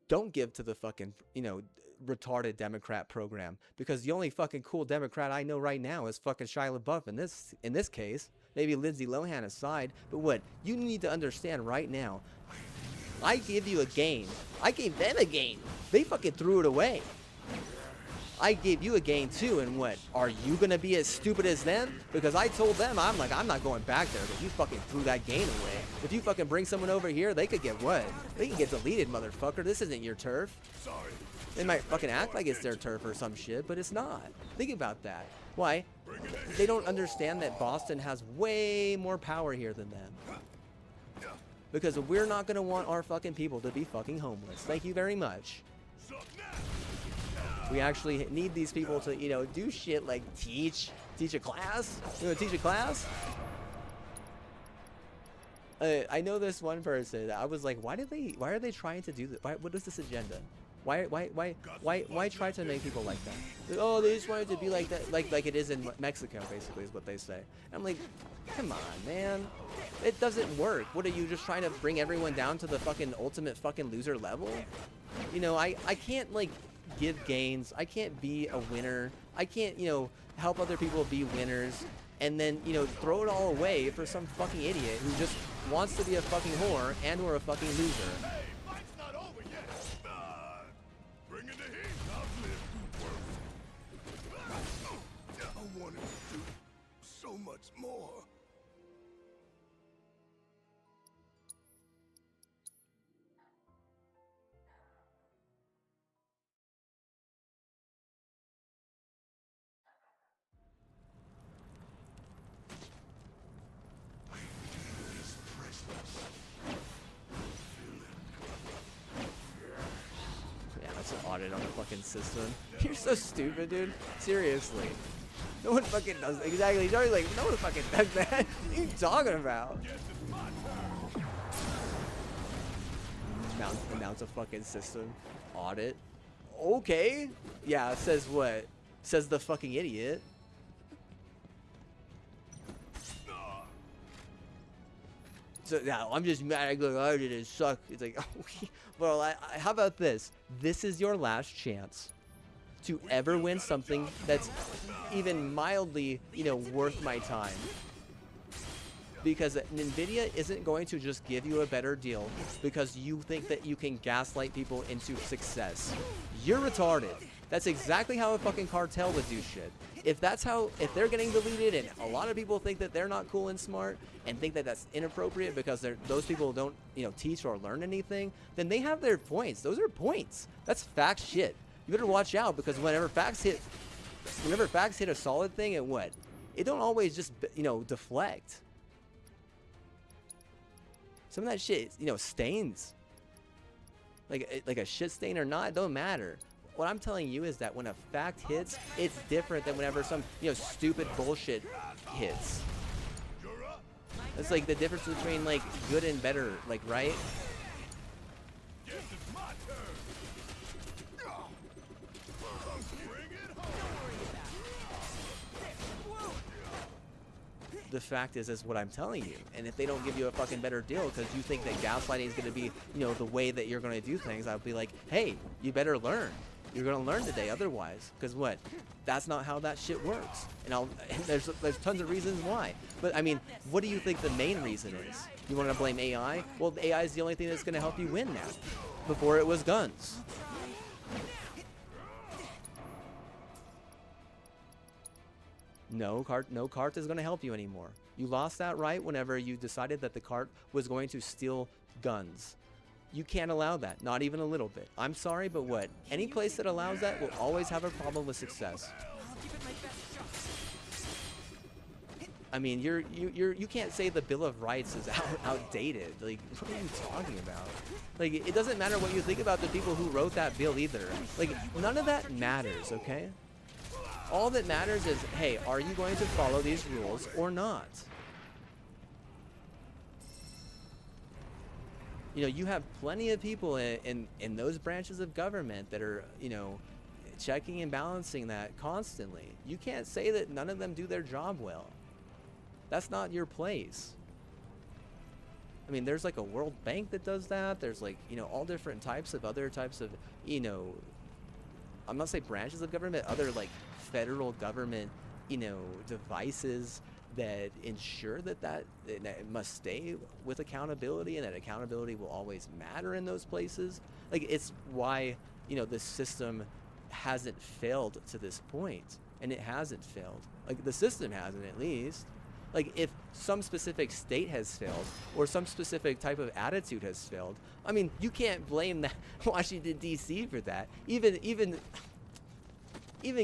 Don't give to the fucking, you know, retarded Democrat program, because the only fucking cool Democrat I know right now is fucking Shia LaBeouf in this case. Maybe Lindsay Lohan aside, but what you need to understand right now, I give you a game. I gave them a game. They fucking threw it away. I gave you a game too, and what? Are you gonna be as stupid as them? Because I told them, I'm like, I'm not going back there, but you fucking threw that game away. If you fucking bring someone over here, they could get what? They can get deleted, motherfucker. This isn't your turf. They might fucking act like it's their turf or some shit, but it's not. Think about that. Why? They don't understand that Boston has way more power here than them. Because we're not gonna want our fucking people to be fucking homeless. Thank you very much. We actually need these people to, you know, do shit like teach a class. You know, teach a class. I know this one person. I was like, why are they trying to do this? What is this agenda? Why try to make people like that? Oh, they just wanted to be like that, like it is in Mexico, basically, is what they say. And I'm like, come on, man. It doesn't work. What are you just trying to bring everyone down to the fucking ultimate fucking loser level? You know, I can't like give gains. I can't be a winner. I can't, you know, help other people be winners and then, you know, throw it all away for some fucking idiot who just wants to be a fucking whore and or a fucking loser. I wanted to do so much more. Yeah, that's an audit on the fucking system. You're so stupid, dude. Seriously. No one fucking does exactly. He's already like, no one fucking does that. What are you talking about? Announce a fucking system audit. Okay. Yeah, it says what? Says the fucking idiot. So now I'm just mad. I go, I didn't suck. It's like, okay. Well, how about this? This is your last chance to ever win something that's even mildly, you know, worth my time. Because Nvidia isn't going to just give you a better deal because you think that you can gaslight people into success. You're retarded. That's exactly how a fucking cartel would do shit. if they're getting deleted, and a lot of people think that they're not cool and smart and think that that's inappropriate because those people don't, teach or learn anything, then they have their points. Those are points. That's fact shit. You better watch out, because whenever facts hit a solid thing, it don't always just, deflect. Some of that shit, stains. Like a shit stain or not, it don't matter. What I'm telling you is that when a fact hits, it's different than whenever some, stupid bullshit hits. It's like the difference between like good and better, like, right? The fact is what I'm telling you. And if they don't give you a fucking better deal because you think that gaslighting is going to be, the way that you're going to do things, I'll be like, hey, you better learn. You're going to learn today otherwise. Because that's not how that shit works. And there's tons of reasons why. But I mean, what do you think the main reason is? You want to blame AI? Well, AI is the only thing that's going to help you win now. Before it was guns. No cart is going to help you anymore. You lost that right whenever you decided that the cart was going to steal guns. You can't allow that, not even a little bit. I'm sorry, but any place that allows that will always have a problem with success. I mean, you can't say the Bill of Rights is outdated. Like, what are you talking about? Like, it doesn't matter what you think about the people who wrote that bill either. Like, none of that matters, okay? All that matters is, hey, are you going to follow these rules or not? You have plenty of people in those branches of government that are, checking and balancing that constantly. You can't say that none of them do their job well. That's not your place. I mean, there's like a World Bank that does that. There's like, all different types of other types of, I'm not saying branches of government, other like federal government, devices that ensure that it must stay with accountability, and that accountability will always matter in those places. Like, it's why, the system hasn't failed to this point, and it hasn't failed. Like, the system hasn't, at least. Like, if some specific state has failed, or some specific type of attitude has failed, I mean, you can't blame that Washington, D.C. for that. Even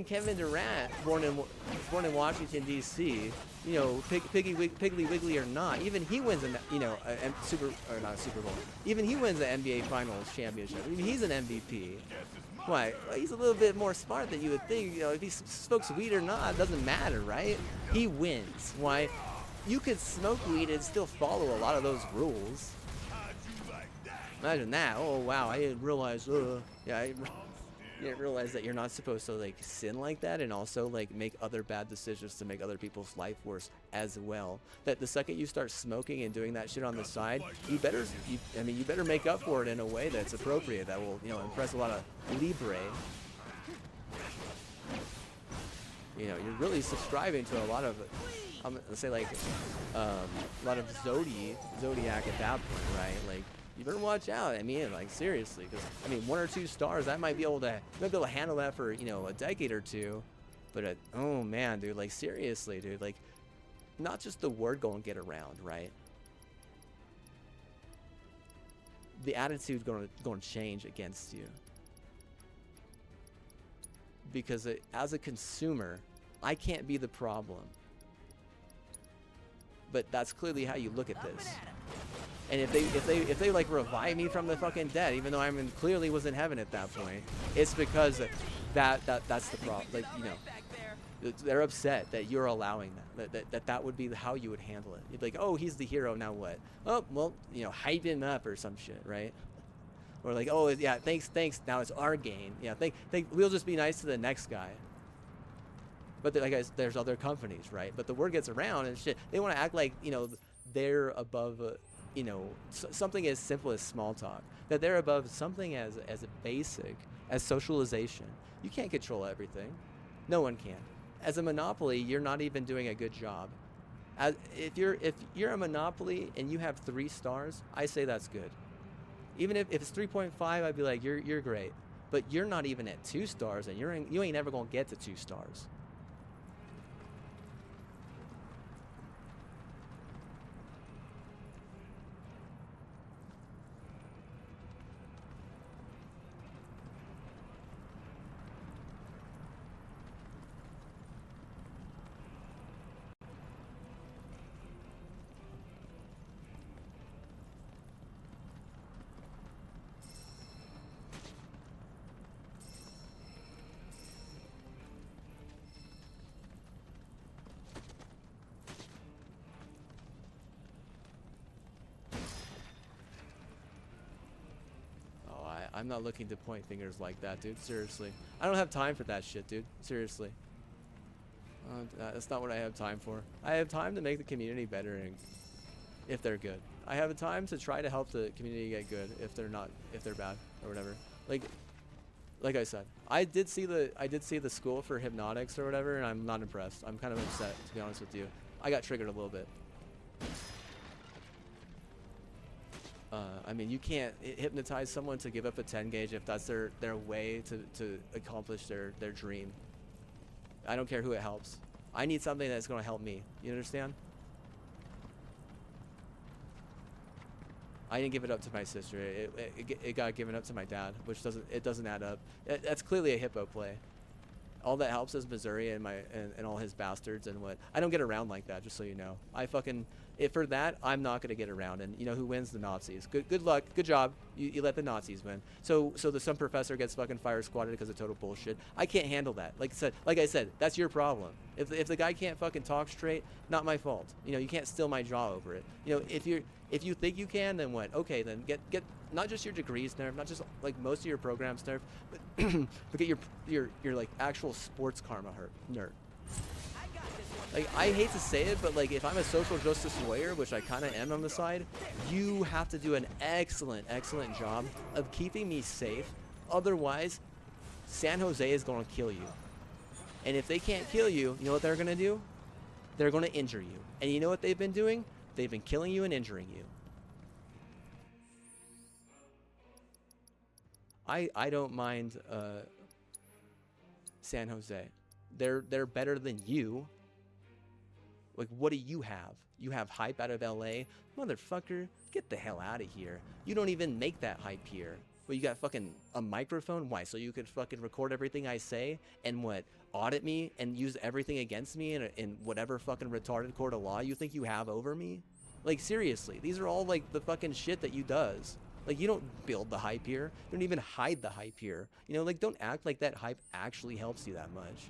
Kevin Durant, born in Washington, D.C., Piggly Wiggly or not, even he wins not a Super Bowl. Even he wins the NBA Finals championship. Even he's an MVP. Why? Well, he's a little bit more smart than you would think. If he smokes weed or not, it doesn't matter, right? He wins. Why? You could smoke weed and still follow a lot of those rules. Imagine that. Oh wow, I didn't realize. You didn't realize that you're not supposed to like sin like that, and also like make other bad decisions to make other people's life worse as well. That the second you start smoking and doing that shit on the side, you better make up for it in a way that's appropriate, that will impress a lot of Libre. You're really subscribing to a lot of, let's say like a lot of Zodiac at that point, right? Like, you better watch out. I mean, like, seriously, because I mean, 1 or 2 stars, I might be able to handle that for a decade or two, but oh man, dude, like, seriously, dude, like, not just the word going to get around, right? The attitude going to change against you, because as a consumer, I can't be the problem, but that's clearly how you look at this. And if they like revive me from the fucking dead, even though clearly was in heaven at that point, it's because that's the problem. Like, they're upset that you're allowing that would be how you would handle it. You'd be like, oh, he's the hero, now what? Oh, well, hype him up or some shit, right? Or like, oh yeah, thanks, now it's our game. Yeah, we'll just be nice to the next guy. But there's other companies, right? But the word gets around and shit. They want to act like they're above. Something as simple as small talk, that they're above something as basic as socialization. You can't control everything. No one can. As a monopoly, you're not even doing a good job. If you're a monopoly and you have 3 stars, I say that's good. Even if it's 3.5, I'd be like, you're great. But you're not even at 2 stars, and you ain't never gonna get to 2 stars. I'm not looking to point fingers like that, dude. Seriously. I don't have time for that shit, dude. Seriously. That's not what I have time for. I have time to make the community better and if they're good. I have time to try to help the community get good if they're bad or whatever. Like I said, I did see the school for hypnotics or whatever, and I'm not impressed. I'm kind of upset, to be honest with you. I got triggered a little bit. I mean, you can't hypnotize someone to give up a 10 gauge if that's their way to accomplish their dream. I don't care who it helps. I need something that's going to help me. You understand? I didn't give it up to my sister. It got given up to my dad, which doesn't add up. That's clearly a hippo play. All that helps is Missouri and all his bastards and what. I don't get around like that, just so you know. For that, I'm not gonna get around. And you know who wins? The Nazis. Good luck. Good job. You let the Nazis win. So some professor gets fucking fire squatted because of total bullshit. I can't handle that. Like I said, that's your problem. If the guy can't fucking talk straight, not my fault. You know, you can't steal my jaw over it. You know, if you think you can, then what? Okay, then get not just your degrees nerfed, not just like most of your programs nerfed, but get your like actual sports karma nerfed. Like, I hate to say it, but like if I'm a social justice warrior, which I kind of am on the side, you have to do an excellent job of keeping me safe. Otherwise, San Jose is going to kill you. And if they can't kill you, you know what they're going to do? They're going to injure you. And you know what they've been doing? They've been killing you and injuring you. I don't mind San Jose. They're better than you. Like, what do you have? You have hype out of LA? Motherfucker, get the hell out of here. You don't even make that hype here. But you got fucking a microphone? Why? So you could fucking record everything I say and what? Audit me and use everything against me in whatever fucking retarded court of law you think you have over me? Like, seriously, these are all like the fucking shit that you does. Like, you don't build the hype here. You don't even hide the hype here. You know, like, don't act like that hype actually helps you that much.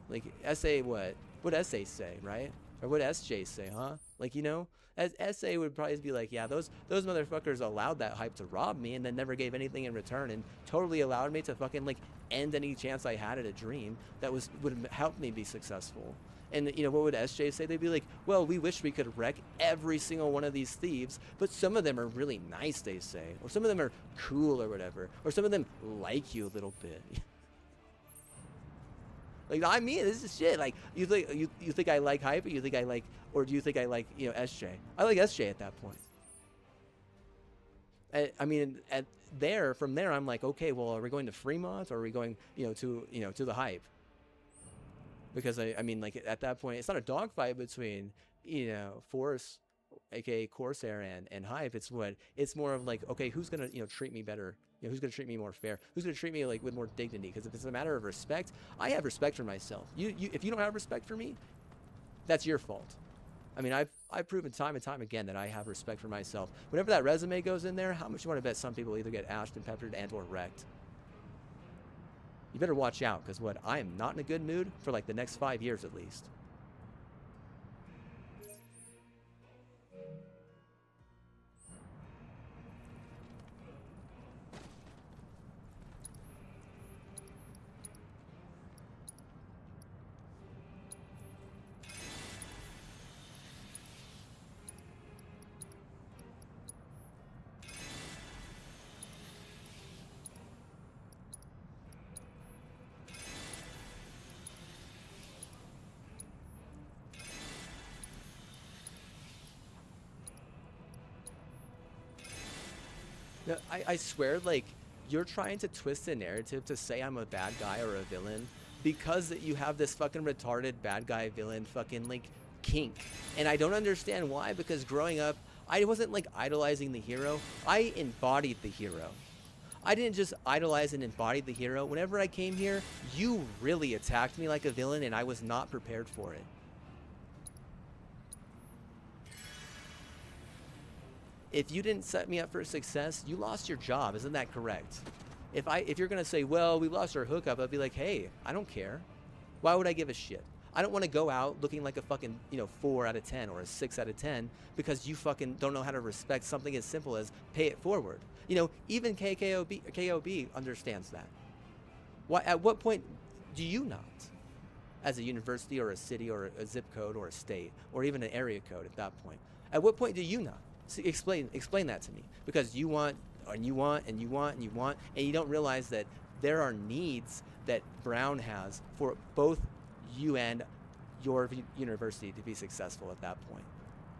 Like, SA what? What SA say, right? Or what SJ say, huh? Like, you know, as SA would probably be like, yeah, those motherfuckers allowed that hype to rob me and then never gave anything in return and totally allowed me to fucking like end any chance I had at a dream that would help me be successful. And you know, what would SJ say? They'd be like, well, we wish we could wreck every single one of these thieves, but some of them are really nice, they say. Or some of them are cool or whatever. Or some of them like you a little bit. Like, I mean, this is shit. Like, you think I like hype, or you think I like, or do you think I like, you know, SJ? I like SJ at that point. I mean, from there, I'm like, okay, well, are we going to Fremont, or are we going, to the hype? Because I mean, like, at that point, it's not a dogfight between, Force, aka Corsair, and hype. It's more of like, okay, who's gonna, treat me better? Who's gonna treat me more fair? Who's gonna treat me like with more dignity? Because if it's a matter of respect, I have respect for myself. If you don't have respect for me, that's your fault. I mean, I've proven time and time again that I have respect for myself. Whenever that resume goes in there, how much you want to bet some people either get ashed and peppered and or wrecked? You better watch out, because I am not in a good mood for like the next 5 years at least. No, I swear, like, you're trying to twist the narrative to say I'm a bad guy or a villain because you have this fucking retarded bad guy villain fucking, like, kink. And I don't understand why, because growing up, I wasn't, like, idolizing the hero. I embodied the hero. I didn't just idolize and embody the hero. Whenever I came here, you really attacked me like a villain, and I was not prepared for it. If you didn't set me up for success, you lost your job. Isn't that correct? If you're gonna say, well, we lost our hookup, I'd be like, hey, I don't care. Why would I give a shit? I don't want to go out looking like a fucking, 4 out of 10 or a 6 out of 10 because you fucking don't know how to respect something as simple as pay it forward. Even KOB understands that. Why? At what point do you not, as a university or a city or a zip code or a state or even an area code at that point? At what point do you not? See, explain that to me. Because you want and you want and you want and you want, and you don't realize that there are needs that Brown has for both you and your university to be successful at that point.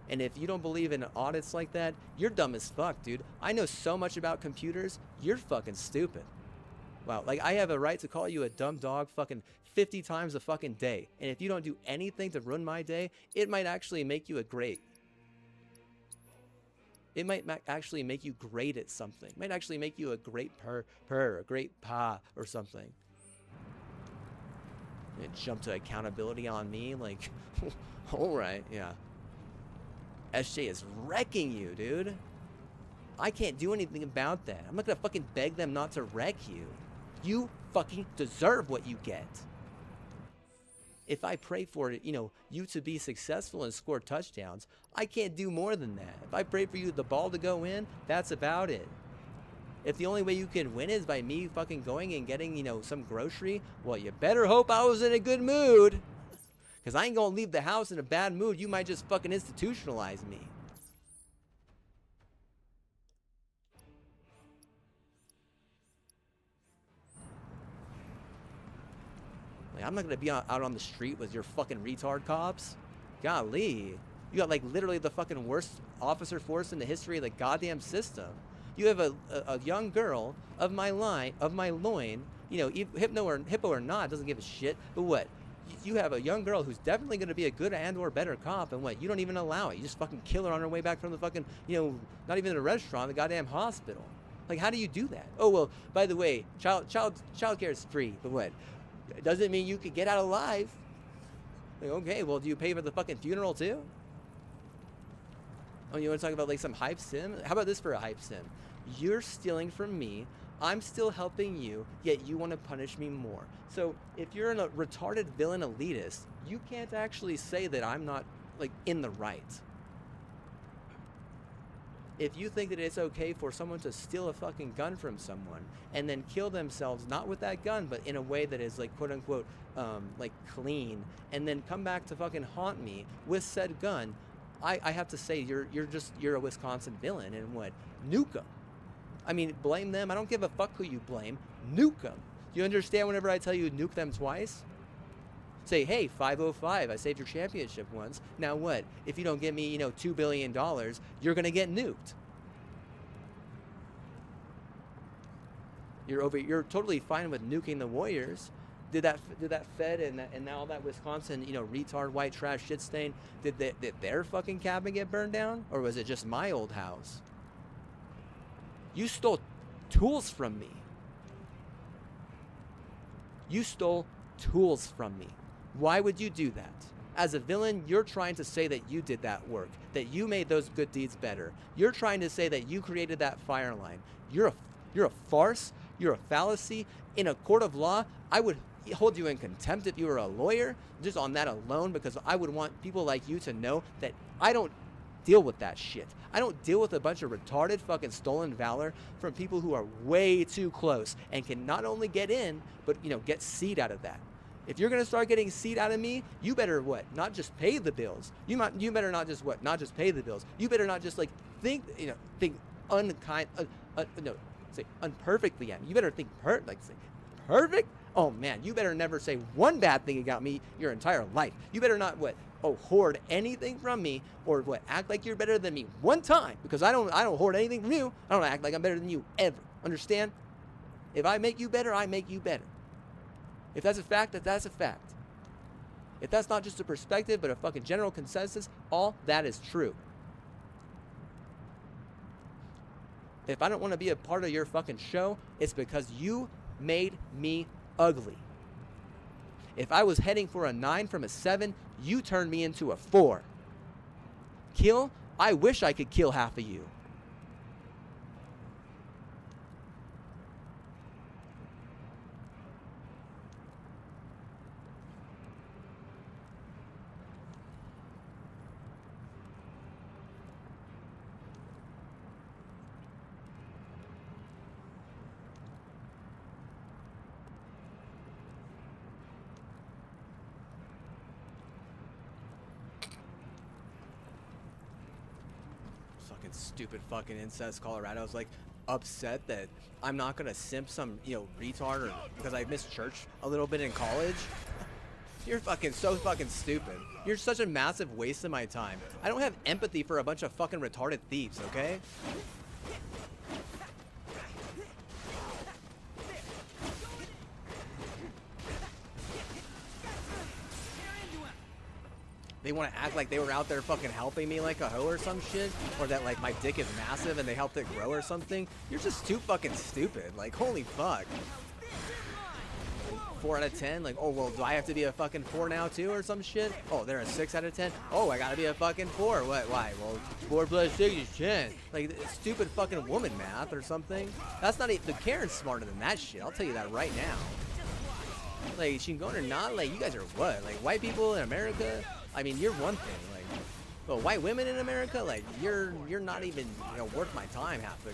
And if you don't believe in audits like that, you're dumb as fuck, dude. I know so much about computers, you're fucking stupid. Wow, like I have a right to call you a dumb dog fucking 50 times a fucking day. And if you don't do anything to ruin my day, it might actually make you It might actually make you great at something. It might actually make you a great a great pa or something. And jump to accountability on me, like, alright, yeah. SJ is wrecking you, dude. I can't do anything about that. I'm not gonna fucking beg them not to wreck you. You fucking deserve what you get. If I pray for it, you to be successful and score touchdowns, I can't do more than that. If I pray for you the ball to go in, that's about it. If the only way you can win is by me fucking going and getting, some grocery, well, you better hope I was in a good mood. Because I ain't gonna leave the house in a bad mood. You might just fucking institutionalize me. Like, I'm not gonna be out on the street with your fucking retard cops. Golly. You got, like, literally the fucking worst officer force in the history of the goddamn system. You have a young girl of my loin, hippo or not, doesn't give a shit, but what? You have a young girl who's definitely going to be a good and or better cop, and what? You don't even allow it. You just fucking kill her on her way back from the fucking, not even a restaurant, the goddamn hospital. Like, how do you do that? Oh, well, by the way, child care is free, but what? It doesn't mean you could get out alive. Like, okay, well, do you pay for the fucking funeral too? Oh, you want to talk about like some hype sim? How about this for a hype sim? You're stealing from me. I'm still helping you, yet you want to punish me more. So if you're a retarded villain elitist, you can't actually say that I'm not, like, in the right. If you think that it's okay for someone to steal a fucking gun from someone and then kill themselves, not with that gun, but in a way that is, like, quote unquote, like, clean, and then come back to fucking haunt me with said gun, I have to say you're a Wisconsin villain, and what? Nuke 'em. I mean, blame them. I don't give a fuck who you blame. Nuke them. Do you understand whenever I tell you nuke them twice? Say, hey, 505, I saved your championship once. Now what? If you don't give me, $2 billion, you're going to get nuked. You're totally fine with nuking the Warriors. Did that Fed and now that Wisconsin, retard white trash shit stain, did their fucking cabin get burned down? Or was it just my old house? You stole tools from me. You stole tools from me. Why would you do that? As a villain, you're trying to say that you did that work, that you made those good deeds better. You're trying to say that you created that fire line. You're a farce. You're a fallacy. In a court of law, I would hold you in contempt if you were a lawyer, just on that alone, because I would want people like you to know that I don't deal with that shit. I don't deal with a bunch of retarded fucking stolen valor from people who are way too close and can not only get in, but, get seed out of that. If you're going to start getting seed out of me, you better what? Not just pay the bills. You better not just what? Not just pay the bills. You better not just, like, think unkind, say unperfectly at me. You better think say perfect? Oh man, you better never say one bad thing about me your entire life. You better not hoard anything from me, or act like you're better than me one time, because I don't hoard anything from you. I don't act like I'm better than you ever. Understand? If I make you better, I make you better. If that's a fact, that's a fact. If that's not just a perspective, but a fucking general consensus, all that is true. If I don't want to be a part of your fucking show, it's because you made me ugly. If I was heading for a 9 from a 7, you turned me into a 4. Kill? I wish I could kill half of you. fucking stupid fucking incest Colorado's like upset that I'm not gonna simp some, you know, retard or because I missed church a little bit in college. You're fucking so fucking stupid. You're such a massive waste of my time. I don't have empathy for a bunch of fucking retarded thieves, okay? They want to act like they were out there fucking helping me like a hoe or some shit, or that like my dick is massive and they helped it grow or something. You're just too fucking stupid. Like, holy fuck. 4 out of 10. Like, oh well, do I have to be a fucking 4 now too or some shit? Oh, they're a 6 out of 10. Oh, I gotta be a fucking 4. What? Why? Well, 4 plus 6 is 10. Like, stupid fucking woman math or something. That's not even. The Karen's smarter than that shit. I'll tell you that right now. Like, she can go or not. Like, you guys are what? Like, white people in America? I mean, you're one thing. Like, well, white women in America? Like, you're not even, you know, worth my time half the.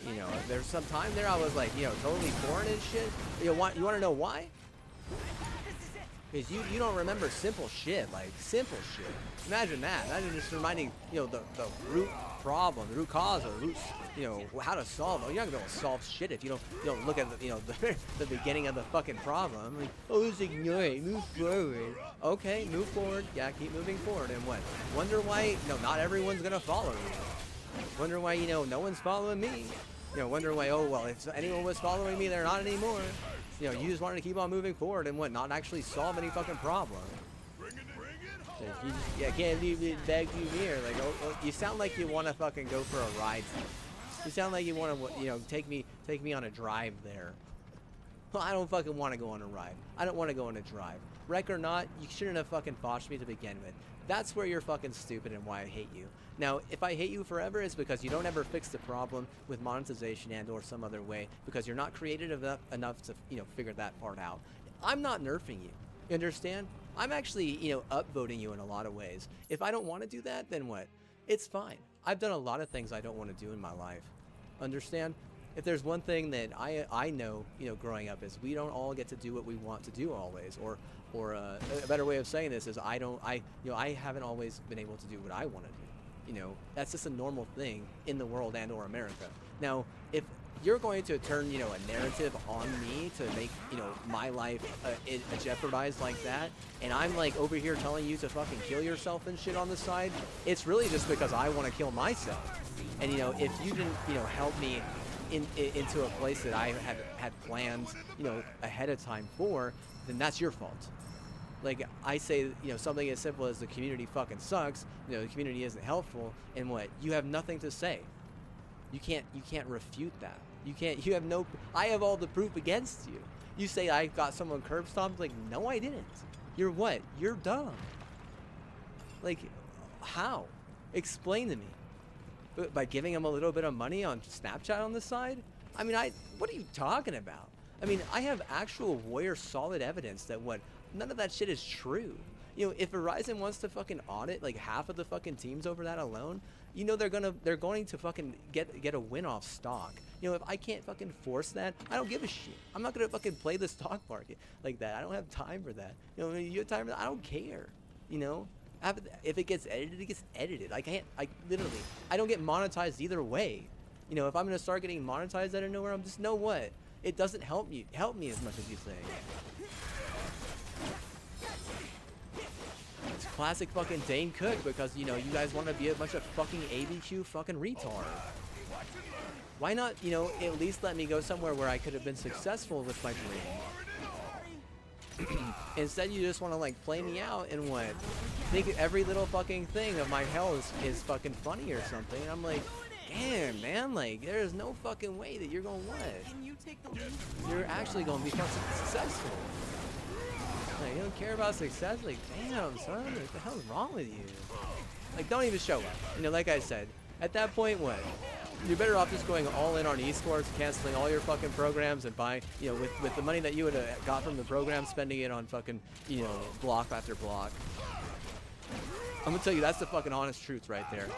You know, there's some time there I was like, you know, totally foreign and shit. You want to know why? Because you don't remember simple shit, like simple shit. Imagine that. Imagine just reminding, you know, the root problem, the root cause, or root, you know, how to solve it. You're not gonna solve shit if you don't look at the, you know, the beginning of the fuking problem. Like, oh, just ignore it, move forward. Okay, move forward. Yeah, keep moving forward. And what? Wonder why? You know, not everyone's gonna follow you. Wonder why, you know, no one's following me. You know, wonder why, oh, well, if anyone was following me, they're not anymore. You know, you just wanted to keep on moving forward and what, not actually solve any fucking problem. So you can't leave it back to here. Like, oh, you sound like you want to fucking go for a ride. You sound like you want to, you know, take me on a drive there. Well, I don't fucking want to go on a ride. I don't want to go on a drive. Wreck or not, you shouldn't have fucking botched me to begin with. That's where you're fucking stupid and why I hate you. Now, if I hate you forever, it's because you don't ever fix the problem with monetization and or some other way, because you're not creative enough to, you know, figure that part out. I'm not nerfing you. You understand? I'm actually, you know, upvoting you in a lot of ways. If I don't want to do that, then what? It's fine. I've done a lot of things I don't want to do in my life. Understand? If there's one thing that I know, you know, growing up is we don't all get to do what we want to do always, or a better way of saying this is I haven't always been able to do what I want to do. You know, that's just a normal thing in the world and or America. Now, if you're going to turn, you know, a narrative on me to make, you know, my life jeopardized like that, and I'm like over here telling you to fucking kill yourself and shit on the side, it's really just because I want to kill myself. And, you know, if you didn't, you know, help me into a place that I had planned, you know, ahead of time for, then that's your fault. Like, I say, you know, something as simple as the community fucking sucks, you know, the community isn't helpful, and what? You have nothing to say. You can't refute that. You have no, I have all the proof against you. You say I got someone curb stomped, like, no I didn't. You're what? You're dumb. Like, how? Explain to me. By giving him a little bit of money on Snapchat on the side? I mean, what are you talking about? I mean, I have actual warrior solid evidence that what, none of that shit is true. You know, if Verizon wants to fucking audit like half of the fucking teams over that alone, you know they're going to fucking get a win off stock. You know, if I can't fucking force that, I don't give a shit. I'm not gonna fucking play the stock market like that. I don't have time for that. You know, you have time for that? I don't care. You know? If it gets edited, it gets edited. I don't get monetized either way. You know, if I'm gonna start getting monetized out of nowhere, I'm just, know what? It doesn't help me as much as you think. It's classic fucking Dane Cook because, you know, you guys want to be a bunch of fucking ABQ fucking retards. Why not, you know, at least let me go somewhere where I could have been successful with my dream? Instead, you just want to like play me out and what? Think every little fucking thing of my hell is fucking funny or something. And I'm like, damn, man, like there's no fucking way that you're gonna what? Can you take the lead? You're actually gonna be fucking successful. Like, you don't care about success? Like, damn, son, what the hell's wrong with you? Like, don't even show up. You know, like I said, at that point, what? You're better off just going all in on esports, canceling all your fucking programs, and buying, you know, with the money that you would have got from the program, spending it on fucking, you know, block after block. I'm gonna tell you, that's the fucking honest truth right there.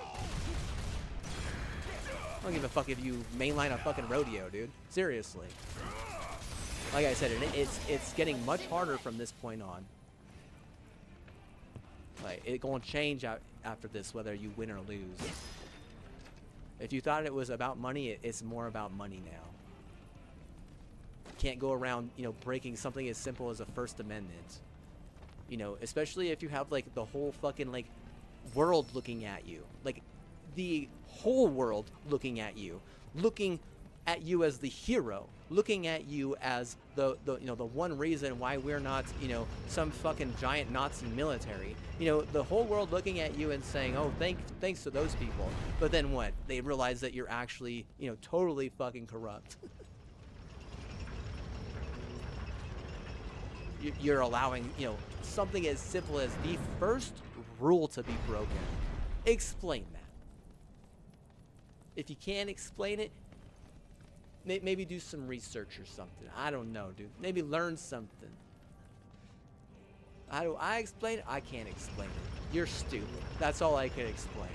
I don't give a fuck if you mainline a fucking rodeo, dude. Seriously. Like I said, it's getting much harder from this point on. Like, it gonna change out after this, whether you win or lose. If you thought it was about money, it's more about money now. Can't go around, you know, breaking something as simple as a First Amendment. You know, especially if you have, like, the whole fucking, like, world looking at you. Like, the whole world looking at you as the hero, looking at you as the you know, the one reason why we're not, you know, some fucking giant Nazi military. You know, the whole world looking at you and saying, oh, thanks to those people. But then what? They realize that you're actually, you know, totally fucking corrupt. You're allowing, you know, something as simple as the first rule to be broken. Explain that. If you can't explain it, maybe do some research or something. I don't know, dude. Maybe learn something. How do I explain it? I can't explain it. You're stupid. That's all I can explain.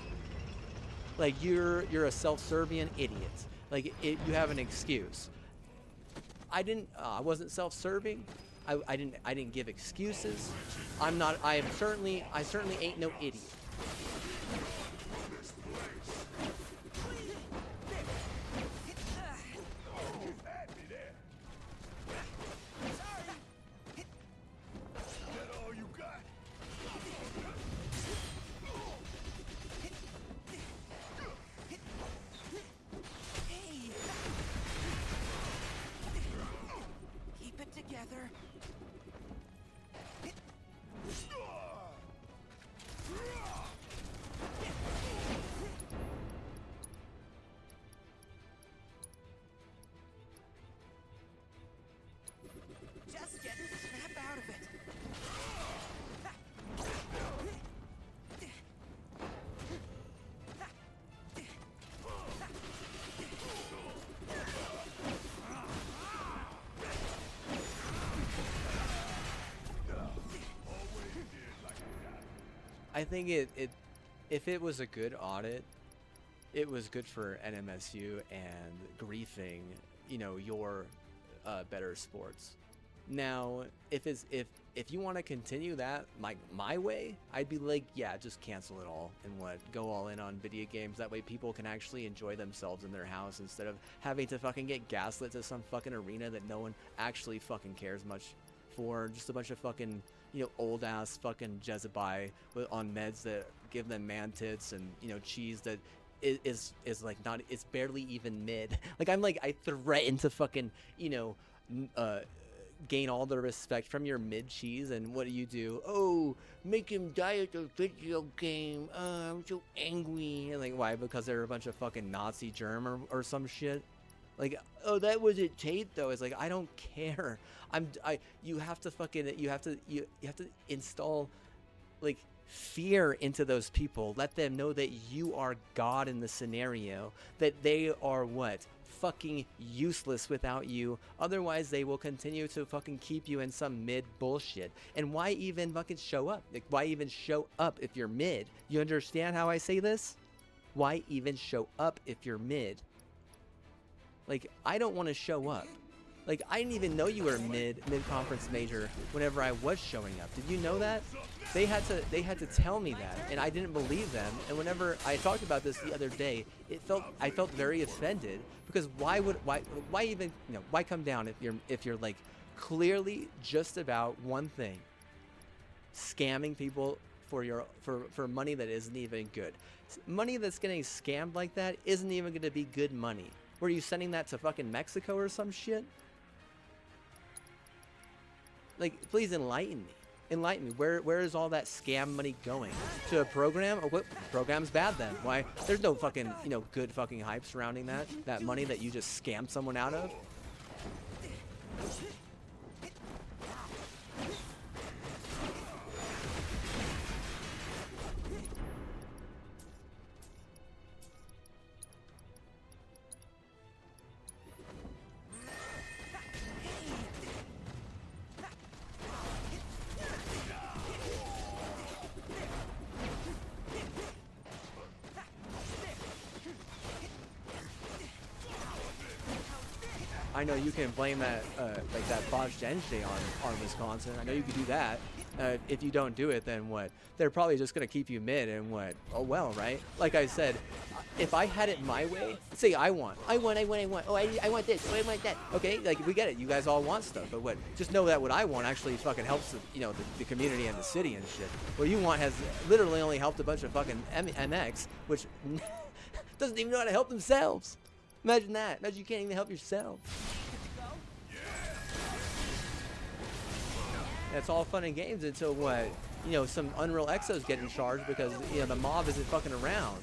Like, you're a self-serving idiot. Like, you have an excuse. I wasn't self-serving. I didn't give excuses. I certainly ain't no idiot. Keep it together. Just get snap out of it. I think if it was a good audit, it was good for NMSU and griefing, you know, your better sports. Now, if you want to continue that my way, I'd be like, yeah, just cancel it all and go all in on video games. That way people can actually enjoy themselves in their house instead of having to fucking get gaslit to some fucking arena that no one actually fucking cares much for. Just a bunch of fucking, you know, old ass fucking Jezebai on meds that give them man tits and, you know, cheese that is like not, it's barely even mid. Like, I threaten to fucking, you know, gain all the respect from your mid cheese, and what do? Oh, make him die at the video game. I'm so angry. And like, why? Because they're a bunch of fucking Nazi germ or some shit. Like, oh, that was a tape though. It's like, I don't care. You have to install, like, fear into those people. Let them know that you are God in the scenario, that they are what? Fucking useless without you. Otherwise, they will continue to fucking keep you in some mid bullshit. And why even fucking show up? Like, why even show up if you're mid? You understand how I say this? Why even show up if you're mid? Like, I don't want to show up. Like, I didn't even know you were mid-conference major whenever I was showing up. Did you know that? They had to tell me that, and I didn't believe them. And whenever I talked about this the other day, I felt very offended, because why even, you know, why come down if you're like clearly just about one thing, scamming people for money that isn't even good. Money that's getting scammed like that isn't even going to be good money. Were you sending that to fucking Mexico or some shit? Like, please enlighten me. Enlighten me. Where is all that scam money going? To a program? Or what program's bad then? Why? There's no fucking, you know, good fucking hype surrounding that money that you just scammed someone out of. I know you can blame that like that botched engine on Wisconsin. I know you can do that. If you don't do it, then what? They're probably just gonna keep you mid and what? Oh well, right? Like I said, if I had it my way, say I want. Oh, I want this. Oh, I want that. Okay, like we get it. You guys all want stuff, but what? Just know that what I want actually fucking helps, the community and the city and shit. What you want has literally only helped a bunch of fucking MX, which doesn't even know how to help themselves. Imagine that. Imagine you can't even help yourself. It's all fun and games until what? Some Unreal Exos get in charge because, the mob isn't fucking around.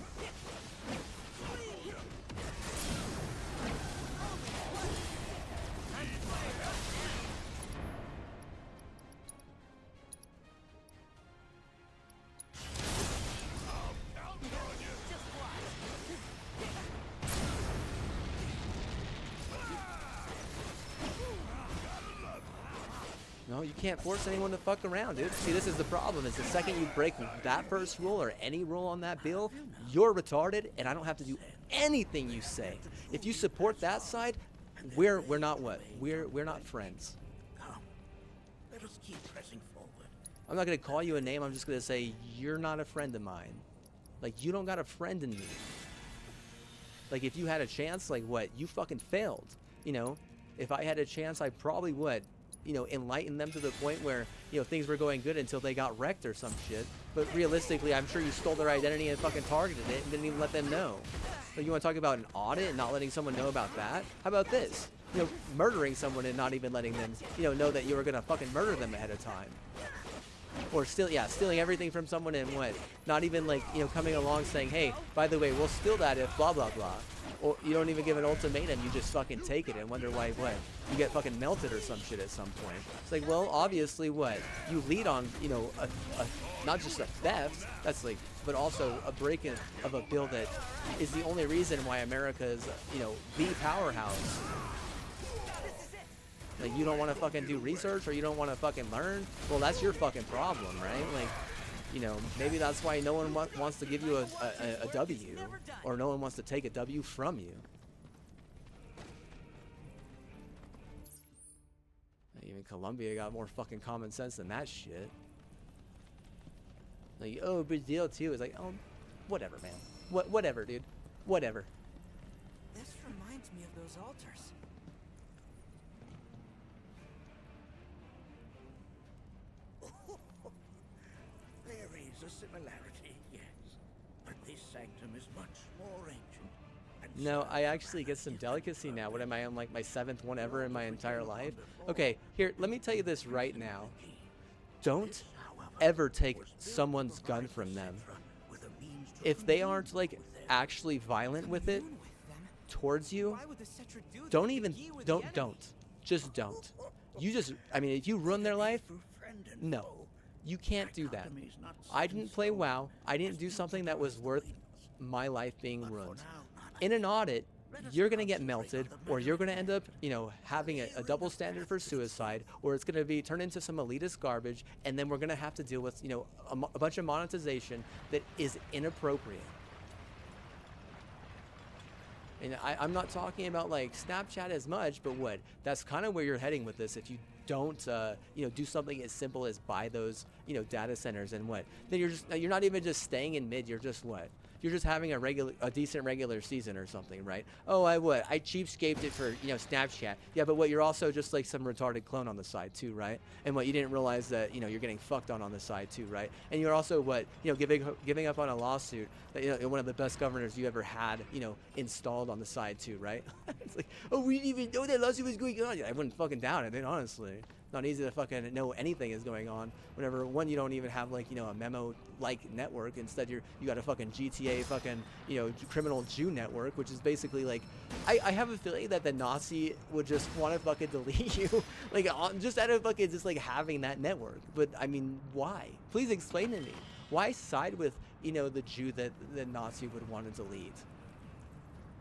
No, you can't force anyone to fuck around, dude. See, this is the problem. Is the second you break that first rule or any rule on that bill, you're retarded, and I don't have to do anything you say. If you support that side, we're not what? We're not friends. Let us keep pressing forward. I'm not gonna call you a name. I'm just gonna say you're not a friend of mine. Like, you don't got a friend in me. Like, if you had a chance, like what? You fucking failed. If I had a chance, I probably would. Enlighten them to the point where, things were going good until they got wrecked or some shit. But realistically, I'm sure you stole their identity and fucking targeted it and didn't even let them know. Like, you want to talk about an audit and not letting someone know about that? How about this? Murdering someone and not even letting them, know that you were gonna fucking murder them ahead of time. Or stealing everything from someone and what? Not even like, coming along saying, hey, by the way, we'll steal that if blah, blah, blah. Or you don't even give an ultimatum, you just fucking take it and wonder why what? You get fucking melted or some shit at some point. It's like, well, obviously what? You lead on, not just a theft, that's like, but also a break-in of a bill that is the only reason why America is, the powerhouse. Like, you don't want to fucking do research or you don't want to fucking learn? Well, that's your fucking problem, right? Like, maybe that's why no one wants to give you a W, or no one wants to take a W from you. Even Colombia got more fucking common sense than that shit. Like, oh, Brazil too. Is like, oh, whatever, man. Whatever, dude. Whatever. This reminds me of those altars. There is a similarity, yes. But this sanctum is much more ancient. No, I actually get some delicacy now. What am I on, like my 7th one ever in my entire life? Okay, here, let me tell you this right now. Don't ever take someone's gun from them. If they aren't like actually violent with it towards you, just don't. You just, I mean, if you ruin their life, no, you can't do that. I didn't play WoW. I didn't do something that was worth my life being ruined. In an audit, you're going to get melted, or you're going to end up, having a double standard for suicide, or it's going to be turned into some elitist garbage, and then we're going to have to deal with, a bunch of monetization that is inappropriate. And I'm not talking about like Snapchat as much, but what? That's kind of where you're heading with this. If you don't, do something as simple as buy those, data centers and what? Then you're not even just staying in mid. You're just what? You're just having a decent regular season or something, right? Oh, I cheapskaped it for, Snapchat. Yeah, but what? You're also just like some retarded clone on the side too, right? And what? You didn't realize that, you're getting fucked on the side too, right? And you're also what? Giving up on a lawsuit that, one of the best governors you ever had, installed on the side too, right? It's like, oh, we didn't even know that lawsuit was going on. I wouldn't fucking doubt it, honestly. Not easy to fucking know anything is going on whenever, one, you don't even have like, a memo like network. Instead you got a fucking GTA fucking, criminal Jew network, which is basically like, I have a feeling that the Nazi would just want to fucking delete you, like just out of fucking just like having that network. But I mean, why? Please explain to me. Why side with, the Jew that the Nazi would want to delete?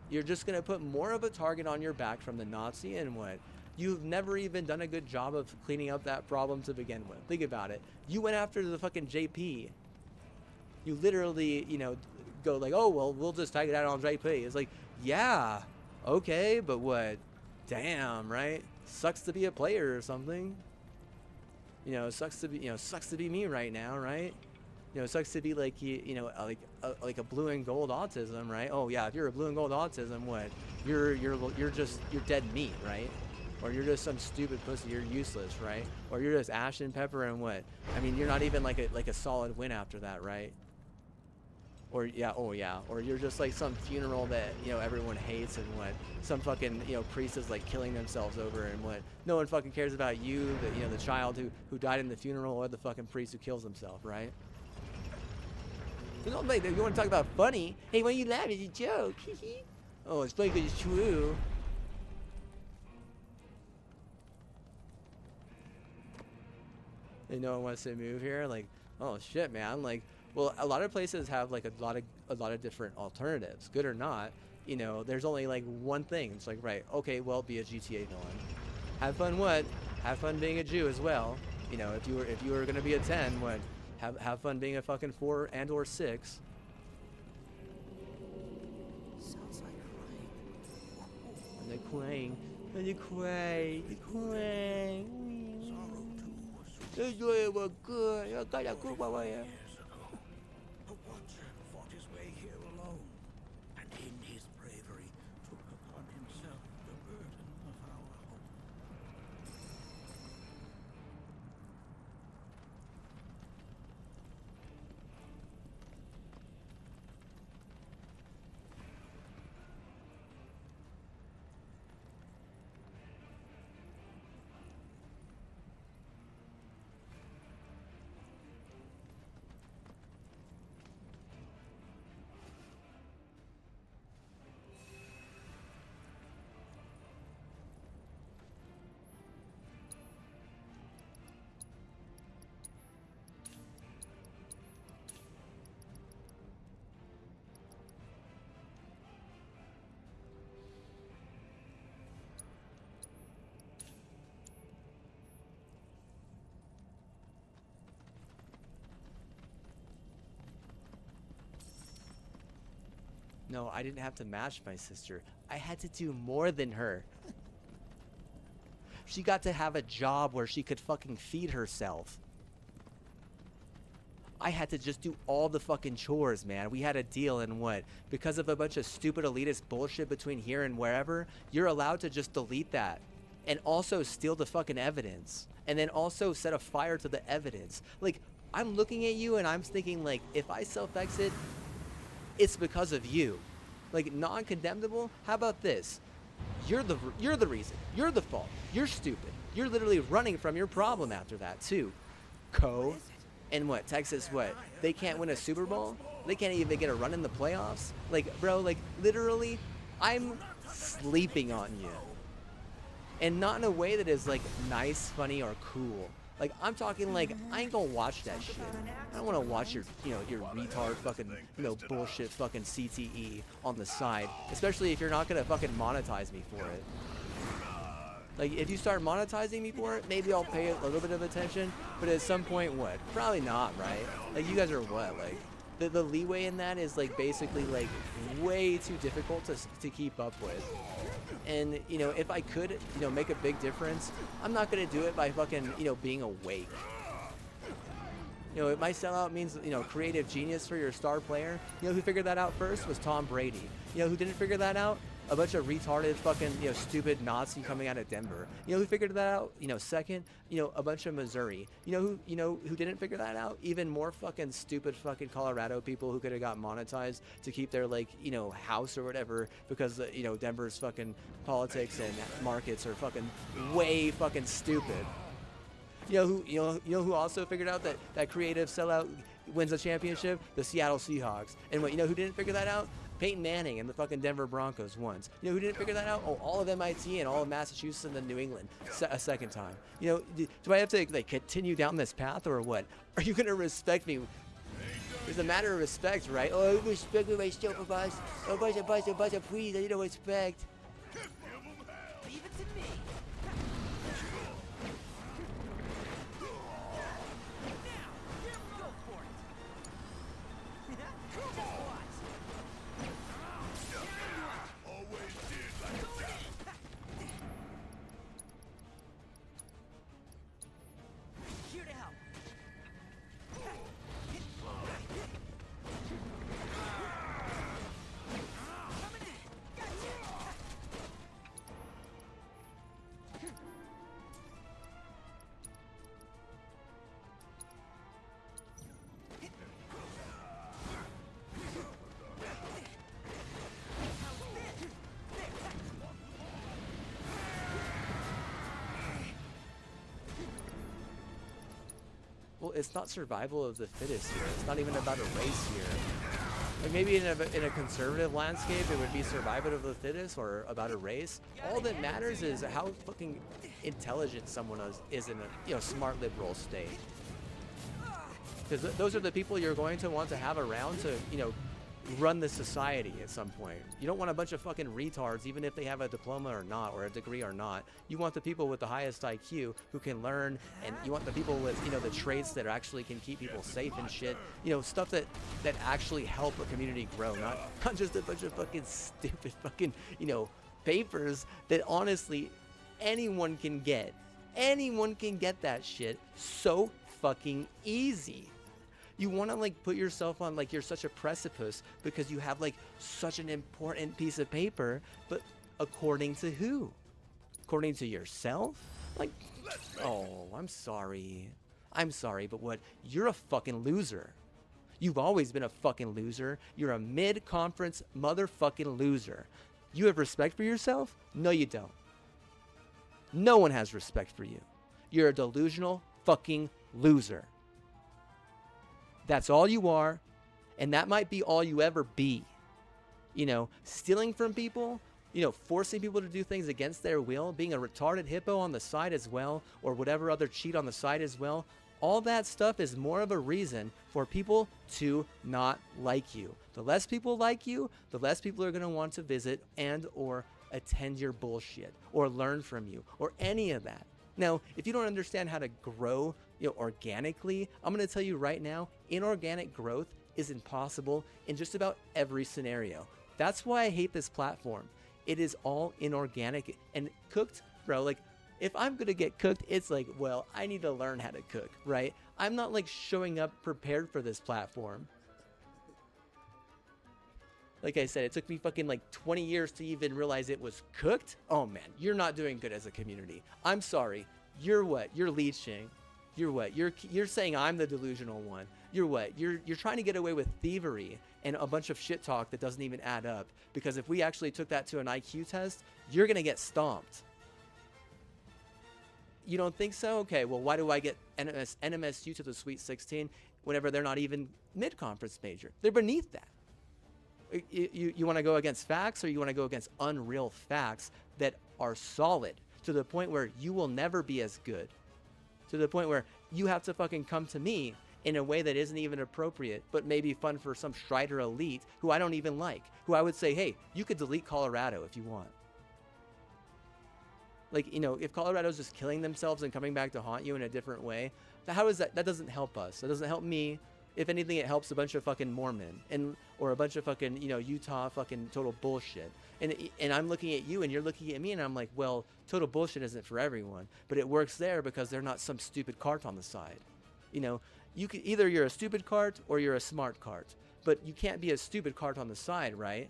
You're just gonna put more of a target on your back from the Nazi, and what? You've never even done a good job of cleaning up that problem to begin with. Think about it. You went after the fucking JP. You literally, go like, oh, well, we'll just take it out on JP. It's like, yeah, okay, but what? Damn, right? Sucks to be a player or something. You know, it sucks to be me right now, right? You know, it sucks to be like like a blue and gold autism, right? Oh yeah, if you're a blue and gold autism, what? You're dead meat, right? Or you're just some stupid pussy. You're useless, right? Or you're just ash and pepper and what? I mean, you're not even like a solid win after that, right? Or yeah, oh yeah, or you're just like some funeral that, you know, everyone hates and what, some fucking, you know, priest is like killing themselves over and what, no one fucking cares about you, the, you know, the child who died in the funeral, or the fucking priest who kills himself, right? You want to talk about funny? Hey, when you laugh, it's a joke. Oh, it's funny because it's true. And no one wants to move here, like, oh shit, man, like. Well, a lot of places have like a lot of different alternatives, good or not. You know, there's only like one thing. It's like, right, okay, well, be a GTA villain. Have fun what? Have fun being a Jew as well. You know, if you were gonna be a 10, what? Have fun being a fucking 4 and or 6. Sounds like crying. They're crying. They're crying. They're crying. They were good. I got a good one. A watcher fought his way here alone, and in his bravery took upon himself the burden of our hope. No, I didn't have to match my sister. I had to do more than her. She got to have a job where she could fucking feed herself. I had to just do all the fucking chores, man. We had a deal, and what? Because of a bunch of stupid elitist bullshit between here and wherever, you're allowed to just delete that. And also steal the fucking evidence. And then also set a fire to the evidence. Like, I'm looking at you and I'm thinking, like, if I self-exit, it's because of you. Like, non-condemnable? How about this? You're the reason. You're the fault. You're stupid. You're literally running from your problem after that, too. And what? Texas, what? They can't win a Super Bowl? They can't even get a run in the playoffs? Like, bro, like, literally, I'm sleeping on you. And not in a way that is, like, nice, funny, or cool. Like, I'm talking like, I ain't gonna watch that shit. I don't wanna watch your, you know, your retard fucking, you know, bullshit fucking CTE on the side. Especially if you're not gonna fucking monetize me for it. Like, if you start monetizing me for it, maybe I'll pay a little bit of attention. But at some point, what? Probably not, right? Like, you guys are what? Like, the leeway in that is, like, basically, like, way too difficult to keep up with. And, you know, if I could, you know, make a big difference, I'm not going to do it by fucking, you know, being awake. You know, if my sellout means, you know, creative genius for your star player, you know who figured that out first was Tom Brady. You know who didn't figure that out? A bunch of retarded fucking, you know, stupid Nazi coming out of Denver. You know who figured that out? You know, second, you know, a bunch of Missouri. You know who didn't figure that out? Even more fucking stupid fucking Colorado people who could have got monetized to keep their, like, you know, house or whatever, because, you know, Denver's fucking politics and markets are fucking way fucking stupid. You know who also figured out that creative sellout wins a championship? The Seattle Seahawks. And what, you know who didn't figure that out? Peyton Manning and the fucking Denver Broncos once. You know who didn't figure that out? Oh, all of MIT and all of Massachusetts and then New England a second time. You know, do I have to, like, continue down this path or what? Are you gonna respect me? It's a matter of respect, right? Oh, I respect myself, boss. Oh, boss, please, I need to respect. Leave it to me. Here it's not survival of the fittest here. It's not even about a race here. Like maybe in a conservative landscape, it would be survival of the fittest or about a race. All that matters is how fucking intelligent someone is in a smart liberal state. Because those are the people you're going to want to have around to run the society at some point. You don't want a bunch of fucking retards, even if they have a diploma or not, or a degree or not. You want the people with the highest IQ who can learn, and you want the people with, the traits that actually can keep people safe and shit. Stuff that actually help a community grow, not just a bunch of fucking stupid fucking, papers that honestly anyone can get. Anyone can get that shit so fucking easy. You want to like put yourself on like you're such a precipice because you have like such an important piece of paper, but according to who? According to yourself? Like, oh, I'm sorry, but what? You're a fucking loser. You've always been a fucking loser. You're a mid-conference motherfucking loser. You have respect for yourself? No, you don't. No one has respect for you. You're a delusional fucking loser. That's all you are, and that might be all you ever be. Stealing from people, forcing people to do things against their will, being a retarded hippo on the side as well, or whatever other cheat on the side as well. All that stuff is more of a reason for people to not like you. The less people like you, the less people are going to want to visit and or attend your bullshit or learn from you or any of that. Now, if you don't understand how to grow, organically, I'm going to tell you right now, inorganic growth is impossible in just about every scenario. That's why I hate this platform. It is all inorganic and cooked, bro. Like, if I'm going to get cooked, it's like, well, I need to learn how to cook, right? I'm not like showing up prepared for this platform. Like I said, it took me fucking like 20 years to even realize it was cooked. Oh man, you're not doing good as a community. I'm sorry. You're what? You're leeching. You're what? You're saying I'm the delusional one. You're what? You're trying to get away with thievery and a bunch of shit talk that doesn't even add up. Because if we actually took that to an IQ test, you're gonna get stomped. You don't think so? Okay, well, why do I get NMSU to the Sweet 16 whenever they're not even mid-conference major? They're beneath that. You want to go against facts, or you want to go against unreal facts that are solid to the point where you will never be as good, to the point where you have to fucking come to me in a way that isn't even appropriate, but maybe fun for some Strider elite who I don't even like, who I would say, hey, you could delete Colorado if you want. Like, if Colorado's just killing themselves and coming back to haunt you in a different way, how is that? That doesn't help us. That doesn't help me. If anything, it helps a bunch of fucking Mormon or a bunch of fucking, Utah fucking total bullshit. And I'm looking at you and you're looking at me and I'm like, well, total bullshit isn't for everyone, but it works there because they're not some stupid cart on the side. You could either you're a stupid cart or you're a smart cart, but you can't be a stupid cart on the side, right?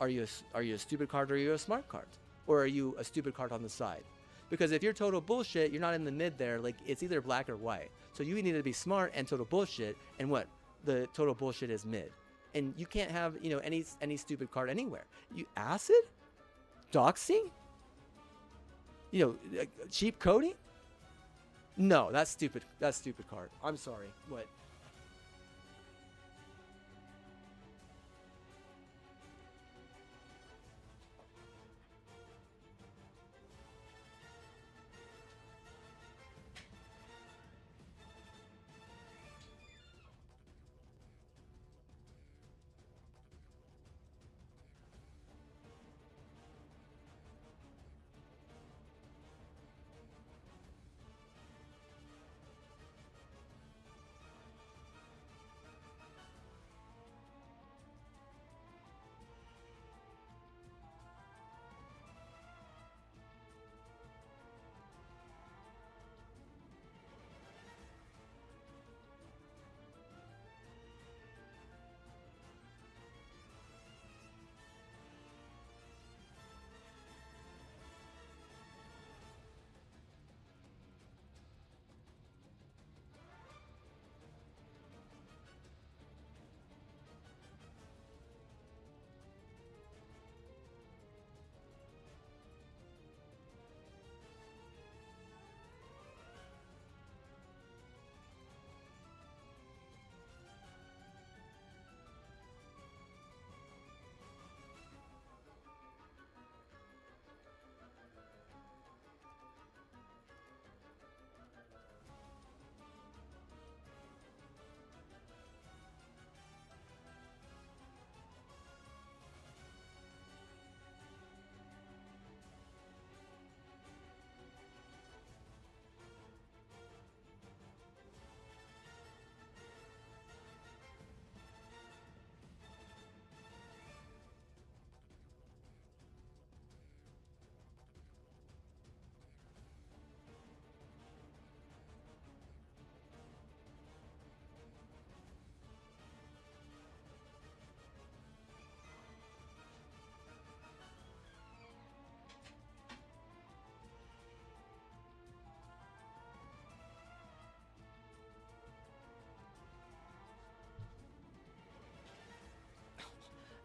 Are you a stupid cart or are you a smart cart? Or are you a stupid cart on the side? Because if you're total bullshit, you're not in the mid there. Like, it's either black or white. So you need to be smart and total bullshit. And what? The total bullshit is mid. And you can't have, any stupid card anywhere. You acid? Doxing? Cheap coding? No, that's stupid. That's stupid card. I'm sorry. What?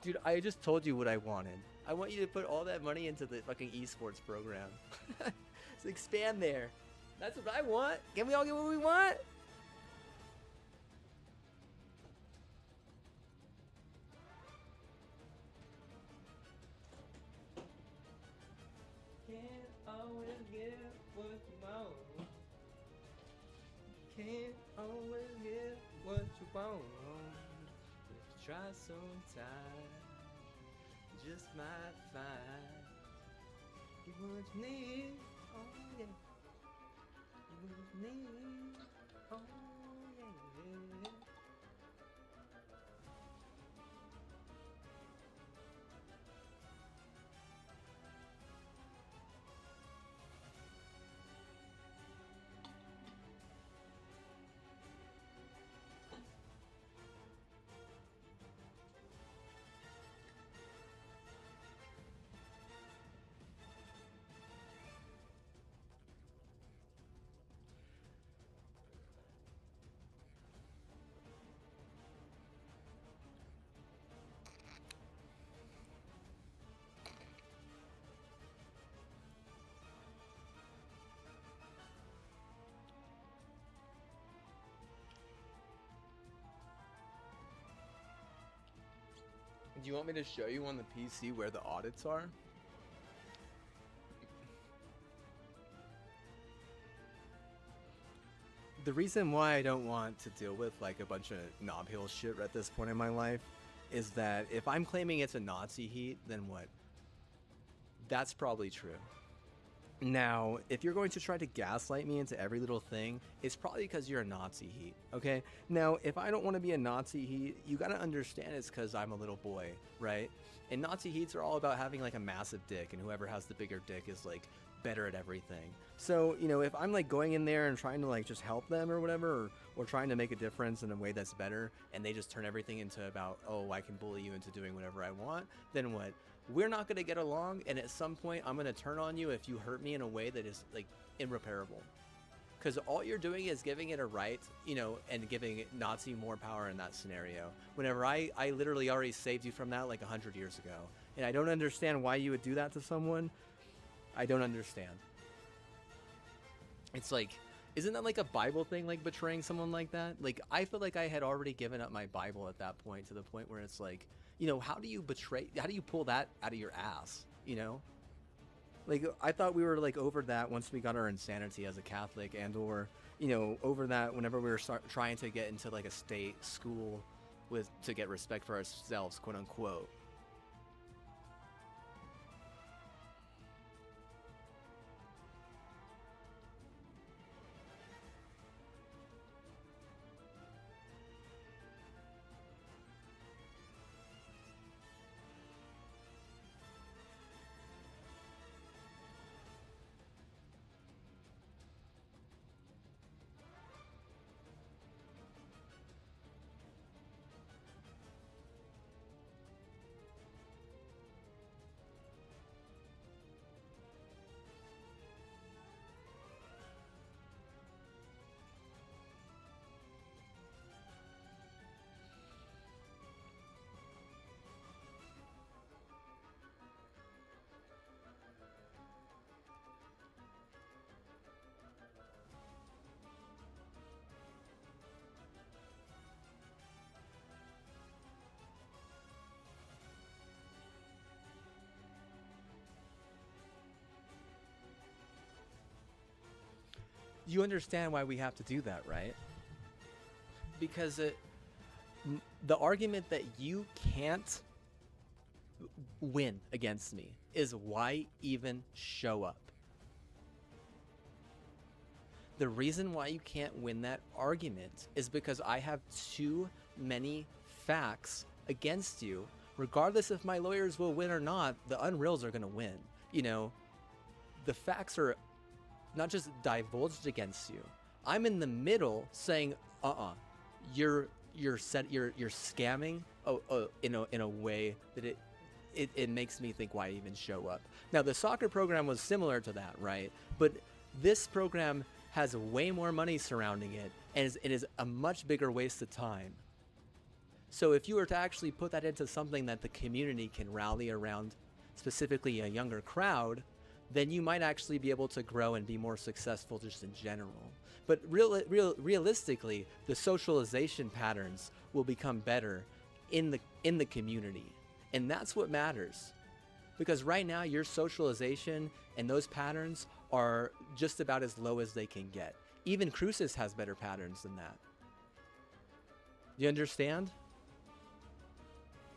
Dude, I just told you what I wanted. I want you to put all that money into the fucking esports program. So expand there. That's what I want. Can we all get what we want? Can't always get what you want. Can't always get what you want. If you try sometime, you just might find you what you need. Oh yeah. You what you need. Oh yeah. Do you want me to show you on the PC where the audits are? The reason why I don't want to deal with like a bunch of knob hill shit at this point in my life is that if I'm claiming it's a Nazi heat, then what? That's probably true. Now, if you're going to try to gaslight me into every little thing, it's probably because you're a Nazi heat, okay? Now, if I don't want to be a Nazi heat, you gotta understand it's because I'm a little boy, right? And Nazi heats are all about having like a massive dick, and whoever has the bigger dick is like better at everything. So, you know, if I'm like going in there and trying to like just help them or whatever, or trying to make a difference in a way that's better, and they just turn everything into about, oh, I can bully you into doing whatever I want, then what? We're not going to get along, and at some point I'm going to turn on you if you hurt me in a way that is like irreparable. Because all you're doing is giving it a right, you know, and giving Nazi more power in that scenario. Whenever I literally already saved you from that like 100 years ago. And I don't understand why you would do that to someone. I don't understand. It's like, isn't that like a Bible thing, like betraying someone like that? Like, I feel like I had already given up my Bible at that point, to the point where it's like, you know, how do you pull that out of your ass, you know? Like, I thought we were like over that once we got our insanity as a Catholic, and or, you know, over that whenever we were trying to get into like a state school to get respect for ourselves, quote unquote. You understand why we have to do that, right? Because the argument that you can't win against me is why even show up. The reason why you can't win that argument is because I have too many facts against you. Regardless if my lawyers will win or not, the Unreals are going to win. You know, the facts are not just divulged against you. I'm in the middle saying, you're scamming in a way that it makes me think, why even show up? Now, the soccer program was similar to that, right? But this program has way more money surrounding it, and it is a much bigger waste of time. So if you were to actually put that into something that the community can rally around, specifically a younger crowd, then you might actually be able to grow and be more successful just in general. But realistically, the socialization patterns will become better in the community. And that's what matters. Because right now, your socialization and those patterns are just about as low as they can get. Even Crucis has better patterns than that. You understand?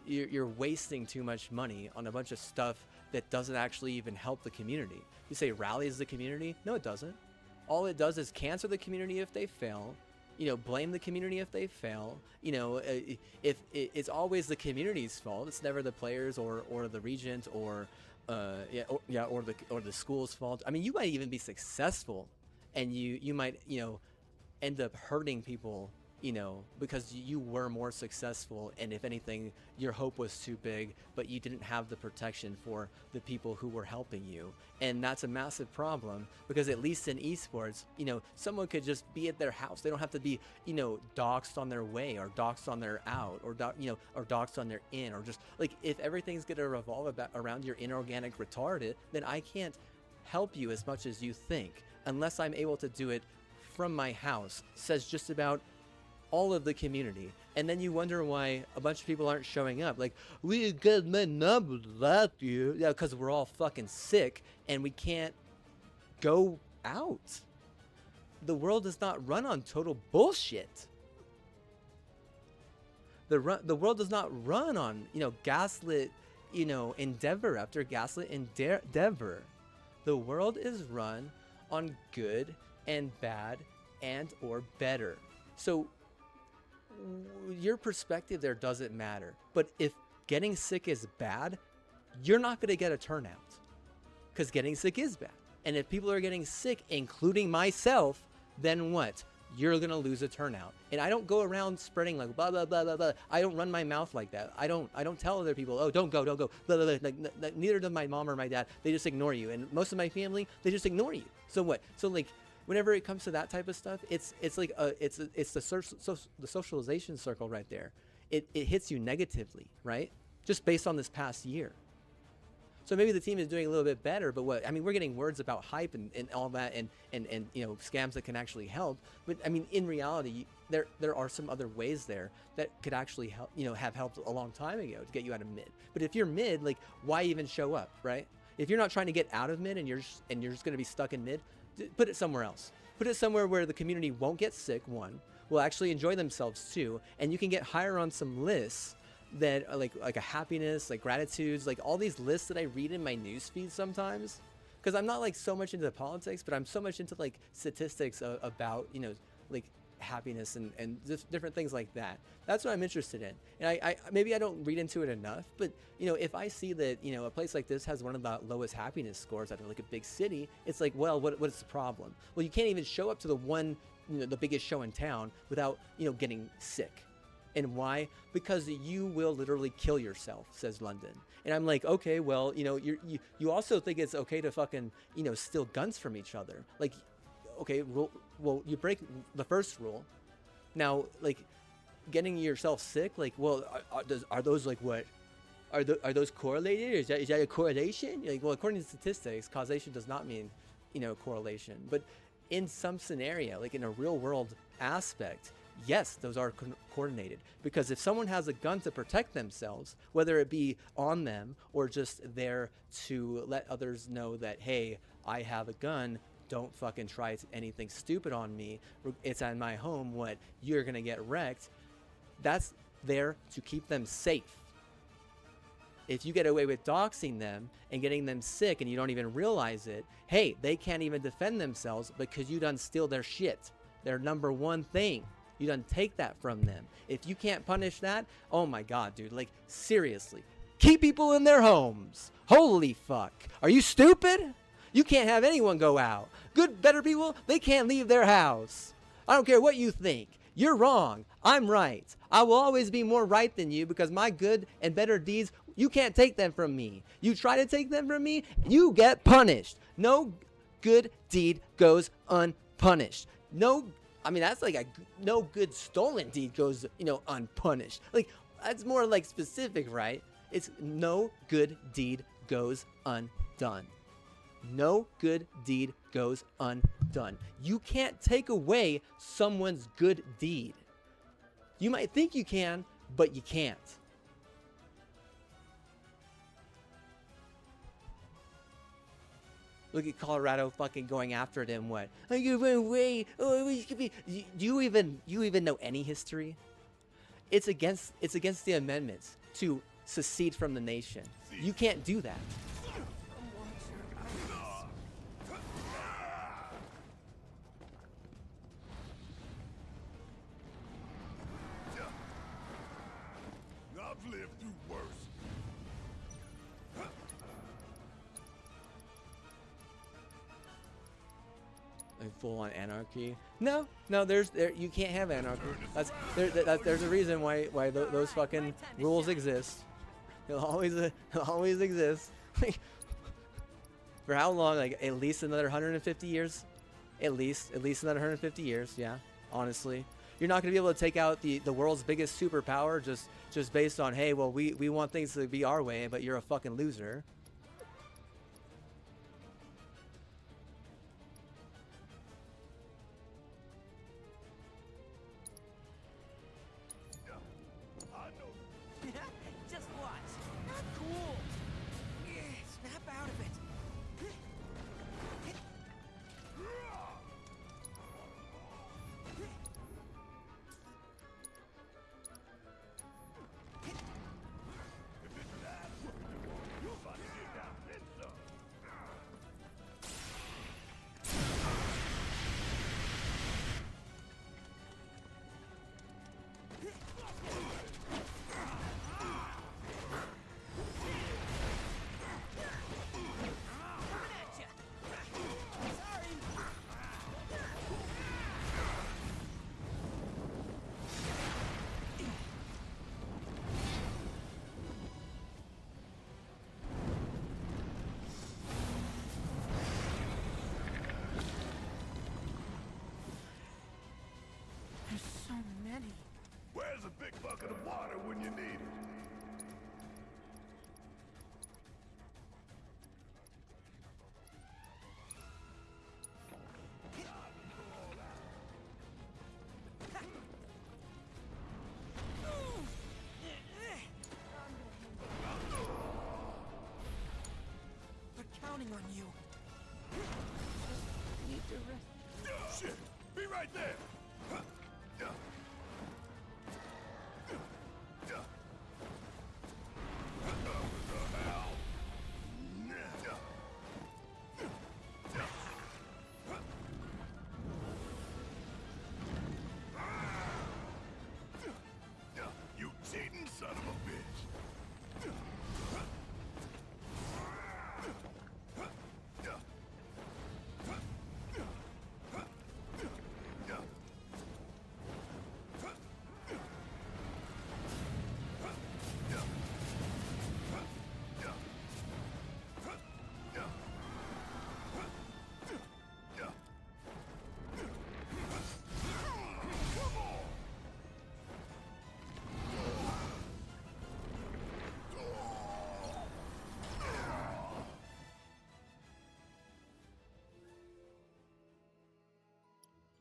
You're wasting too much money on a bunch of stuff that doesn't actually even help the community. You say rallies the community? No, it doesn't. All it does is cancel the community if they fail. Blame the community if they fail. If it's always the community's fault. It's never the players or the regent or the school's fault. I mean, you might even be successful, and you might end up hurting people. Because you were more successful, and if anything, your hope was too big, but you didn't have the protection for the people who were helping you. And that's a massive problem, because at least in esports, someone could just be at their house. They don't have to be, doxxed on their way, or doxxed on their out, or or doxxed on their in, or just like, if everything's gonna revolve around your inorganic retarded, then I can't help you as much as you think, unless I'm able to do it from my house, says just about all of the community. And then you wonder why a bunch of people aren't showing up. Like, we got my numbers last year. Yeah, because we're all fucking sick and we can't go out. The world does not run on total bullshit. The world does not run on, gaslit, endeavor after gaslit endeavor. The world is run on good and bad and or better. So your perspective there doesn't matter. But if getting sick is bad, you're not going to get a turnout, because getting sick is bad. And if people are getting sick, including myself, then what? You're going to lose a turnout. And I don't go around spreading like blah, blah, blah, blah, blah. I don't run my mouth like that. I don't tell other people, oh, don't go, blah, blah, blah. Like, neither does my mom or my dad. They just ignore you. And most of my family, they just ignore you. So what? So like, whenever it comes to that type of stuff, it's like it's the socialization circle right there. It hits you negatively, right? Just based on this past year. So maybe the team is doing a little bit better, but what? I mean, we're getting words about hype and all that, and scams that can actually help. But I mean, in reality, there are some other ways there that could actually help. Have helped a long time ago to get you out of mid. But if you're mid, like, why even show up, right? If you're not trying to get out of mid and you're just going to be stuck in mid, put it somewhere else. Put it somewhere where the community won't get sick, one, will actually enjoy themselves, two, and you can get higher on some lists that are like a happiness, like gratitudes, like all these lists that I read in my newsfeed sometimes. Because I'm not like so much into politics, but I'm so much into like statistics about, like happiness and just different things like that. That's what I'm interested in. And I maybe I don't read into it enough, but if I see that a place like this has one of the lowest happiness scores out of like a big city, it's like, well, what's the problem? Well, you can't even show up to the one the biggest show in town without getting sick. And why? Because you will literally kill yourself, says London. And I'm like, okay, well, you also think it's okay to fucking steal guns from each other. Like, okay, well, you break the first rule. Now, like, getting yourself sick, like, well, are those like what? Are those correlated? Is that a correlation? Like, well, according to statistics, causation does not mean, correlation. But in some scenario, like in a real world aspect, yes, those are coordinated. Because if someone has a gun to protect themselves, whether it be on them or just there to let others know that, hey, I have a gun, don't fucking try anything stupid on me. It's at my home. What? You're going to get wrecked. That's there to keep them safe. If you get away with doxing them and getting them sick and you don't even realize it, hey, they can't even defend themselves because you done steal their shit. Their number one thing. You done take that from them. If you can't punish that, oh my God, dude, like seriously, keep people in their homes. Holy fuck. Are you stupid? You can't have anyone go out. Good, better people, they can't leave their house. I don't care what you think. You're wrong. I'm right. I will always be more right than you because my good and better deeds, you can't take them from me. You try to take them from me, you get punished. No good deed goes unpunished. No, I mean, that's like no good stolen deed goes, unpunished. Like, That's more like specific, right? It's no good deed goes undone. No good deed goes undone. You can't take away someone's good deed. You might think you can, but you can't. Look at Colorado fucking going after it and what? I give away. Oh, we could be. Do you even know any history? It's against the amendments to secede from the nation. You can't do that. I've lived through worse. Like full on anarchy? No, you can't have anarchy. There's a reason why those fucking rules exist. They'll always exist. Like, for how long? Like at least another 150 years. At least another 150 years. Yeah, honestly, you're not gonna be able to take out the world's biggest superpower just based on, hey, well, we want things to be our way, but you're a fucking loser. Just watch. Not cool. Yeah, snap out of it. Where's a big bucket of water when you need it? They're counting on you. Just need to rest. Shit! Be right there! You cheating son of a bitch!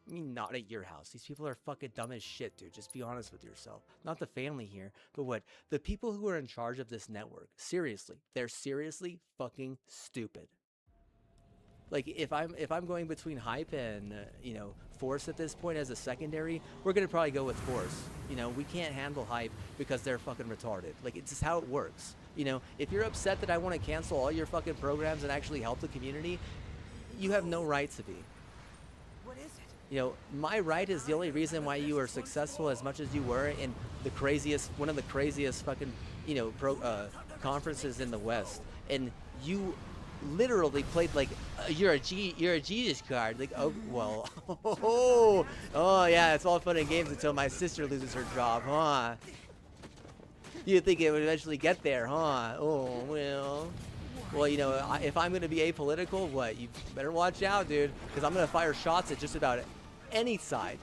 I mean, not at your house. These people are fucking dumb as shit, dude. Just be honest with yourself. Not the family here, but what? The people who are in charge of this network. Seriously. They're seriously fucking stupid. Like, if I'm going between hype and, force at this point as a secondary, we're gonna probably go with force. We can't handle hype because they're fucking retarded. Like, it's just how it works. If you're upset that I want to cancel all your fucking programs and actually help the community, you have no right to be. What is it? My right is the only reason why you are successful as much as you were in one of the craziest fucking, conferences in the West. And you literally played like, you're a Jesus card. Like, oh, well, oh yeah, it's all fun and games until my sister loses her job, huh? You think it would eventually get there, huh? Oh, well. Well, if I'm going to be apolitical, what? You better watch out, dude. Because I'm going to fire shots at just about any side.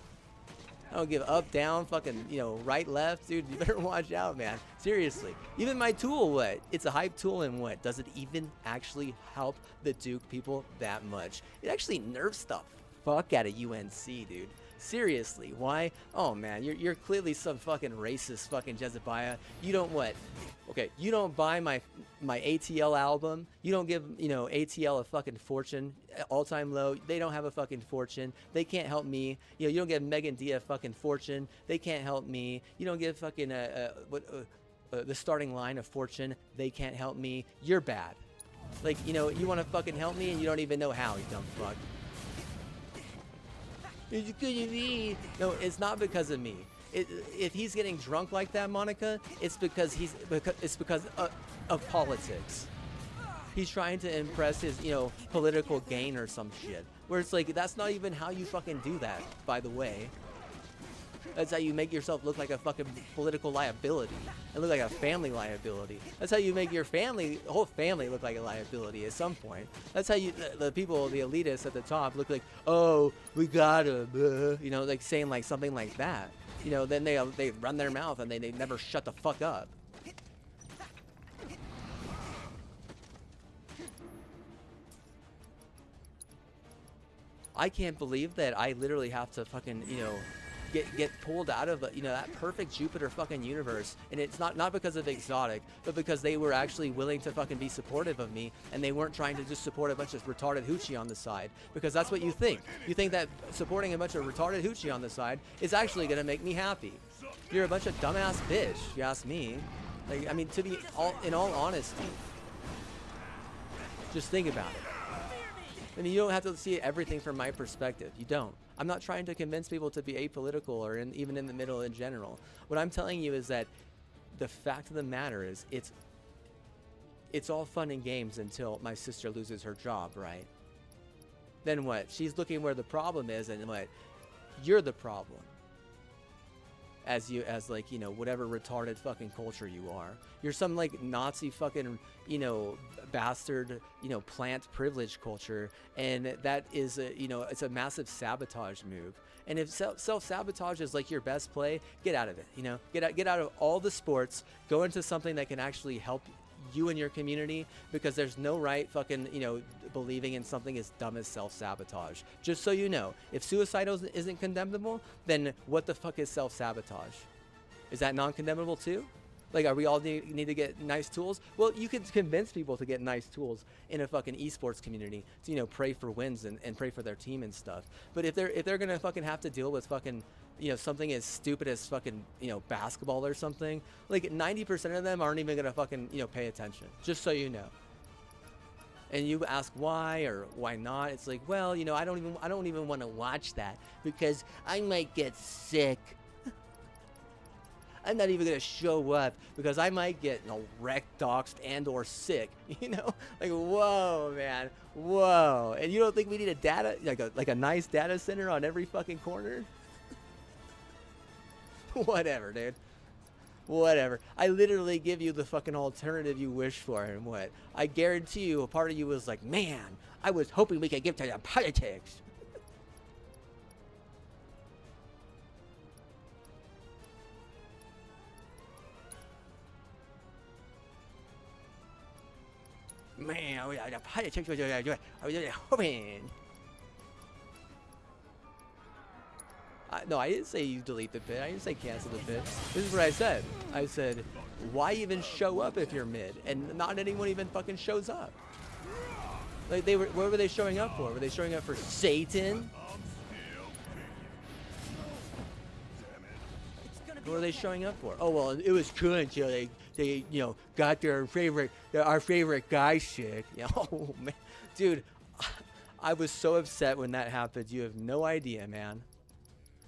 I don't give up, down, fucking, you know, right, left, dude. You better watch out, man. Seriously. Even my tool, what? It's a hype tool, and what? Does it even actually help the Duke people that much? It actually nerfs the fuck out of UNC, dude. Seriously, why? Oh man, you're clearly some fucking racist fucking Jezebel. You don't what? Okay, you don't buy my ATL album. You don't give, you know, ATL a fucking fortune, all-time low. They don't have a fucking fortune. They can't help me. You know, you don't give Megan D a fucking fortune. They can't help me. You don't give fucking the starting line of fortune. They can't help me. You're bad. Like, you know, you want to fucking help me and you don't even know how, you dumb fuck. It's because of me. No, it's not because of me. If he's getting drunk like that, Monica, it's because of politics. He's trying to impress his, you know, political gain or some shit. Where it's like, that's not even how you fucking do that, by the way. That's how you make yourself look like a fucking political liability and look like a family liability. That's how you make your family, the whole family, look like a liability at some point. That's how you, the people, the elitists at the top look like, oh, we gotta, you know, like saying like something like that. You know, then they run their mouth and they never shut the fuck up. I can't believe that I literally have to fucking, you know, get pulled out of, you know, that perfect Jupiter fucking universe, and it's not because of Exotic, but because they were actually willing to fucking be supportive of me, and they weren't trying to just support a bunch of retarded hoochie on the side, because that's what you think. You think that supporting a bunch of retarded hoochie on the side is actually gonna make me happy. You're a bunch of dumbass bitch, if you ask me. Like, I mean, to be in all honesty, just think about it. I mean, you don't have to see everything from my perspective. You don't. I'm not trying to convince people to be apolitical or even in the middle in general. What I'm telling you is that the fact of the matter is it's all fun and games until my sister loses her job, right? Then what? She's looking where the problem is, and what? You're the problem. As like, you know, whatever retarded fucking culture you are. You're some like Nazi fucking, you know, bastard, you know, plant privilege culture, and that is a, you know, it's a massive sabotage move. And if self-sabotage is like your best play, get out of it, you know? Get out of all the sports, go into something that can actually help you and your community, because there's no right fucking, you know, believing in something as dumb as self-sabotage. Just so you know, if suicide isn't condemnable, then what the fuck is self-sabotage? Is that non-condemnable too? Like, are we all need to get nice tools? Well, you can convince people to get nice tools in a fucking esports community to, you know, pray for wins and pray for their team and stuff. But if they're gonna fucking have to deal with fucking, you know, something as stupid as fucking, you know, basketball or something, like 90% of them aren't even gonna fucking, you know, pay attention. Just so you know. And you ask why or why not? It's like, well, you know, I don't even want to watch that because I might get sick. I'm not even gonna show up because I might get, you know, wrecked, doxxed, and/or sick. You know, like, whoa, man, whoa. And you don't think we need a data, like a nice data center on every fucking corner? Whatever, dude. Whatever. I literally give you the fucking alternative you wish for, and what? I guarantee you, a part of you was like, man, I was hoping we could get to the politics. Man, the politics was I was really hoping. No, I didn't say you delete the bit. I didn't say cancel the bit. This is what I said. I said, why even show up if you're mid? And not anyone even fucking shows up. Like, what were they showing up for? Were they showing up for Satan? What were they showing up for? Oh, well, it was good. You know, they you know, got our favorite guy sick. You know, oh, man. Dude, I was so upset when that happened. You have no idea, man.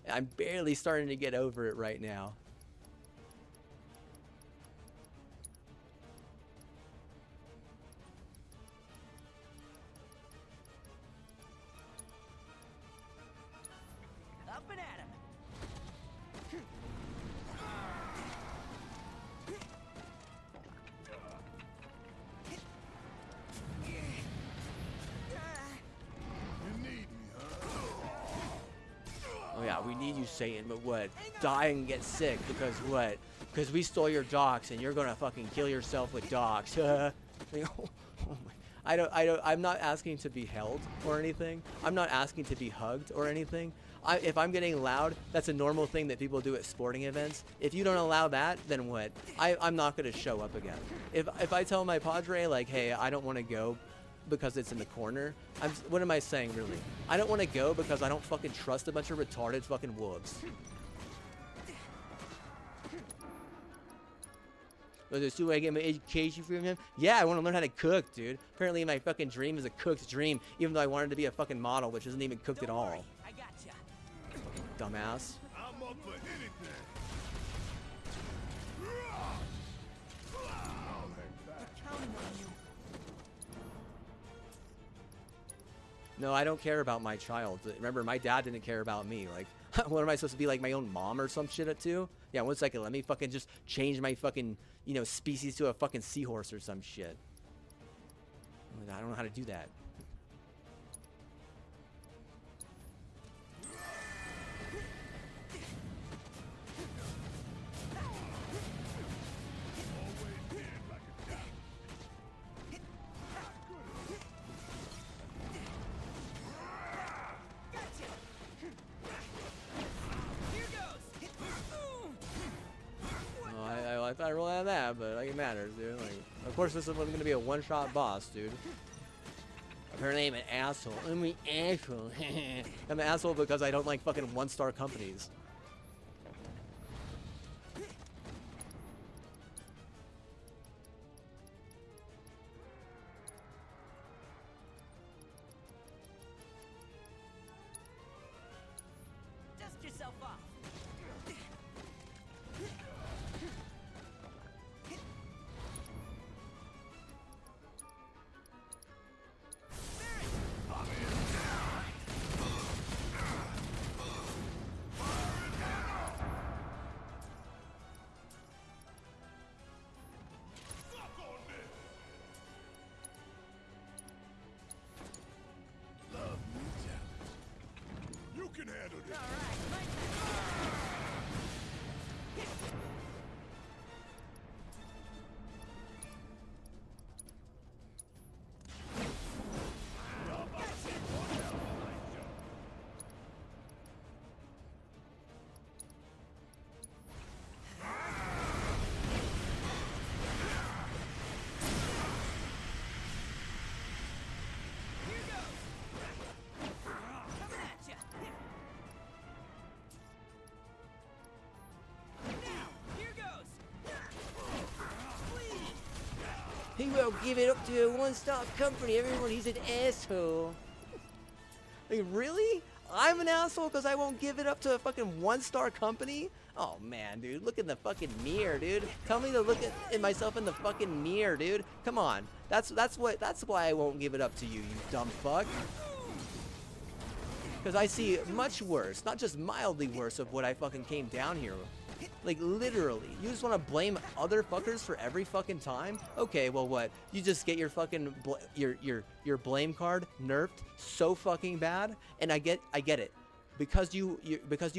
I'm barely starting to get over it right now. Up and at him. Oh yeah, yeah, we need you, Satan, but what? Die and get sick because what? Because we stole your docs and you're gonna fucking kill yourself with docs. I'm not asking to be held or anything. I'm not asking to be hugged or anything. If I'm getting loud, that's a normal thing that people do at sporting events. If you don't allow that, then what? I'm not gonna show up again. If I tell my padre, like, hey, I don't want to go because it's in the corner, what am I saying, really? I don't want to go because I don't fucking trust a bunch of retarded fucking wolves. So I get my education from him? Yeah, I want to learn how to cook, dude. Apparently my fucking dream is a cook's dream, even though I wanted to be a fucking model, which isn't even cooked at all. I gotcha. Dumbass. I'm up for anything. No, I don't care about my child. Remember, my dad didn't care about me. Like, what am I supposed to be, like my own mom or some shit at too? Yeah, 1 second. Let me fucking just change my fucking, species to a fucking seahorse or some shit. I don't know how to do that. I thought I rolled out of that, but like it matters, dude. Like, of course, this is going to be a one-shot boss, dude. Apparently, I'm an asshole. I'm an asshole. I'm an asshole because I don't like fucking one-star companies. Dust yourself off. Love me challenge. You can handle this. He will give it up to a one-stop company. Everyone, he's an asshole. Like, really? I'm an asshole because I won't give it up to a fucking one-star company? Oh, man, dude. Look in the fucking mirror, dude. Tell me to look at myself in the fucking mirror, dude. Come on. That's why I won't give it up to you, you dumb fuck. Because I see much worse, not just mildly worse, of what I fucking came down here with. Like, literally. You just want to blame other fuckers for every fucking time? Okay, well, what? You just get your fucking your blame card nerfed so fucking bad, and I get it. Because you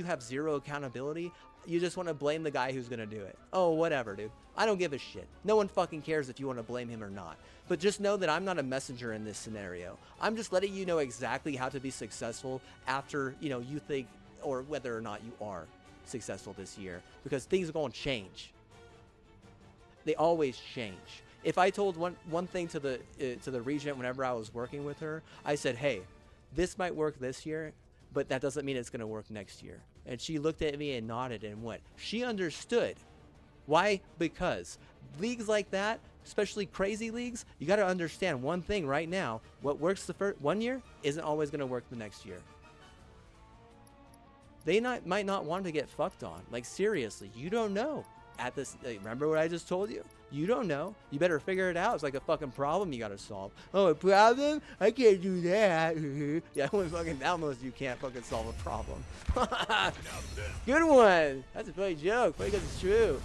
have zero accountability, you just want to blame the guy who's gonna do it. Oh, whatever, dude. I don't give a shit. No one fucking cares if you want to blame him or not. But just know that I'm not a messenger in this scenario. I'm just letting you know exactly how to be successful after, you think, or whether or not you are successful this year, because things are going to change. They always change. If I told one thing to the regent whenever I was working with her, I said, hey, this might work this year, but that doesn't mean it's going to work next year. And she looked at me and nodded, and what? She understood. Why? Because leagues like that, especially crazy leagues, you got to understand one thing right now. What works the first 1 year isn't always going to work the next year. They might not want to get fucked on. Like, seriously, you don't know. Remember what I just told you? You don't know. You better figure it out. It's like a fucking problem you gotta solve. Oh, a problem? I can't do that. Yeah, fucking almost you can't fucking solve a problem. Good one. That's a funny joke. Funny because it's true.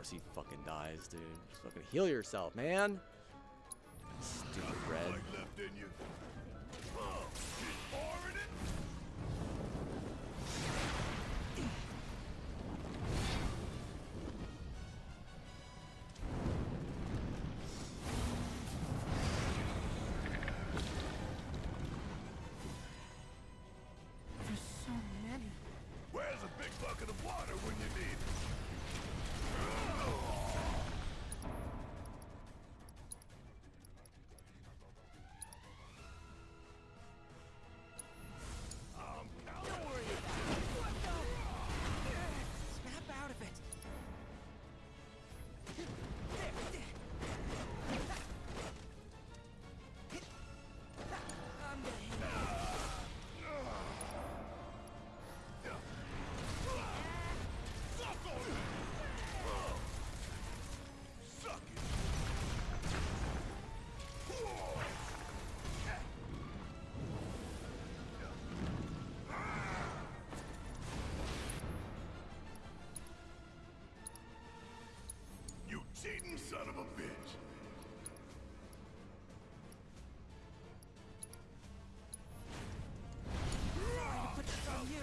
course he fucking dies, dude. Just fucking heal yourself, man. Stupid red. Left in you. Oh, she's pouring it. There's so many. Where's a big bucket of water when you need it? Don't worry about it. What the? Snap out of it. I'm gonna handle it. Suck it. You cheating son of a bitch. Trying to put this on you.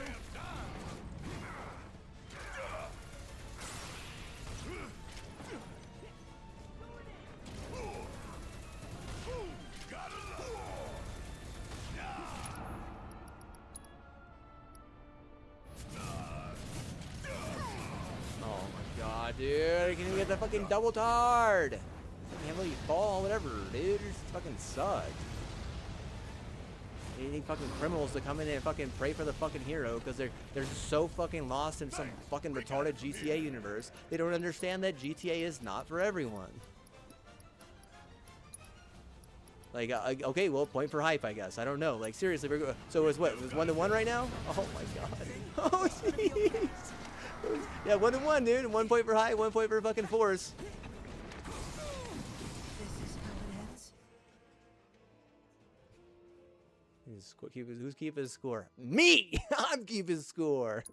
Oh my god, dude. I can't even get the fucking double tard. I can't believe you fall, whatever, dude. You just fucking suck. You need fucking criminals to come in and fucking pray for the fucking hero because they're so fucking lost in some fucking retarded GTA universe. They don't understand that GTA is not for everyone. Like, okay, well, point for hype, I guess. I don't know. Like, seriously, so it was what? It was 1-1 right now? Oh my god. Oh jeez. Yeah, 1-1, dude. 1 point for hype, 1 point for fucking force. This is how it ends. Who's keeping his score? Me! I'm keeping score.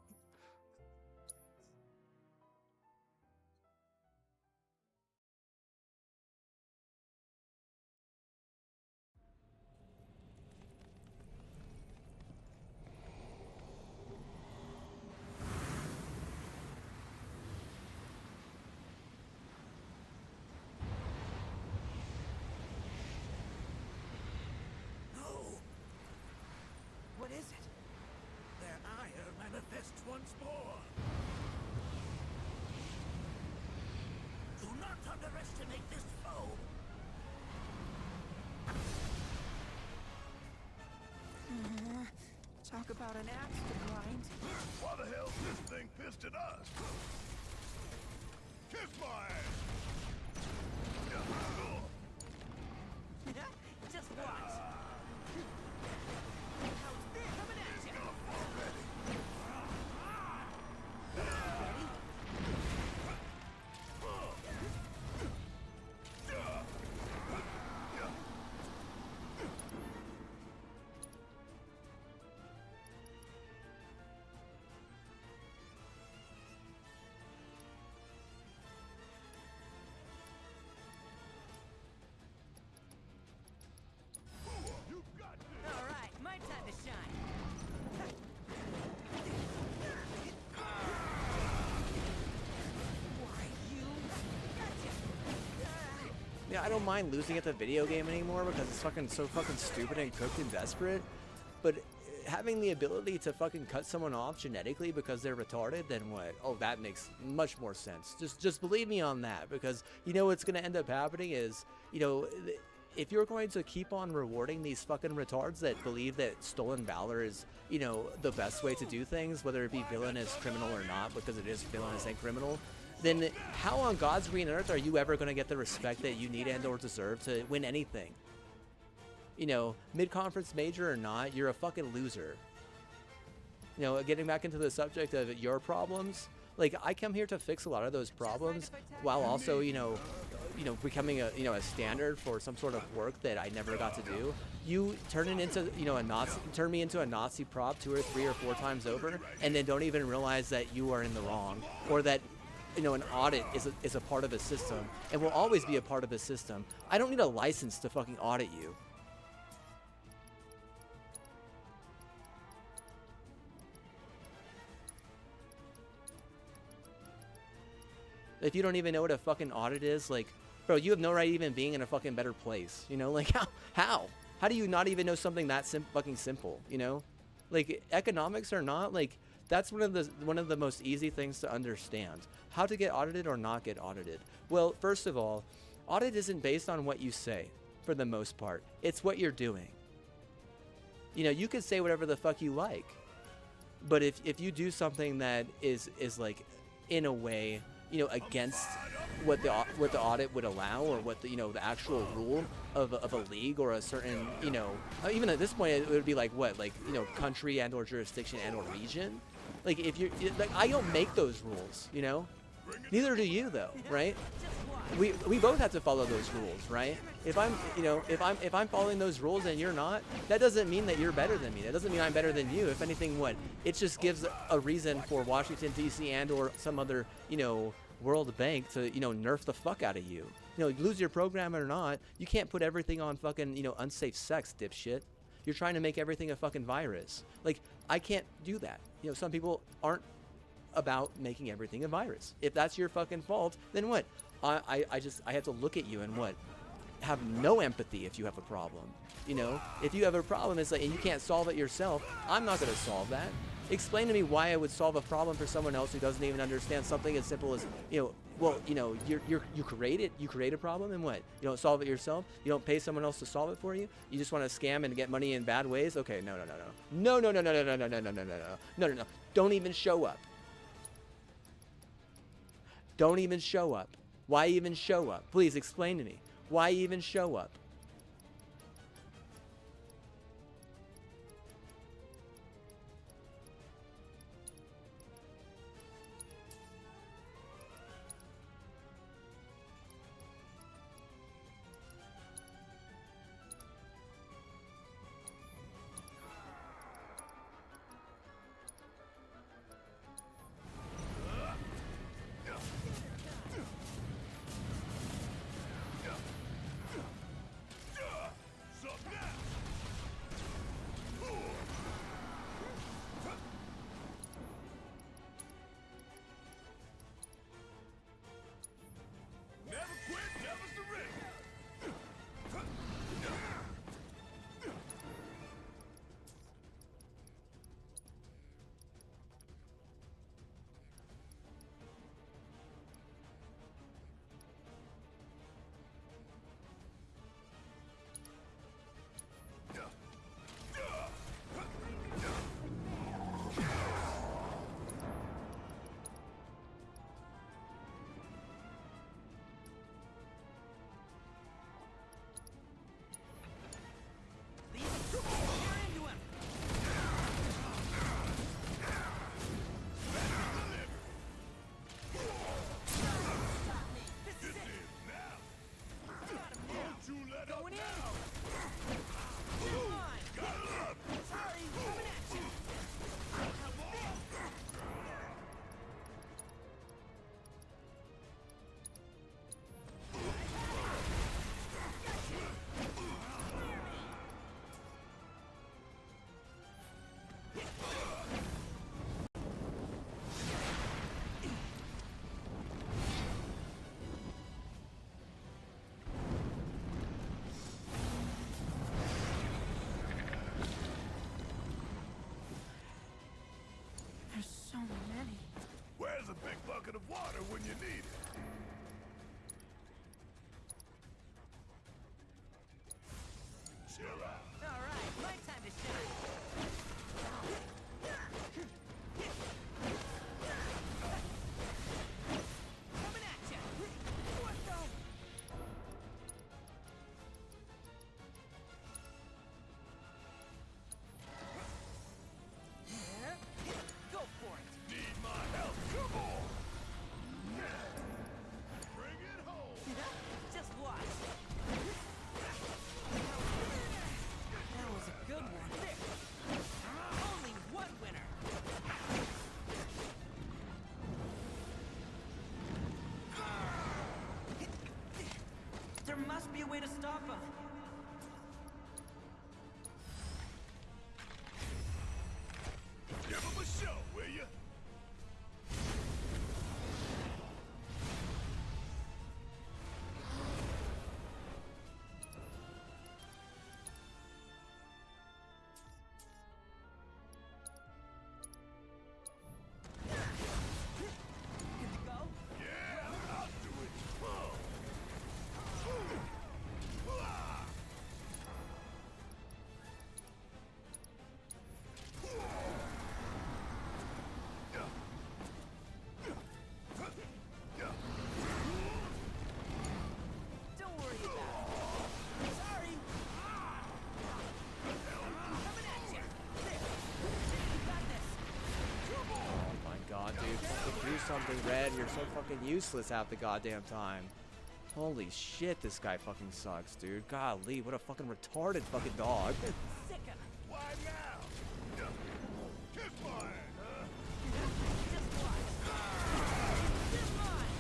What is it? Their ire manifests once more. Do not underestimate this foe. Talk about an axe to grind. Why the hell's this thing pissed at us? Kiss my ass! Just watch. Coming at you. Ready? All right, my time to shine. Why you? Yeah, I don't mind losing at the video game anymore because it's fucking so fucking stupid and cooked and desperate. But having the ability to fucking cut someone off genetically because they're retarded, then what? Oh, that makes much more sense. Just believe me on that, because you know what's gonna end up happening is, you know, if you're going to keep on rewarding these fucking retards that believe that stolen valor is, you know, the best way to do things, whether it be villainous, criminal or not, because it is villainous and criminal, then how on God's green earth are you ever going to get the respect that you need and or deserve to win anything? You know, mid-conference major or not, you're a fucking loser. You know, getting back into the subject of your problems, like, I come here to fix a lot of those problems while also, you know, becoming a, you know, a standard for some sort of work that I never got to do. You turn it into, you know, turn me into a Nazi prop 2 or 3 or 4 times over, and then don't even realize that you are in the wrong, or that an audit is a part of a system and will always be a part of a system. I don't need a license to fucking audit you. If you don't even know what a fucking audit is, like, bro, you have no right even being in a fucking better place, you know? Like, how do you not even know something that fucking simple, you know? Like, economics or not, like, that's one of the most easy things to understand. How to get audited or not get audited. Well, first of all, audit isn't based on what you say, for the most part. It's what you're doing. You know, you can say whatever the fuck you like, but if you do something that is like, in a way, you know, against what the audit would allow, or what the, you know, the actual rule of a league or a certain, you know, even at this point it would be like what, like, you know, country and or jurisdiction and or region. Like, if you're like, I don't make those rules, you know, neither do you though, right? We both have to follow those rules, right? If I'm, you know, if I'm following those rules and you're not, that doesn't mean that you're better than me. That doesn't mean I'm better than you. If anything, what? It just gives a reason for Washington D.C. and or some other, you know, World Bank to, you know, nerf the fuck out of you. You know, lose your program or not, you can't put everything on fucking, you know, unsafe sex, dipshit. You're trying to make everything a fucking virus. Like, I can't do that. You know, some people aren't about making everything a virus. If that's your fucking fault, then what? I have to look at you and what? Have no empathy if you have a problem. You know, if you have a problem, it's like, and you can't solve it yourself, I'm not going to solve that. Explain to me why I would solve a problem for someone else who doesn't even understand something as simple as, you know, well, you know, you create a problem, and what? You don't solve it yourself? You don't pay someone else to solve it for you? You just want to scam and get money in bad ways? Okay, no. Don't even show up. Don't even show up. Why even show up? Please explain to me. Why even show up? There must be a way to stop him. Give him a show, will you? Don't worry about it. Sorry. Coming at you. There. You got this. Oh my god, dude. Fucking do something, Red. You're so fucking useless half the goddamn time. Holy shit, this guy fucking sucks, dude. Golly, what a fucking retarded fucking dog. Sick him. Why now? Kiss my ass, huh? Just watch. This line.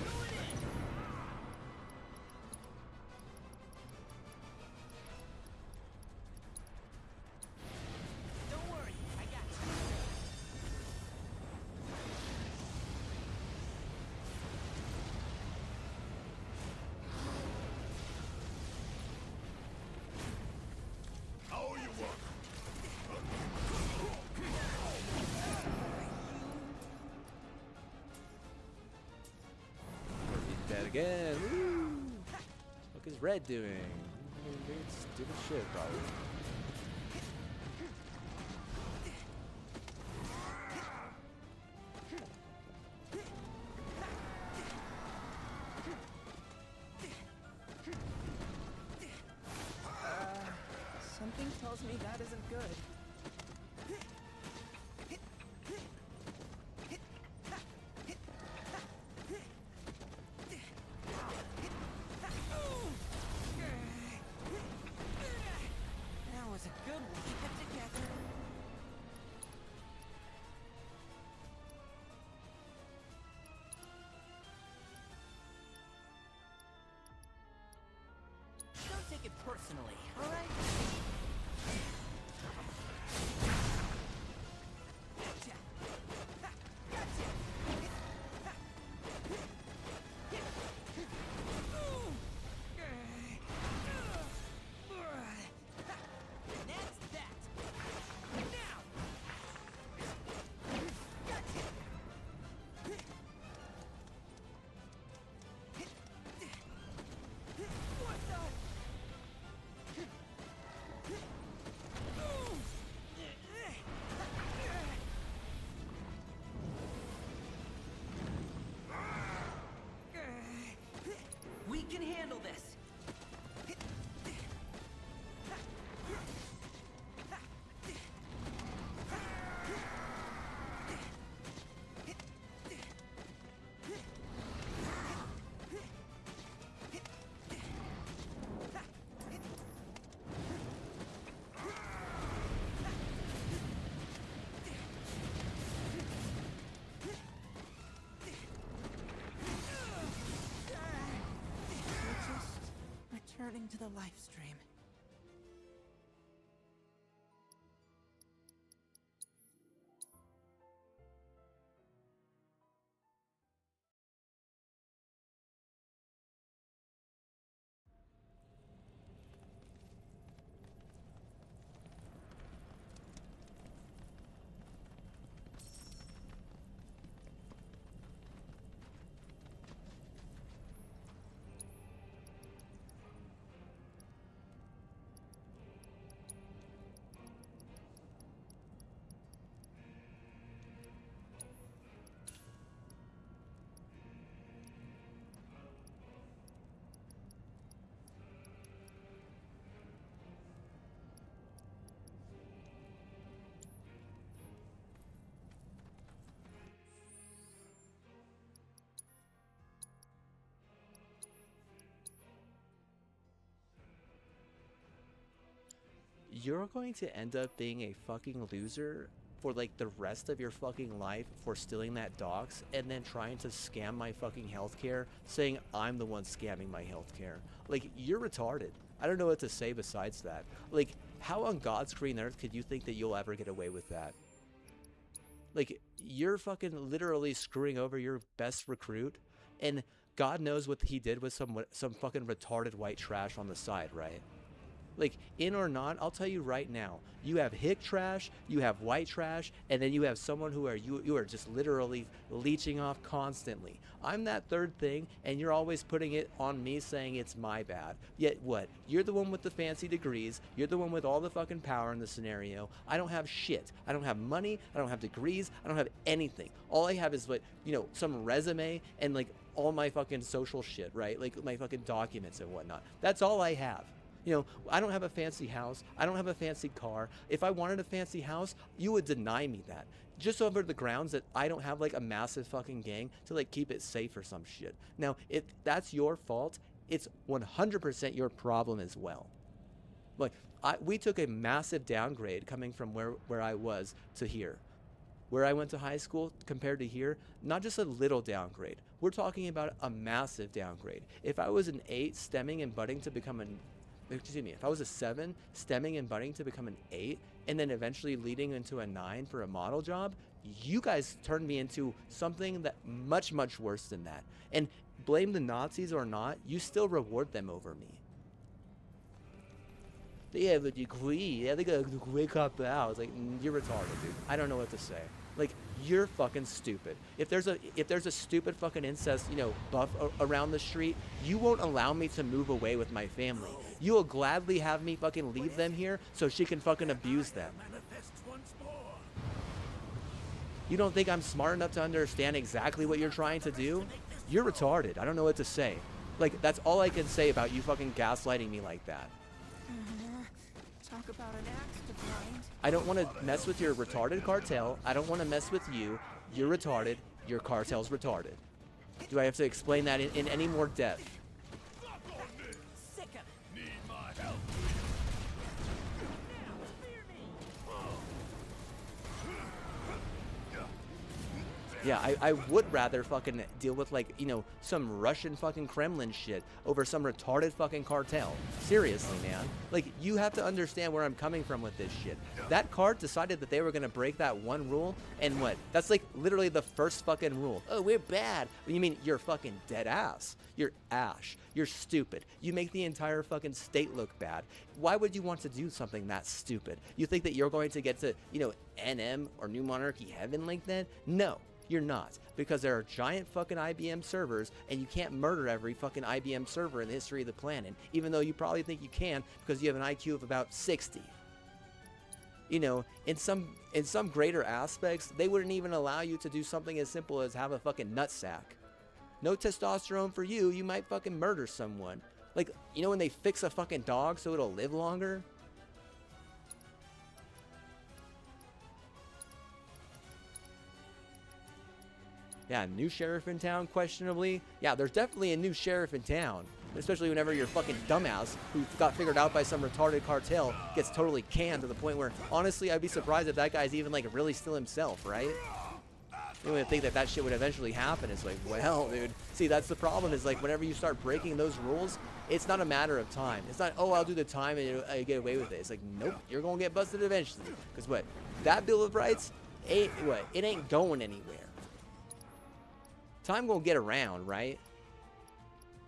Going in. Don't worry, I got you. How you want? He's dead again. Woo! What is Red doing? Doing stupid shit, probably. Something tells me that isn't good. That was a good one. Keep it together. Don't take it personally, alright? Gotcha. Gotcha. That's that. Now. Gotcha. What the? We can handle this. We're just returning to the live stream. You're going to end up being a fucking loser for like the rest of your fucking life for stealing that docs and then trying to scam my fucking healthcare, saying I'm the one scamming my healthcare. Like, you're retarded. I don't know what to say besides that. Like, how on God's green earth could you think that you'll ever get away with that? Like, you're fucking literally screwing over your best recruit, and God knows what he did with some fucking retarded white trash on the side, right? Like, in or not, I'll tell you right now, you have hick trash, you have white trash, and then you have someone who you are just literally leeching off constantly. I'm that third thing, and you're always putting it on me, saying it's my bad. Yet what? You're the one with the fancy degrees. You're the one with all the fucking power in the scenario. I don't have shit. I don't have money. I don't have degrees. I don't have anything. All I have is, like, you know, some resume and like all my fucking social shit, right? Like my fucking documents and whatnot. That's all I have. You know, I don't have a fancy house. I don't have a fancy car. If I wanted a fancy house, you would deny me that. Just over the grounds that I don't have like a massive fucking gang to like keep it safe or some shit. Now, if that's your fault, it's 100% your problem as well. Like, we took a massive downgrade coming from where I was to here. Where I went to high school compared to here, not just a little downgrade. We're talking about a massive downgrade. If I was an 8 stemming and budding to become if I was a 7 stemming and budding to become an 8 and then eventually leading into a 9 for a model job, you guys turned me into something that much, much worse than that. And blame the Nazis or not, you still reward them over me. They have a degree. Yeah, they got a degree cop out. It's like, you're retarded, dude. I don't know what to say. Like, you're fucking stupid. If there's a stupid fucking incest, you know, buff around the street, you won't allow me to move away with my family. You will gladly have me fucking leave them here so she can fucking abuse them. You don't think I'm smart enough to understand exactly what you're trying to do? You're retarded. I don't know what to say. Like, that's all I can say about you fucking gaslighting me like that. Talk about an axe to grind. I don't want to mess with your retarded cartel. I don't want to mess with you. You're retarded. Your cartel's retarded. Do I have to explain that in any more depth? Yeah, I would rather fucking deal with, like, you know, some Russian fucking Kremlin shit over some retarded fucking cartel. Seriously, man. Like, you have to understand where I'm coming from with this shit. That cart decided that they were gonna break that one rule, and what? That's like literally the first fucking rule. Oh, we're bad. You mean you're fucking dead ass. You're ash. You're stupid. You make the entire fucking state look bad. Why would you want to do something that stupid? You think that you're going to get to, you know, NM or New Monarchy Heaven like that? No. You're not, because there are giant fucking IBM servers, and you can't murder every fucking IBM server in the history of the planet, even though you probably think you can because you have an IQ of about 60. You know, in some greater aspects, they wouldn't even allow you to do something as simple as have a fucking nutsack. No testosterone for you, you might fucking murder someone. Like, you know when they fix a fucking dog so it'll live longer? Yeah, new sheriff in town, questionably. Yeah, there's definitely a new sheriff in town. Especially whenever your fucking dumbass, who got figured out by some retarded cartel, gets totally canned to the point where, honestly, I'd be surprised if that guy's even, like, really still himself, right? You would think that that shit would eventually happen. It's like, well, dude. See, that's the problem, is, like, whenever you start breaking those rules, it's not a matter of time. It's not, oh, I'll do the time and I get away with it. It's like, nope, you're gonna get busted eventually. Because what? That Bill of Rights, it ain't going anywhere. Time gonna get around, right?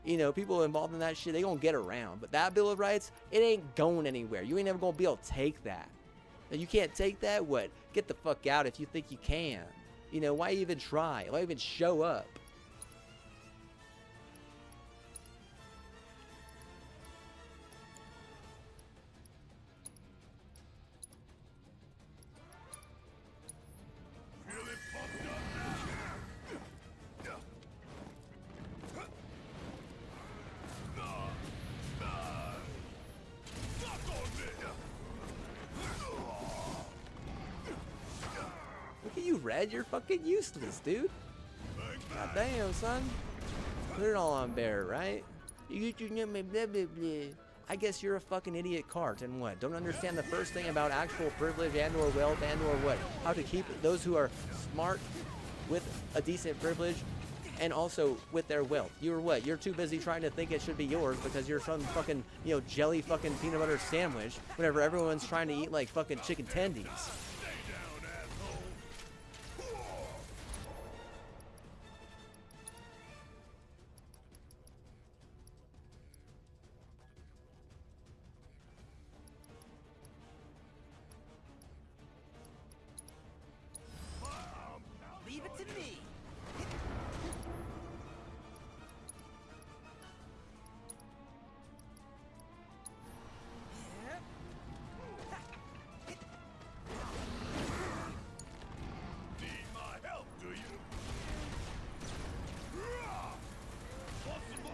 You know, people involved in that shit, they gonna get around. But that Bill of Rights, it ain't going anywhere. You ain't never gonna be able to take that. Now, you can't take that? What? Get the fuck out if you think you can. You know, why even try? Why even show up? Red, you're fucking useless, dude. God damn, son. Put it all on Bear, right? You get your number, blah, blah, blah. I guess you're a fucking idiot cart and what? Don't understand the first thing about actual privilege and or wealth and or what? How to keep those who are smart with a decent privilege and also with their wealth. You're what? You're too busy trying to think it should be yours because you're some fucking, you know, jelly fucking peanut butter sandwich whenever everyone's trying to eat like fucking chicken tendies. Leave it to me. Need my help, do you? Want some more?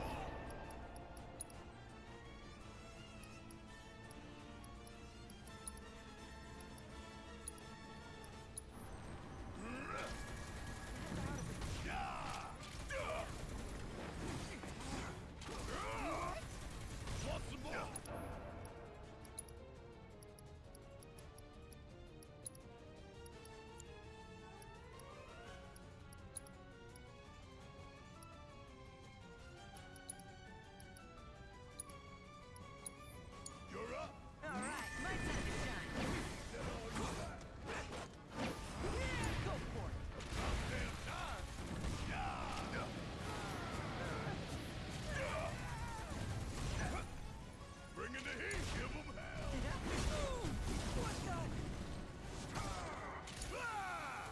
Want some more? You're up. All right, my time to shine. Go for it. Bring in the heat, give 'em hell.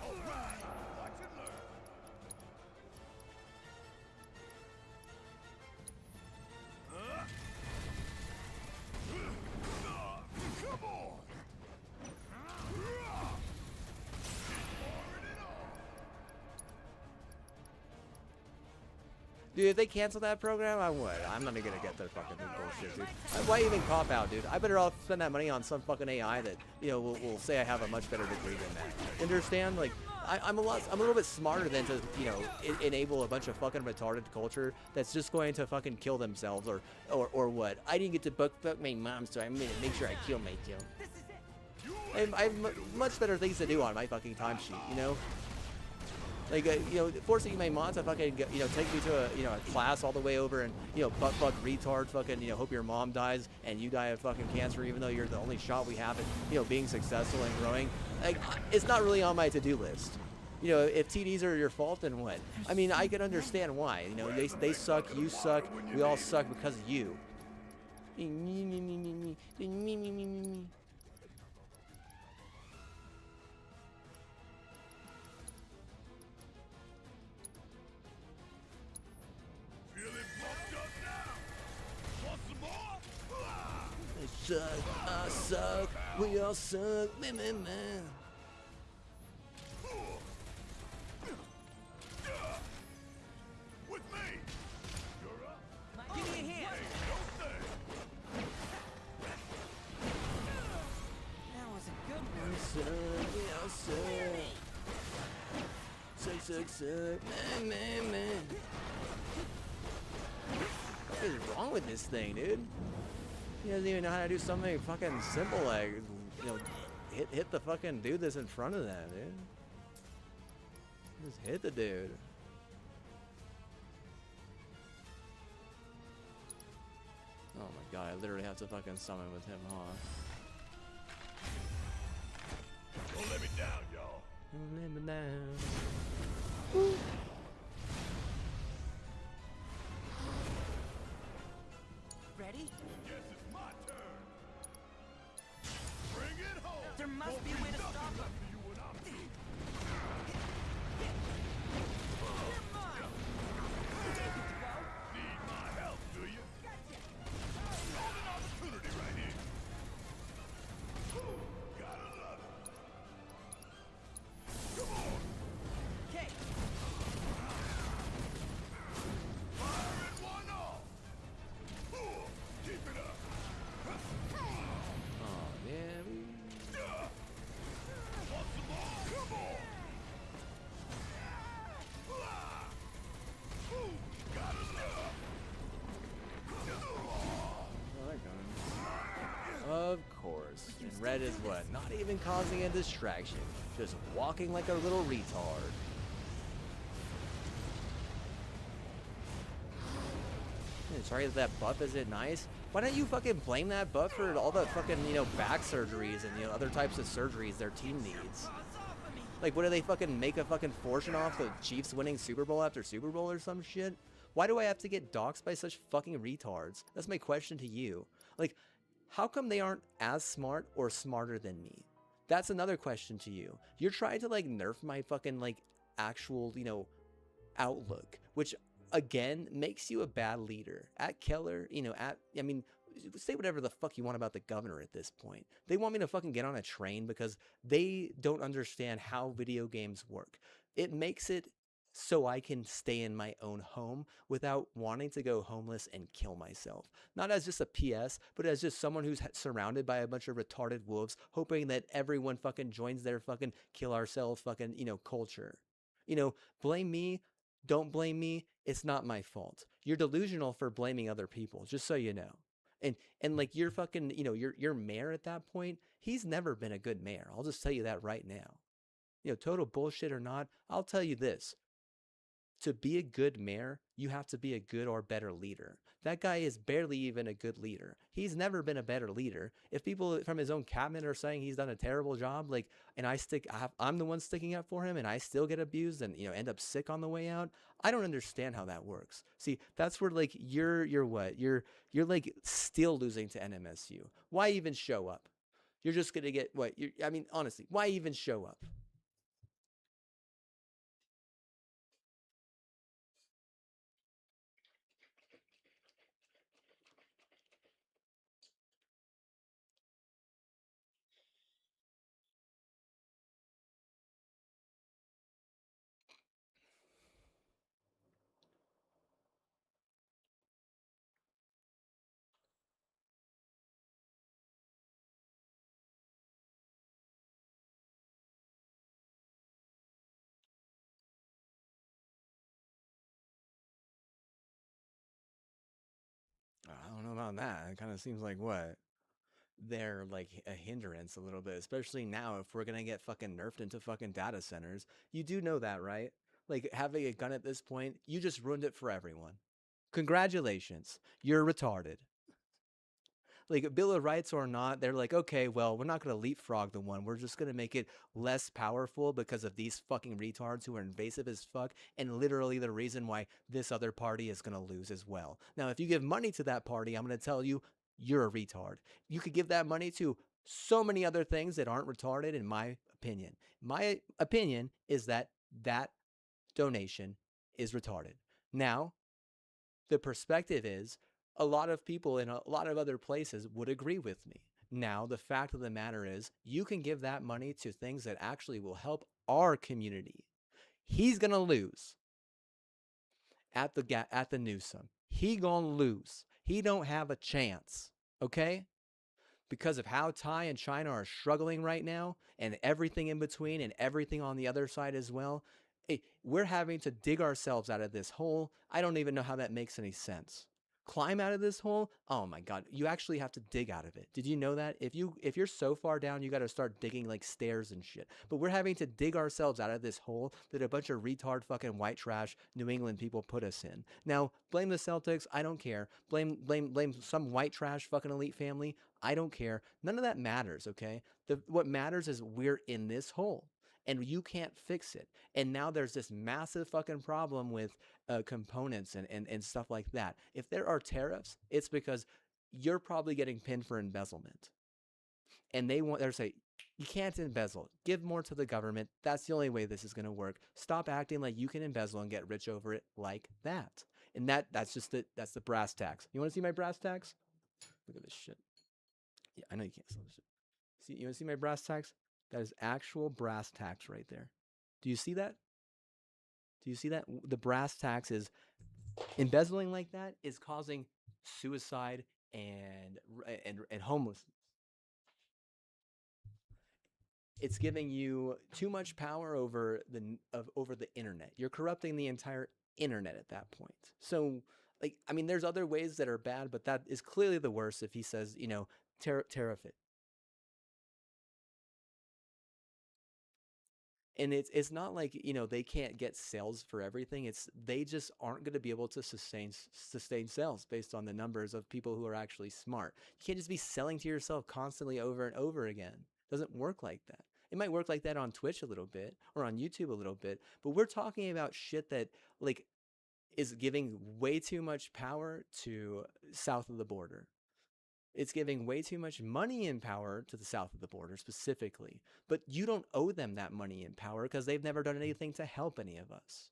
All right, watch and learn. Come on. Dude, if they cancel that program, I would. I'm not even gonna get their fucking bullshit, dude. Why even cop out, dude? I better off spend that money on some fucking AI that, you know, will say I have a much better degree than that. Understand? Like, I'm a little bit smarter than to, you know, enable a bunch of fucking retarded culture that's just going to fucking kill themselves or what? I didn't get to fuck my mom, so I'm gonna make sure I kill myself. I have much better things to do on my fucking timesheet, you know? Like, you know, forcing my mom to fucking, you know, take me to a, you know, a class all the way over and, you know, butt retard fucking, you know, hope your mom dies and you die of fucking cancer even though you're the only shot we have at, you know, being successful and growing. Like, it's not really on my to-do list. You know, if TDs are your fault, then what? I mean, I can understand why. You know, they suck, you suck, we all suck because of you. I suck, we all suck, man. With me. You're up. Give me a hand. That was a good one. Suck, we all suck. Suck, man. What is wrong with this thing, dude? He doesn't even know how to do something fucking simple like, you know, hit the fucking dude that's in front of them, dude. Just hit the dude. Oh my god, I literally have to fucking summon with him, huh? Don't let me down, y'all. Don't let me down. Woo. Ready? Guess it's my turn. Bring it home. There must be a way to stop him. Need my help, do you? Golden opportunity right here. Gotta love it. Come on. Okay. Firing one off. Keep it up. Oh man. side is what? Not even causing a distraction. Just walking like a little retard. Sorry that buff isn't nice. Why don't you fucking blame that buff for all the fucking, back surgeries and, other types of surgeries their team needs? Like, what do they fucking make a fucking fortune off the Chiefs winning Super Bowl after Super Bowl or some shit? Why do I have to get doxxed by such fucking retards? That's my question to you. Like, how come they aren't as smart or smarter than me? That's another question to you. You're trying to, like, nerf my fucking, like, actual, outlook, which again makes you a bad leader. At Keller, say whatever the fuck you want about the governor at this point. They want me to fucking get on a train because they don't understand how video games work. It makes it so I can stay in my own home without wanting to go homeless and kill myself. Not as just a PS, but as just someone who's surrounded by a bunch of retarded wolves, hoping that everyone fucking joins their fucking kill ourselves fucking, culture. Blame me. Don't blame me. It's not my fault. You're delusional for blaming other people, just so you know. And like your fucking, your mayor at that point, he's never been a good mayor. I'll just tell you that right now. Total bullshit or not, I'll tell you this. To be a good mayor, you have to be a good or better leader. That guy is barely even a good leader. He's never been a better leader. If people from his own cabinet are saying he's done a terrible job, and I'm the one sticking up for him, and I still get abused and end up sick on the way out, I don't understand how that works. See, that's where you're what? You're like still losing to NMSU. Why even show up? You're just gonna get what? Honestly, why even show up? I don't know about that. It kind of seems like what? They're like a hindrance a little bit, especially now if we're gonna get fucking nerfed into fucking data centers. You do know that, right? Like having a gun at this point, you just ruined it for everyone. Congratulations, you're retarded. Like a Bill of Rights or not, they're like, okay, well, we're not gonna leapfrog the one. We're just gonna make it less powerful because of these fucking retards who are invasive as fuck, and literally the reason why this other party is gonna lose as well. Now, if you give money to that party, I'm gonna tell you, you're a retard. You could give that money to so many other things that aren't retarded, in my opinion. My opinion is that that donation is retarded. Now, the perspective is a lot of people in a lot of other places would agree with me. Now, the fact of the matter is, you can give that money to things that actually will help our community. He's gonna lose at the Newsom. He gonna lose. He don't have a chance. Okay? Because of how Thai and China are struggling right now, and everything in between, and everything on the other side as well. We're having to dig ourselves out of this hole. I don't even know how that makes any sense. Climb out of this hole? Oh my god, you actually have to dig out of it. Did you know that? If you're so far down, you got to start digging like stairs and shit. But we're having to dig ourselves out of this hole that a bunch of retard fucking white trash New England people put us in. Now, blame the Celtics, I don't care. Blame some white trash fucking elite family, I don't care. None of that matters, okay? What matters is we're in this hole. And you can't fix it. And now there's this massive fucking problem with components and stuff like that. If there are tariffs, it's because you're probably getting pinned for embezzlement. And they're saying, you can't embezzle. Give more to the government. That's the only way this is going to work. Stop acting like you can embezzle and get rich over it like that. And that's the brass tacks. You want to see my brass tacks? Look at this shit. Yeah, I know you can't see this shit. See, you want to see my brass tacks? That is actual brass tacks right there. Do you see that? Do you see that? The brass tacks is embezzling like that is causing suicide and homelessness. It's giving you too much power over the internet. You're corrupting the entire internet at that point. So, there's other ways that are bad, but that is clearly the worst if he says, tariff it. And it's not like, they can't get sales for everything. It's they just aren't going to be able to sustain sales based on the numbers of people who are actually smart. You can't just be selling to yourself constantly over and over again. It doesn't work like that. It might work like that on Twitch a little bit or on YouTube a little bit, but we're talking about shit that like is giving way too much power to south of the border. It's giving way too much money and power to the south of the border specifically. But you don't owe them that money and power because they've never done anything to help any of us.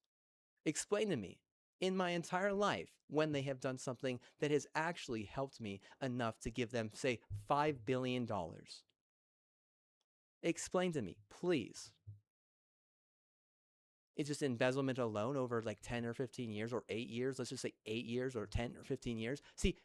Explain to me, in my entire life, when they have done something that has actually helped me enough to give them, say, $5 billion. Explain to me, please. It's just embezzlement alone over like 10 or 15 years or 8 years. Let's just say 8 years or 10 or 15 years. See,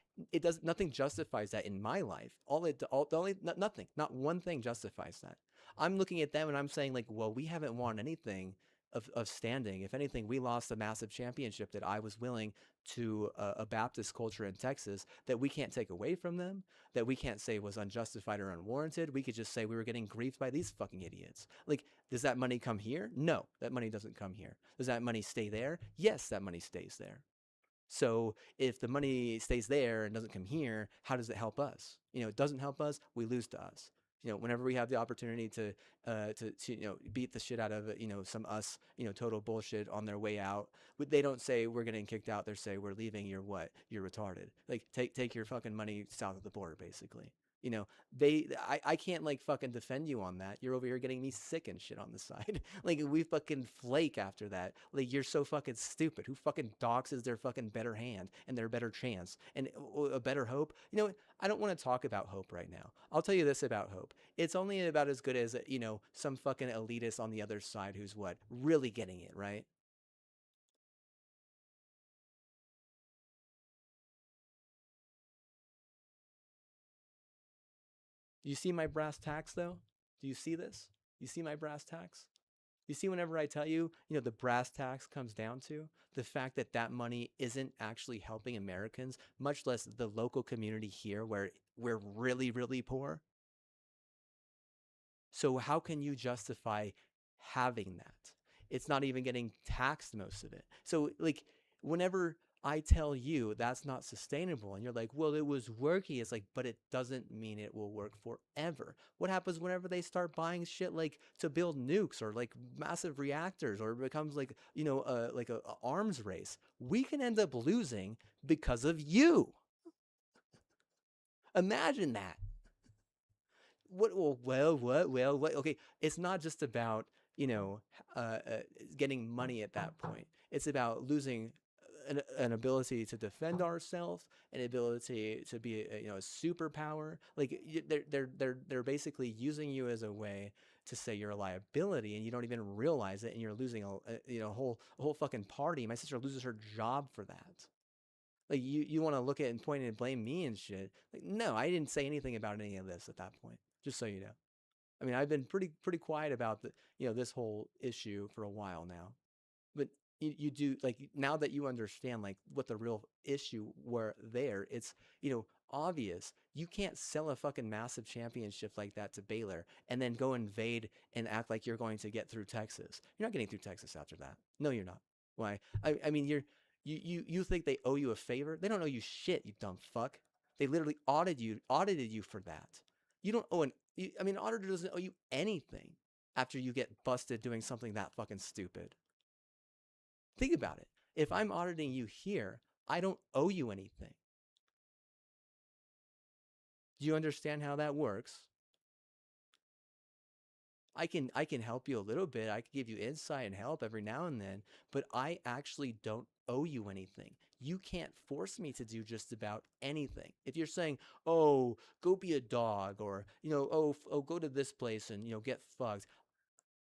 nothing justifies that in my life. Nothing, not one thing justifies that. I'm looking at them and I'm saying like, well, we haven't won anything of standing. If anything, we lost a massive championship that I was willing to a Baptist culture in Texas that we can't take away from them, that we can't say was unjustified or unwarranted. We could just say we were getting griefed by these fucking idiots. Like, does that money come here? No, that money doesn't come here. Does that money stay there? Yes, that money stays there. So if the money stays there and doesn't come here, how does it help us? It doesn't help us. We lose to us. Whenever we have the opportunity to beat the shit out of some us total bullshit on their way out, they don't say we're getting kicked out. They say we're leaving. You're what? You're retarded. Like take your fucking money south of the border, basically. I can't like fucking defend you on that. You're over here getting me sick and shit on the side. Like we fucking flake after that. Like you're so fucking stupid. Who fucking doxes their fucking better hand and their better chance and a better hope? I don't want to talk about hope right now. I'll tell you this about hope. It's only about as good as, some fucking elitist on the other side who's what? Really getting it, right? Do you see my brass tacks though? Do you see this? You see my brass tacks? You see, whenever I tell you, the brass tacks comes down to the fact that that money isn't actually helping Americans, much less the local community here where we're really, really poor. So how can you justify having that? It's not even getting taxed, most of it. So like whenever I tell you that's not sustainable and you're like, well, it was working. It's like, but it doesn't mean it will work forever. What happens whenever they start buying shit like to build nukes or like massive reactors, or it becomes like, like a arms race? We can end up losing because of you. Imagine that. What? Okay, it's not just about, getting money at that point. It's about losing an ability to defend ourselves, an ability to be a superpower. Like they're basically using you as a way to say you're a liability, and you don't even realize it, and you're losing a whole fucking party. My sister loses her job for that. Like you want to look at and point and blame me and shit. Like, no, I didn't say anything about any of this at that point. Just so you know. I mean, I've been pretty quiet about this whole issue for a while now. But you do, like, now that you understand like what the real issue were there, it's obvious. You can't sell a fucking massive championship like that to Baylor and then go invade and act like you're going to get through Texas. You're not getting through Texas after that. No, you're not. Why? I mean, you think they owe you a favor? They don't owe you shit, you dumb fuck. They literally audited you for that. You don't owe an auditor doesn't owe you anything after you get busted doing something that fucking stupid. Think about it. If I'm auditing you here, I don't owe you anything. Do you understand how that works? I can help you a little bit. I can give you insight and help every now and then, but I actually don't owe you anything. You can't force me to do just about anything. If you're saying, "Oh, go be a dog," or "Oh, go to this place and get fucked,"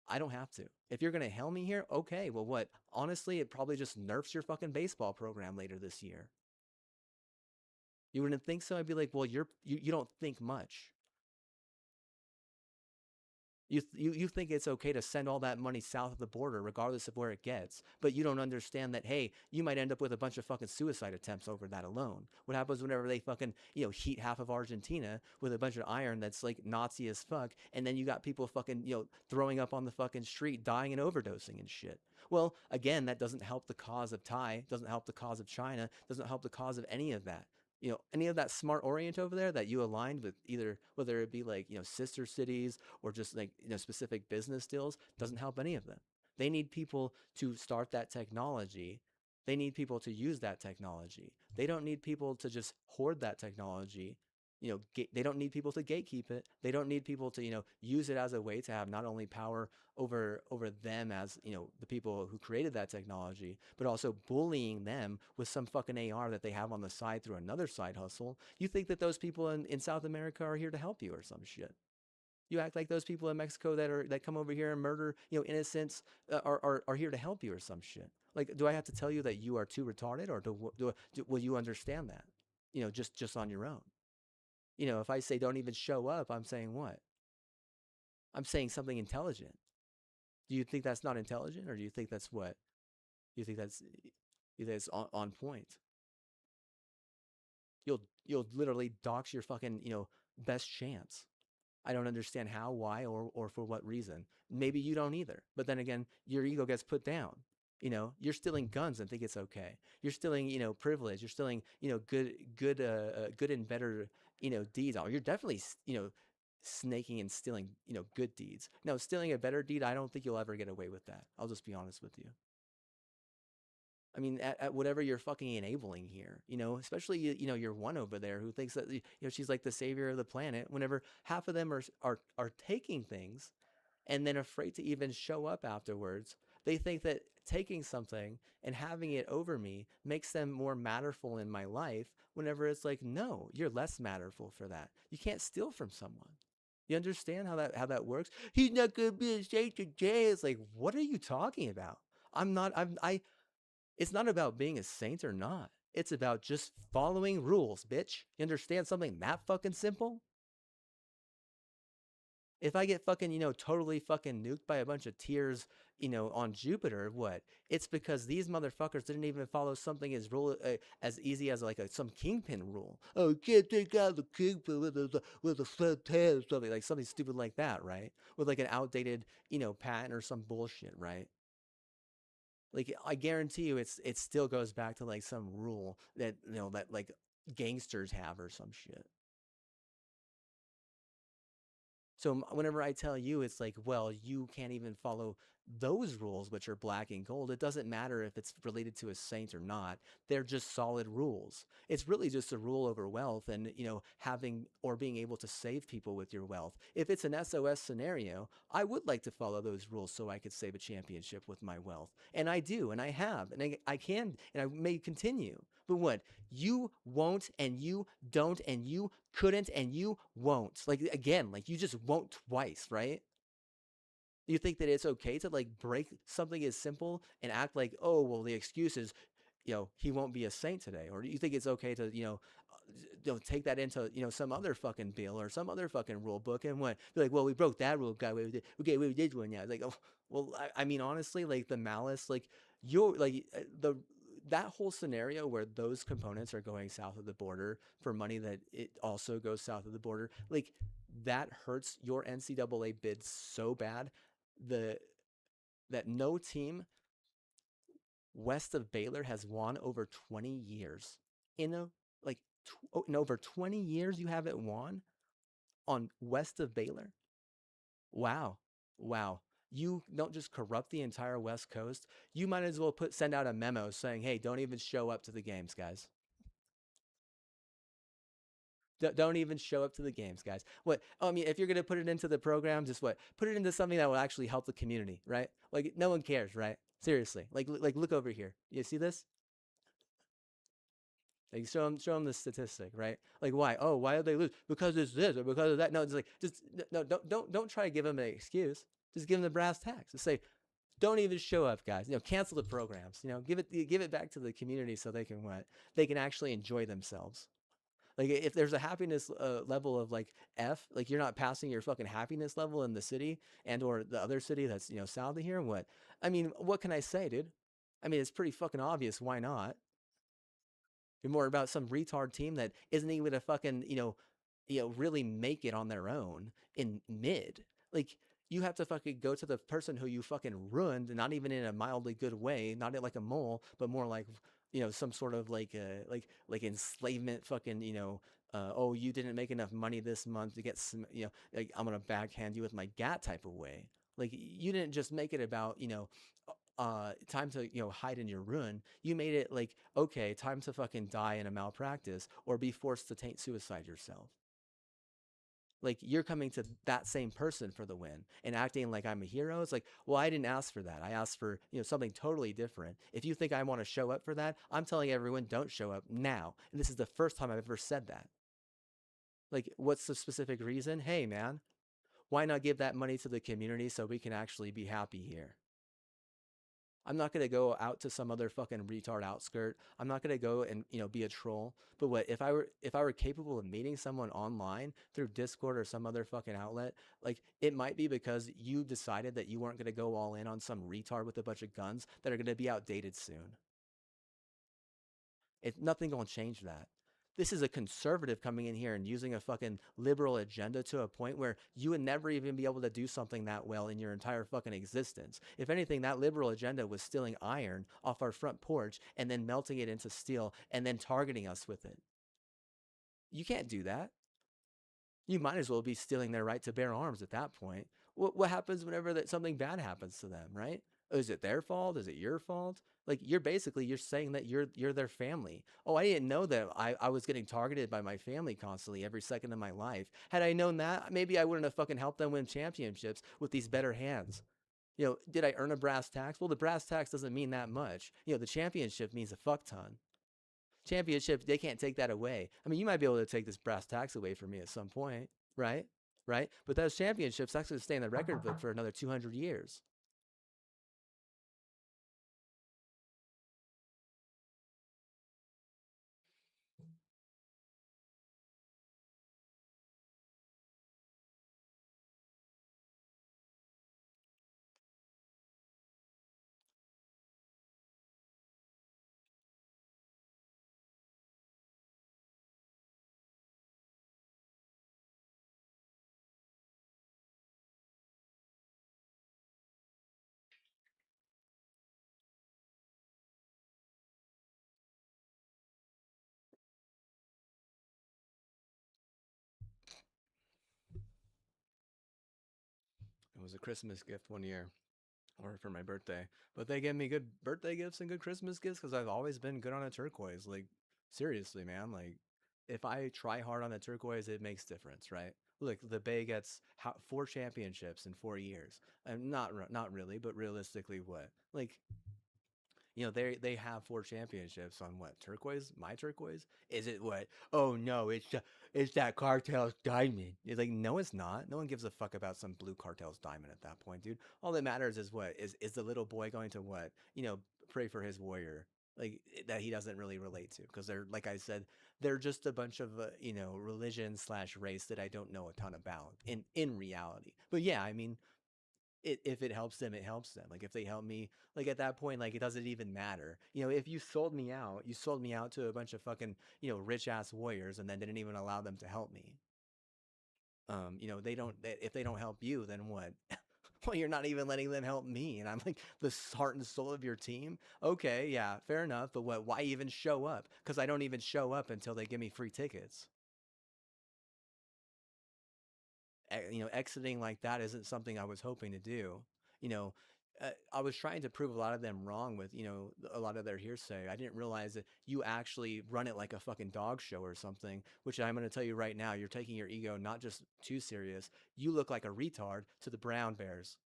I don't have to. If you're gonna hell me here, okay. Well, what? Honestly, it probably just nerfs your fucking baseball program later this year. You wouldn't think so? I'd be like, well, you don't think much. You think it's okay to send all that money south of the border, regardless of where it gets, but you don't understand that, hey, you might end up with a bunch of fucking suicide attempts over that alone. What happens whenever they fucking, heat half of Argentina with a bunch of iron that's like Nazi as fuck, and then you got people fucking, throwing up on the fucking street, dying and overdosing and shit. Well, again, that doesn't help the cause of Thai, doesn't help the cause of China, doesn't help the cause of any of that. Any of that smart orient over there that you aligned with, either whether it be like, sister cities or just like, specific business deals, doesn't help any of them. They need people to start that technology. They need people to use that technology. They don't need people to just hoard that technology. They don't need people to gatekeep it. They don't need people to, use it as a way to have not only power over them as, the people who created that technology, but also bullying them with some fucking AR that they have on the side through another side hustle. You think that those people in South America are here to help you or some shit. You act like those people in Mexico that come over here and murder, innocents, are here to help you or some shit. Like, do I have to tell you that you are too retarded, or will you understand that? Just on your own. If I say don't even show up, I'm saying what? I'm saying something intelligent. Do you think that's not intelligent, or do you think that's what? You think that's on point? You'll literally dox your fucking, best chance. I don't understand how, why, or for what reason. Maybe you don't either. But then again, your ego gets put down. You're stealing guns and think it's okay. You're stealing, privilege. You're stealing, good and better, deeds. You're definitely, snaking and stealing, good deeds. No, stealing a better deed, I don't think you'll ever get away with that. I'll just be honest with you. I mean, at whatever you're fucking enabling here, especially, your one over there who thinks that, she's like the savior of the planet, whenever half of them are taking things and then afraid to even show up afterwards. They think that taking something and having it over me makes them more matterful in my life, whenever it's like, no, you're less matterful for that. You can't steal from someone. You understand how that works? He's not gonna be a saint today. It's like, what are you talking about? It's not about being a saint or not. It's about just following rules, bitch. You understand something that fucking simple? If I get fucking, totally fucking nuked by a bunch of tears, on Jupiter, what? It's because these motherfuckers didn't even follow something as easy as like some kingpin rule. Oh, you can't take out the kingpin with a flat tail or something, like something stupid like that, right? With like an outdated, patent or some bullshit, right? Like, I guarantee you, it still goes back to like some rule that, that like gangsters have or some shit. So whenever I tell you, it's like, well, you can't even follow those rules, which are black and gold. It doesn't matter if it's related to a saint or not. They're just solid rules. It's really just a rule over wealth and, having or being able to save people with your wealth. If it's an SOS scenario, I would like to follow those rules so I could save a championship with my wealth. And I do, and I have, and I can, and I may continue. But what? You won't, and you don't, and you couldn't, and you won't. Like, again, like you just won't twice, right? You think that it's okay to like break something as simple and act like, oh, well, the excuse is, he won't be a saint today? Or do you think it's okay to, take that into, some other fucking bill or some other fucking rule book and what? Be like, well, we broke that rule, guy. We did one, yeah. It's like, oh, well, I mean, honestly, like the malice, like that whole scenario where those components are going south of the border for money that it also goes south of the border, like that hurts your NCAA bid so bad that no team west of Baylor has won over 20 years. In over 20 years, you haven't won on west of Baylor? Wow. You don't just corrupt the entire West Coast. You might as well send out a memo saying, hey, don't even show up to the games, guys. Don't even show up to the games, guys. What? I mean, if you're going to put it into the program, just what? Put it into something that will actually help the community, right? Like, no one cares, right? Seriously. Like look over here. You see this? Like, show them the statistic, right? Like, why? Oh, why did they lose? Because it's this or because of that. No, it's like, just, no, don't try to give them an excuse. Just give them the brass tacks. Just say, don't even show up, guys. Cancel the programs. Give it back to the community so they can what? They can actually enjoy themselves. Like if there's a happiness level of like F, like you're not passing your fucking happiness level in the city and or the other city that's south of here. What? I mean, what can I say, dude? I mean, it's pretty fucking obvious. Why not? You're more about some retard team that isn't even gonna fucking really make it on their own in mid. Like you have to fucking go to the person who you fucking ruined, not even in a mildly good way, not like a mole, but more like some sort of like enslavement fucking oh, you didn't make enough money this month to get some like I'm gonna backhand you with my gat type of way. Like you didn't just make it about time to hide in your ruin. You made it like, okay, time to fucking die in a malpractice or be forced to taint suicide yourself. Like you're coming to that same person for the win and acting like I'm a hero. It's like, well, I didn't ask for that. I asked for something totally different. If you think I want to show up for that, I'm telling everyone, don't show up now. And this is the first time I've ever said that. Like, what's the specific reason? Hey, man, why not give that money to the community so we can actually be happy here? I'm not gonna go out to some other fucking retard outskirt. I'm not gonna go and be a troll. But what if I were capable of meeting someone online through Discord or some other fucking outlet? Like it might be because you decided that you weren't gonna go all in on some retard with a bunch of guns that are gonna be outdated soon. Nothing gonna change that. This is a conservative coming in here and using a fucking liberal agenda to a point where you would never even be able to do something that well in your entire fucking existence. If anything, that liberal agenda was stealing iron off our front porch and then melting it into steel and then targeting us with it. You can't do that. You might as well be stealing their right to bear arms at that point. What happens whenever something bad happens to them, right? Is it their fault? Is it your fault? Like you're saying that you're their family. Oh, I didn't know that I was getting targeted by my family constantly every second of my life. Had I known that, maybe I wouldn't have fucking helped them win championships with these better hands. Did I earn a brass tacks? Well, the brass tacks doesn't mean that much. The championship means a fuck ton. Championship, they can't take that away. I mean, you might be able to take this brass tacks away from me at some point, right? Right? But those championships actually stay in the record book for another 200 years. It was a Christmas gift one year, or for my birthday. But they gave me good birthday gifts and good Christmas gifts because I've always been good on a turquoise. Like, seriously, man. Like, if I try hard on a turquoise, it makes difference, right? Look, the Bay gets 4 championships in 4 years. And not really, but realistically, what? Like, they have 4 championships on what? Turquoise? My turquoise? Is it what? Oh no, it's that cartel's diamond. It's like, no, it's not. No one gives a fuck about some blue cartel's diamond at that point, dude. All that matters is what? Is the little boy going to what? Pray for his warrior. Like that he doesn't really relate to, because they're, like I said, they're just a bunch of religion / race that I don't know a ton about in reality. But yeah, I mean, if it helps them, it helps them. Like if they help me, like at that point, like it doesn't even matter. If you sold me out to a bunch of fucking rich ass warriors and then didn't even allow them to help me. If they don't help you, then what? Well, you're not even letting them help me, and I'm like the heart and soul of your team. Okay, yeah, fair enough. But what? Why even show up? Because I don't even show up until they give me free tickets. Exiting like that isn't something I was hoping to do. You know, I was trying to prove a lot of them wrong with, a lot of their hearsay. I didn't realize that you actually run it like a fucking dog show or something, which I'm going to tell you right now, you're taking your ego not just too serious. You look like a retard to the Brown Bears.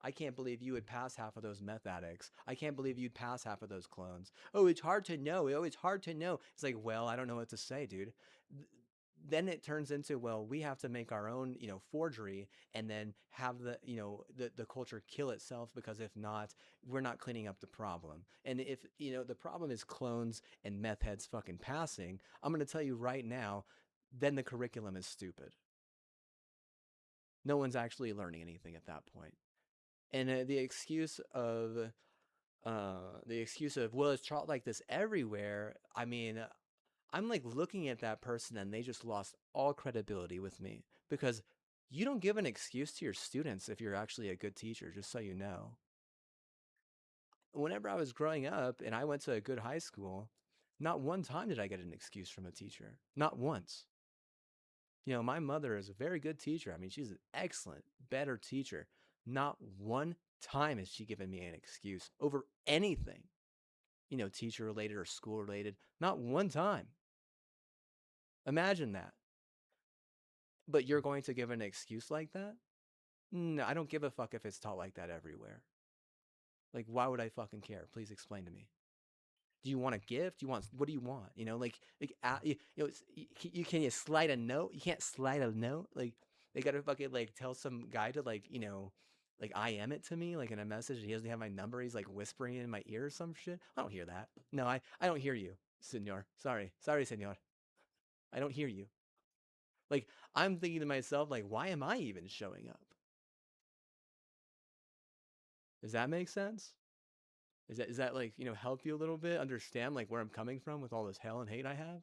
I can't believe you would pass half of those meth addicts. I can't believe you'd pass half of those clones. Oh, it's hard to know. Oh, it's hard to know. It's like, well, I don't know what to say, dude. then it turns into, well, we have to make our own, forgery, and then have the culture kill itself, because if not, we're not cleaning up the problem. And if the problem is clones and meth heads fucking passing, I'm going to tell you right now, then the curriculum is stupid. No one's actually learning anything at that point. And the excuse of well, it's taught like this everywhere. I mean, I'm like looking at that person and they just lost all credibility with me, because you don't give an excuse to your students if you're actually a good teacher, just so you know. Whenever I was growing up and I went to a good high school, not one time did I get an excuse from a teacher. Not once. My mother is a very good teacher. I mean, she's an excellent, better teacher. Not one time has she given me an excuse over anything, teacher related or school related. Not one time. Imagine that. But you're going to give an excuse like that? No, I don't give a fuck if it's taught like that everywhere. Like, why would I fucking care? Please explain to me. Do you want a gift? What do you want? Can you slide a note? You can't slide a note. Like, they gotta fucking like tell some guy to like IM it to me like in a message. He doesn't have my number. He's like whispering in my ear or some shit. I don't hear that. No, I don't hear you, senor. Sorry, senor. I don't hear you. Like, I'm thinking to myself, like, why am I even showing up? Does that make sense? Is that like, help you a little bit understand like where I'm coming from with all this hell and hate I have?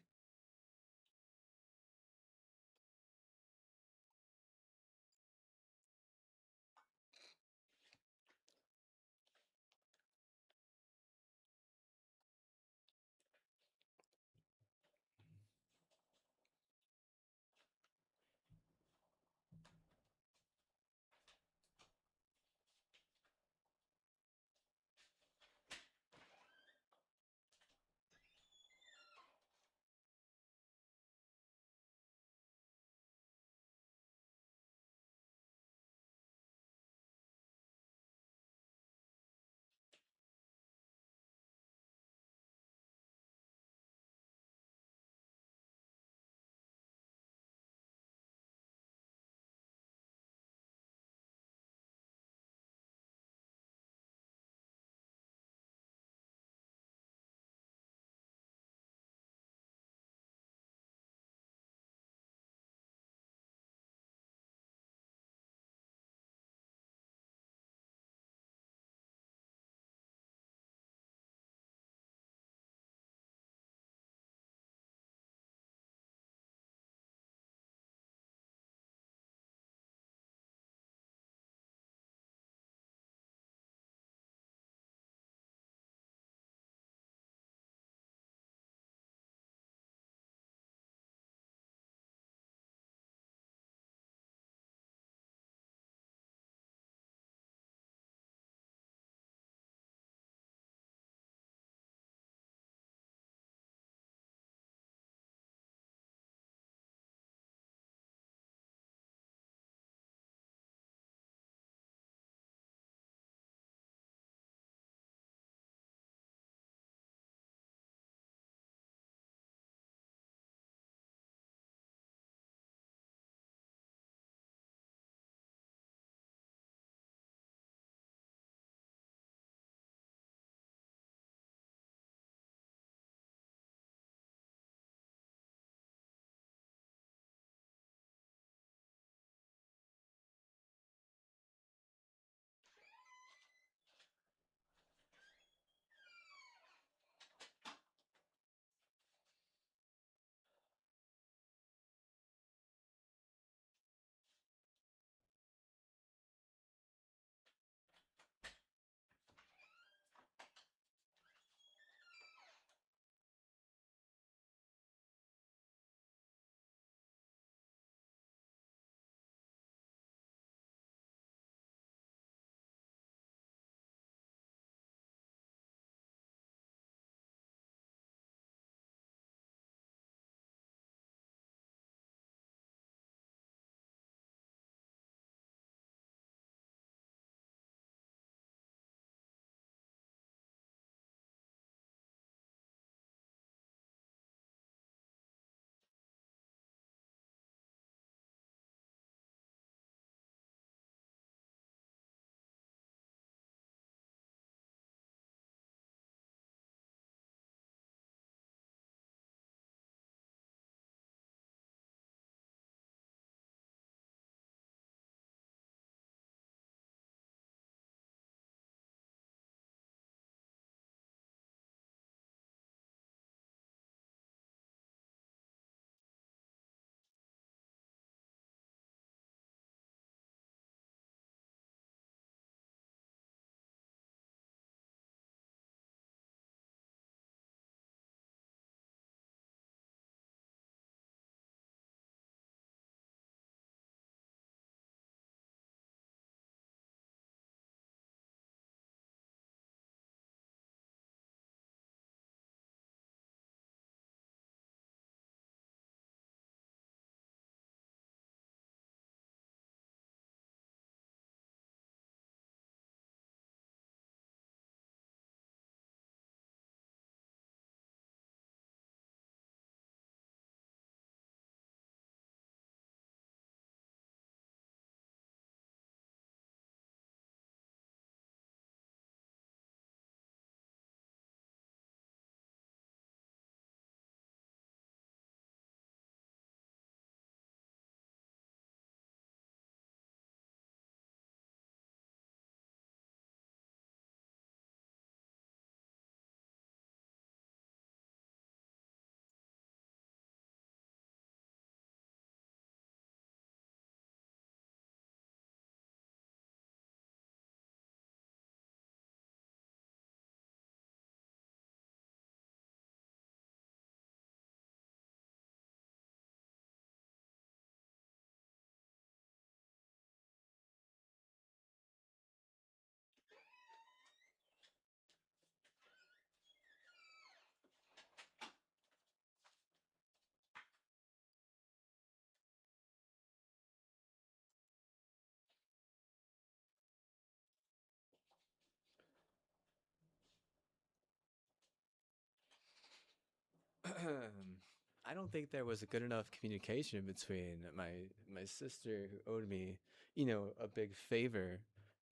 I don't think there was a good enough communication between my sister who owed me, a big favor,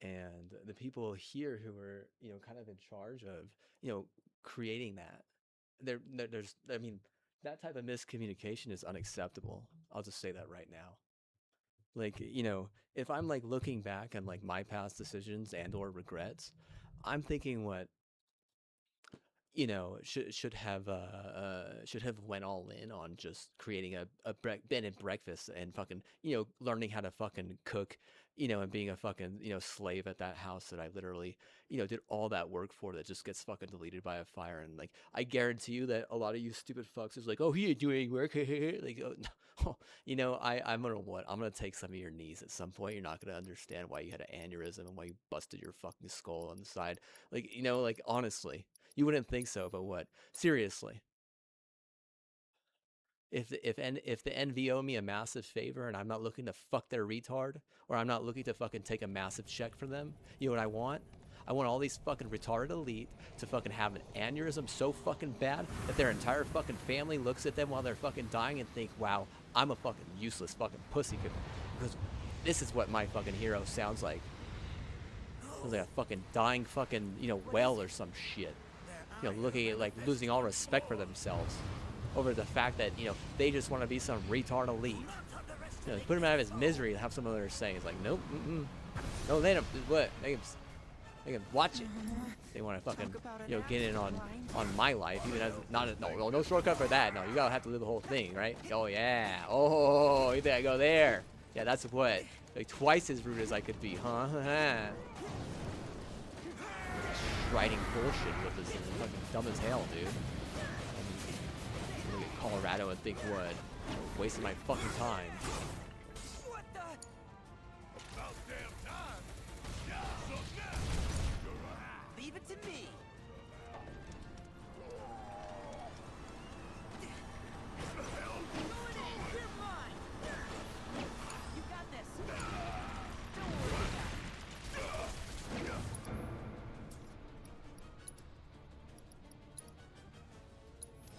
and the people here who were, kind of in charge of, creating that. I mean, that type of miscommunication is unacceptable. I'll just say that right now. Like, if I'm like looking back on like my past decisions and or regrets, I'm thinking what should have went all in on just creating a bed and breakfast and fucking learning how to fucking cook, and being a fucking slave at that house that I literally did all that work for, that just gets fucking deleted by a fire. And like, I guarantee you that a lot of you stupid fucks is like, oh, he ain't doing work. Like, oh, no. I'm gonna take some of your knees at some point. You're not gonna understand why you had an aneurysm and why you busted your fucking skull on the side. Like, like, honestly, you wouldn't think so, but what? Seriously. If the NV owe me a massive favor and I'm not looking to fuck their retard, or I'm not looking to fucking take a massive check from them, you know what I want? I want all these fucking retarded elite to fucking have an aneurysm so fucking bad that their entire fucking family looks at them while they're fucking dying and think, wow, I'm a fucking useless fucking pussy. Because this is what my fucking hero sounds like. Sounds like a fucking dying fucking, whale or some shit. Looking at, like, losing all respect for themselves over the fact that, they just want to be some retard elite. Put him out of his misery and have some other saying. It's like, nope, no, they don't. What? They can watch it. They want to fucking, get in on my life, even as no shortcut for that. No, you gotta have to live the whole thing, right? Oh yeah. Oh, you think I go there? Yeah, that's what. Like twice as rude as I could be, huh? Writing bullshit with this is fucking dumb as hell, dude. Look at Colorado and think what? Wasting my fucking time. What the? About damn time. Leave it to me. You're mine. You got this. Don't worry about it.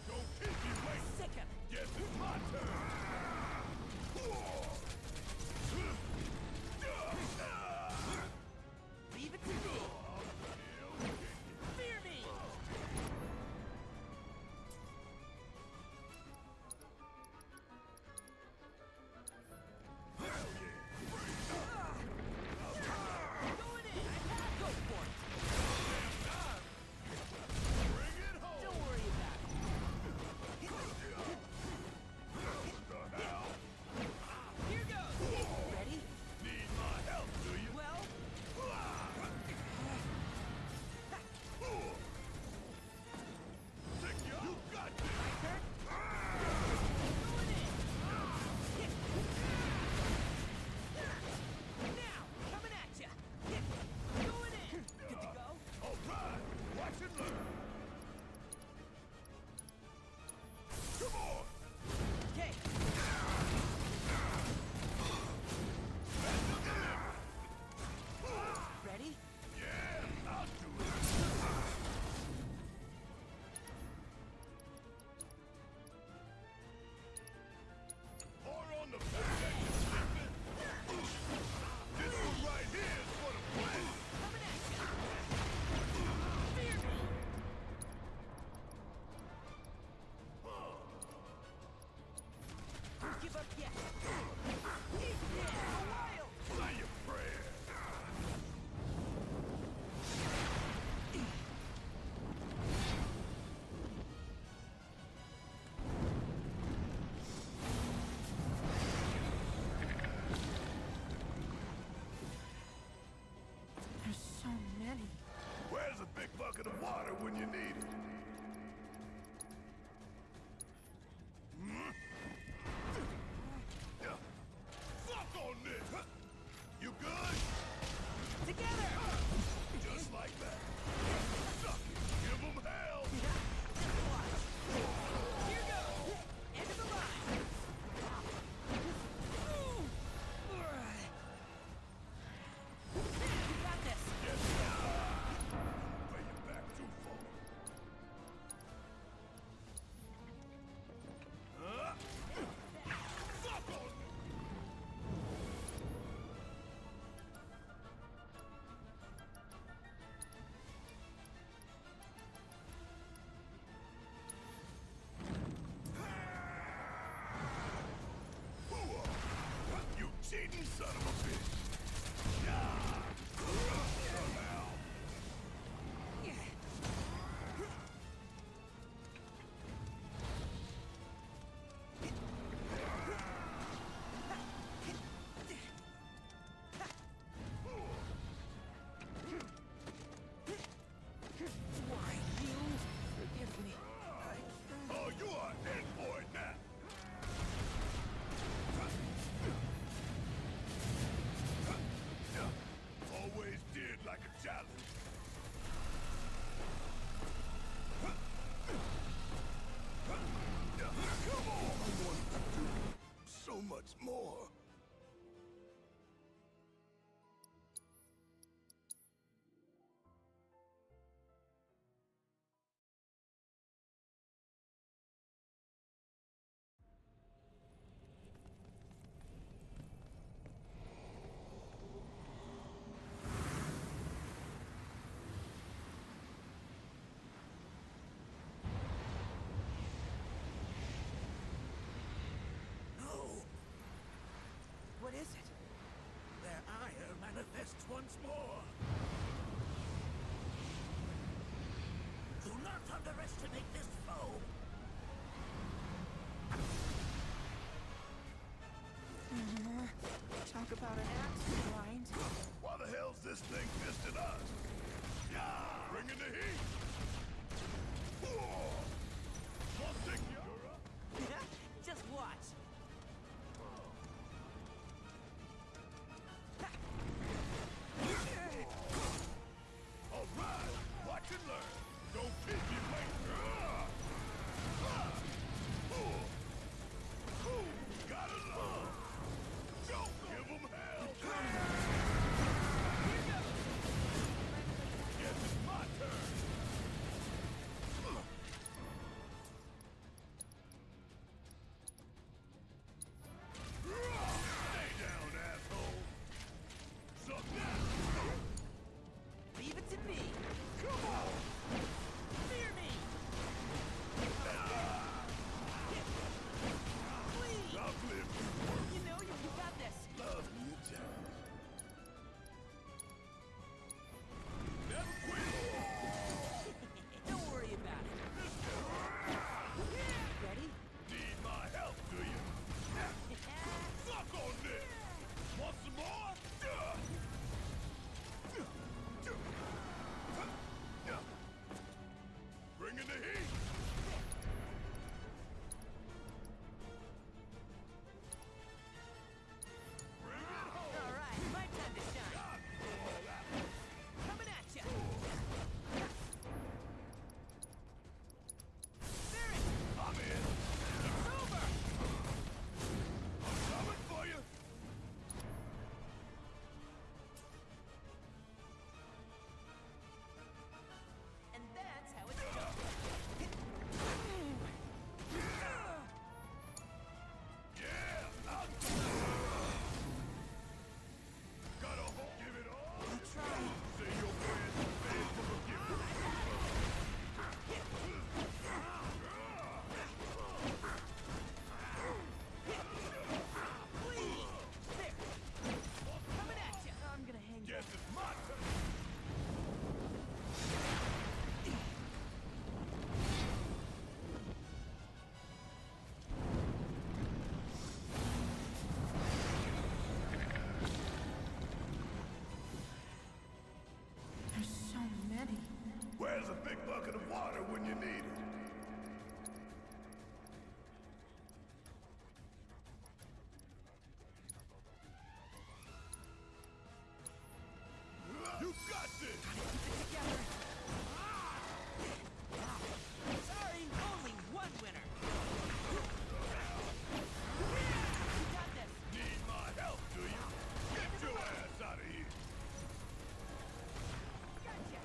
Don't keep me waiting. Sick him. Guess it's my turn. cheating son of a bitch! Somehow. Why, you? Forgive me. Oh, you are in for it now! Always did like a challenge. Come on! I wanted to do so much more. No, What is it? their ire manifests once more. Do not underestimate this foe. Talk about an axe to grind. Why the hell's this thing pissed at us? Yeah! Bring in the heat! Whoa! One thing you're up. Just watch. All right, watch and learn. Don't keep me waiting. Gotta love. Don't give 'em hell. Guess it's my turn. Stay down, asshole. Suck that. Leave it to me. Come on. Fear me. Please. I've lived You know you got this. love me a challenge. Never quit. Don't worry about it. Ready? Need my help, do you? Suck on this. Want some more? Bring in the heat. Bring it home. All right, my time to shine. Coming at ya. Barret, I'm in. it's over. I'm coming for you. And that's how it's done. Yeah, I'll gotta give it all. You try. Say your prayers and beg for forgiveness. Please. There. Coming at ya. I'm gonna hang Guess it's my turn. There's so many. Where's a big bucket of water when you need it? You got this! Together. Sorry, only one winner. You got this. Need my help, do you? Get your ass out of here! Gotcha.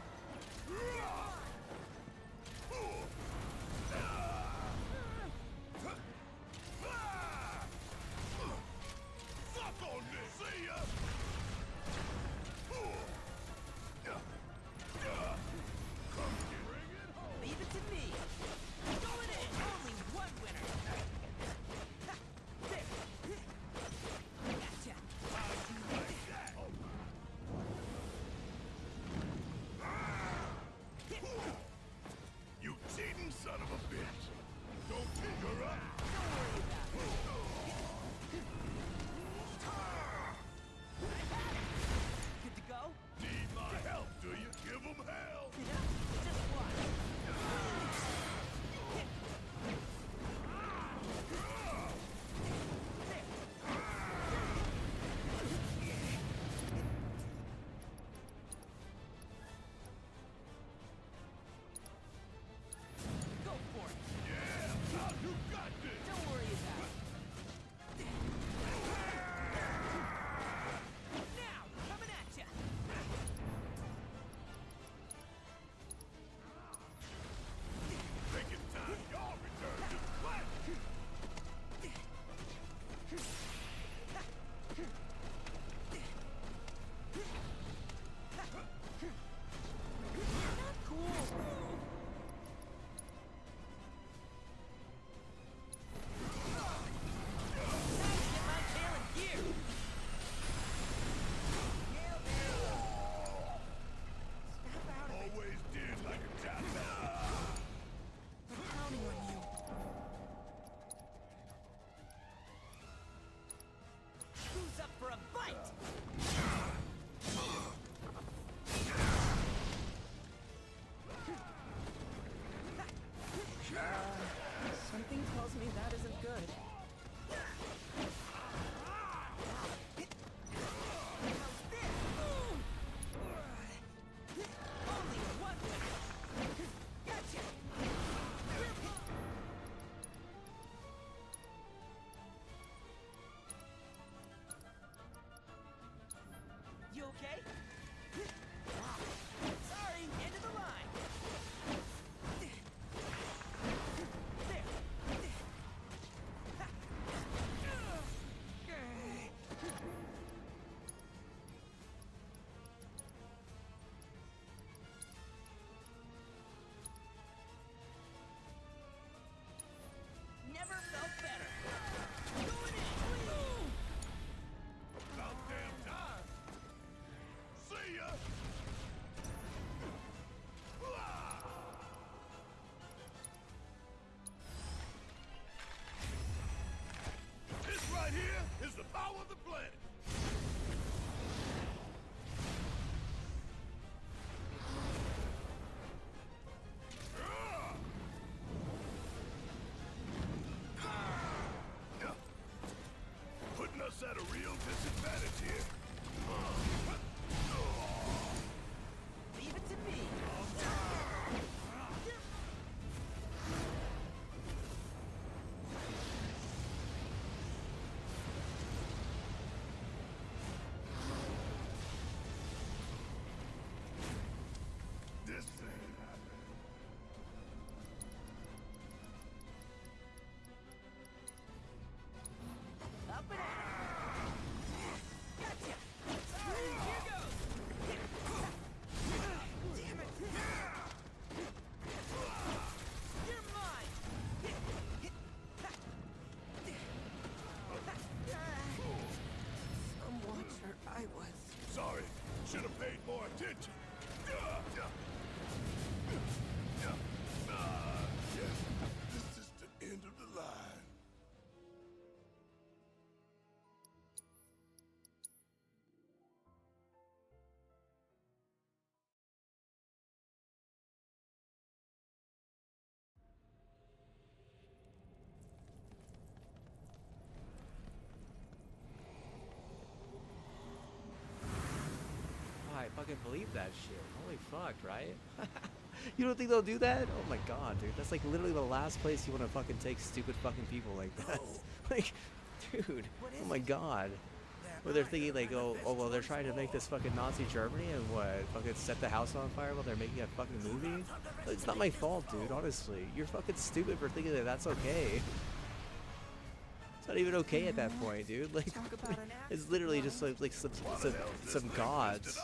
Something tells me that isn't good. You okay? Sorry, end of the line. Never felt better. Going in. About damn time. See ya. This right here is the power of the planet. Putting us at a real disadvantage here. Leave it to me. This ain't happening. Up and out. Gotcha. Sorry, here goes. Damn it. You're mine. Some watcher I was. Sorry, should have paid more attention. Yes, this is the end of the line. Oh, I fucking believe that shit. Holy fuck, right? You don't think they'll do that? Oh my god, dude. That's like literally the last place you want to fucking take stupid fucking people like that. Like, dude. Oh my god. Where they're thinking like, oh, well, they're trying to make this fucking Nazi Germany and what? Fucking set the house on fire while they're making a fucking movie? It's not my fault, dude, honestly. You're fucking stupid for thinking that that's okay. It's not even okay at that point, dude. Like, it's literally just like some gods.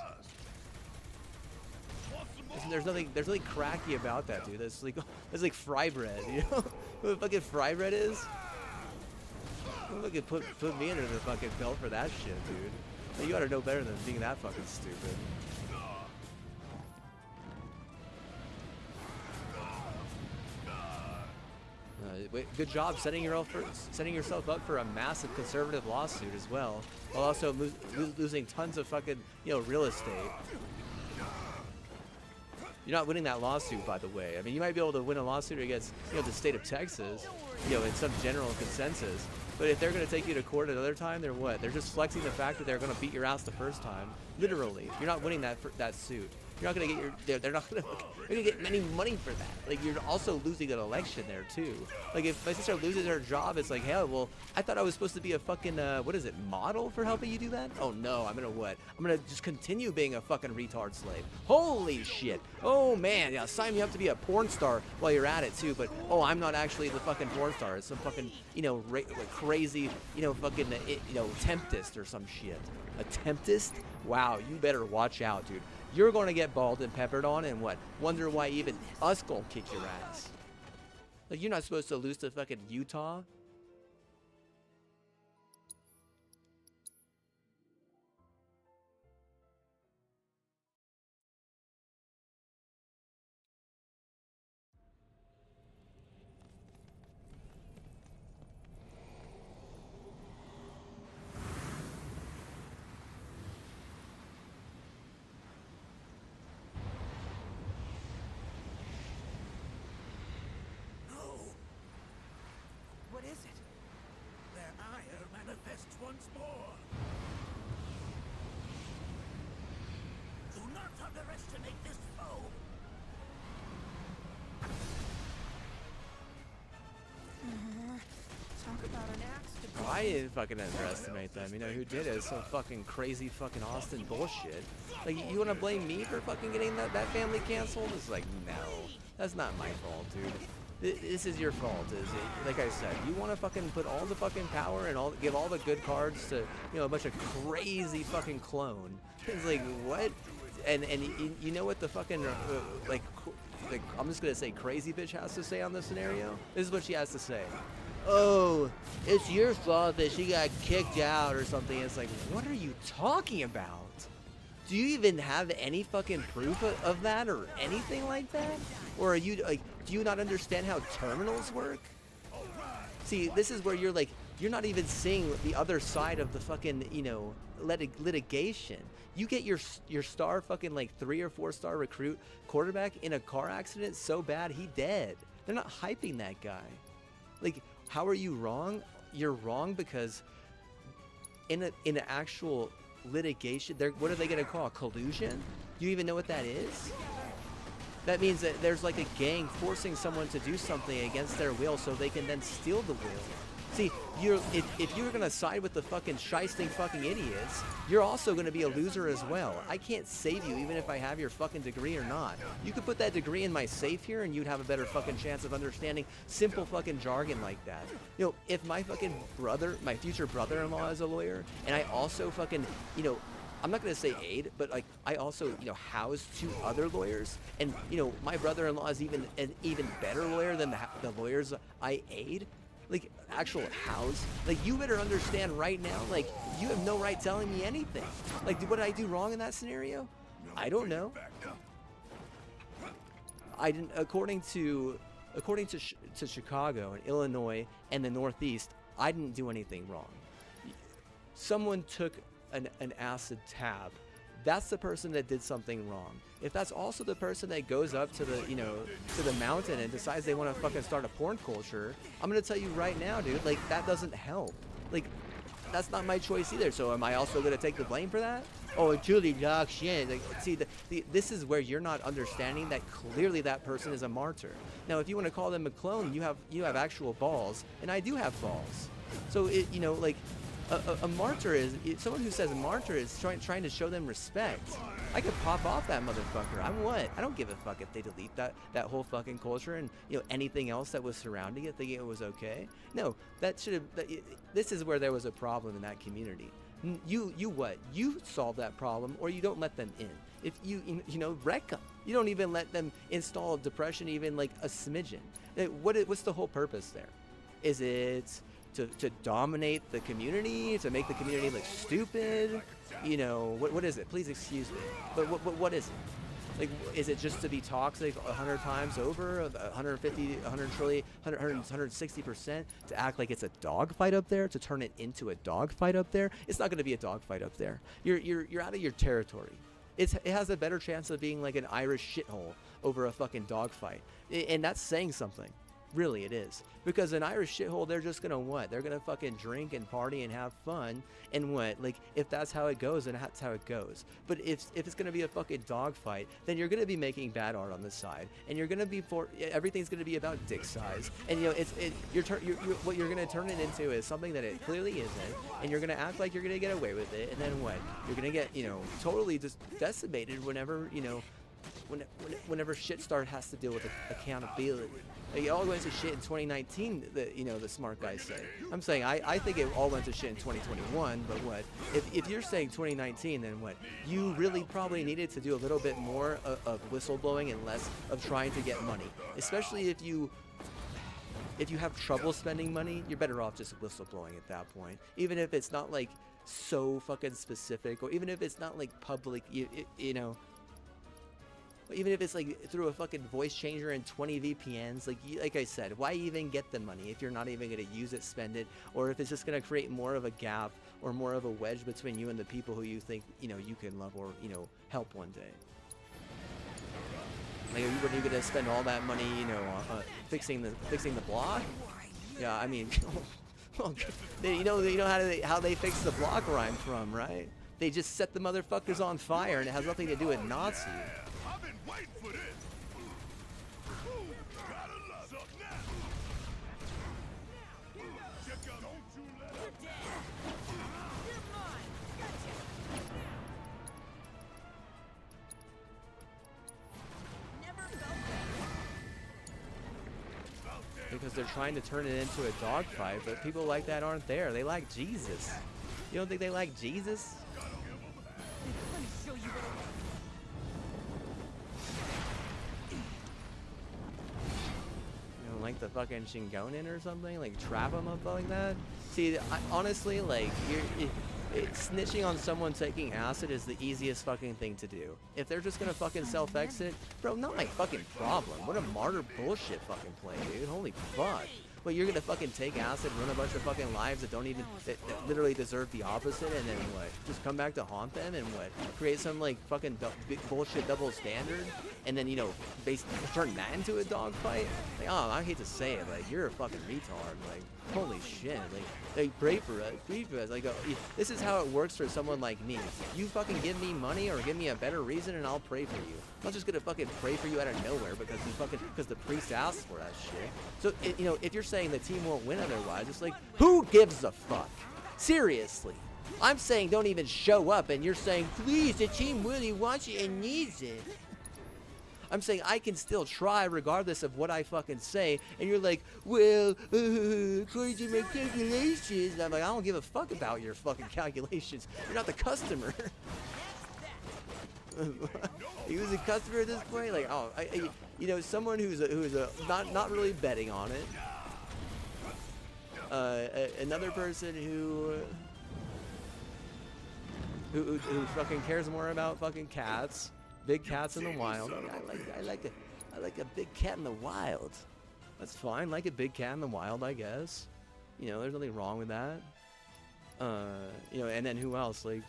There's nothing cracky about that, dude. That's like fry bread, you know? What fucking fry bread is? Don't fucking put me under the fucking belt for that shit, dude. Like, you gotta know better than being that fucking stupid. Good job setting yourself up for a massive conservative lawsuit as well, while also losing tons of fucking, you know, real estate. You're not winning that lawsuit, by the way. I mean, you might be able to win a lawsuit against, you know, the state of Texas, you know, in some general consensus. But if they're going to take you to court another time, they're what? They're just flexing the fact that they're going to beat your ass the first time. Literally, you're not winning that suit. You're not going to get your. They're not going to get any money for that. Like, you're also losing an election there too. Like, if my sister loses her job, it's like, hell, well, I thought I was supposed to be a fucking what is it, model for helping you do that? Oh no, I'm gonna what? I'm gonna just continue being a fucking retard slave. Holy shit! Oh man, yeah, sign me up to be a porn star while you're at it too. But oh, I'm not actually the fucking porn star. It's some fucking, you know, like crazy, you know, fucking, you know, temptist or some shit. A temptist? Wow, you better watch out, dude. You're going to get bald and peppered on and what? Wonder why even us gonna kick your ass. Like, you're not supposed to lose to fucking Utah. underestimate this foe. Talk about an axe to Oh, I didn't fucking underestimate them. You know who did it? Some fucking crazy fucking Austin bullshit. Like, you want to blame me for fucking getting that family canceled? It's like, no, that's not my fault, dude. This is your fault. Is it? Like I said, you want to fucking put all the fucking power and give all the good cards to, you know, a bunch of crazy fucking clone. It's like, what? And you know what the fucking like I'm just gonna say crazy bitch has to say on this scenario? This is what she has to say. Oh, it's your fault that she got kicked out or something. It's like, what are you talking about? Do you even have any fucking proof of that or anything like that? Or are you like, do you not understand how terminals work? See, this is where you're like, you're not even seeing the other side of the fucking, you know, litigation. You get your star fucking like 3 or 4 star recruit quarterback in a car accident so bad he dead. They're not hyping that guy. Like, how are you wrong? You're wrong because in an actual litigation, what are they gonna call collusion? Do you even know what that is? That means that there's like a gang forcing someone to do something against their will so they can then steal the will. See, if you're gonna side with the fucking shysting fucking idiots, you're also gonna be a loser as well. I can't save you even if I have your fucking degree or not. You could put that degree in my safe here and you'd have a better fucking chance of understanding simple fucking jargon like that. You know, if my fucking brother, my future brother-in-law is a lawyer, and I also fucking, you know, I'm not gonna say aid, but like I also, you know, house 2 other lawyers, and you know, my brother-in-law is even an even better lawyer than the lawyers I aid. Like, actual house. Like, you better understand right now, like, you have no right telling me anything. Like, what did I do wrong in that scenario? I don't know. I didn't, according to Chicago and Illinois and the Northeast, I didn't do anything wrong. Someone took an acid tab. That's the person that did something wrong. If that's also the person that goes up to the, you know, to the mountain and decides they want to fucking start a porn culture, I'm gonna tell you right now, dude, like, that doesn't help. Like, that's not my choice either. So am I also gonna take the blame for that? Oh, Julie dog shit. Like, see, this is where you're not understanding that clearly that person is a martyr. Now, if you want to call them a clone, you have actual balls, and I do have balls. So it, you know, like. A martyr is someone who says a martyr is trying to show them respect. I could pop off that motherfucker. I'm what? I don't give a fuck if they delete that whole fucking culture and, you know, anything else that was surrounding it, thinking it was okay. No, that should have. This is where there was a problem in that community. You what? You solve that problem, or you don't let them in. If you know, wreck them. You don't even let them install depression, even like a smidgen. What's the whole purpose there? Is it to dominate the community, to make the community look stupid? You know, what is it? Please excuse me. But what is it? Like, is it just to be toxic 100 times over, 150, 100 trillion, 160%, to act like it's a dogfight up there, to turn it into a dogfight up there? It's not going to be a dogfight up there. You're out of your territory. It has a better chance of being like an Irish shithole over a fucking dogfight, and that's saying something. Really, it is. Because an Irish shithole, they're just gonna what? They're gonna fucking drink and party and have fun, and what? Like, if that's how it goes, then that's how it goes. But if it's gonna be a fucking dogfight, then you're gonna be making bad art on the side, and you're gonna be everything's gonna be about dick size, and you know what you're gonna turn it into is something that it clearly isn't, and you're gonna act like you're gonna get away with it, and then what? You're gonna get, you know, totally just decimated whenever, you know, whenever shit has to deal with accountability. Like, it all went to shit in 2019, you know, the smart guys say. I'm saying I think it all went to shit in 2021, but what? If you're saying 2019, then what? You really probably needed to do a little bit more of whistleblowing and less of trying to get money. Especially if you have trouble spending money, you're better off just whistleblowing at that point. Even if it's not like so fucking specific, or even if it's not like public, you know. Even if it's like through a fucking voice changer and 20 VPNs, like I said, why even get the money if you're not even going to use it, spend it, or if it's just going to create more of a gap or more of a wedge between you and the people who you think, you know, you can love or, you know, help one day. Like, are you going to spend all that money, you know, fixing the block? Yeah, I mean, you know how they fix the block where I'm from, right? They just set the motherfuckers on fire, and it has nothing to do with Nazi. waiting for this. Ooh, gotta love it. Now. Check out, don't you let up. You're mine. Gotcha. Never felt better. Because they're trying to turn it into a dogfight, but people like that aren't there. They like Jesus. You don't think they like Jesus? Let me show you what You know, like the fucking Shingonen or something? Like trap them up like that? See, honestly, like, snitching on someone taking acid is the easiest fucking thing to do. If they're just gonna fucking self-exit, bro, not my fucking problem. What a martyr bullshit fucking play, dude. Holy fuck. But you're gonna fucking take acid, run a bunch of fucking lives that don't even, that literally deserve the opposite, and then what? Just come back to haunt them and what? Create some like fucking bullshit double standard, and then, you know, basically turn that into a dogfight? Like, oh, I hate to say it, like, you're a fucking retard. Like, holy shit. Like pray for us, pray for us. Like, this is how it works for someone like me. You fucking give me money or give me a better reason, and I'll pray for you. I'm not just gonna fucking pray for you out of nowhere because the priest asked for that shit. So, you know, if you're saying the team won't win otherwise, it's like, who gives a fuck? Seriously. I'm saying don't even show up, and you're saying, please, the team really wants it and needs it. I'm saying I can still try regardless of what I fucking say, and you're like, well, according to my calculations. And I'm like, I don't give a fuck about your fucking calculations. You're not the customer. He was a customer at this point. Like, oh, you know, someone who's not really betting on it. Another person who fucking cares more about fucking cats. Big cats in the wild. I like a big cat in the wild. That's fine. Like a big cat in the wild, I guess. You know, there's nothing wrong with that. You know, and then who else? Like,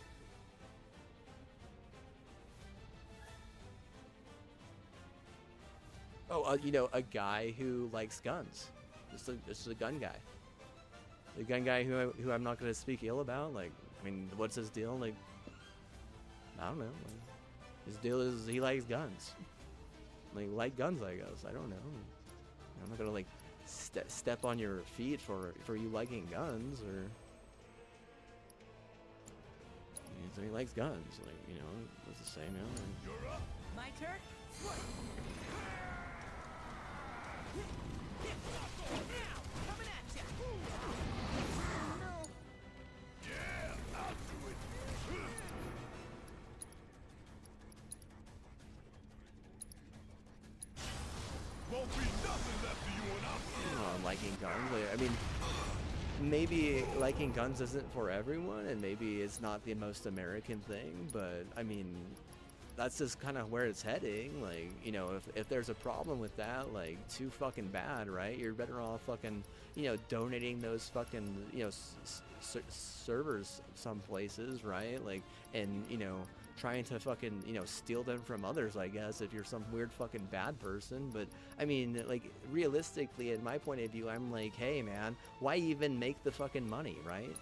oh, you know, a guy who likes guns. Just a gun guy. The gun guy who I'm not gonna speak ill about. Like, I mean, what's his deal? Like, I don't know. Like, his deal is he likes guns. Like guns, I guess. I don't know. I'm not gonna like step on your feet for you liking guns, or so he likes guns. Like, you know, what's the say now? You're up. My turn. Coming at ya. No. Yeah, I'll do it. Won't be nothing left of you when I'm liking guns. Like, I mean, maybe liking guns isn't for everyone, and maybe it's not the most American thing, but I mean, that's just kind of where it's heading. Like, you know, if there's a problem with that, like, too fucking bad, right? You're better off fucking, you know, donating those fucking, you know, servers some places, right? Like, and, you know, trying to fucking, you know, steal them from others, I guess, if you're some weird fucking bad person. But I mean, like, realistically, in my point of view, I'm like, hey man, why even make the fucking money, right?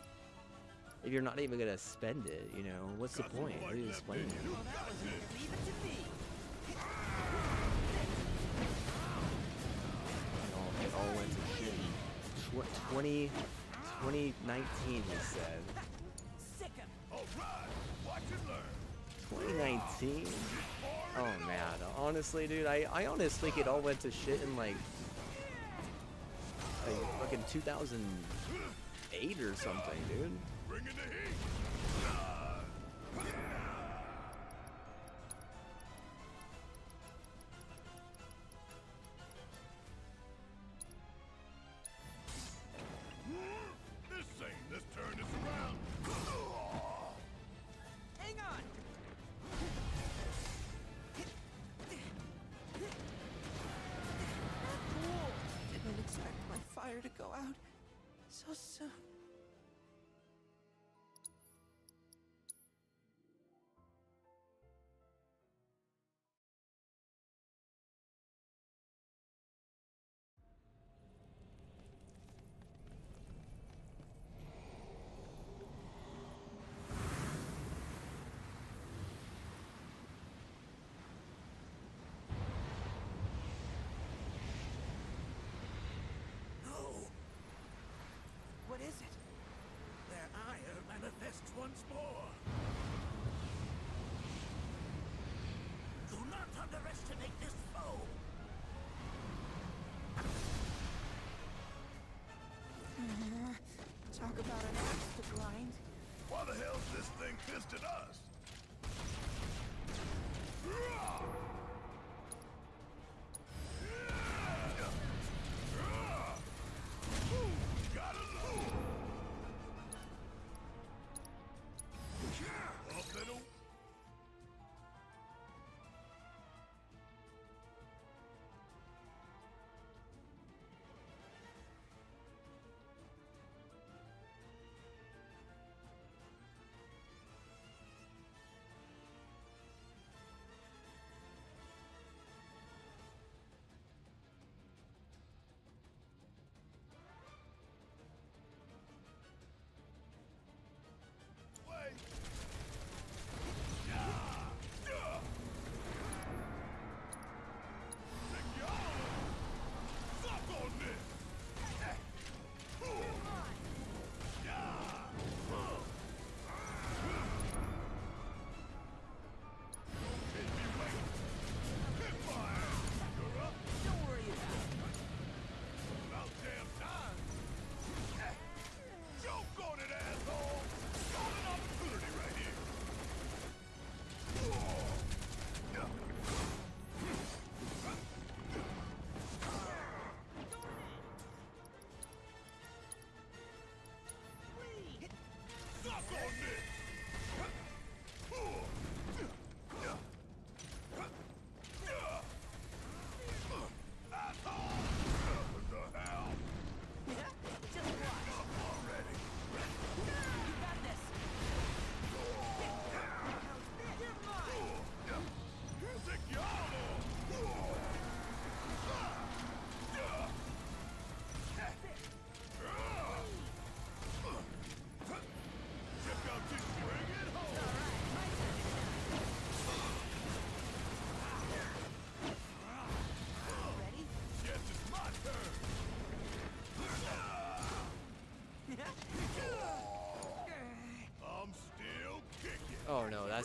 If you're not even gonna spend it, you know, what's the point? Please explain it. It all went to shit. 2019, he said. 2019? Oh man, honestly, dude, I honestly think it all went to shit in like fucking 2008 or something, dude. Bring in the heat. Let's turn this around. Hang on. Cool. Didn't expect my fire to go out so soon.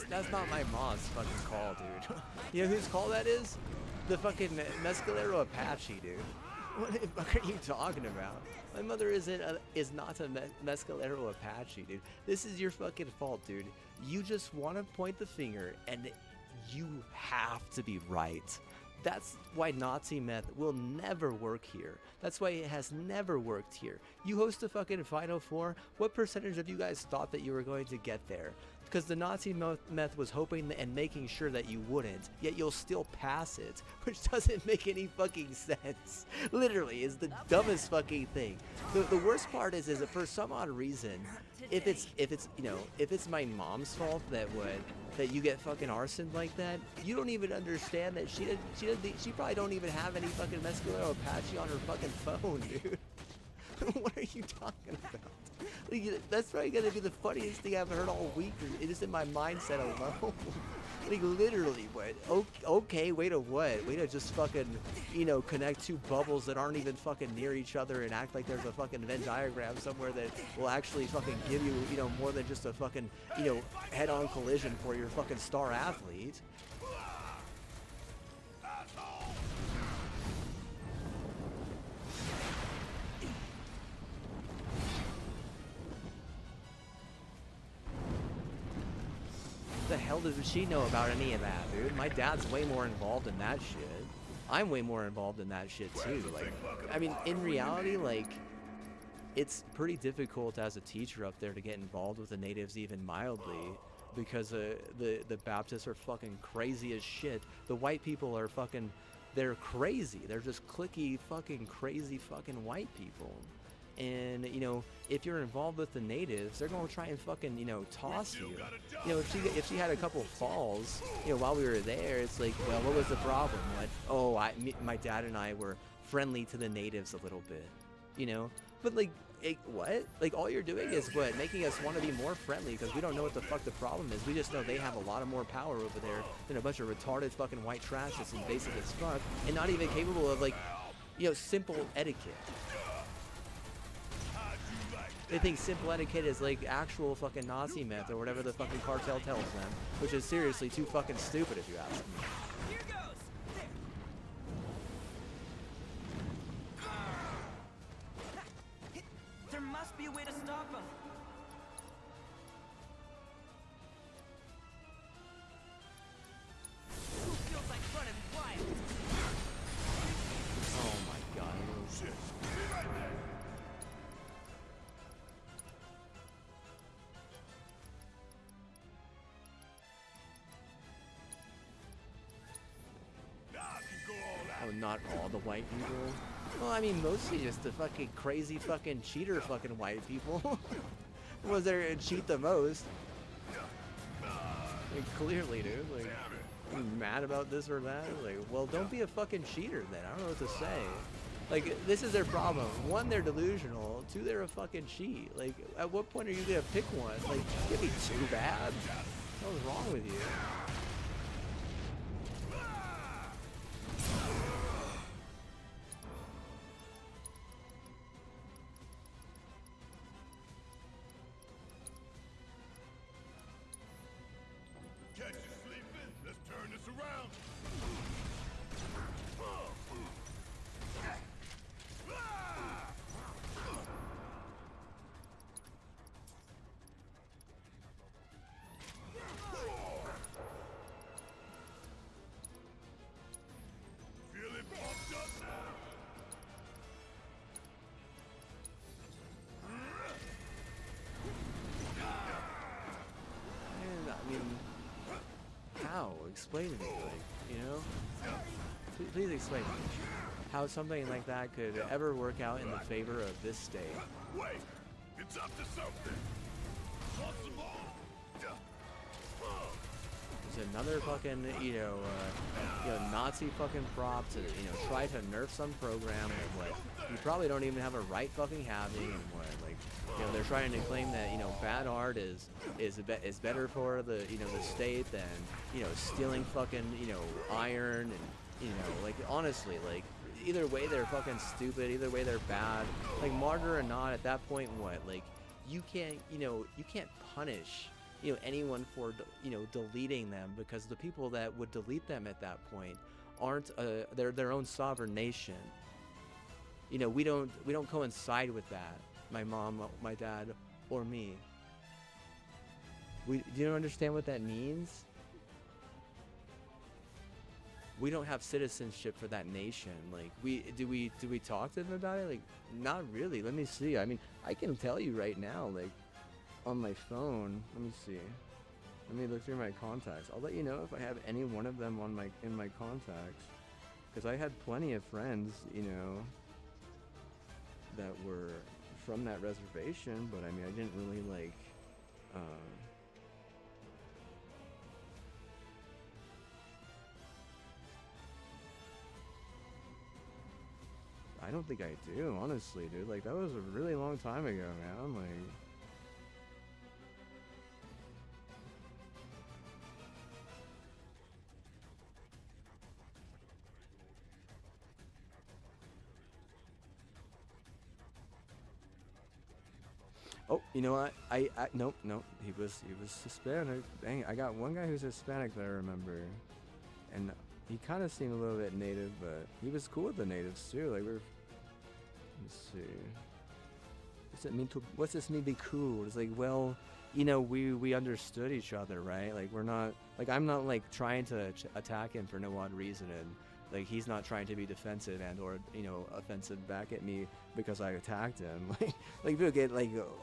that's not my mom's fucking call, dude. You know whose call that is? The fucking Mescalero Apache, dude. What the fuck are you talking about? My mother is not a Mescalero Apache, dude. This is your fucking fault, dude. You just want to point the finger, and you have to be right. That's why Nazi meth will never work here. That's why it has never worked here. You host a fucking Final Four. What percentage of you guys thought that you were going to get there? Because the Nazi meth was hoping and making sure that you wouldn't, yet you'll still pass it, which doesn't make any fucking sense. Literally, is the dumbest fucking thing. The worst part is that for some odd reason, if it's my mom's fault that you get fucking arsoned like that, you don't even understand that she probably don't even have any fucking Mescalero Apache on her fucking phone, dude. What are you talking about? Like, that's probably gonna be the funniest thing I've heard all week. It is in my mindset alone. Like, literally, what? Okay, way to what? Way to just fucking, connect two bubbles that aren't even fucking near each other and act like there's a fucking Venn diagram somewhere that will actually fucking give you, more than just a fucking, head-on collision for your fucking star athlete. The hell does she know about any of that, dude? My dad's way more involved in that shit. I'm way more involved in that shit too. Like, I mean, in reality, like, it's pretty difficult as a teacher up there to get involved with the natives even mildly, because the Baptists are fucking crazy as shit. The white people are fucking, they're crazy. They're just cliquey fucking crazy fucking white people. And if you're involved with the natives, they're gonna try and fucking toss you. If she had a couple falls while we were there, it's like, well, what was the problem? What? My dad and I were friendly to the natives a little bit, but like, what? Like, all you're doing is what? Making us want to be more friendly because we don't know what the fuck the problem is. We just know they have a lot of more power over there than a bunch of retarded fucking white trash that's invasive as fuck and not even capable of, like, simple etiquette. They think simple etiquette is like actual fucking Nazi meth or whatever the fucking cartel tells them, which is seriously too fucking stupid if you ask me. Here goes. There must be a way to stop him. Who feels like running wild? Oh my god. Shit. Oh, not all the white people? Well, I mean, mostly just the fucking crazy fucking cheater fucking white people. Was there to cheat the most? Like, clearly, dude. Like, you mad about this or that? Like, well, don't be a fucking cheater then. I don't know what to say. Like, this is their problem. One, they're delusional. Two, they're a fucking cheat. Like, at what point are you gonna pick one? Like, it can't be too bad. What's wrong with you? Catch you sleeping. Let's turn this around. Feeling pumped up now. And, I mean, how? Explain to me, Please explain to me how something like that could ever work out in the favor of this state. Wait, it's up to something. Possible. There's another fucking, Nazi fucking prop to, try to nerf some program and what you probably don't even have a right fucking having, and what, like, they're trying to claim that, bad art is better for the, the state than, stealing fucking, iron and, like, honestly, like, either way they're fucking stupid, either way they're bad. Like, martyr or not, at that point, what, like, you can't punish anyone for deleting them, because the people that would delete them at that point aren't they're their own sovereign nation. We don't coincide with that. My mom, my dad, or me. Do you understand what that means? We don't have citizenship for that nation. Like, do we talk to them about it? Like, not really. Let me see. I mean, I can tell you right now, like, on my phone. Let me see. Let me look through my contacts. I'll let you know if I have any one of them in my contacts, because I had plenty of friends, that were from that reservation, but I mean, I didn't really like. I don't think I do, honestly, dude. Like, that was a really long time ago, man. Like, oh, you know what? Nope. He was Hispanic. Dang, I got one guy who's Hispanic that I remember, and he kind of seemed a little bit native, but he was cool with the natives too. Like, let's see. What's this mean be cool? It's like, well, we understood each other, right? Like, we're not, like, I'm not like trying to attack him for no odd reason, and like, he's not trying to be defensive and or offensive back at me because I attacked him. like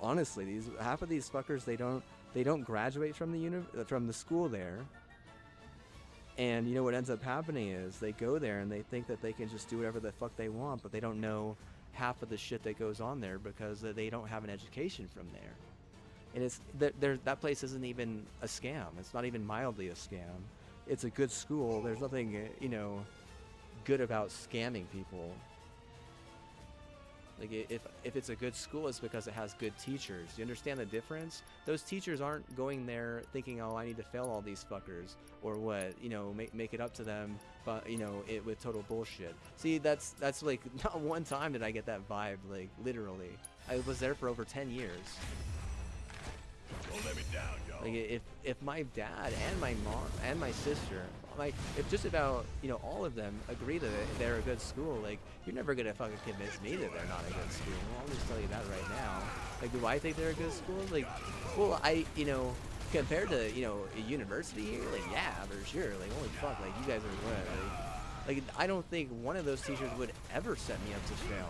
honestly, half of these fuckers, they don't graduate from the school there. And what ends up happening is they go there and they think that they can just do whatever the fuck they want, but they don't know half of the shit that goes on there because they don't have an education from there. And it's that place isn't even a scam. It's not even mildly a scam. It's a good school. There's nothing good about scamming people. Like, if it's a good school, it's because it has good teachers. You understand the difference? Those teachers aren't going there thinking, oh, I need to fail all these fuckers, or what, make it up to them, but with total bullshit. See, that's like, not one time did I get that vibe. Like, literally, I was there for over 10 years. Don't let me down, yo. Like, if my dad and my mom and my sister, like, if just about all of them agree that they're a good school, like, you're never gonna fucking convince me that they're not a good school. I'll just tell you that right now. Like, do I think they're a good school? Like, well, compared to a university here, like, yeah, for sure. Like, holy fuck, like, you guys are what? Like, I don't think one of those teachers would ever set me up to fail.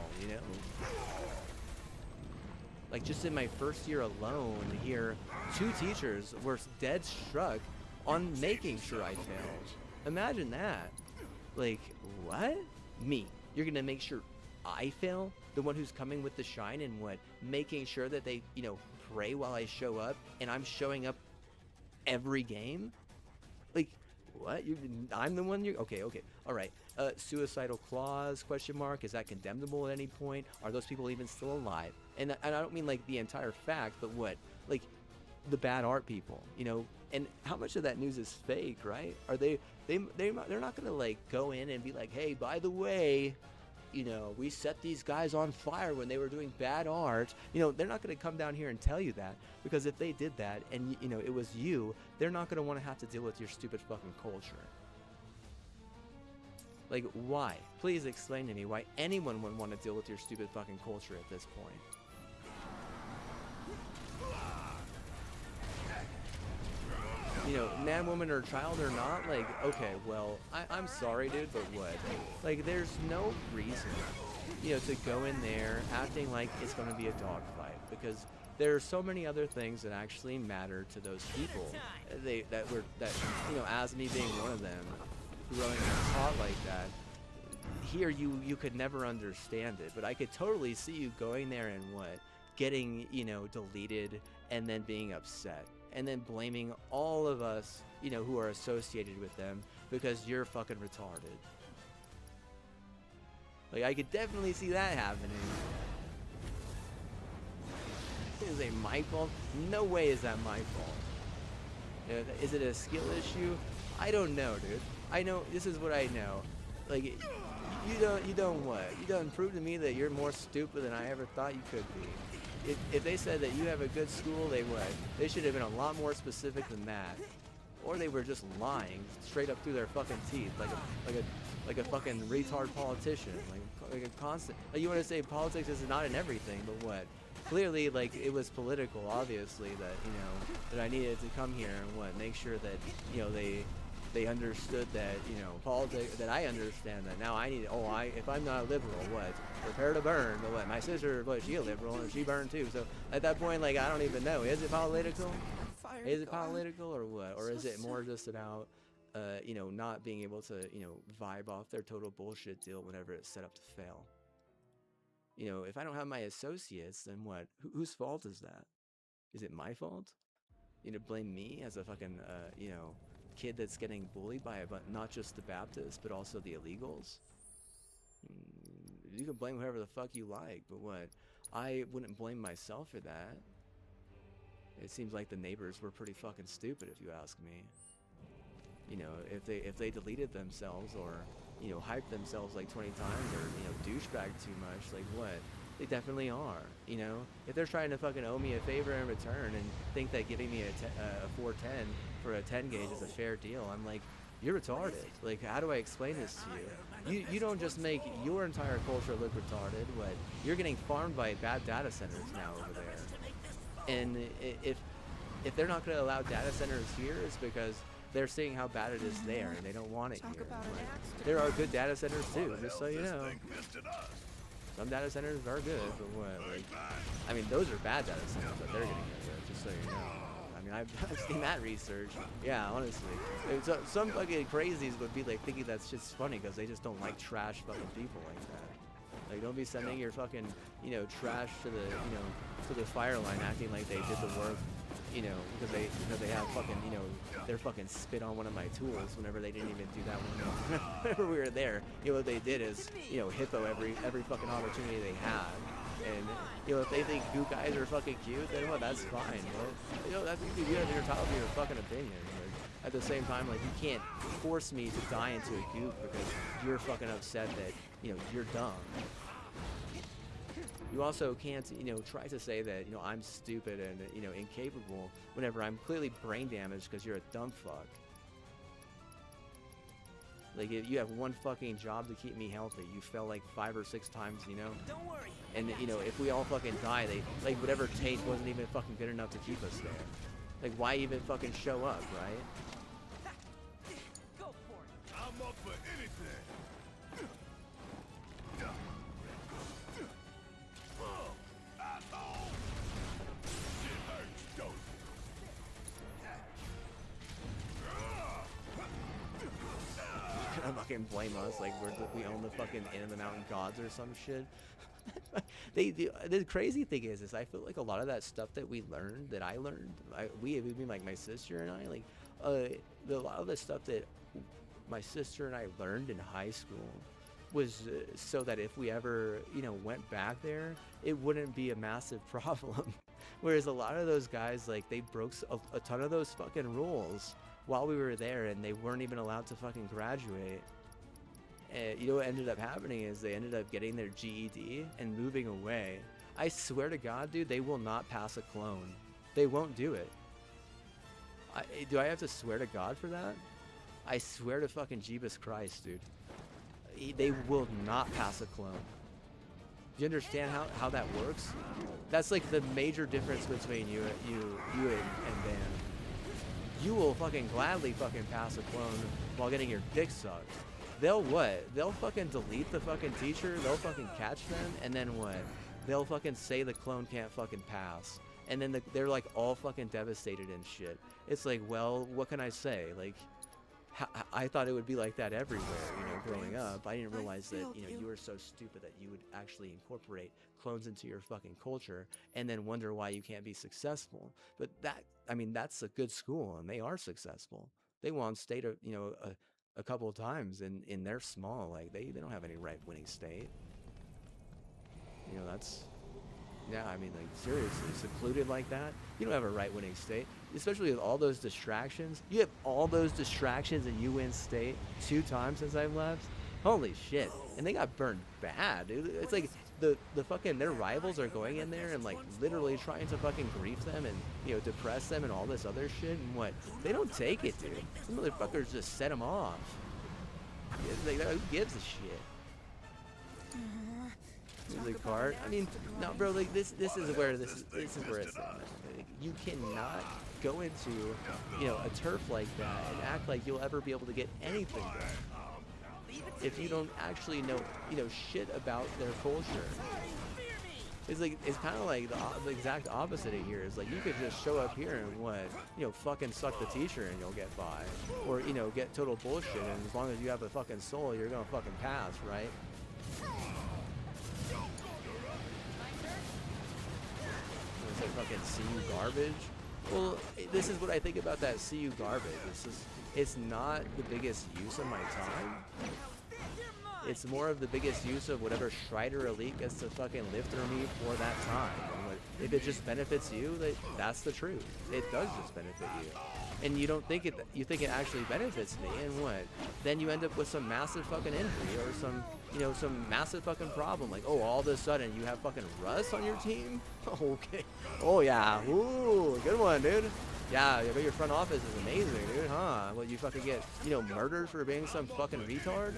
Like, just in my first year alone here, 2 teachers were dead struck on making sure I failed. Imagine that. Like, what? Me. You're gonna make sure I fail? The one who's coming with the shine and what? Making sure that they, pray while I show up, and I'm showing up every game? Like, what? I'm the one okay, all right. Suicidal clause, question mark, is that condemnable at any point? Are those people even still alive? And I don't mean like the entire fact, but what? Like, the bad art people, and how much of that news is fake, right? Are they're not gonna like go in and be like, hey, by the way, we set these guys on fire when they were doing bad art. They're not gonna come down here and tell you that, because if they did that and it was you, they're not gonna want to have to deal with your stupid fucking culture. Like, why? Please explain to me why anyone would want to deal with your stupid fucking culture at this point. Man, woman, or child or not, like, okay, well, I'm sorry, dude, but what? Like, there's no reason, to go in there acting like it's going to be a dogfight, because there are so many other things that actually matter to those people. As me being one of them, growing up taught like that, here you could never understand it, but I could totally see you going there and what? Getting, deleted and then being upset. And then blaming all of us, who are associated with them because you're fucking retarded. Like, I could definitely see that happening. Is it my fault? No way is that my fault. Is it a skill issue? I don't know, dude. I know, this is what I know. Like, you don't what? You done prove to me that you're more stupid than I ever thought you could be. If they said that you have a good school, they would. They should have been a lot more specific than that. Or they were just lying straight up through their fucking teeth, like a fucking retard politician, like a constant. Like you want to say politics is not in everything, but what? Clearly, like it was political, obviously, that that I needed to come here and what make sure that they understood that politics, that I understand that now I need if I'm not a liberal, what, prepare to burn. But what, my sister, what, she a liberal and she burned too. So at that point, like, I don't even know, is it political? Is it political or what? Or is it more just about not being able to vibe off their total bullshit deal whenever it's set up to fail? If I don't have my associates, then what? Whose fault is that? Is it my fault? Blame me as a fucking kid that's getting bullied by not just the Baptists but also the illegals? You can blame whoever the fuck you like, but what? I wouldn't blame myself for that. It seems like the neighbors were pretty fucking stupid, if you ask me. If they deleted themselves or hyped themselves like 20 times or douchebag too much, like what? They definitely are. If they're trying to fucking owe me a favor in return and think that giving me a 410 for a 10 gauge is a fair deal, I'm like, you're retarded. Like, how do I explain this to you? You don't just make your entire culture look retarded. What? You're getting farmed by bad data centers now over there. And if they're not going to allow data centers here, it's because they're seeing how bad it is there and they don't want it here. Like, there are good data centers too, just so you know. Some data centers are good, but what? Like, I mean, those are bad data centers that they're getting rid of, just so you know. I mean, I've seen that research. Yeah, honestly. So, some fucking crazies would be like thinking that's just funny because they just don't like trash fucking people like that. Like, don't be sending your fucking, trash to the fire line acting like they did the work, because they have fucking, they're fucking spit on one of my tools whenever they didn't even do that whenever we were there. What they did is, hippo every fucking opportunity they had. And, if they think gook guys are fucking cute, then what, that's fine. But, that's you have your entitled to your fucking opinion. But at the same time, like, you can't force me to die into a gook because you're fucking upset that, you're dumb. You also can't, try to say that, I'm stupid and, incapable whenever I'm clearly brain damaged because you're a dumb fuck. Like, if you have one fucking job to keep me healthy, you fell like 5 or 6 times, Don't worry. And, if we all fucking die, like, whatever taste wasn't even fucking good enough to keep us there. Like, why even fucking show up, right? Go for it. I'm up for anything. Fucking blame us like we own the fucking Inn of the Mountain Gods or some shit. The crazy thing is I feel like a lot of that stuff that I learned, we mean like my sister and I, like a lot of the stuff that my sister and I learned in high school was so that if we ever went back there, it wouldn't be a massive problem. Whereas a lot of those guys, like, they broke a ton of those fucking rules while we were there, and they weren't even allowed to fucking graduate. And what ended up happening is they ended up getting their GED and moving away. I swear to God, dude, they will not pass a clone. They won't do it. Do I have to swear to God for that? I swear to fucking Jeebus Christ, dude. They will not pass a clone. Do you understand how that works? That's like the major difference between you and Dan. You will fucking gladly fucking pass a clone while getting your dick sucked. They'll what? They'll fucking delete the fucking teacher, they'll fucking catch them, and then what? They'll fucking say the clone can't fucking pass. And then they're like all fucking devastated and shit. It's like, well, what can I say? Like, I thought it would be like that everywhere, growing up. I didn't realize that, you were so stupid that you would actually incorporate clones into your fucking culture and then wonder why you can't be successful. But that's a good school, and they are successful. They won state, a couple of times, and they're small. Like, they don't have any right-winning state. Yeah, I mean, like, seriously, secluded like that? You don't have a right-winning state, especially with all those distractions. You have all those distractions and you win state 2 times since I've left. Holy shit. And they got burned bad, dude. It's like the fucking, their rivals are going in there and like literally trying to fucking grief them and, you know, depress them and all this other shit. And what? They don't take it, dude. Some motherfuckers just set them off. It's like, who gives a shit? Music part. I mean, no, bro. Like this is where this is where it's at. Like, you cannot go into, you know, a turf like that and act like you'll ever be able to get anything done if you don't actually know, you know, shit about their culture. It's like, it's kind of like the exact opposite of here. Is like, you could just show up here and what, you know, fucking suck the t-shirt and you'll get by, or, you know, get total bullshit, and as long as you have a fucking soul, you're gonna fucking pass, right? It's like fucking CU garbage. Well, this is what I think about that CU garbage. It's not the biggest use of my time. It's more of the biggest use of whatever Strider Elite gets to fucking lift or me for that time. And if it just benefits you, that's the truth. It does just benefit you. And you don't think it, you think it actually benefits me, and what? Then you end up with some massive fucking injury or some, you know, some massive fucking problem. Like, oh, all of a sudden you have fucking Russ on your team? Okay. Oh yeah. Ooh, good one, dude. Yeah, your front office is amazing, dude, huh? Well, you fucking get, you know, murdered for being some fucking retard?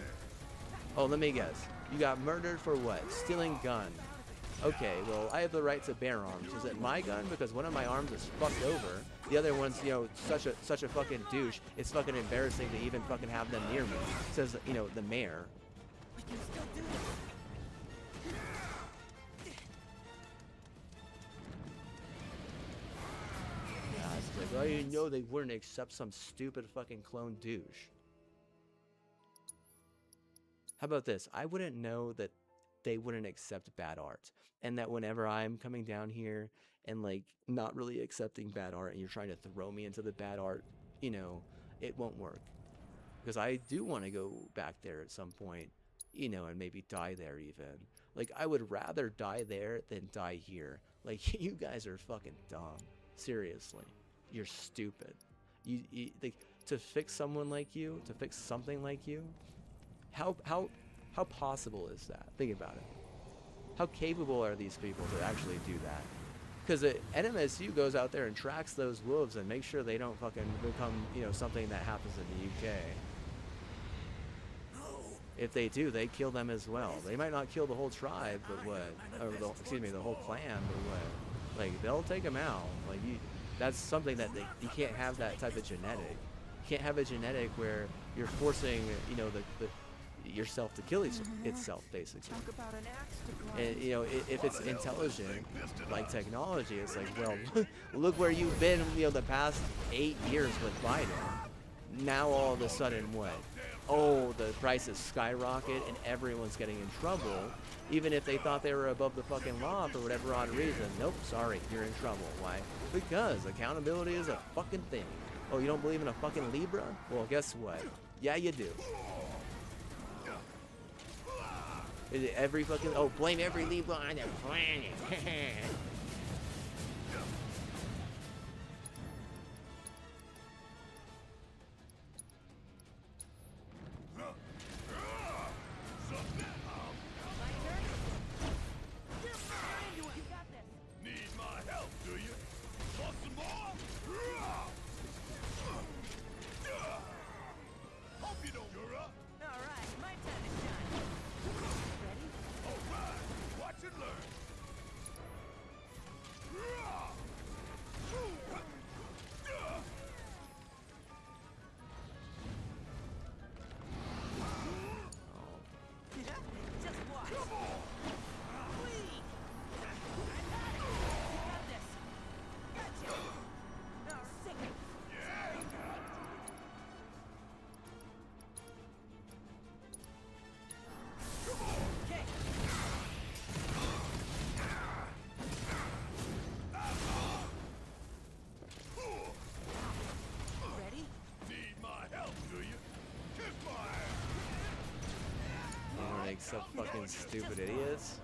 Oh, let me guess. You got murdered for what? Stealing gun. Okay, well, I have the right to bear arms. Is it my gun? Because one of my arms is fucked over. The other one's, you know, such a fucking douche. It's fucking embarrassing to even fucking have them near me. Says, you know, the mayor. We can still do this. Yeah, it's like, well, you know they wouldn't accept some stupid fucking clone douche. How about this? I wouldn't know that they wouldn't accept bad art, and that whenever I'm coming down here and like not really accepting bad art and you're trying to throw me into the bad art, you know, it won't work, because I do want to go back there at some point, you know, and maybe die there even. Like, I would rather die there than die here. Like, you guys are fucking dumb. Seriously, you're stupid. You like, to fix someone like you, to fix something like you, how possible is that? Think about it. How capable are these people to actually do that? Because NMSU goes out there and tracks those wolves and makes sure they don't fucking become, you know, something that happens in the UK. If they do, they kill them as well. They might not kill the whole tribe, but what? Or excuse me, the whole clan, but what? Like, they'll take them out. Like, that's something that you can't have, that type of genetic. You can't have a genetic where you're forcing, you know, yourself to kill itself, basically. And, you know, if it's intelligent, like technology, it's like, well, look where you've been, you know, the past 8 years with Biden. Now all of a sudden, what? Oh, the prices skyrocket and everyone's getting in trouble, even if they thought they were above the fucking law for whatever odd reason. Nope, sorry, you're in trouble. Why? Because accountability is a fucking thing. Oh, you don't believe in a fucking Libra? Well, guess what? Yeah, you do. Is it every fucking, oh, blame every Libra on the planet. Need my help, do you? Want some more? Hope you don't. You're up. All right, my time to shine. Ready? All right, watch and learn. Just watch. Come on. Whee! I got it. You got this. Gotcha. Oh, sick. Okay. Ready? Need my help, do you? Kiss my ass. You want to accept fucking stupid idiots?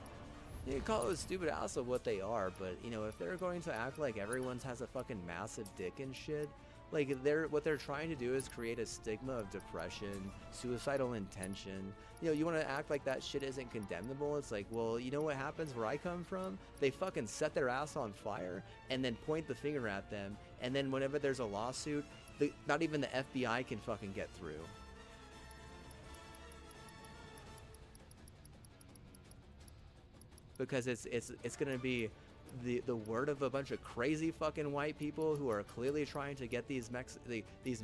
You can call it stupid ass of what they are, but, you know, if they're going to act like everyone has a fucking massive dick and shit, Like what they're trying to do is create a stigma of depression, suicidal intention. You know, you want to act like that shit isn't condemnable. It's like, well, you know what happens where I come from? They fucking set their ass on fire and then point the finger at them. And then whenever there's a lawsuit, not even the FBI can fucking get through. Because it's gonna be the word of a bunch of crazy fucking white people who are clearly trying to get these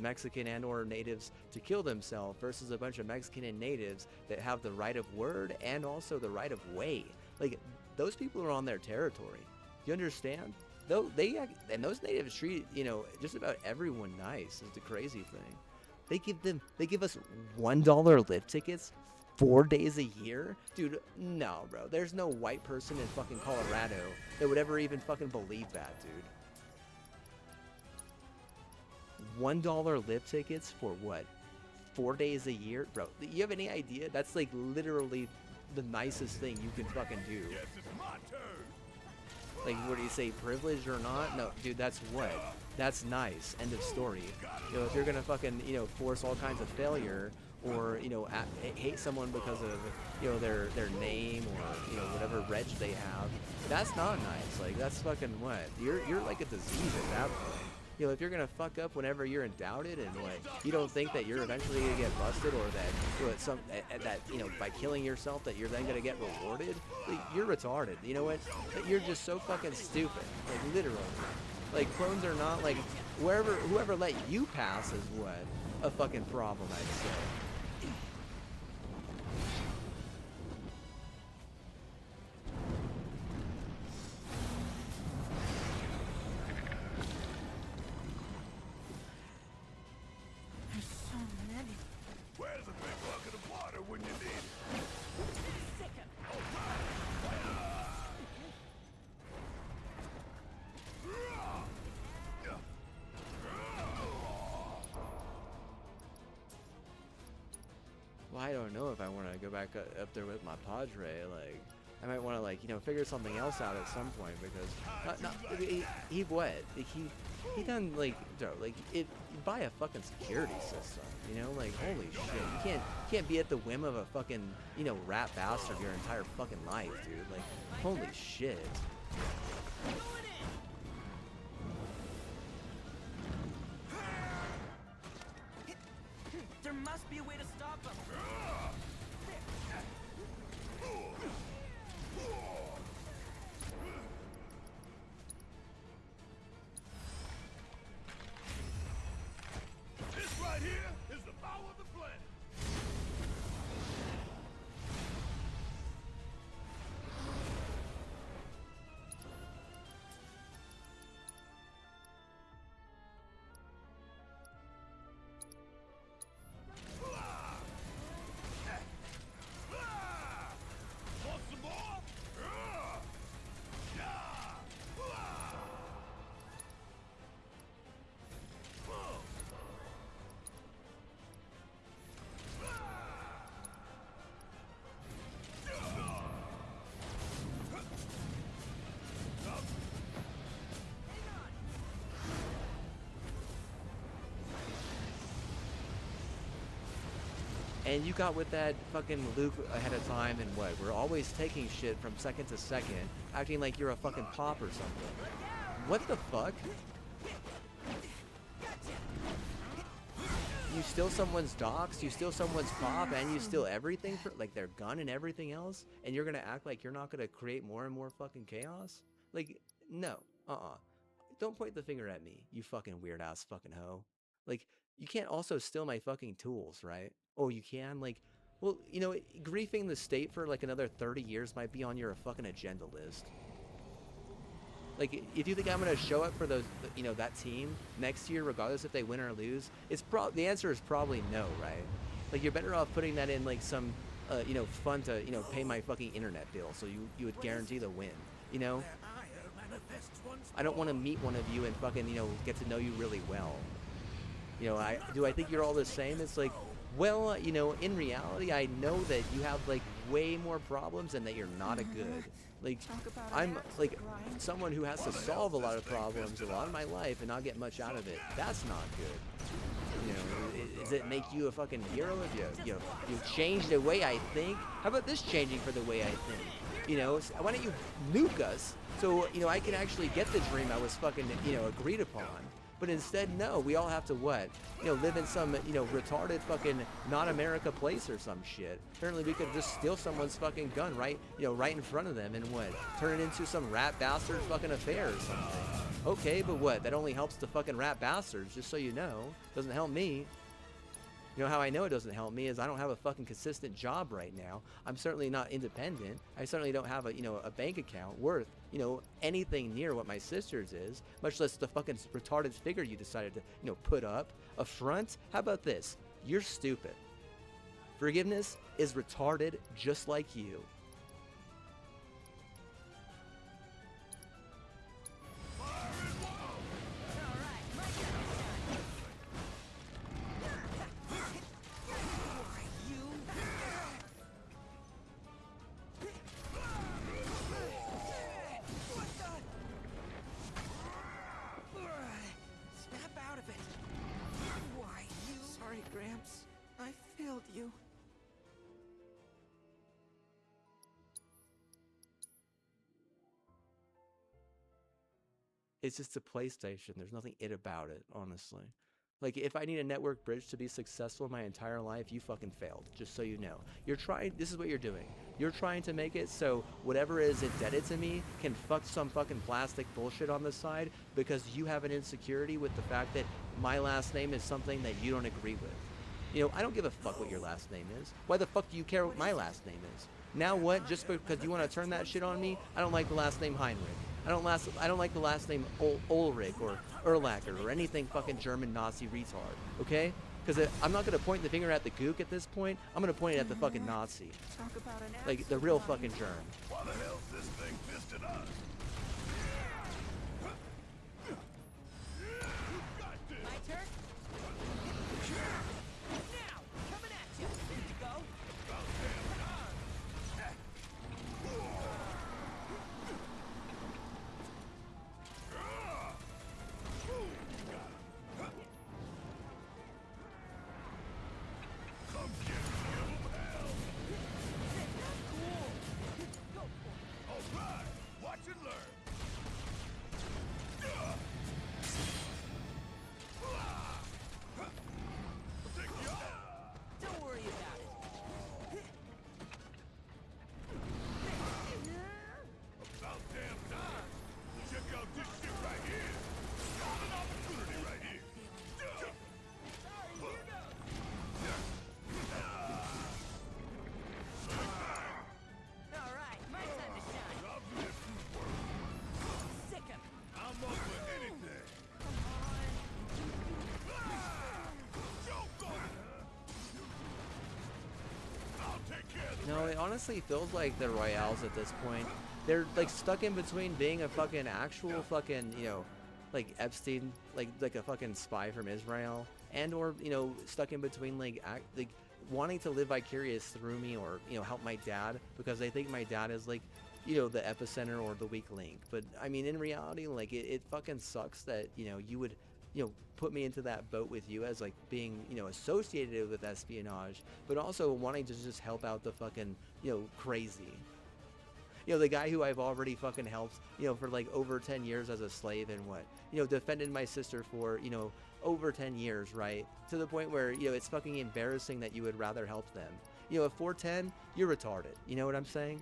Mexican and or natives to kill themselves versus a bunch of Mexican and natives that have the right of word and also the right of way. Like, those people are on their territory. You understand? Though and those natives treat, you know, just about everyone nice is the crazy thing. They give us $1 lift tickets 4 days a year? Dude, no, bro. There's no white person in fucking Colorado that would ever even fucking believe that, dude. $1 lift tickets for what? 4 days a year? Bro, you have any idea? That's like literally the nicest thing you can fucking do. Yes, it's my turn. Like, what do you say, privileged or not? No, dude, that's what? That's nice. End of story. You know, if you're gonna fucking, you know, force all kinds of failure, or, you know, hate someone because of, you know, their name, or, you know, whatever reg they have, that's not nice. Like, that's fucking what? You're like a disease at that point. You know, if you're gonna fuck up whenever you're doubted, and what, you don't think that you're eventually gonna get busted, or that, you know, that, you know, by killing yourself that you're then gonna get rewarded, like, you're retarded. You know what? You're just so fucking stupid. Like, literally. Like, clones are not, like, whoever let you pass is what? A fucking problem, I'd say. Where's a big bucket of water when you need it? Well, I don't know if I want to go back up there with my Padre. Like, I might want to, like, you know, figure something else out at some point, because he what? Like, he done, like, like, you buy a fucking security system, you know? Like, holy shit, you can't be at the whim of a fucking, you know, rat bastard your entire fucking life, dude. Like, holy shit. There must be a way to stop them. This right here is the power of the planet. Want some more? And you got with that fucking Luke ahead of time, and what? We're always taking shit from second to second, acting like you're a fucking pop or something. What the fuck? You steal someone's docks, you steal someone's pop, and you steal everything, for like their gun and everything else, and you're gonna act like you're not gonna create more and more fucking chaos? Like, no. Don't point the finger at me, you fucking weird ass fucking hoe. Like, you can't also steal my fucking tools, right? Oh, you can? Like, well, you know, griefing the state for like another 30 years might be on your fucking agenda list. Like, if you think I'm gonna show up for those, you know, that team next year, regardless if they win or lose, the answer is probably no, right? Like, you're better off putting that in like some, you know, fund to, you know, pay my fucking internet bill, so you would guarantee the win, you know? I don't want to meet one of you and fucking, you know, get to know you really well. You know, do I think you're all the same? It's like, well, you know, in reality, I know that you have like way more problems and that you're not a good. Like, I'm like someone who has to solve a lot of problems a lot of my life and not get much out of it. That's not good. You know, does it make you a fucking hero if you change the way I think? How about this changing for the way I think? You know, why don't you nuke us so, you know, I can actually get the dream I was fucking, you know, agreed upon. But instead, no, we all have to what? You know, live in some, you know, retarded fucking not America place or some shit. Apparently we could just steal someone's fucking gun right, you know, right in front of them and what? Turn it into some rat bastard fucking affair or something. Okay, but what? That only helps the fucking rat bastards, just so you know. Doesn't help me. You know how I know it doesn't help me is I don't have a fucking consistent job right now. I'm certainly not independent. I certainly don't have a, you know, a bank account worth, you know, anything near what my sister's is, much less the fucking retarded figure you decided to, you know, put up. A front? How about this? You're stupid. Forgiveness is retarded just like you. You. It's just a PlayStation. There's nothing it about it, honestly. Like, if I need a network bridge to be successful my entire life, you fucking failed, just so you know. You're trying, this is what you're doing. You're trying to make it so whatever is indebted to me can fuck some fucking plastic bullshit on the side because you have an insecurity with the fact that my last name is something that you don't agree with. You know, I don't give a fuck what your last name is. Why the fuck do you care what my last name is? Now what? Just because you want to turn that shit on me? I don't like the last name Heinrich. I don't like the last name Ulrich or Erlacher or anything fucking German Nazi retard. Okay? Because I'm not gonna point the finger at the gook at this point. I'm gonna point it at the fucking Nazi. Like the real fucking germ. Why the hell's this thing pissed at us? My turn? Now! Coming at you! Ready to go? About damn time! Come get me, pal! Alright! Watch and learn! Don't worry about it. About damn time! Check out this shit right here! Got an opportunity right here! Alright, my time to shine. I'll do this work. Sick him. I'm up for anything! Joke on it! I'll take care of the No, it honestly feels like the Royales at this point. They're like stuck in between being a fucking actual fucking, you know, like Epstein, like a fucking spy from Israel, and or, you know, stuck in between like wanting to live vicarious through me or, you know, help my dad because they think my dad is like, you know, the epicenter or the weak link. But I mean, in reality, like it fucking sucks that, you know, you would, you know, put me into that boat with you as like being, you know, associated with espionage, but also wanting to just help out the fucking, you know, crazy. You know, the guy who I've already fucking helped, you know, for like over 10 years as a slave and what, you know, defended my sister for, you know, over 10 years, right? To the point where, you know, it's fucking embarrassing that you would rather help them. You know, a 410, you're retarded. You know what I'm saying?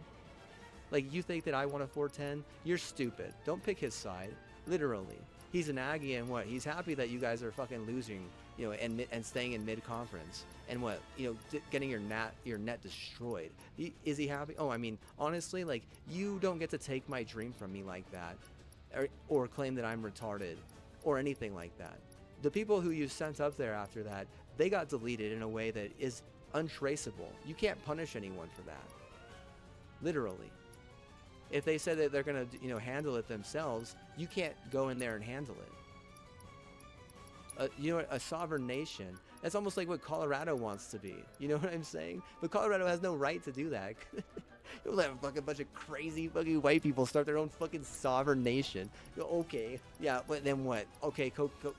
Like, you think that I want a 410? You're stupid. Don't pick his side. Literally. He's an Aggie and what? He's happy that you guys are fucking losing, you know, and staying in mid-conference. And what? You know, getting your net destroyed. Is he happy? Oh, I mean, honestly, like, you don't get to take my dream from me like that. Or claim that I'm retarded. Or anything like that. The people who you sent up there after that, they got deleted in a way that is untraceable. You can't punish anyone for that. Literally. If they said that they're gonna, you know, handle it themselves, you can't go in there and handle it. you know what, a sovereign nation. That's almost like what Colorado wants to be. You know what I'm saying? But Colorado has no right to do that. You'll let a fucking bunch of crazy fucking white people start their own fucking sovereign nation. Okay, yeah, but then what? Okay,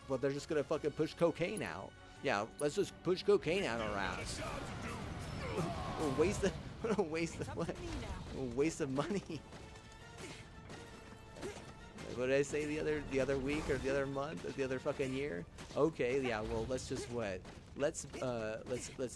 well, they're just gonna fucking push cocaine out. Yeah, let's just push cocaine out our ass. A waste of money. What did I say the other week or the other month or the other fucking year? Okay, yeah, well, let's just what? Let's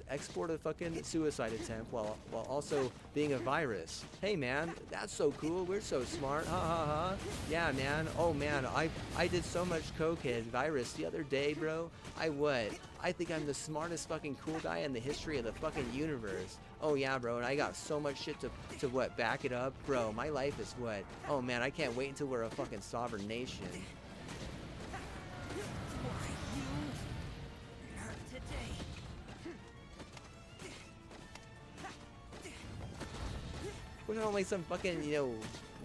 export a fucking suicide attempt while also being a virus. Hey man, that's so cool. We're so smart. Ha ha ha. Yeah man. Oh man, I did so much coke and virus the other day, bro. I think I'm the smartest fucking cool guy in the history of the fucking universe. Oh yeah, bro, and I got so much shit to what, back it up? Bro, my life is what? Oh man, I can't wait until we're a fucking sovereign nation. We're not like some fucking, you know,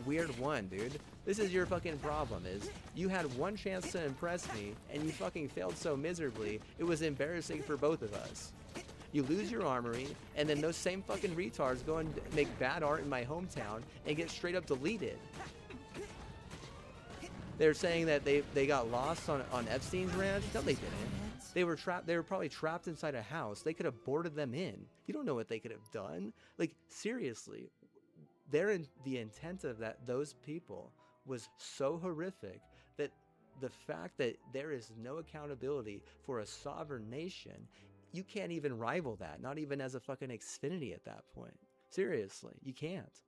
weird one, dude. This is your fucking problem, is you had one chance to impress me, and you fucking failed so miserably, it was embarrassing for both of us. You lose your armory, and then those same fucking retards go and make bad art in my hometown and get straight up deleted. They're saying that they got lost on Epstein's ranch. No, they didn't. They were trapped. They were probably trapped inside a house. They could have boarded them in. You don't know what they could have done. Like, seriously, the intent of those people was so horrific that the fact that there is no accountability for a sovereign nation, you can't even rival that, not even as a fucking Xfinity at that point. Seriously, you can't.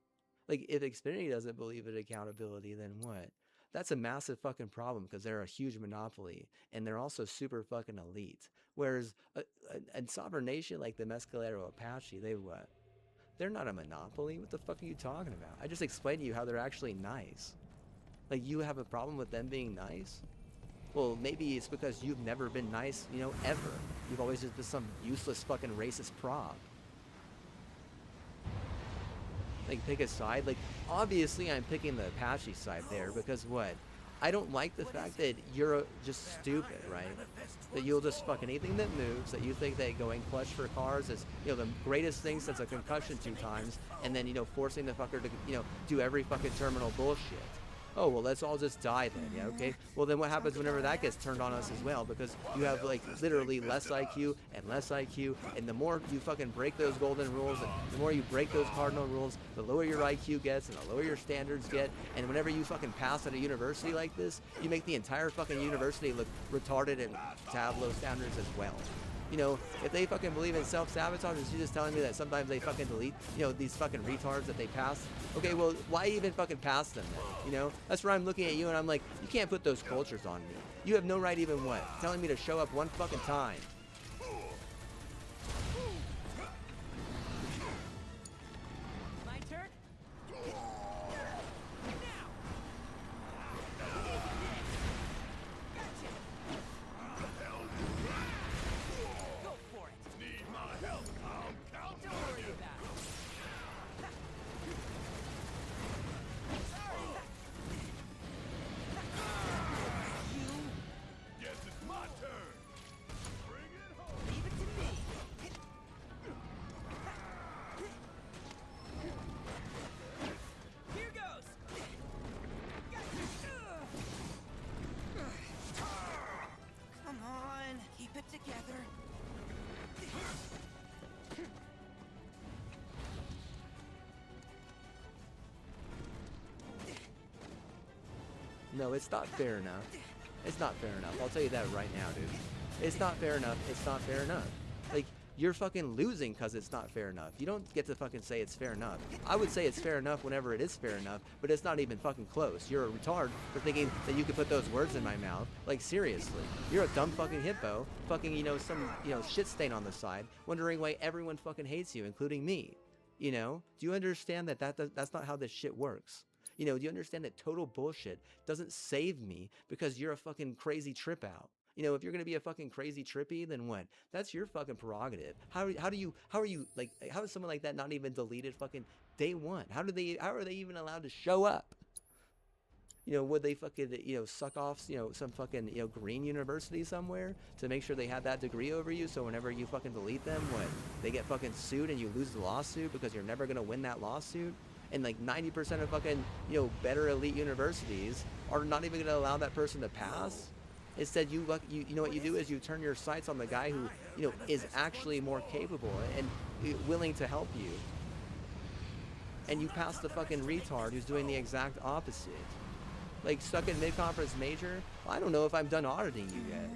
Like, if Xfinity doesn't believe in accountability, then what? That's a massive fucking problem, because they're a huge monopoly, and they're also super fucking elite. Whereas a sovereign nation like the Mescalero Apache, they're not a monopoly. What the fuck are you talking about? I just explained to you how they're actually nice. Like, you have a problem with them being nice? Well, maybe it's because you've never been nice, you know, ever. You've always just been some useless fucking racist prop. Like, pick a side. Like, obviously I'm picking the Apache side there, because what? I don't like the fact that you're just stupid, right? That you'll just fuck anything that moves, that you think that going clutch for cars is, you know, the greatest thing since a concussion 2 times, and then, you know, forcing the fucker to, you know, do every fucking terminal bullshit. Oh, well, let's all just die then, yeah, okay? Well, then what happens whenever that gets turned on us as well? Because you have, like, literally less IQ and less IQ, and the more you fucking break those golden rules, and the more you break those cardinal rules, the lower your IQ gets, and the lower your standards get, and whenever you fucking pass at a university like this, you make the entire fucking university look retarded and to have low standards as well. You know, if they fucking believe in self-sabotage, is you just telling me that sometimes they fucking delete, you know, these fucking retards that they pass? Okay, well, why even fucking pass them then? You know, that's where I'm looking at you and I'm like, you can't put those cultures on me. You have no right even what? Telling me to show up one fucking time. My turn? No, it's not fair enough. It's not fair enough. I'll tell you that right now, dude. It's not fair enough. It's not fair enough. Like, you're fucking losing because it's not fair enough. You don't get to fucking say it's fair enough. I would say it's fair enough whenever it is fair enough, but it's not even fucking close. You're a retard for thinking that you could put those words in my mouth. Like, seriously. You're a dumb fucking hippo, fucking, you know, some, you know, shit stain on the side, wondering why everyone fucking hates you, including me. You know? Do you understand that that's not how this shit works? You know, do you understand that total bullshit doesn't save me because you're a fucking crazy trip out? You know, if you're gonna be a fucking crazy trippy, then what? That's your fucking prerogative. How are you like, how is someone like that not even deleted fucking day one? How are they even allowed to show up? You know, would they fucking, you know, suck off, you know, some fucking, you know, green university somewhere to make sure they had that degree over you, so whenever you fucking delete them, what, they get fucking sued and you lose the lawsuit because you're never gonna win that lawsuit? And like 90% of fucking, you know, better elite universities are not even gonna allow that person to pass. Instead, you know what you do is you turn your sights on the guy who, you know, is actually more capable and willing to help you. And you pass the fucking retard who's doing the exact opposite. Like, stuck in mid-conference major? Well, I don't know if I'm done auditing you yet.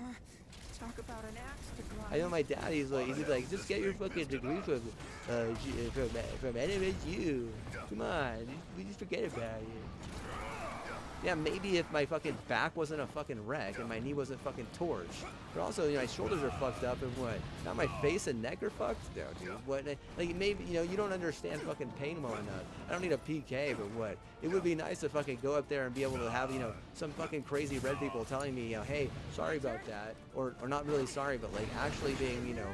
Talk about an axe to grind. I know my dad, he's like, just get your fucking degree from NMSU. Come on, we just forget about it. Yeah, maybe if my fucking back wasn't a fucking wreck and my knee wasn't fucking torched. But also, you know, my shoulders are fucked up and what? Now my face and neck are fucked? No, dude, what? Like, maybe, you know, you don't understand fucking pain well enough. I don't need a PK, but what? It would be nice to fucking go up there and be able to have, you know, some fucking crazy red people telling me, you know, hey, sorry about that. Or not really sorry, but like actually being, you know,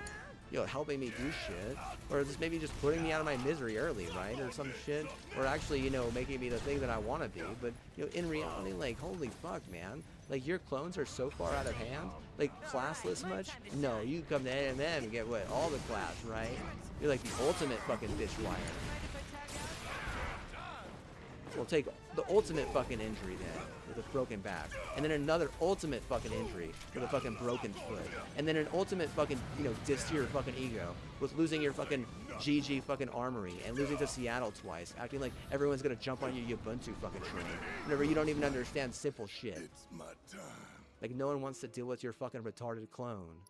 helping me do shit, or just maybe just putting me out of my misery early, right, or some shit, or actually, you know, making me the thing that I want to be. But, you know, in reality, like, holy fuck, man, like, your clones are so far out of hand, like, classless much? No, you come to NMM and get what, all the class, right? You're like the ultimate fucking bitch wire. We'll take the ultimate fucking injury then, with a broken back, and then another ultimate fucking injury with a fucking broken foot, and then an ultimate fucking, you know, diss to your fucking ego with losing your fucking GG fucking armory and losing to Seattle twice, acting like everyone's gonna jump on your Ubuntu fucking train whenever you don't even understand simple shit. It's my time. Like, no one wants to deal with your fucking retarded clone.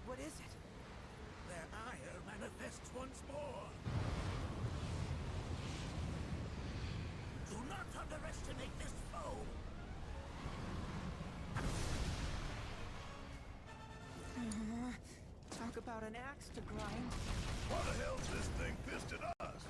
What is it? Their ire manifests once more. Do not underestimate this foe. Talk about an axe to grind. Why the hell's this thing pissed at us?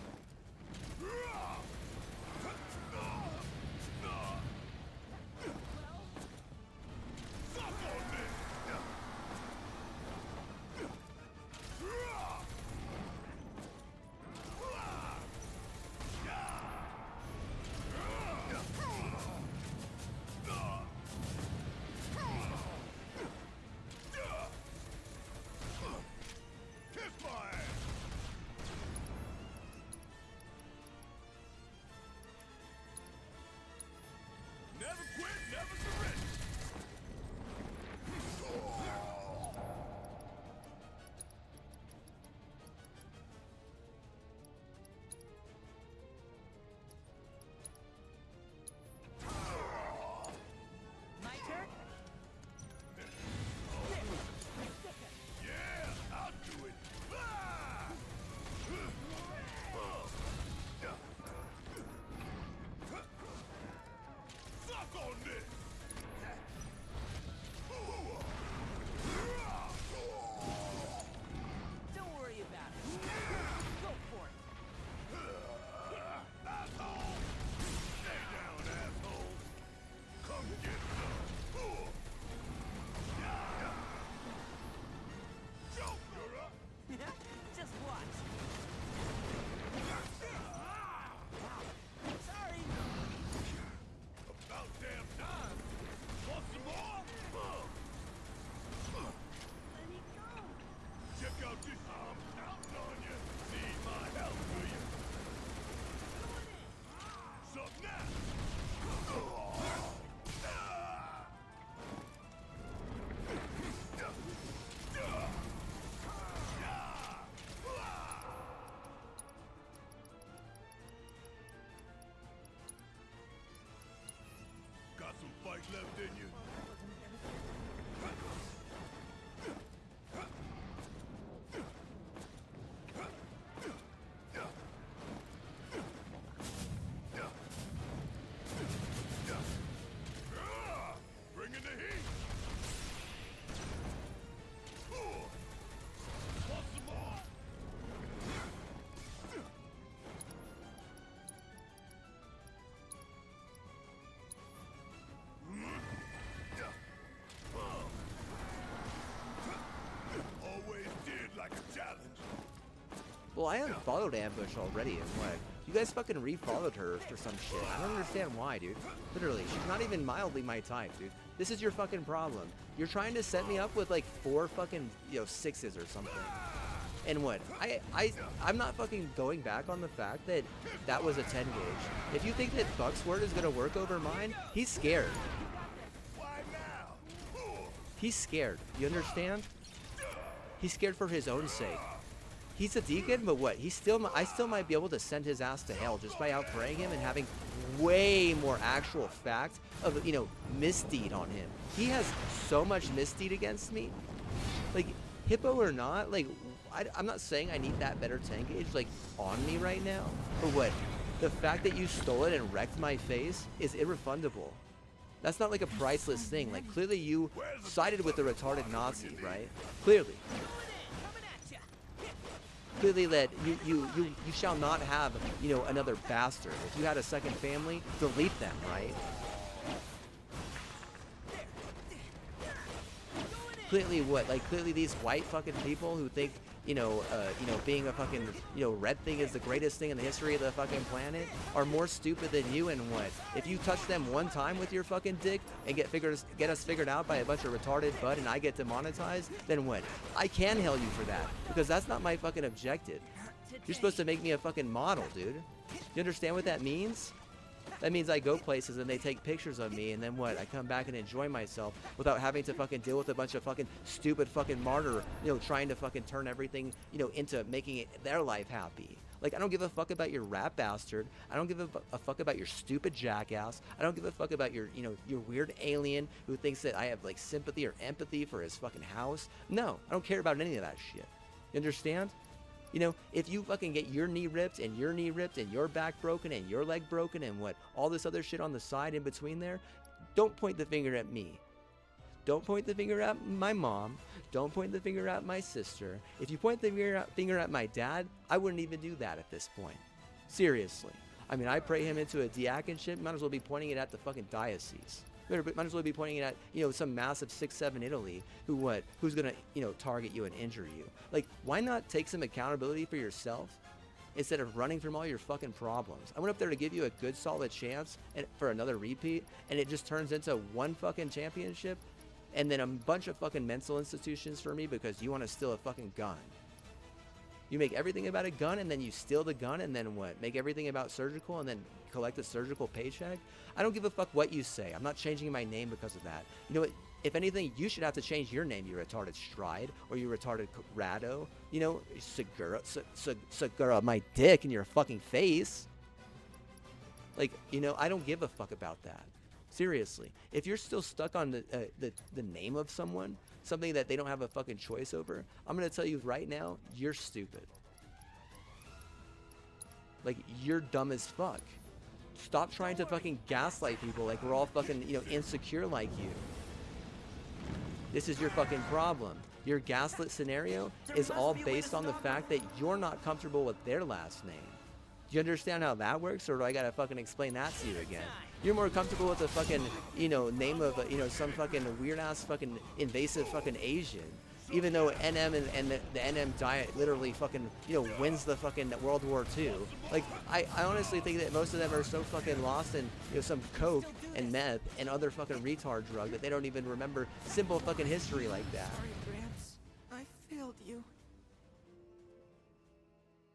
Well, I unfollowed Ambush already, and what? You guys fucking refollowed her for some shit. I don't understand why, dude. Literally, she's not even mildly my type, dude. This is your fucking problem. You're trying to set me up with like 4 fucking, you know, 6s or something. And what? I'm not fucking going back on the fact that that was a 10 gauge. If you think that Buck's word is gonna work over mine, he's scared. He's scared. You understand? He's scared for his own sake. He's a deacon, but what? I still might be able to send his ass to hell just by outpraying him and having way more actual fact of, you know, misdeed on him. He has so much misdeed against me. Like, hippo or not, like, I'm not saying I need that better 10 gauge, like, on me right now. But what? The fact that you stole it and wrecked my face is irrefundable. That's not like a priceless thing. Like, clearly you sided with the retarded Nazi, right? Clearly. Clearly that you shall not have, you know, another bastard. If you had a second family, delete them, right? Clearly what? Like, clearly these white fucking people who think, you know, being a fucking, you know, red thing is the greatest thing in the history of the fucking planet are more stupid than you, and what? If you touch them one time with your fucking dick and get us figured out by a bunch of retarded bud and I get demonetized, then what? I can hail you for that, because that's not my fucking objective. You're supposed to make me a fucking model, dude. You understand what that means? That means I go places and they take pictures of me, and then what? I come back and enjoy myself without having to fucking deal with a bunch of fucking stupid fucking martyr, you know, trying to fucking turn everything, you know, into making it their life happy. Like, I don't give a fuck about your rap bastard. I don't give a fuck about your stupid jackass. I don't give a fuck about your, you know, your weird alien who thinks that I have, like, sympathy or empathy for his fucking house. No, I don't care about any of that shit. You understand? You know, if you fucking get your knee ripped and your knee ripped and your back broken and your leg broken and what, all this other shit on the side in between there, don't point the finger at me. Don't point the finger at my mom. Don't point the finger at my sister. If you point the finger at my dad, I wouldn't even do that at this point. Seriously. I mean, I pray him into a diaconship, might as well be pointing it at the fucking diocese. Might as well be pointing it at, you know, some massive 6'7" Italy who's gonna, you know, target you and injure you. Like, why not take some accountability for yourself instead of running from all your fucking problems? I went up there to give you a good solid chance for another repeat, and it just turns into one fucking championship and then a bunch of fucking mental institutions for me because you want to steal a fucking gun. You make everything about a gun, and then you steal the gun, and then what? Make everything about surgical, and then collect a surgical paycheck? I don't give a fuck what you say. I'm not changing my name because of that. You know what? If anything, you should have to change your name, you retarded Stride, or you retarded Rado. You know, Segura, my dick in your fucking face. Like, you know, I don't give a fuck about that. Seriously. If you're still stuck on the name of someone, something that they don't have a fucking choice over, I'm gonna tell you right now, you're stupid. Like, you're dumb as fuck. Stop trying to fucking gaslight people like we're all fucking, you know, insecure like you. This is your fucking problem. Your gaslit scenario is all based on the fact that you're not comfortable with their last name. Do you understand how that works, or do I gotta fucking explain that to you again? You're more comfortable with the fucking, you know, name of, you know, some fucking weird-ass fucking invasive fucking Asian. Even though NM and the NM diet literally fucking, you know, wins the fucking World War II. Like, I honestly think that most of them are so fucking lost in, you know, some coke and meth and other fucking retard drug that they don't even remember simple fucking history like that. Sorry, Gramps. I failed you.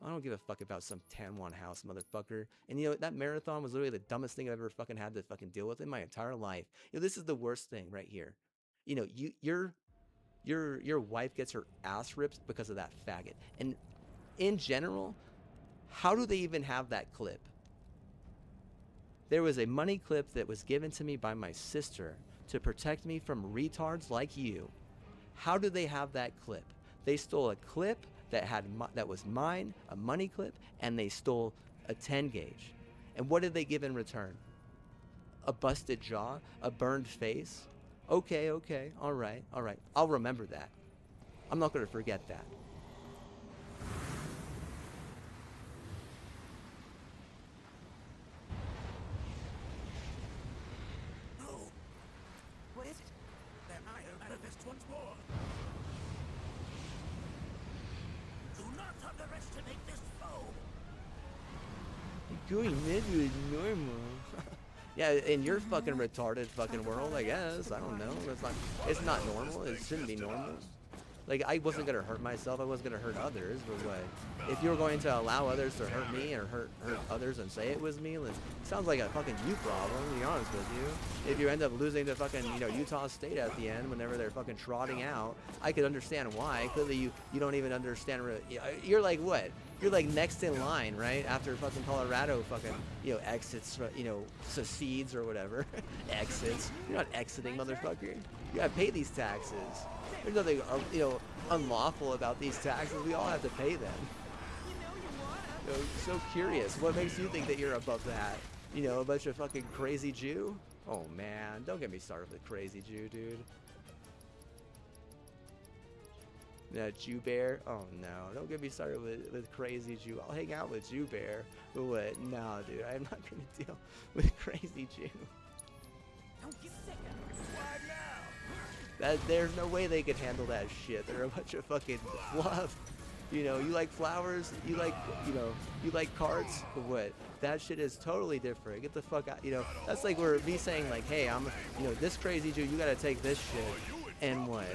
I don't give a fuck about some Tan House motherfucker. And you know, that marathon was literally the dumbest thing I've ever fucking had to fucking deal with in my entire life. You know, this is the worst thing right here. You know, your wife gets her ass ripped because of that faggot. And in general, how do they even have that clip? There was a money clip that was given to me by my sister to protect me from retards like you. How do they have that clip? They stole a clip that was mine, a money clip, and they stole a 10 gauge. And what did they give in return? A busted jaw, a burned face. Okay, all right. I'll remember that. I'm not gonna forget that. No. What is it? Their ire manifests once more. Do not underestimate underestimate this foe. Going mid is normal. Yeah, in your fucking retarded fucking world, I guess. I don't know. It's not normal. It shouldn't be normal. Like, I wasn't gonna hurt myself. I wasn't gonna hurt others. But what? If you're going to allow others to hurt me or hurt others and say it was me, it sounds like a fucking you problem, to be honest with you. If you end up losing to fucking, Utah State at the end whenever they're fucking trotting out, I could understand why. Clearly, you don't even understand. You're like what? You're like next in line, right? After fucking Colorado fucking, exits, secedes or whatever. Exits. You're not exiting, motherfucker. You gotta pay these taxes. There's nothing, unlawful about these taxes. We all have to pay them. So curious. What makes you think that you're above that? A bunch of fucking crazy Jew? Oh man, don't get me started with crazy Jew, dude. Yeah, Jew Bear? Oh no, don't get me started with crazy Jew. I'll hang out with Jew Bear, but what? No, dude, I'm not gonna deal with crazy Jew. Don't get sick of it. Why now? There's no way they could handle that shit. They're a bunch of fucking fluff. You like flowers, you like carts, but what? That shit is totally different. Get the fuck out. That's like me saying like, hey, I'm, this crazy Jew, you gotta take this shit, and what?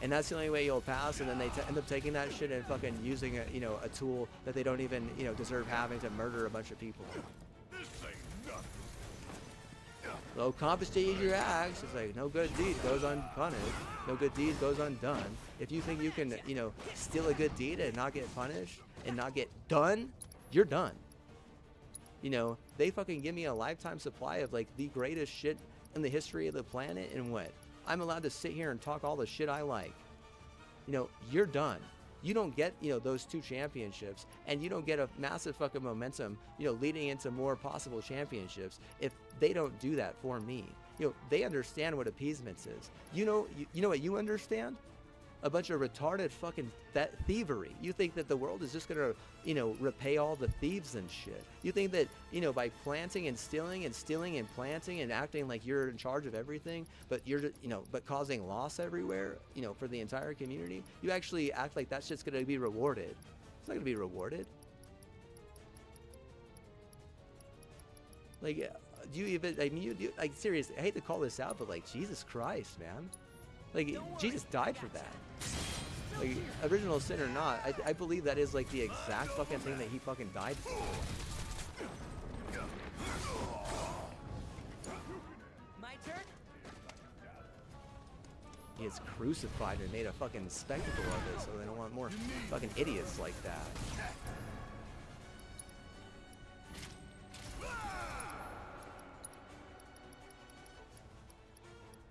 And that's the only way you'll pass, and then they end up taking that shit and fucking using a tool that they don't even, deserve having to murder a bunch of people. Well, compensate your acts. It's like, no good deed goes unpunished. No good deed goes undone. If you think you can, steal a good deed and not get punished and not get done, you're done. They fucking give me a lifetime supply of like the greatest shit in the history of the planet, and what? I'm allowed to sit here and talk all the shit I like. You're done. You don't get, those 2 championships, and you don't get a massive fucking momentum, leading into more possible championships if they don't do that for me. They understand what appeasement is. You know what you understand? A bunch of retarded fucking thievery. You think that the world is just gonna, repay all the thieves and shit. You think that, by planting and stealing and planting and acting like you're in charge of everything, but you're, but causing loss everywhere, for the entire community, you actually act like that shit's gonna be rewarded. It's not gonna be rewarded. Like, do you even, like, seriously, I hate to call this out, but like, Jesus Christ, man. Like, Jesus died for that. Like, original sin or not, I believe that is like the exact fucking thing that he fucking died for. My turn? He gets crucified and made a fucking spectacle of it, so they don't want more fucking idiots like that.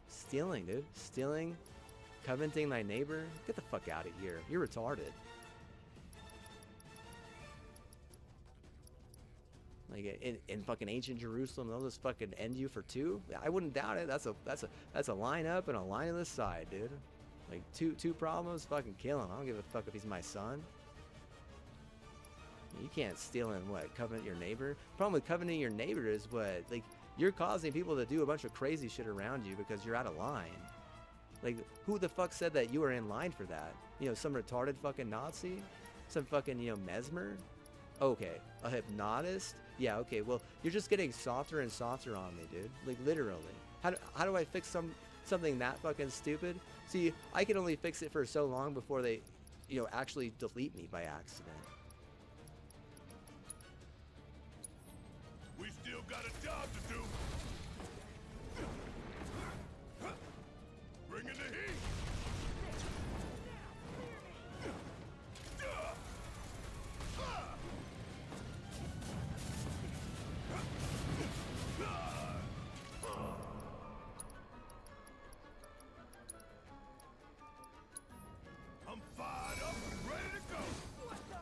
Stealing, dude. Stealing, coveting thy neighbor. Get the fuck out of here. You're retarded. Like in fucking ancient Jerusalem, they'll just fucking end you for 2. I wouldn't doubt it. That's a line up and a line on the side, dude. Like two problems, fucking kill him. I don't give a fuck if he's my son. You can't steal and what? Covet your neighbor. The problem with coveting your neighbor is what? Like, you're causing people to do a bunch of crazy shit around you because you're out of line. Like, who the fuck said that you were in line for that? Some retarded fucking Nazi? Some fucking, mesmer? Okay, a hypnotist? Yeah, okay, well, you're just getting softer and softer on me, dude. Like, literally. How do I fix something that fucking stupid? See, I can only fix it for so long before they, actually delete me by accident. We still got a job to do. Bring in the heat. I'm fired up and ready to go. What the?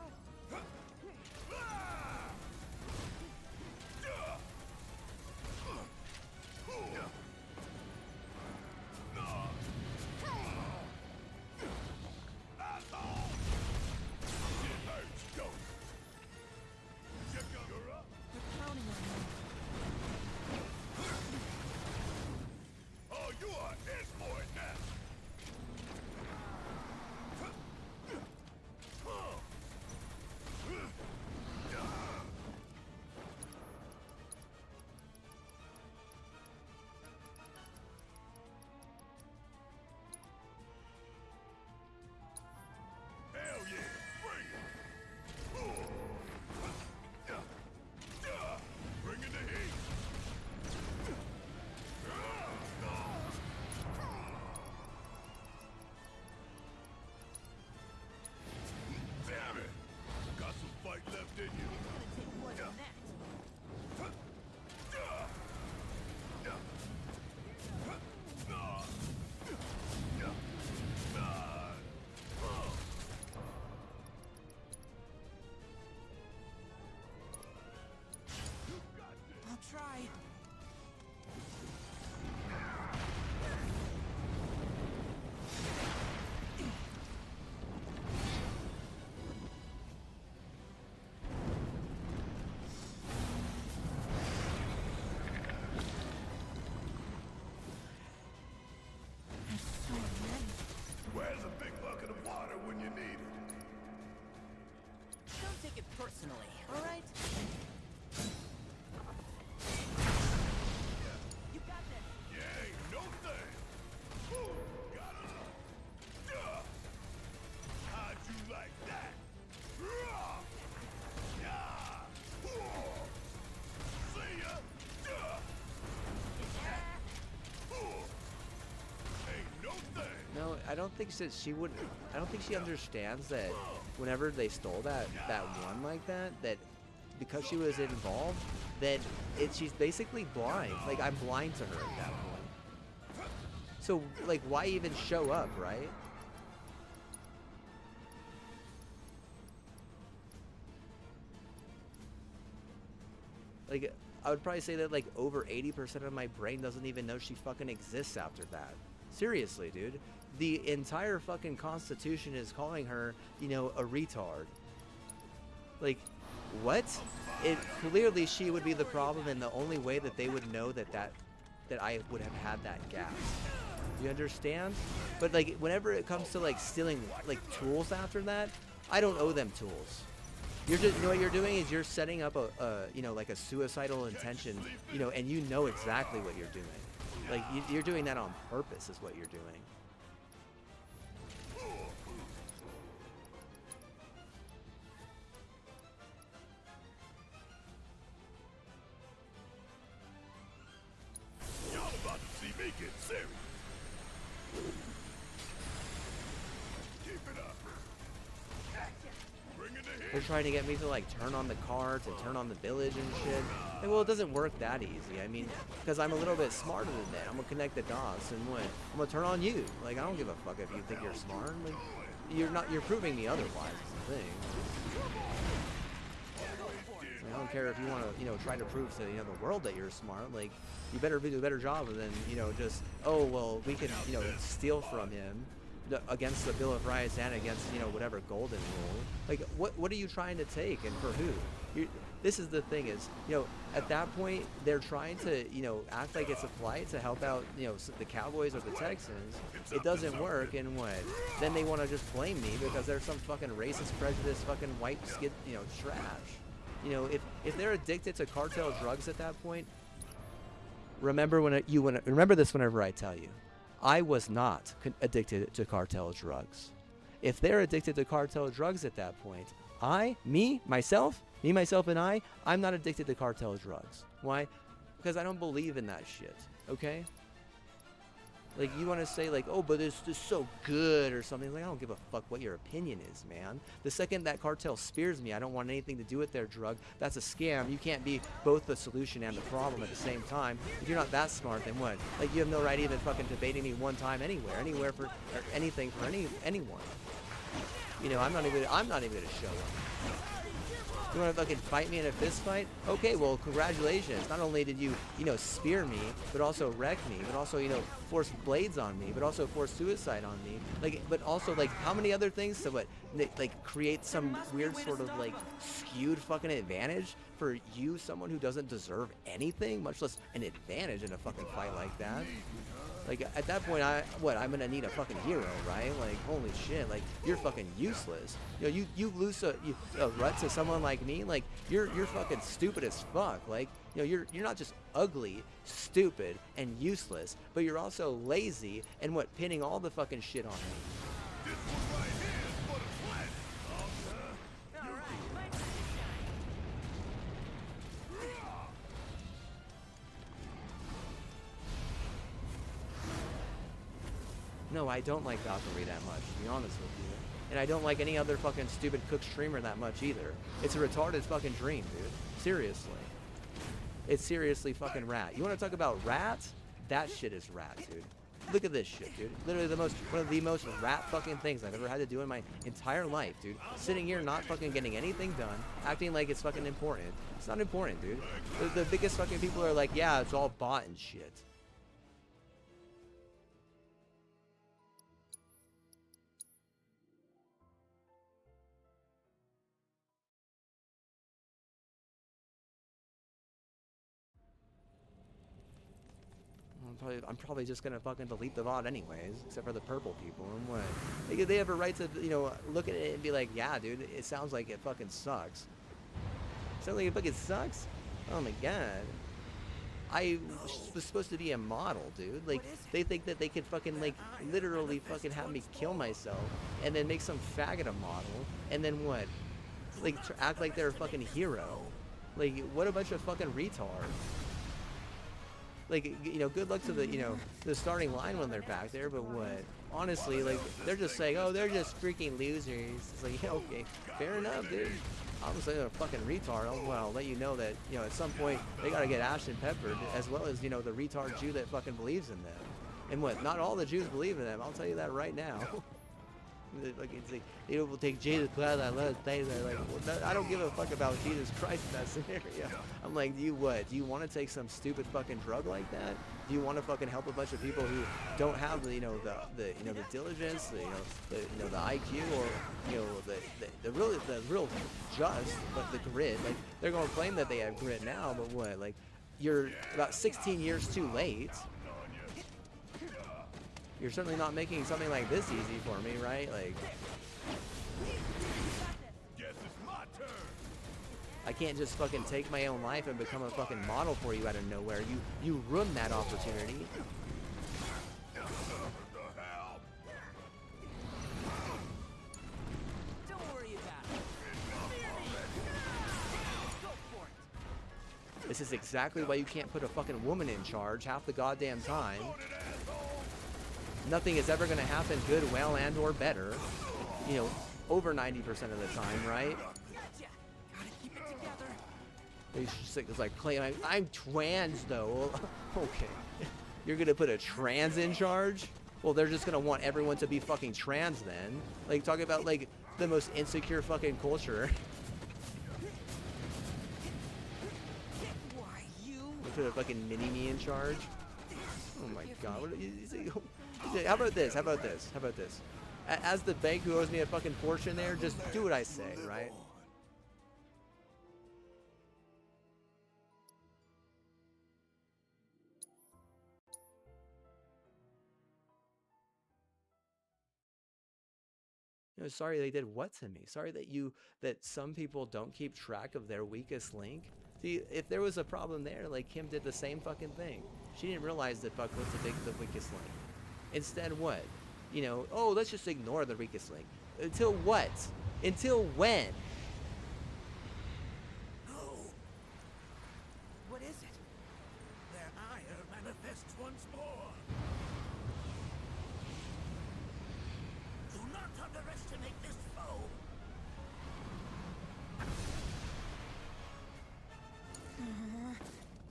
bucket of water when you need it. Don't take it personally, alright? You got this! Yeah, ain't no thing. Got it. How'd you like that? See ya. Ain't no thing. No, I don't think that she would. I don't think she understands that whenever they stole that one like that, that because she was involved, that she's basically blind. Like I'm blind to her at that point. So like, why even show up, right? Like, I would probably say that like over 80% of my brain doesn't even know she fucking exists after that. Seriously, dude. The entire fucking Constitution is calling her, you know, a retard. Like, what? It clearly she would be the problem, and the only way that they would know that I would have had that gas. You understand? But like, whenever it comes to like stealing like tools after that, I don't owe them tools. You're just, you know what you're doing is you're setting up a you know, like a suicidal intention, you know, and you know exactly what you're doing. Like, you're doing that on purpose is what you're doing. Y'all about to see me get serious. Keep it up. Bring it to They're trying to get me to like turn on the carts and turn on the village and shit. And well, it doesn't work that easy. I mean, because I'm a little bit smarter than that. I'm gonna connect the dots and what? I'm gonna turn on you. Like, I don't give a fuck if you think you're smart. Like, you're not. You're proving me otherwise. Is the thing. Like, I don't care if you want to, you know, try to prove to, you know, the world that you're smart. Like, you better do a better job than, you know, just, oh well, we can, you know, steal from him against the Bill of Rights and against, you know, whatever golden rule. Like, what are you trying to take and for who? This is the thing is, you know, at that point they're trying to, you know, act like it's a plight to help out, you know, the Cowboys or the Texans. It doesn't work, and what? Then they want to just blame me because they're some fucking racist, prejudiced, fucking white skid, you know, trash. You know, if they're addicted to cartel drugs at that point, remember remember this whenever I tell you. I was not addicted to cartel drugs. If they're addicted to cartel drugs at that point, myself, and I'm not addicted to cartel drugs. Why? Because I don't believe in that shit, okay? Like, you want to say, like, oh, but it's just so good or something. Like, I don't give a fuck what your opinion is, man. The second that cartel spears me, I don't want anything to do with their drug. That's a scam. You can't be both the solution and the problem at the same time. If you're not that smart, then what? Like, you have no right even fucking debating me one time anywhere for anything for anyone. You know, I'm not even gonna show up. You want to fucking fight me in a fist fight? Okay, well, congratulations. Not only did you, you know, spear me, but also wreck me, but also, you know, force blades on me, but also force suicide on me. Like, but also, like, how many other things to what, like, create some weird sort of, like, skewed fucking advantage for you, someone who doesn't deserve anything, much less an advantage in a fucking fight like that? Like, at that point, I'm gonna need a fucking hero, right? Like, holy shit, like, you're fucking useless. You know, you lose a rut to someone like me, like, you're fucking stupid as fuck. Like, you know, you're not just ugly, stupid, and useless, but you're also lazy and pinning all the fucking shit on me. No, I don't like Valkyrie that much, to be honest with you. And I don't like any other fucking stupid cook streamer that much either. It's a retarded fucking dream, dude. Seriously. It's seriously fucking rat. You want to talk about rat? That shit is rat, dude. Look at this shit, dude. Literally one of the most rat fucking things I've ever had to do in my entire life, dude. Sitting here not fucking getting anything done, acting like it's fucking important. It's not important, dude. The biggest fucking people are like, yeah, it's all bot and shit. I'm probably just gonna fucking delete the VOD anyways, except for the purple people. And what? They have a right to, you know, look at it and be like, yeah, dude, it sounds like it fucking sucks. Sounds like it fucking sucks? Oh my god. I was supposed to be a model, dude. Like, they think that they could fucking, like, literally fucking have me kill myself and then make some faggot a model, and then what? Like, act like they're a fucking hero. Like, what a bunch of fucking retards. Like, you know, good luck to the, you know, the starting line when they're back there, but what? Honestly, like, they're just saying, oh, they're just freaking losers. It's like, yeah, okay, fair enough, dude. Obviously, they're a fucking retard. I'll let you know that, you know, at some point, they gotta get Ashton peppered, as well as, you know, the retard Jew that fucking believes in them. And what? Not all the Jews believe in them. I'll tell you that right now. Like, it's like, they will take Jesus Christ, I love things. Like, well, I don't give a fuck about Jesus Christ in that scenario. I'm like, do you what? Do you want to take some stupid fucking drug like that? Do you want to fucking help a bunch of people who don't have the, you know, the you know, the diligence, the IQ, or, you know, the real just, but the grit? Like, they're going to claim that they have grit now, but what? Like, you're about 16 years too late. You're certainly not making something like this easy for me, right? Like, I can't just fucking take my own life and become a fucking model for you out of nowhere. You ruined that opportunity. Don't worry about it. Go for it. This is exactly why you can't put a fucking woman in charge half the goddamn time. Nothing is ever going to happen good, well, and or better. You know, over 90% of the time, right? It's like, Clay, I'm trans, though. Okay. You're going to put a trans in charge? Well, they're just going to want everyone to be fucking trans then. Like, talk about, like, the most insecure fucking culture. Why you? Put a fucking mini-me in charge? Oh my god. What, how about this? How about this? How about this? As the bank who owes me a fucking fortune there, just do what I say, right? You know, sorry they did what to me? Sorry that some people don't keep track of their weakest link? See, if there was a problem there, like, Kim did the same fucking thing. She didn't realize that Buck was the weakest link. Instead, what? You know, oh, let's just ignore the weakest link. Until what? Until when? No. What is it? Their ire manifests once more. Do not underestimate this foe.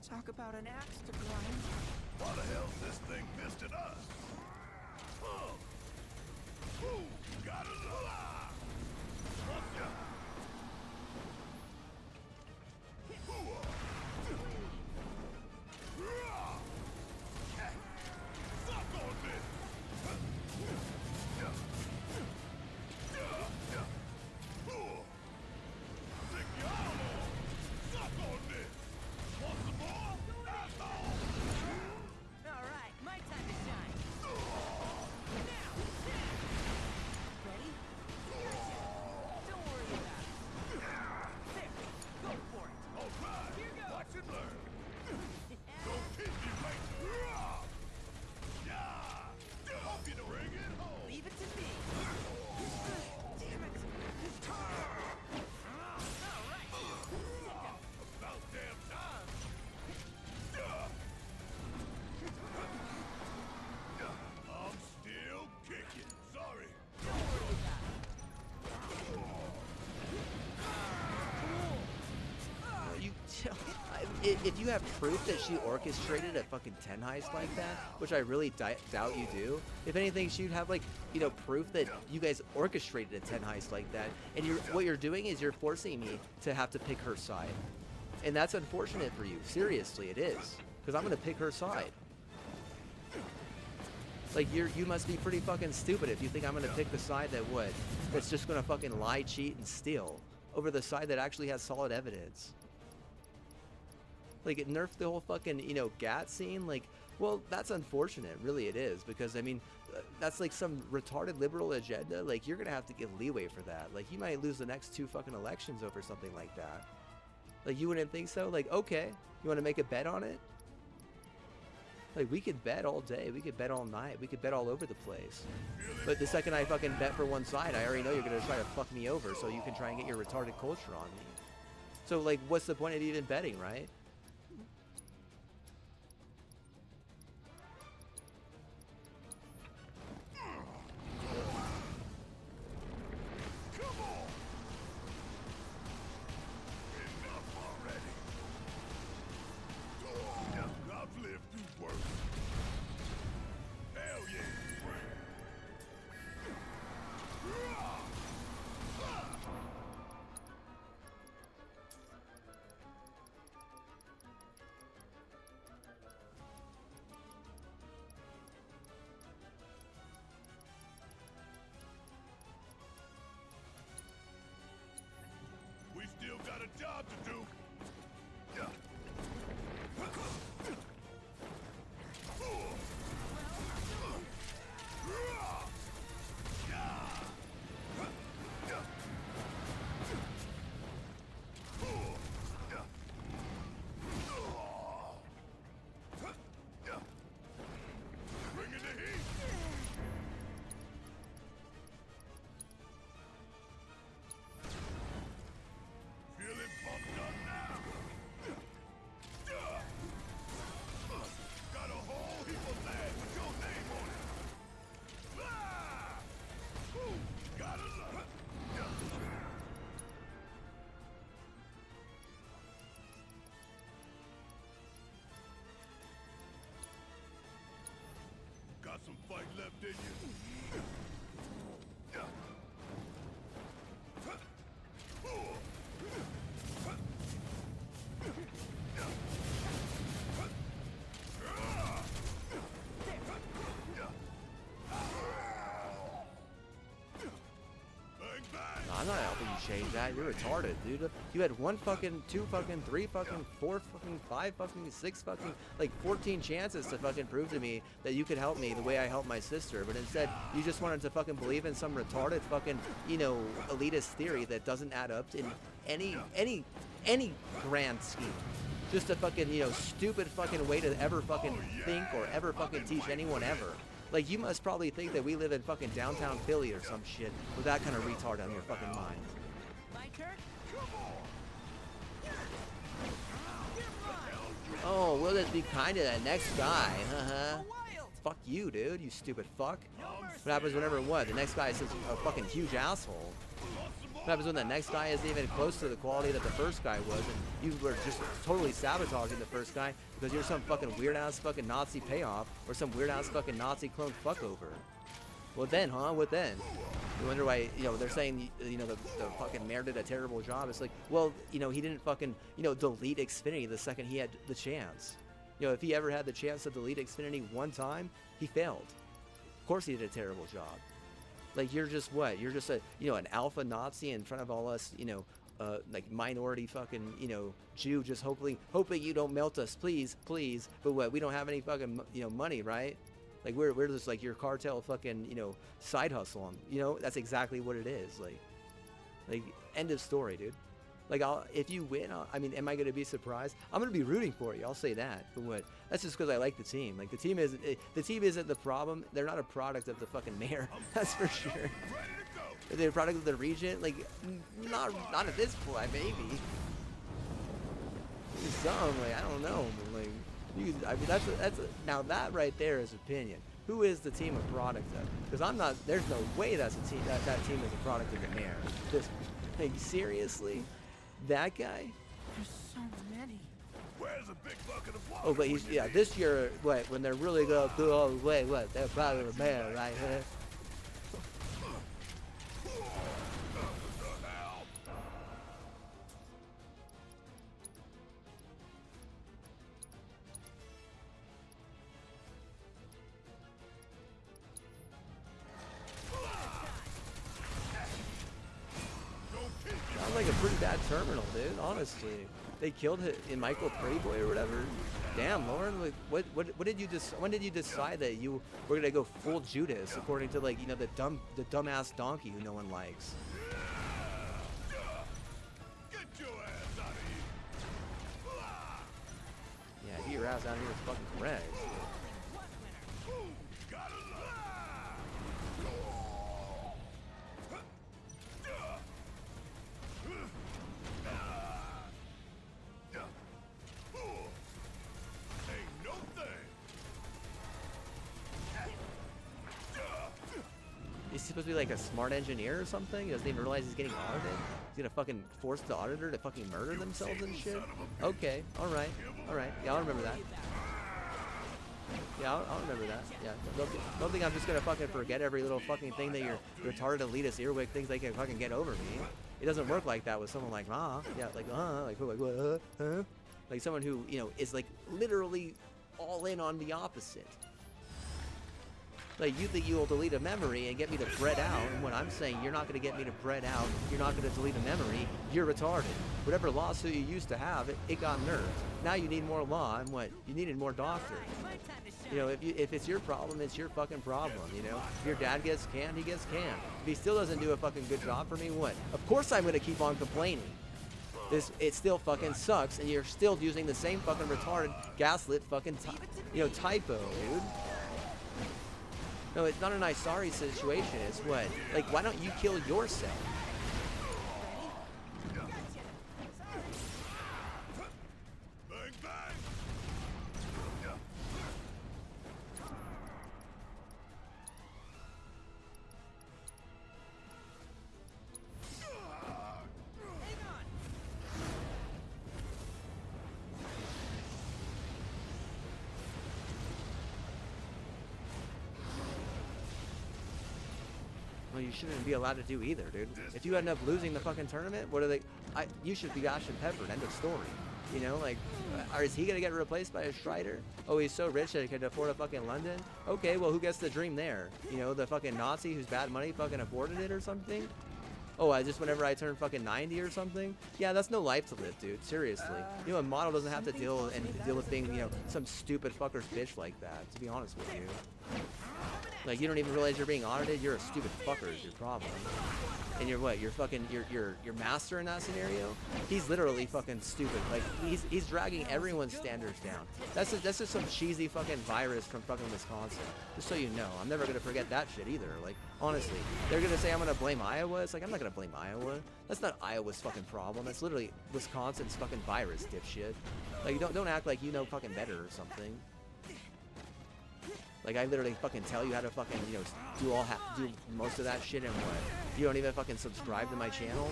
Talk about an axe to grind. Why the hell's this thing pissed at us? Oh. Ooh, got it. If you have proof that she orchestrated a fucking 10 heist like that, which I really doubt you do, if anything, she'd have, like, you know, proof that you guys orchestrated a 10 heist like that, and what you're doing is you're forcing me to have to pick her side. And that's unfortunate for you. Seriously, it is. Because I'm going to pick her side. Like, you must be pretty fucking stupid if you think I'm going to pick the side that's just going to fucking lie, cheat, and steal over the side that actually has solid evidence. Like, it nerfed the whole fucking, you know, GAT scene. Like, Well, that's unfortunate, really it is, because I mean, that's like some retarded liberal agenda. Like, you're gonna have to give leeway for that. Like, you might lose the next 2 fucking elections over something like that. Like, you wouldn't think so? Like, okay, you want to make a bet on it? Like, we could bet all day, we could bet all night, we could bet all over the place. But the second I fucking bet for one side, I already know you're gonna try to fuck me over, so you can try and get your retarded culture on me. So, like, what's the point of even betting, right? I've lived through worse. Hell yeah. We still got a job to do. Yeah. Bringing the heat. Feeling pumped up now. Got a whole heap of land with your name on it. Gotta love it. Got some fight left in you. I'm not helping you change that. You're retarded, dude. You had 1 fucking, 2 fucking, 3 fucking, 4 fucking, 5 fucking, 6 fucking, like 14 chances to fucking prove to me that you could help me the way I helped my sister. But instead, you just wanted to fucking believe in some retarded fucking, you know, elitist theory that doesn't add up in any grand scheme. Just a fucking, you know, stupid fucking way to ever fucking think or ever fucking teach anyone ever. Like, you must probably think that we live in fucking downtown Philly or some shit with that kind of retard on your fucking mind. My turn? Oh, we'll just be kind to that next guy, Fuck you, dude, you stupid fuck. What happens whenever what? The next guy is a fucking huge asshole. What happens when the next guy isn't even close to the quality that the first guy was, and you were just totally sabotaging the first guy because you're some fucking weird-ass fucking Nazi payoff or some weird-ass fucking Nazi clone fuckover? What then, huh? What then? You wonder why, you know, they're saying, you know, the fucking mayor did a terrible job. It's like, well, you know, he didn't fucking, you know, delete Xfinity the second he had the chance. You know, if he ever had the chance to delete Xfinity one time, he failed. Of course he did a terrible job. Like, you're just what? You're just a, you know, an alpha Nazi in front of all us, you know, like minority fucking, you know, Jew, just hoping you don't melt us, please, please. But what? We don't have any fucking, you know, money, right? Like, we're just like your cartel fucking, you know, side hustle. You know, that's exactly what it is. Like, end of story, dude. Like, if you win, I mean, am I going to be surprised? I'm going to be rooting for you. I'll say that. But what? That's just because I like the team. Like, the team isn't the problem. They're not a product of the fucking mayor. That's for sure. They're a product of the region. Like, not at this point, maybe. Some, like, I don't know. But like, I mean, now that right there is opinion. Who is the team a product of? Because I'm not. There's no way that's a team. That team is a product of the mayor. This, like, seriously. That guy? There's so many. Where's a big bucket of water? Oh, but he's, yeah, this year, what, when they're really going to go all the way, what, they're probably the mayor, right here. Sounds like a pretty bad terminal, dude, honestly. They killed it in Michael Playboy or whatever. Damn, Lauren, like, what did you when did you decide that you were gonna go full Judas according to like, you know, the dumbass donkey who no one likes? Get your ass out of here! Yeah, get your ass out of here with fucking Perez. He's supposed to be like a smart engineer or something? He doesn't even realize he's getting audited? He's gonna fucking force the auditor to fucking murder themselves and shit? Okay, alright, alright. Yeah, I'll remember that. Yeah, I'll remember that. Yeah, don't think I'm just gonna fucking forget every little fucking thing that your retarded elitist earwig thinks they can fucking get over me. It doesn't work like that with someone like, yeah, like, like who, like, what, huh? Like someone who, you know, is like literally all in on the opposite. Like, you think you'll delete a memory and get me to bread out, and when I'm saying you're not going to get me to bread out, you're not going to delete a memory, you're retarded. Whatever lawsuit you used to have, it got nerfed. Now you need more law, and what? You needed more doctors. You know, if it's your problem, it's your fucking problem, you know? If your dad gets canned, he gets canned. If he still doesn't do a fucking good job for me, what? Of course I'm going to keep on complaining. It still fucking sucks, and you're still using the same fucking retarded, gaslit fucking, typo, dude. No, it's not a nice sorry situation. It's what? Like, why don't you kill yourself? Well, you shouldn't be allowed to do either, dude. If you end up losing the fucking tournament, what are they? You should be Ashton Peppered. End of story. You know, like, is he gonna get replaced by a Strider? Oh, he's so rich that he can afford a fucking London? Okay, well, who gets the dream there? You know, the fucking Nazi who's bad money fucking afforded it or something? Oh, whenever I turn fucking 90 or something? Yeah, that's no life to live, dude. Seriously. You know, a model doesn't have to deal with being, you know, some stupid fucker's bitch like that, to be honest with you. Like, you don't even realize you're being audited. You're a stupid fucker is your problem. And you're what? You're fucking your master in that scenario? He's literally fucking stupid. Like, he's dragging everyone's standards down. That's just some cheesy fucking virus from fucking Wisconsin. Just so you know, I'm never gonna forget that shit either. Like, honestly, they're gonna say I'm gonna blame Iowa. It's like, I'm not gonna blame Iowa. That's not Iowa's fucking problem. That's literally Wisconsin's fucking virus, dipshit. Like, don't act like you know fucking better or something. Like, I literally fucking tell you how to fucking, you know, do most of that shit, and what? You don't even fucking subscribe to my channel?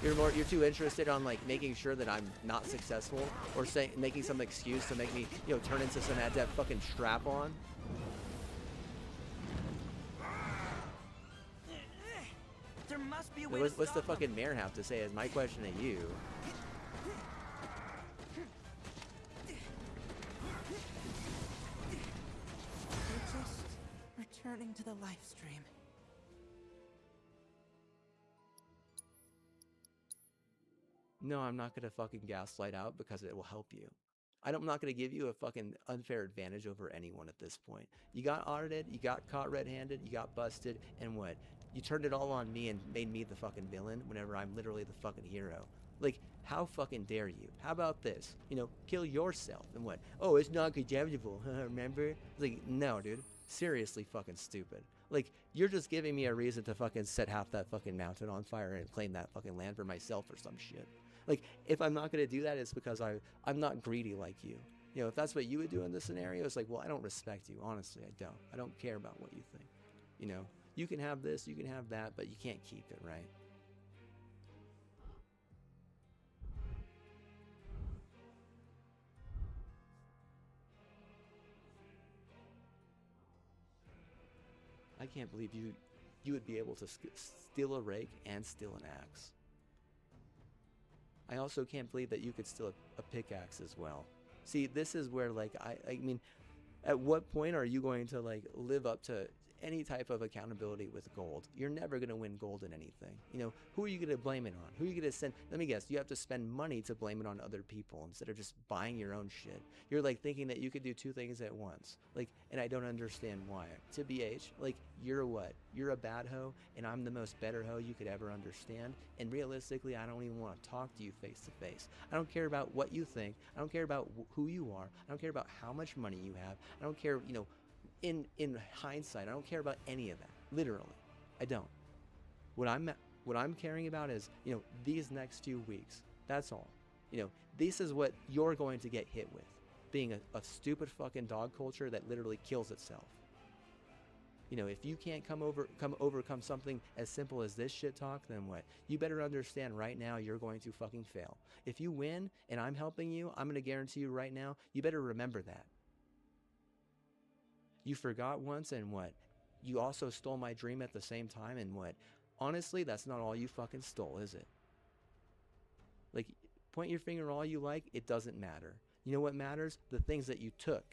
You're too interested on, like, making sure that I'm not successful, or making some excuse to make me, you know, turn into some adept fucking strap-on. There must be a way What's the fucking mayor have to say is my question to you. Returning to the live stream. No, I'm not gonna fucking gaslight out because it will help you. I'm not gonna give you a fucking unfair advantage over anyone at this point. You got audited, you got caught red-handed, you got busted, and what? You turned it all on me and made me the fucking villain whenever I'm literally the fucking hero. Like, how fucking dare you? How about this? You know, kill yourself, and what? Oh, it's not condemnable, remember? It's like, no, dude. Seriously fucking stupid. Like, you're just giving me a reason to fucking set half that fucking mountain on fire and claim that fucking land for myself or some shit. Like, if I'm not gonna do that, it's because I'm not greedy like you. You know, if that's what you would do in this scenario, it's like, well, I don't respect you. Honestly, I don't. I don't care about what you think. You know, you can have this, you can have that, but you can't keep it, right? I can't believe you would be able to steal a rake and steal an axe. I also can't believe that you could steal a pickaxe as well. See, this is where, like, I mean, at what point are you going to, like, live up to any type of accountability with gold. You're never going to win gold in anything. You know, who are you going to blame it on? Who are you going to send? Let me guess, you have to spend money to blame it on other people instead of just buying your own shit. You're like thinking that you could do two things at once. Like, and I don't understand why. To BH, like, you're what? You're a bad hoe, and I'm the most better hoe you could ever understand. And realistically, I don't even want to talk to you face to face. I don't care about what you think. I don't care about who you are. I don't care about how much money you have. I don't care, you know, in hindsight, I don't care about any of that. Literally, I don't. What I'm caring about is, you know, these next few weeks. That's all. You know, this is what you're going to get hit with, being a stupid fucking dog culture that literally kills itself. You know, if you can't overcome something as simple as this shit talk, then what? You better understand right now you're going to fucking fail. If you win and I'm helping you, I'm going to guarantee you right now, you better remember that. You forgot once, and what? You also stole my dream at the same time, and what? Honestly, that's not all you fucking stole, is it? Like, point your finger all you like, it doesn't matter. You know what matters? The things that you took.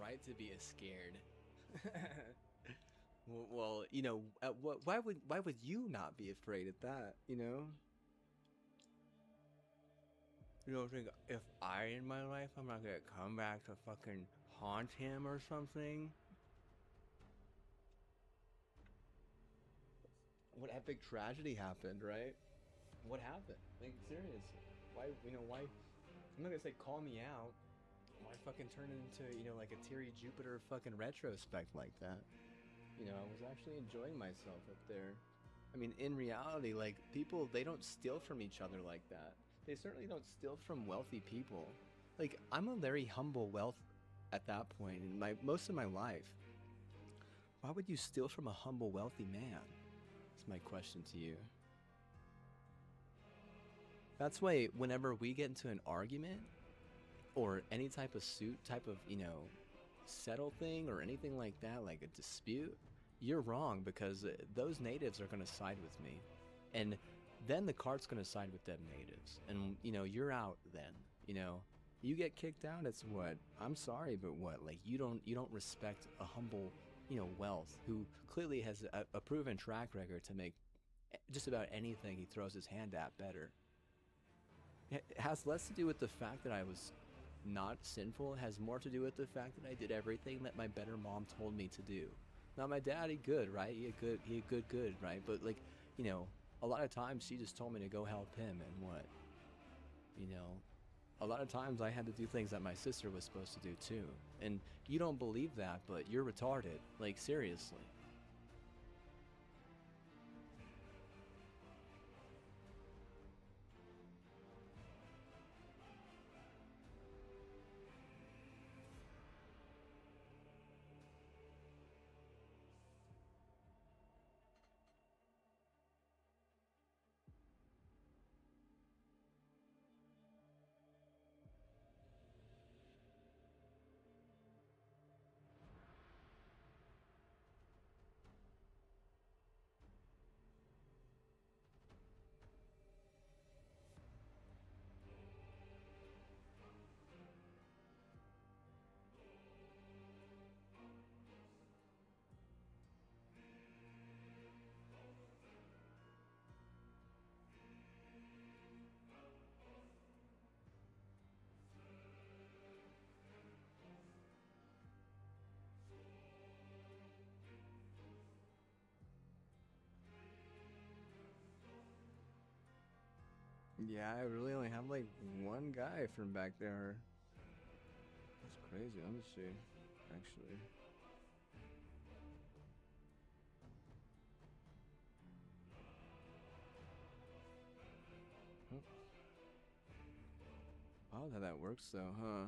Right to be scared. Well, you know, why would you not be afraid at that? You know, You don't think if I in my life, I'm not gonna come back to fucking haunt him or something? What epic tragedy happened, right? What happened? Like, seriously. Why, why? I'm not gonna say call me out. Why fucking turn it into, like a Teary Jupiter fucking retrospect like that? I was actually enjoying myself up there. I mean, in reality, like, people, they don't steal from each other like that. They certainly don't steal from wealthy people. Like, I'm a very humble wealth at that point in most of my life. Why would you steal from a humble, wealthy man? That's my question to you. That's why whenever we get into an argument or any type of suit, type of, settle thing or anything like that, like a dispute, you're wrong because those natives are going to side with me. And then the cart's going to side with them natives. And, you're out then, You get kicked out, it's what? I'm sorry, but what? Like, you don't respect a humble, wealth who clearly has a proven track record to make just about anything he throws his hand at better. It has less to do with the fact that I was not sinful. It has more to do with the fact that I did everything that my better mom told me to do. Now my dad, he good, right? He good, right? But like, a lot of times she just told me to go help him, and what? A lot of times I had to do things that my sister was supposed to do too. And you don't believe that, but you're retarded. Like, seriously. Yeah, I really only have like one guy from back there. That's crazy. Let me see. Actually. Oh. Odd how that works though, huh?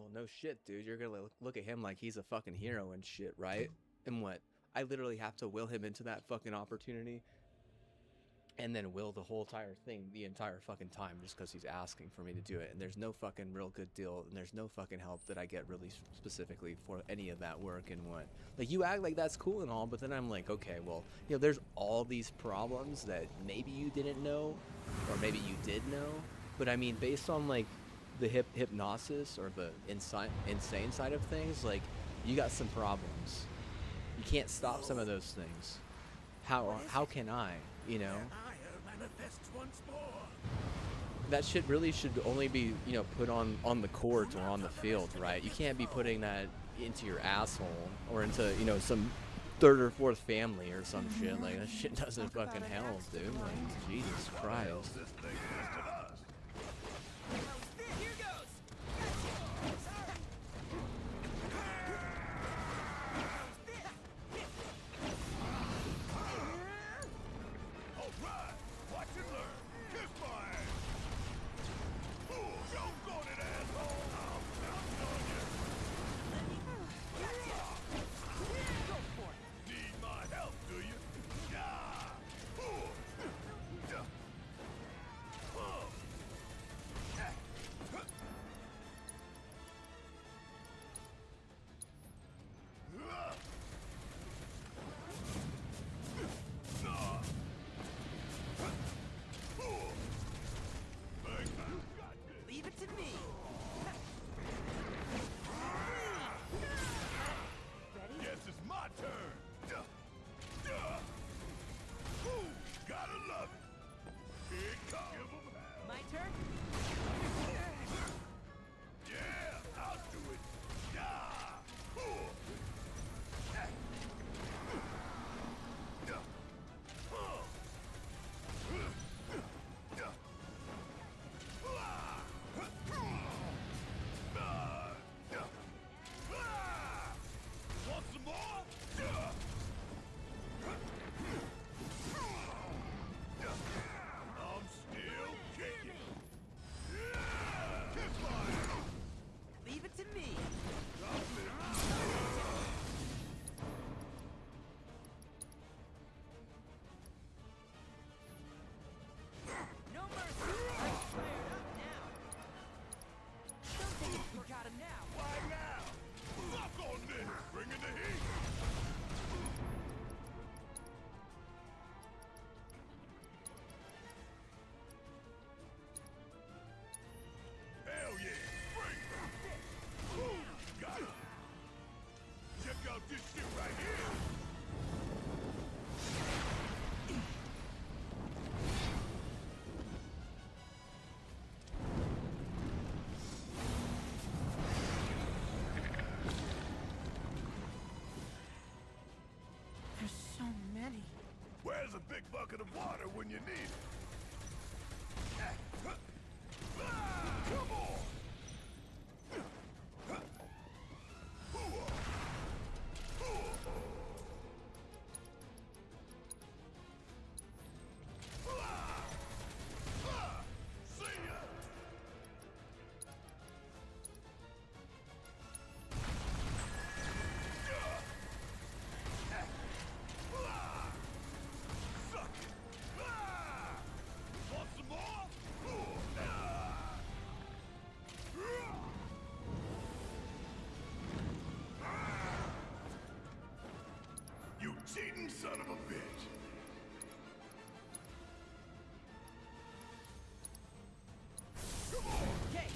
well, no shit, dude. You're gonna look at him like he's a fucking hero and shit, right? And what? I literally have to will him into that fucking opportunity, and then will the whole entire thing the entire fucking time just because he's asking for me to do it. And there's no fucking real good deal, and there's no fucking help that I get really specifically for any of that work. And what? Like, you act like that's cool and all, but then I'm like, okay, well, you know, there's all these problems that maybe you didn't know, or maybe you did know. But I mean, based on like the hypnosis or the insane side of things, like, you got some problems. You can't stop some of those things. How can I, you know? Manifests once more. That shit really should only be, you know, put on the court or on the field, right? You can't be putting that into your asshole or into, you know, some third or fourth family or some shit. Like, that shit doesn't fucking help, dude. Like, Jesus Christ. Leave it to me. Ready? Guess it's my turn. Gotta love it. Here it comes. My turn? Yeah, I'll do it. Want some more? I'm still kicking. Kiss fire. Leave it to me. No mercy. I'm fired up now. Don't think you got him now. Why now? Fuck on this. Bringing the heat. Hell yeah. Bring it. Woo, got it. Check out this shit right here. There's so many. Where's a big bucket of water when you need it? Come on! See ya! Suck it! Want some more? You cheating son of a bitch! Come on! Okay.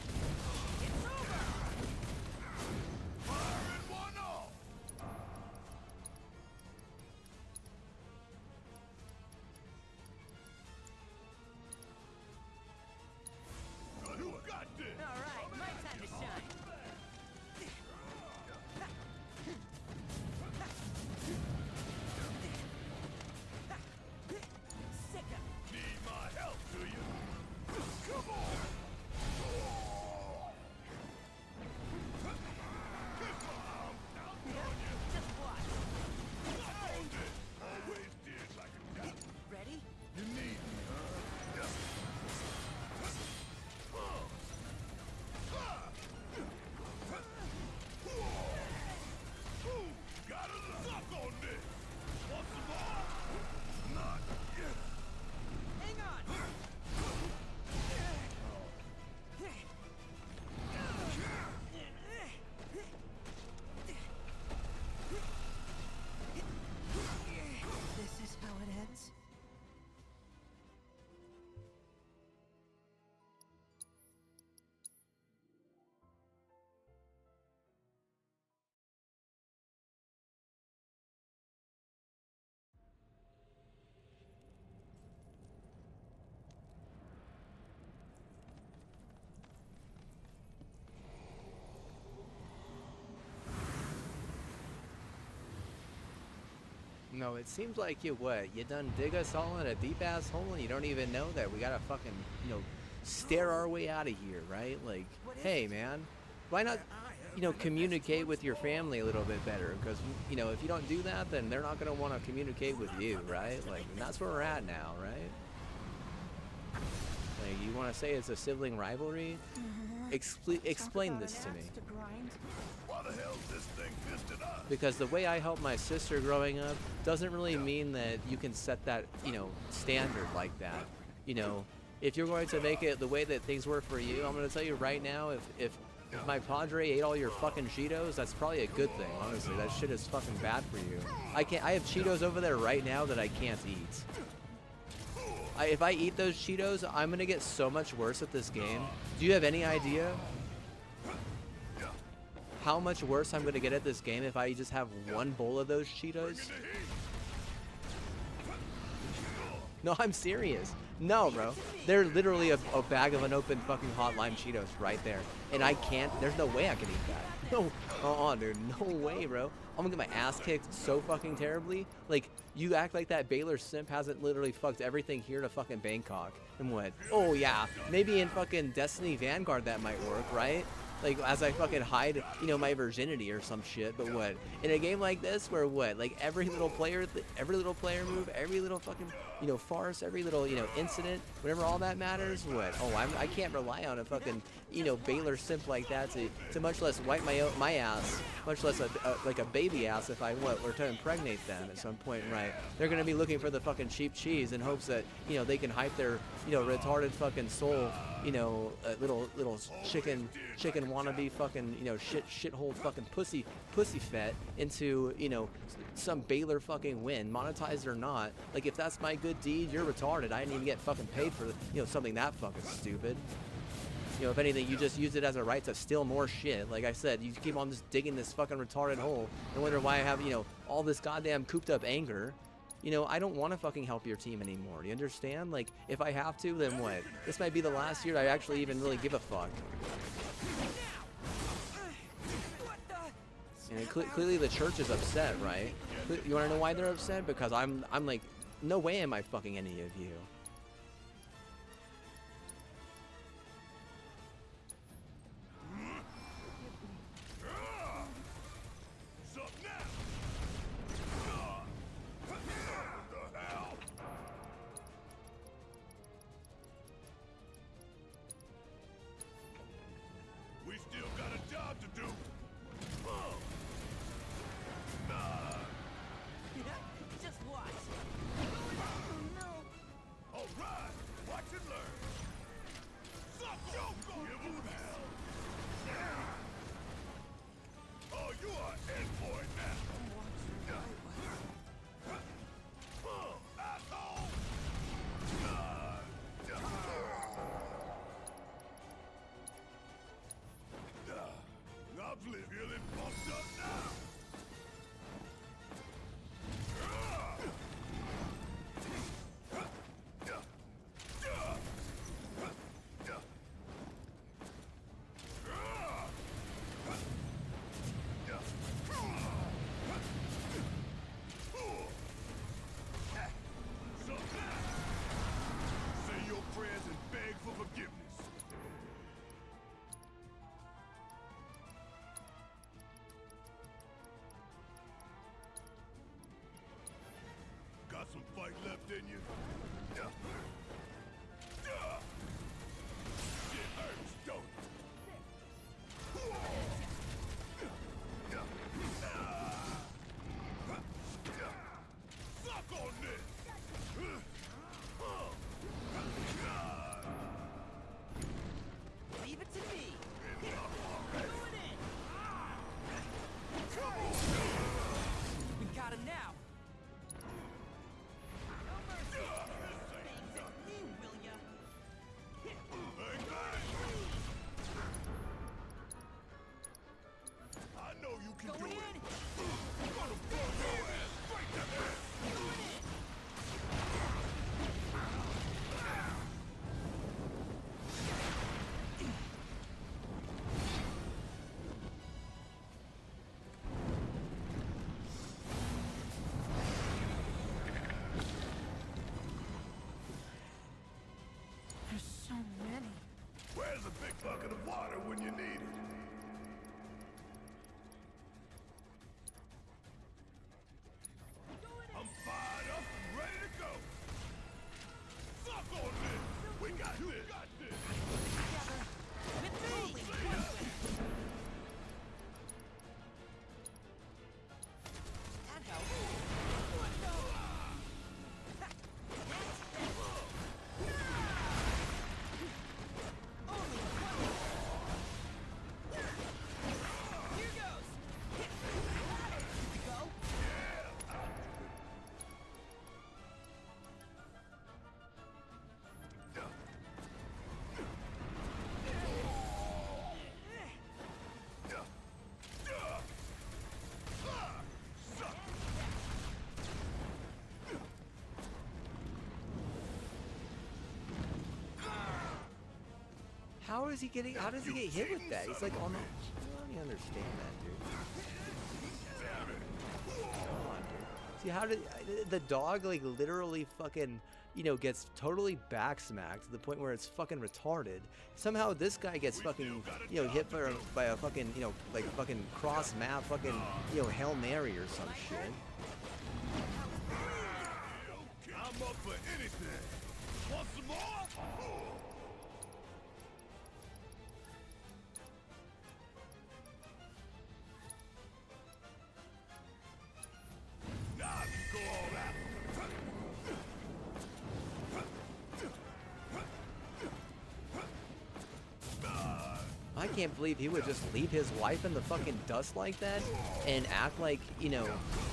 It's over. Fire in one off! You got this! All right, my time to shine. No, it seems like you done dig us all in a deep ass hole and you don't even know that we gotta fucking, stare our way out of here, right? Like, hey man, why not, communicate with your family a little bit better? Because, if you don't do that, then they're not gonna want to communicate with you, right? Like, and that's where we're at now, right? Like, you want to say it's a sibling rivalry? Explain this to me. Why the hell is this thing pissed up? Because the way I helped my sister growing up doesn't really mean that you can set that, standard like that. If you're going to make it the way that things were for you, I'm going to tell you right now, if my padre ate all your fucking Cheetos, that's probably a good thing, honestly. That shit is fucking bad for you. I have Cheetos over there right now that I can't eat. If I eat those Cheetos, I'm going to get so much worse at this game. Do you have any idea how much worse I'm going to get at this game if I just have one bowl of those Cheetos? No, I'm serious. No, bro. They're literally a bag of unopened fucking hot lime Cheetos right there. And I can't, there's no way I can eat that. No, dude, no way, bro. I'm gonna get my ass kicked so fucking terribly. Like, you act like that Baylor simp hasn't literally fucked everything here to fucking Bangkok. And what? Oh yeah, maybe in fucking Destiny Vanguard that might work, right? Like, as I fucking hide, my virginity or some shit, but what? In a game like this, where what? Like, every little player move, every little fucking, farce, every little, incident, whenever all that matters, what? Oh, I can't rely on a fucking, Baylor simp like that to much less wipe my ass, much less like a baby ass if I, were to impregnate them at some point, right? They're gonna be looking for the fucking cheap cheese in hopes that, they can hype their, retarded fucking soul, little chicken wannabe fucking, shithole fucking pussy fat into, some Baylor fucking win, monetized or not. Like, if that's my good deed, you're retarded. I didn't even get fucking paid for, something that fucking stupid. If anything, you just use it as a right to steal more shit. Like I said, you keep on just digging this fucking retarded hole and wonder why I have, all this goddamn cooped up anger. I don't want to fucking help your team anymore. Do you understand? Like, if I have to, then what? This might be the last year I actually even really give a fuck. And clearly the church is upset, right? You want to know why they're upset? Because I'm like, no way am I fucking any of you. We still got a job to do. Just watch. All right, watch and learn. Suck your give him hell. Oh, you are in for it now. Asshole. I'm feeling pumped up now. Say your prayers and beg for forgiveness. Got some fight left in you? Yeah. Shit hurts, don't it? Suck on this! Leave it to me. We got him now. when you need it. I'm fired up and ready to go. Suck on this. We got this. How is he getting? How does he get hit with that? He's like on the. I don't even understand that, dude. Come on, dude. See how did the dog like literally fucking gets totally backsmacked to the point where it's fucking retarded. Somehow this guy gets fucking hit by a fucking like fucking cross map fucking Hail Mary or some shit. I'm up for anything. Want some more? I can't believe he would just leave his wife in the fucking dust like that and act like,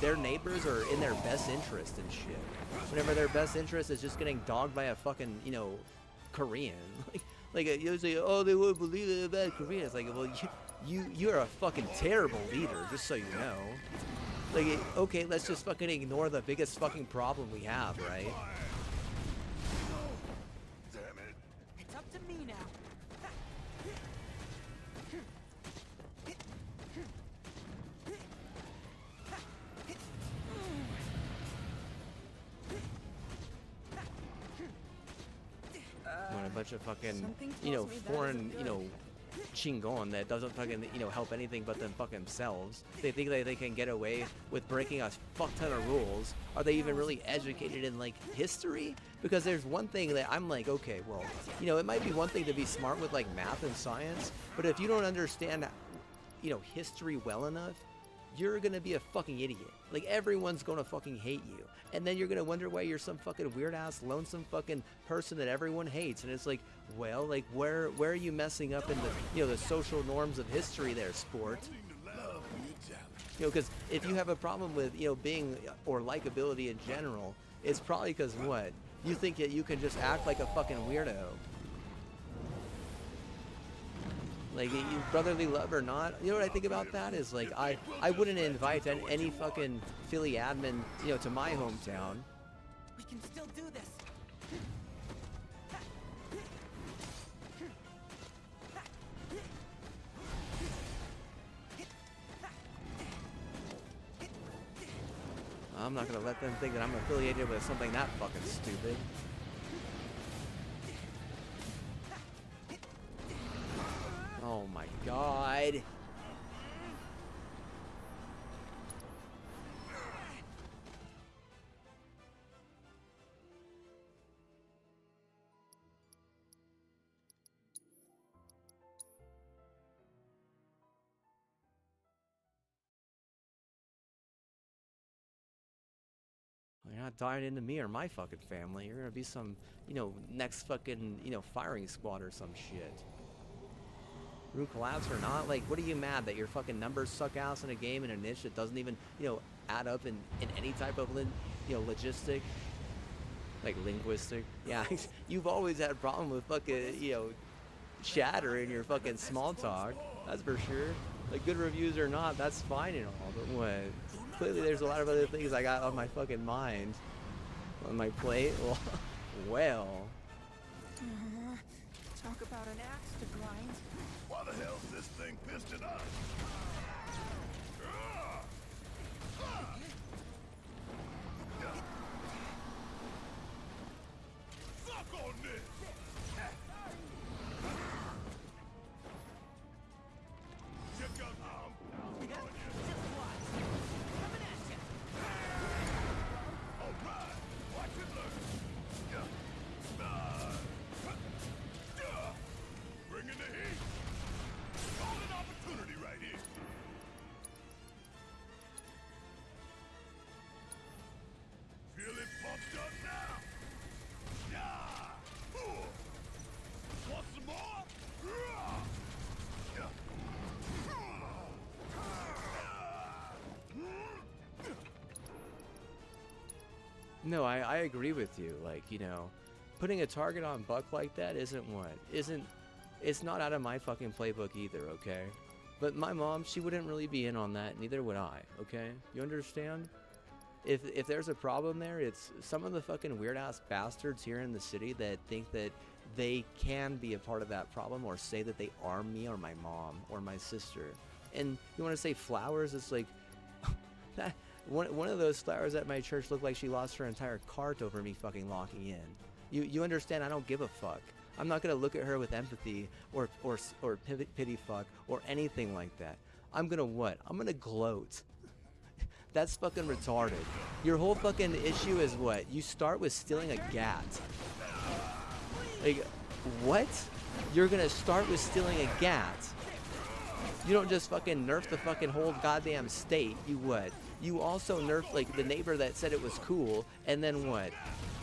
their neighbors are in their best interest and shit. Whenever their best interest is just getting dogged by a fucking, Korean. Like you say, oh, they wouldn't believe it about Korea. It's like, well, you're a fucking terrible leader, just so you know. Like, okay, let's just fucking ignore the biggest fucking problem we have, right? It's up to me now. When a bunch of fucking, foreign, chingon that doesn't fucking, help anything but them fucking themselves. They think that they can get away with breaking a fuck ton of rules. Are they even really educated in, like, history? Because there's one thing that I'm like, okay, well, it might be one thing to be smart with, like, math and science, but if you don't understand, history well enough, you're gonna be a fucking idiot. Like, everyone's gonna fucking hate you. And then you're gonna wonder why you're some fucking weird-ass, lonesome fucking person that everyone hates. And it's like, well, like, where are you messing up in the, the social norms of history there, sport? Because if you have a problem with, being, or likability in general, it's probably because, what? You think that you can just act like a fucking weirdo. Like, brotherly love or not, you know what I think about that is, like, I wouldn't invite any fucking Philly admin, to my hometown. We can still do this. I'm not gonna let them think that I'm affiliated with something that fucking stupid. Oh my god. You're not dying into me or my fucking family. You're gonna be some, next fucking, firing squad or some shit. Root collapse or not, like, what are you mad that your fucking numbers suck ass in a game in a niche that doesn't even, add up in any type of, logistic, like, linguistic? Yeah, you've always had a problem with fucking, chatter in your fucking small talk, that's for sure. Like, good reviews or not, that's fine and all, but what? Clearly there's a lot of other things I got on my fucking mind. On my plate? Well. Talk about an axe to grind. Why the hell's this thing pissed it up? Suck on this! No, I agree with you. Like, you know, putting a target on Buck like that it's not out of my fucking playbook either, okay? But my mom, she wouldn't really be in on that, neither would I, okay? You understand? If there's a problem there, it's some of the fucking weird-ass bastards here in the city that think that they can be a part of that problem or say that they are me or my mom or my sister. And you want to say flowers? It's like, that one of those flowers at my church looked like she lost her entire cart over me fucking locking in. You understand? I don't give a fuck. I'm not gonna look at her with empathy or pity fuck or anything like that. I'm gonna what? I'm gonna gloat. That's fucking retarded. Your whole fucking issue is what? You start with stealing a gat. Like, what? You're gonna start with stealing a gat. You don't just fucking nerf the fucking whole goddamn state. You what? You also nerf like the neighbor that said it was cool, and then what?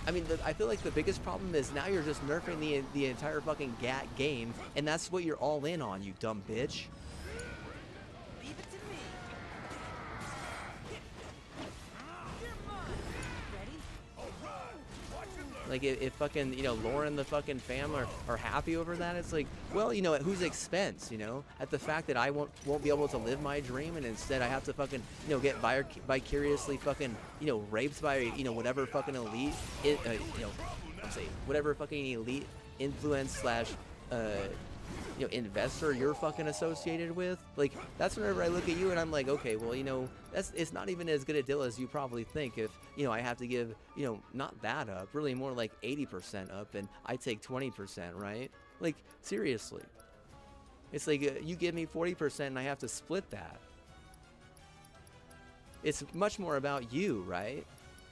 I mean, I feel like the biggest problem is now you're just nerfing the entire fucking gat game, and that's what you're all in on, you dumb bitch. Like, if fucking, you know, Lauren and the fucking fam are happy over that, it's like, well, you know, at whose expense, you know? At the fact that I won't be able to live my dream, and instead I have to fucking, you know, get vicariously fucking, you know, raped by, you know, whatever fucking elite, you know, let's say, whatever fucking elite influence slash, you know, investor you're fucking associated with. Like, that's whenever I look at you and I'm like, okay, well, you know, it's not even as good a deal as you probably think. If, you know, I have to give, you know, not that up, really more like 80% up, and I take 20%, right? Like, seriously. It's like, you give me 40% and I have to split that. It's much more about you, right?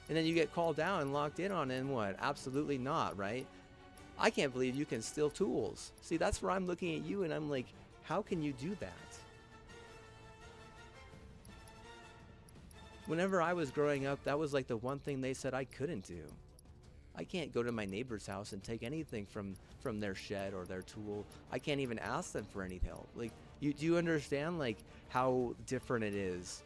And then you get called down and locked in on, and what? Absolutely not, right? I can't believe you can steal tools. See, that's where I'm looking at you and I'm like, how can you do that? Whenever I was growing up, that was like the one thing they said I couldn't do. I can't go to my neighbor's house and take anything from their shed or their tool. I can't even ask them for any help. Like, do you understand like how different it is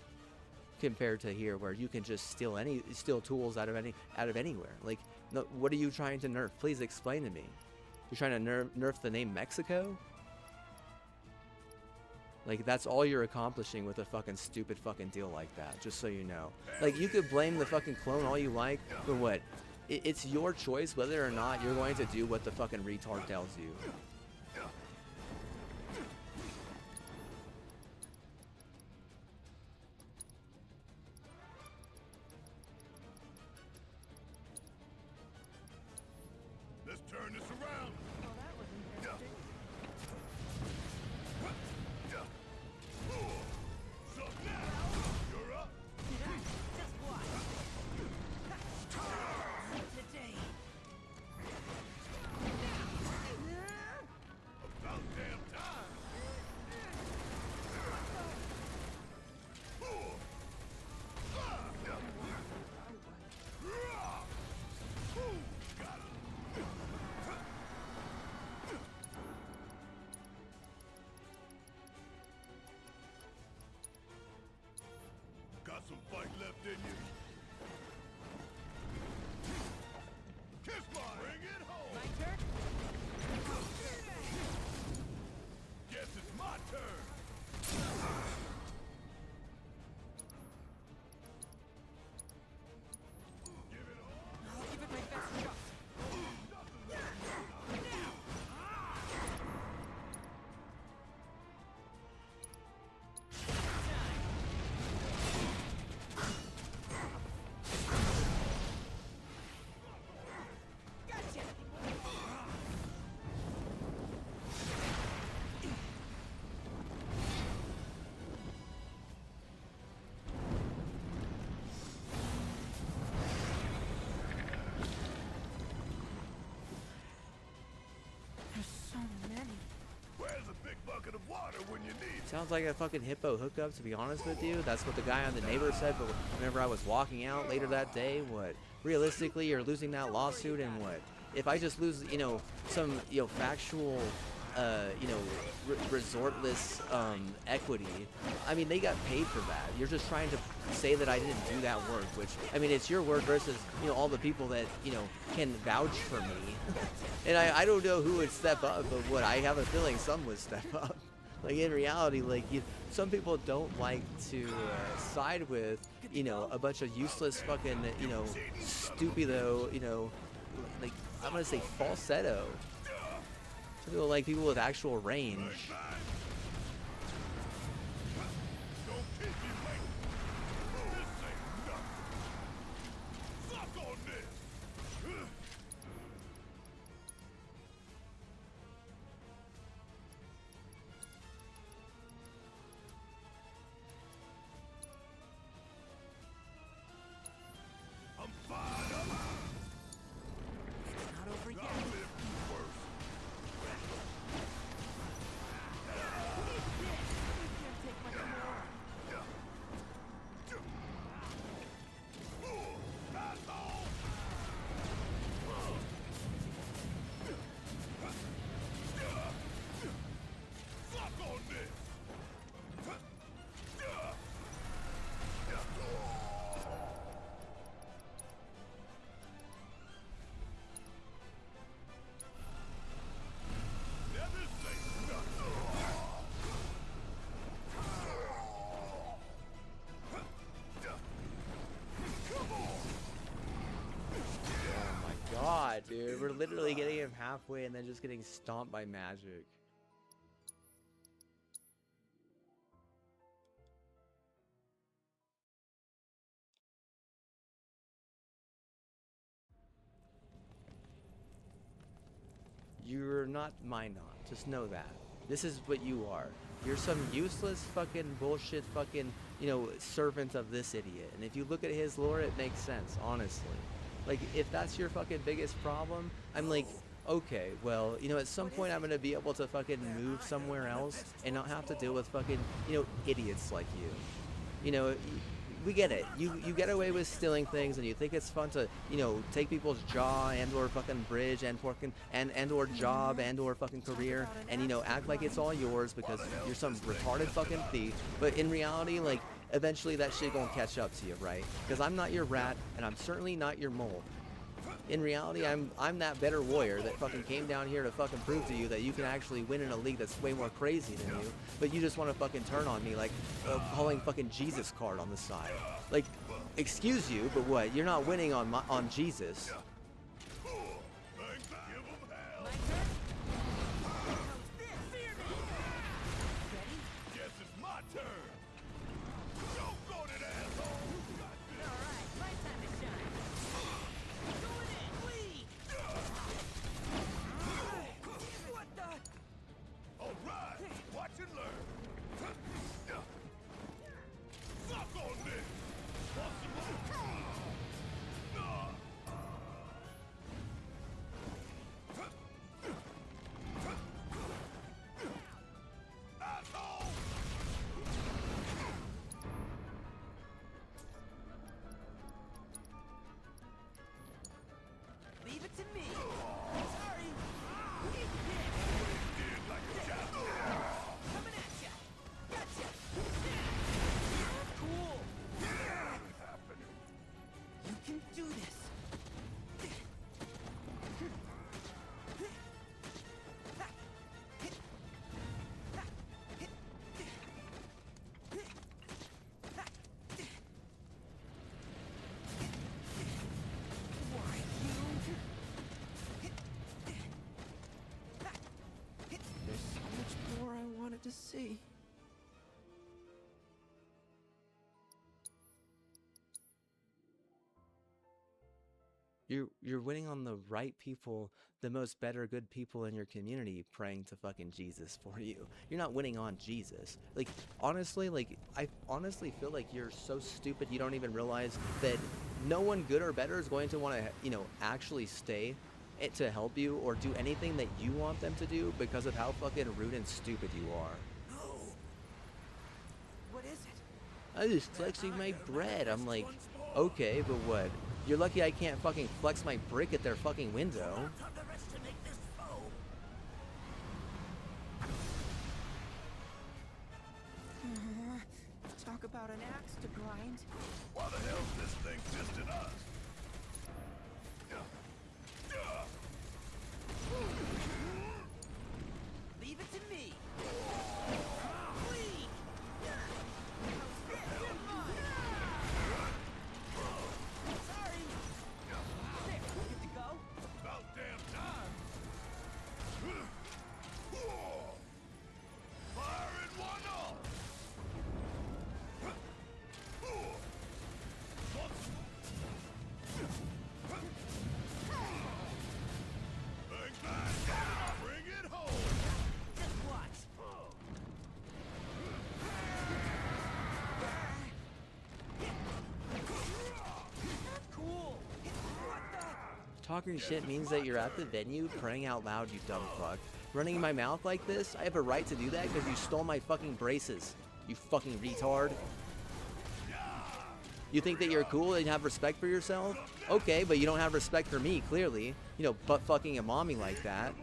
compared to here, where you can just steal tools out of anywhere? Like, no, what are you trying to nerf? Please explain to me. You're trying to nerf the name Mexico? Like, that's all you're accomplishing with a fucking stupid fucking deal like that, just so you know. Like, you could blame the fucking clone all you like, but what? It's your choice whether or not you're going to do what the fucking retard tells you. Let's turn this around. Oh, that was interesting. So now you're up. Just watch. Today. About damn time. Got some fight left in you? Kiss mine! Bring it home! My turn? Guess it's my turn! I'll give it my best shot. There's so many. Where's a big bucket of water when you need it? Sounds like a fucking hippo hookup, to be honest with you. That's what the guy on the neighbor said, but whenever I was walking out later that day, what? Realistically, you're losing that lawsuit, and what? If I just lose, you know, some, you know, factual you know, resortless equity. I mean, they got paid for that. You're just trying to say that I didn't do that work, which, I mean, it's your word versus, you know, all the people that, you know, can vouch for me. And I don't know who would step up, but what, I have a feeling some would step up. Like, in reality, like, some people don't like to side with, you know, a bunch of useless fucking, you know, stupido, you know, like, I'm gonna say falsetto. Some people like people with actual range. Dude, we're literally getting him halfway and then just getting stomped by magic. You're not Minot. Just know that. This is what you are. You're some useless fucking bullshit fucking, you know, servant of this idiot. And if you look at his lore, it makes sense, honestly. Like, if that's your fucking biggest problem, I'm like, okay, well, you know, at some point I'm gonna be able to fucking move somewhere else and not have to deal with fucking, you know, idiots like you. You know, we get it. You get away with stealing things and you think it's fun to, you know, take people's jaw and or fucking bridge and fucking and or job and or fucking career and, you know, act like it's all yours because you're some retarded fucking thief. But in reality, like, eventually that shit gonna catch up to you, right? Because I'm not your rat, and I'm certainly not your mole. In reality, I'm that better warrior that fucking came down here to fucking prove to you that you can actually win in a league that's way more crazy than you, but you just want to fucking turn on me like calling fucking Jesus card on the side. Like, excuse you, but what? You're not winning on Jesus. To see. You're winning on the right people, the most better good people in your community praying to fucking Jesus for you. You're not winning on Jesus. Like, honestly, like, I honestly feel like you're so stupid you don't even realize that no one good or better is going to want to, you know, actually stay to help you or do anything that you want them to do because of how fucking rude and stupid you are. What is it? I'm just flexing my bread. I'm like, okay, but what? You're lucky I can't fucking flex my brick at their fucking window. about an axe to grind. Why the hell's this thing fisting us? Leave it to me. Sorry. There, good to go. About damn time. Firing one off. Bang, bang, bring it home. Just watch. Cool. What the? Talking shit means that you're at the venue praying out loud, you dumb fuck. Running my mouth like this? I have a right to do that because you stole my fucking braces. You fucking retard. You think that you're cool and have respect for yourself? Okay, but you don't have respect for me, clearly. You know, butt fucking a mommy like that.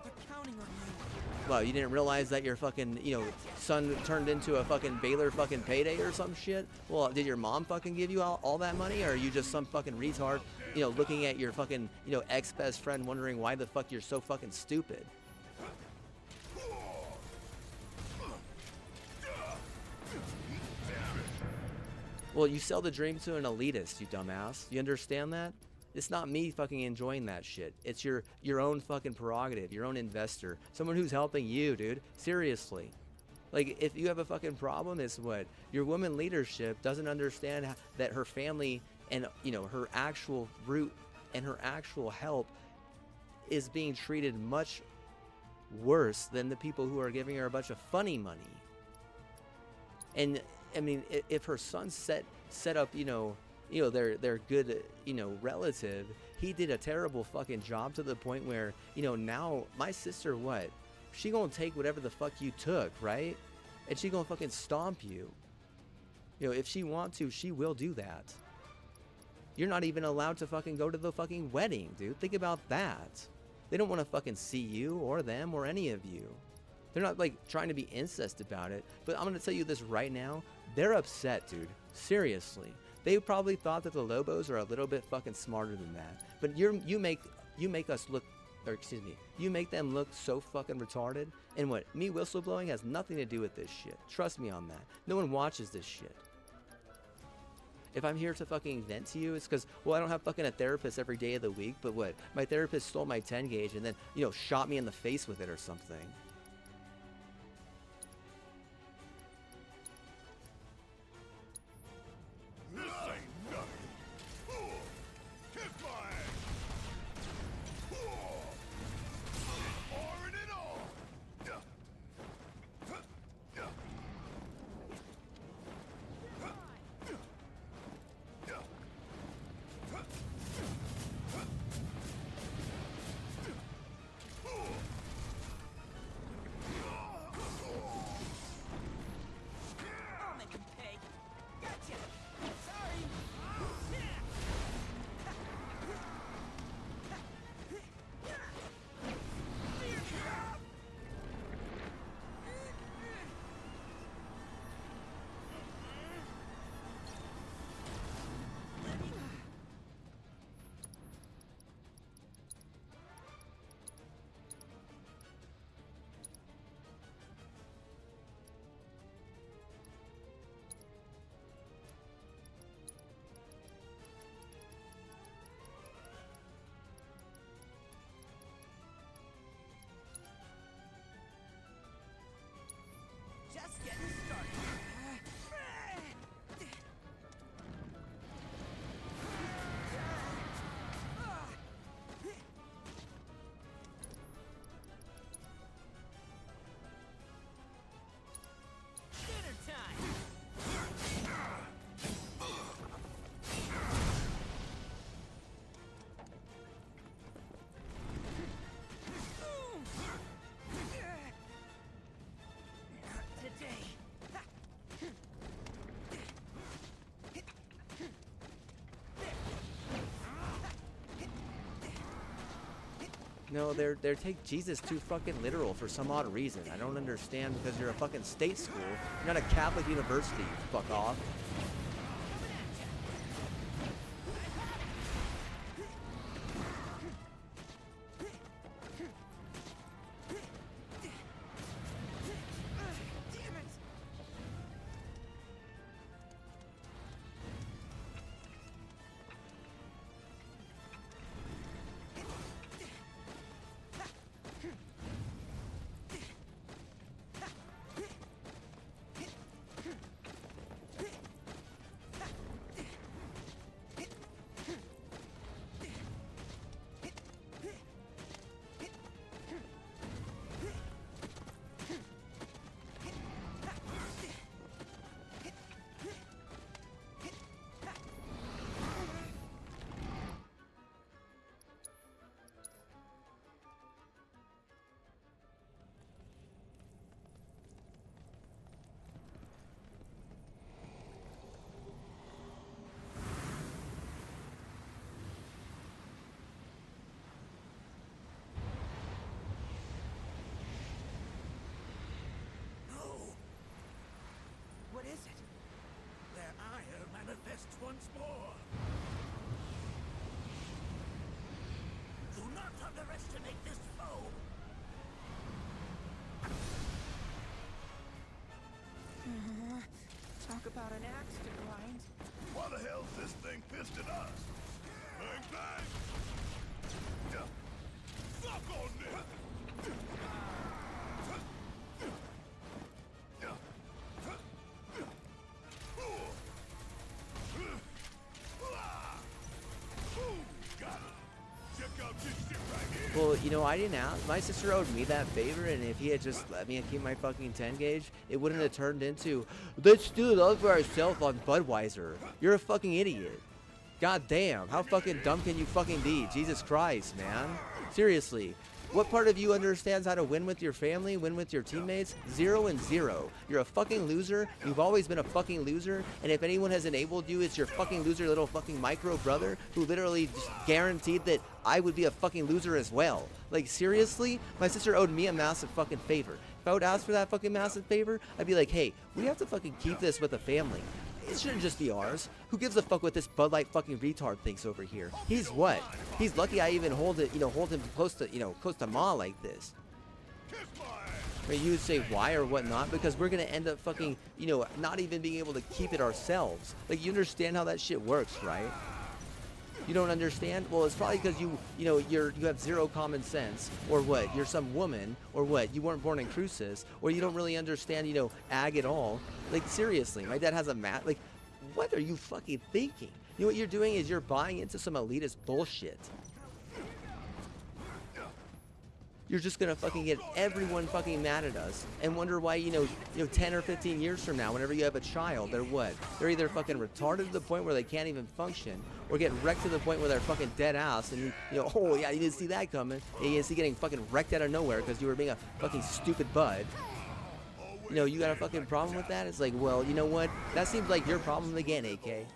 They're counting on you. Well, you didn't realize that your fucking, you know, son turned into a fucking Baylor fucking payday or some shit? Well, did your mom fucking give you all that money? Or are you just some fucking retard, you know, looking at your fucking, you know, ex-best friend wondering why the fuck you're so fucking stupid? Well, you sell the dream to an elitist, you dumbass. You understand that? It's not me fucking enjoying that shit. It's your own fucking prerogative, your own investor. Someone who's helping you, dude. Seriously. Like, if you have a fucking problem, it's what? Your woman leadership doesn't understand that her family and, you know, her actual root and her actual help is being treated much worse than the people who are giving her a bunch of funny money. And I mean, if her son set up, you know, their good, you know, relative, he did a terrible fucking job to the point where, you know, now my sister, what? She gonna take whatever the fuck you took, right? And she gonna fucking stomp you. You know, if she want to, she will do that. You're not even allowed to fucking go to the fucking wedding, dude. Think about that. They don't want to fucking see you or them or any of you. They're not like trying to be incest about it, but I'm gonna tell you this right now. They're upset, dude. Seriously. They probably thought that the Lobos are a little bit fucking smarter than that. But you make us look, or excuse me, you make them look so fucking retarded. And what? Me whistleblowing has nothing to do with this shit. Trust me on that. No one watches this shit. If I'm here to fucking vent to you, it's because, well, I don't have fucking a therapist every day of the week, but what? My therapist stole my 10 gauge and then, you know, shot me in the face with it or something. This ain't nothing. Kick my ass. Firing it all. No, they take Jesus too fucking literal for some odd reason. I don't understand, because you're a fucking state school. You're not a Catholic university. Fuck off. What is it? Their ire manifests once more. Do not underestimate this foe. Talk about an axe to grind. Why the hell's this thing pissed at us? Bang, bang! Yeah. Suck on this! Well, you know, I didn't ask. My sister owed me that favor, and if he had just let me keep my fucking 10 gauge, it wouldn't have turned into, let's do it all for ourselves on Budweiser. You're a fucking idiot. God damn, how fucking dumb can you fucking be? Jesus Christ, man. Seriously. What part of you understands how to win with your family, win with your teammates? 0 and 0. You're a fucking loser. You've always been a fucking loser. And if anyone has enabled you, it's your fucking loser little fucking micro brother who literally just guaranteed that I would be a fucking loser as well. Like, seriously? My sister owed me a massive fucking favor. If I would ask for that fucking massive favor, I'd be like, hey, we have to fucking keep this with the family. It shouldn't just be ours. Who gives a fuck what this Bud Light fucking retard thinks over here? He's what? He's lucky I even hold him close to Ma like this. I mean, you would say why or whatnot, because we're gonna end up fucking, not even being able to keep it ourselves. Like, you understand how that shit works, right? You don't understand? Well, it's probably because you have zero common sense, or what? You're some woman, or what? You weren't born in Cruces, or you don't really understand, ag at all. Like, seriously, my dad has a mat. Like, what are you fucking thinking? You know what you're doing is you're buying into some elitist bullshit. You're just gonna fucking get everyone fucking mad at us and wonder why, 10 or 15 years from now, whenever you have a child, they're what? They're either fucking retarded to the point where they can't even function, or get wrecked to the point where they're fucking dead ass, and oh yeah, you didn't see that coming. You didn't see getting fucking wrecked out of nowhere because you were being a fucking stupid bud. You got a fucking problem with that? It's like, well, you know what? That seems like your problem again, AK.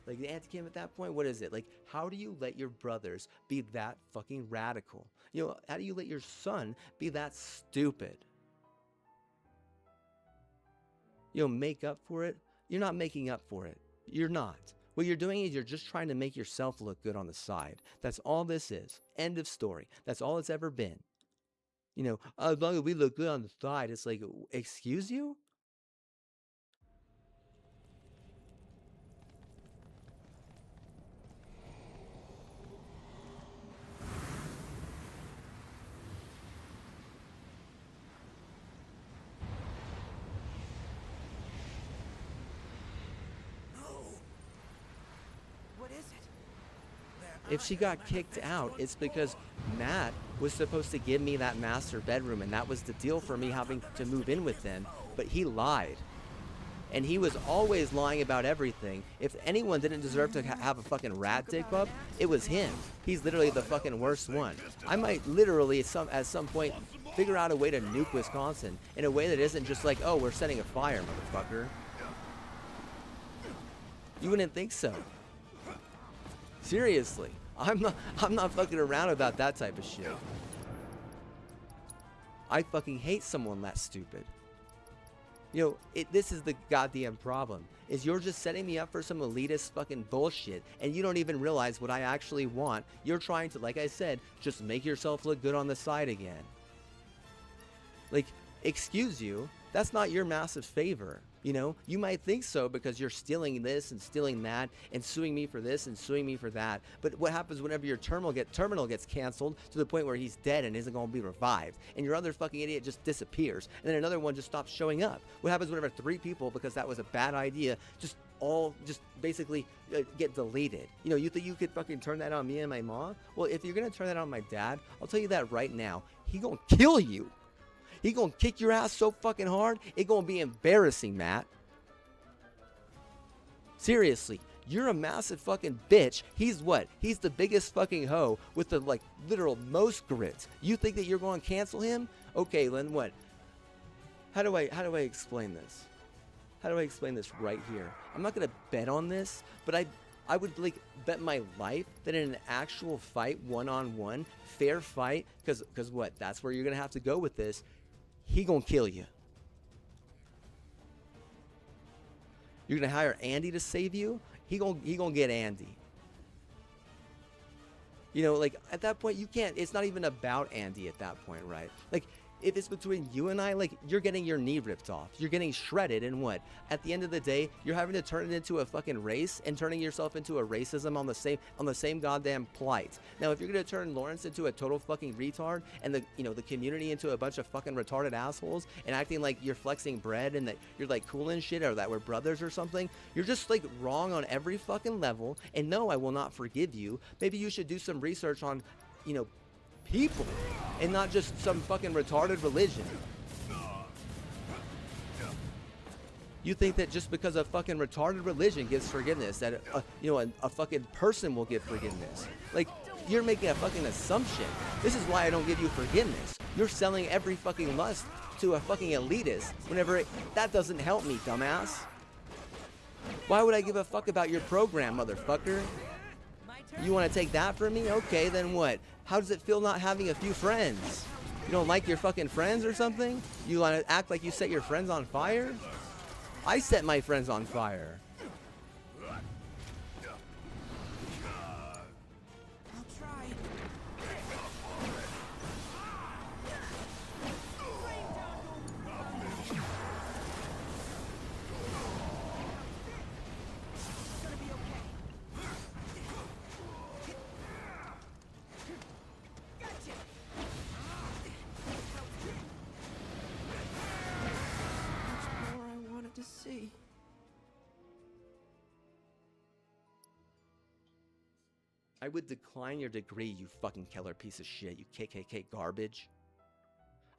Like, the anti-Kim at that point, what is it? Like, how do you let your brothers be that fucking radical? How do you let your son be that stupid? Make up for it? You're not making up for it. You're not. What you're doing is you're just trying to make yourself look good on the side. That's all this is. End of story. That's all it's ever been. As long as we look good on the side, it's like, excuse you? What is it? If she got kicked out, it's because Matt was supposed to give me that master bedroom, and that was the deal for me having to move in with them, but he lied. And he was always lying about everything. If anyone didn't deserve to have a fucking rat dick up, it was him. He's literally the fucking worst one. I might literally at some point figure out a way to nuke Wisconsin in a way that isn't just like, oh, we're setting a fire, motherfucker. You wouldn't think so. Seriously, I'm not fucking around about that type of shit. I fucking hate someone that stupid. You know, this is the goddamn problem, is you're just setting me up for some elitist fucking bullshit, and you don't even realize what I actually want. You're trying to, like I said, just make yourself look good on the side again. Like, excuse you, that's not your massive favor. You know, you might think so because you're stealing this and stealing that and suing me for this and suing me for that. But what happens whenever your terminal gets canceled to the point where he's dead and isn't going to be revived, and your other fucking idiot just disappears, and then another one just stops showing up? What happens whenever 3 people, because that was a bad idea, just basically get deleted? You know, you think you could fucking turn that on me and my mom? Well, if you're gonna turn that on my dad, I'll tell you that right now, he gonna kill you. He gonna kick your ass so fucking hard, it gonna be embarrassing, Matt. Seriously, you're a massive fucking bitch. He's what? He's the biggest fucking hoe with the, like, literal most grit. You think that you're gonna cancel him? Okay, then what? How do I explain this? How do I explain this right here? I'm not gonna bet on this, but I would, like, bet my life that in an actual fight, one-on-one, fair fight, because what? That's where you're gonna have to go with this. He gonna kill you. You're gonna hire Andy to save you? He gonna get Andy. You know, like, at that point, you can't, it's not even about Andy at that point, right? Like, if it's between you and I, like, you're getting your knee ripped off. You're getting shredded, and what? At the end of the day, you're having to turn it into a fucking race and turning yourself into a racism on the same goddamn plight. Now, if you're gonna turn Lawrence into a total fucking retard and the community into a bunch of fucking retarded assholes and acting like you're flexing bread and that you're, like, cool and shit, or that we're brothers or something, you're just, like, wrong on every fucking level. And no, I will not forgive you. Maybe you should do some research on, people, and not just some fucking retarded religion. You think that just because a fucking retarded religion gives forgiveness, that a fucking person will give forgiveness? Like, you're making a fucking assumption. This is why I don't give you forgiveness. You're selling every fucking lust to a fucking elitist whenever that doesn't help me, dumbass. Why would I give a fuck about your program, motherfucker? You want to take that from me? Okay, then what? How does it feel not having a few friends? You don't like your fucking friends or something? You want to act like you set your friends on fire? I set my friends on fire. To see. I would decline your degree, you fucking killer piece of shit, you KKK garbage.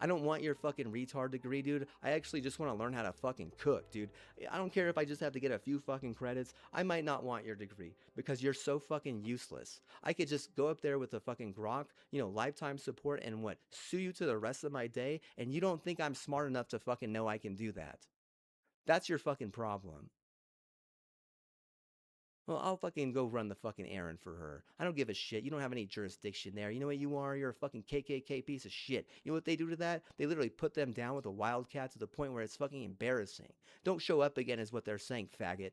I don't want your fucking retard degree, dude. I actually just want to learn how to fucking cook, dude. I don't care if I just have to get a few fucking credits. I might not want your degree because you're so fucking useless. I could just go up there with a fucking grok, lifetime support, and what, sue you to the rest of my day, and you don't think I'm smart enough to fucking know I can do that. That's your fucking problem. Well, I'll fucking go run the fucking errand for her. I don't give a shit. You don't have any jurisdiction there. You know what you are? You're a fucking KKK piece of shit. You know what they do to that? They literally put them down with a wildcat to the point where it's fucking embarrassing. Don't show up again is what they're saying, faggot.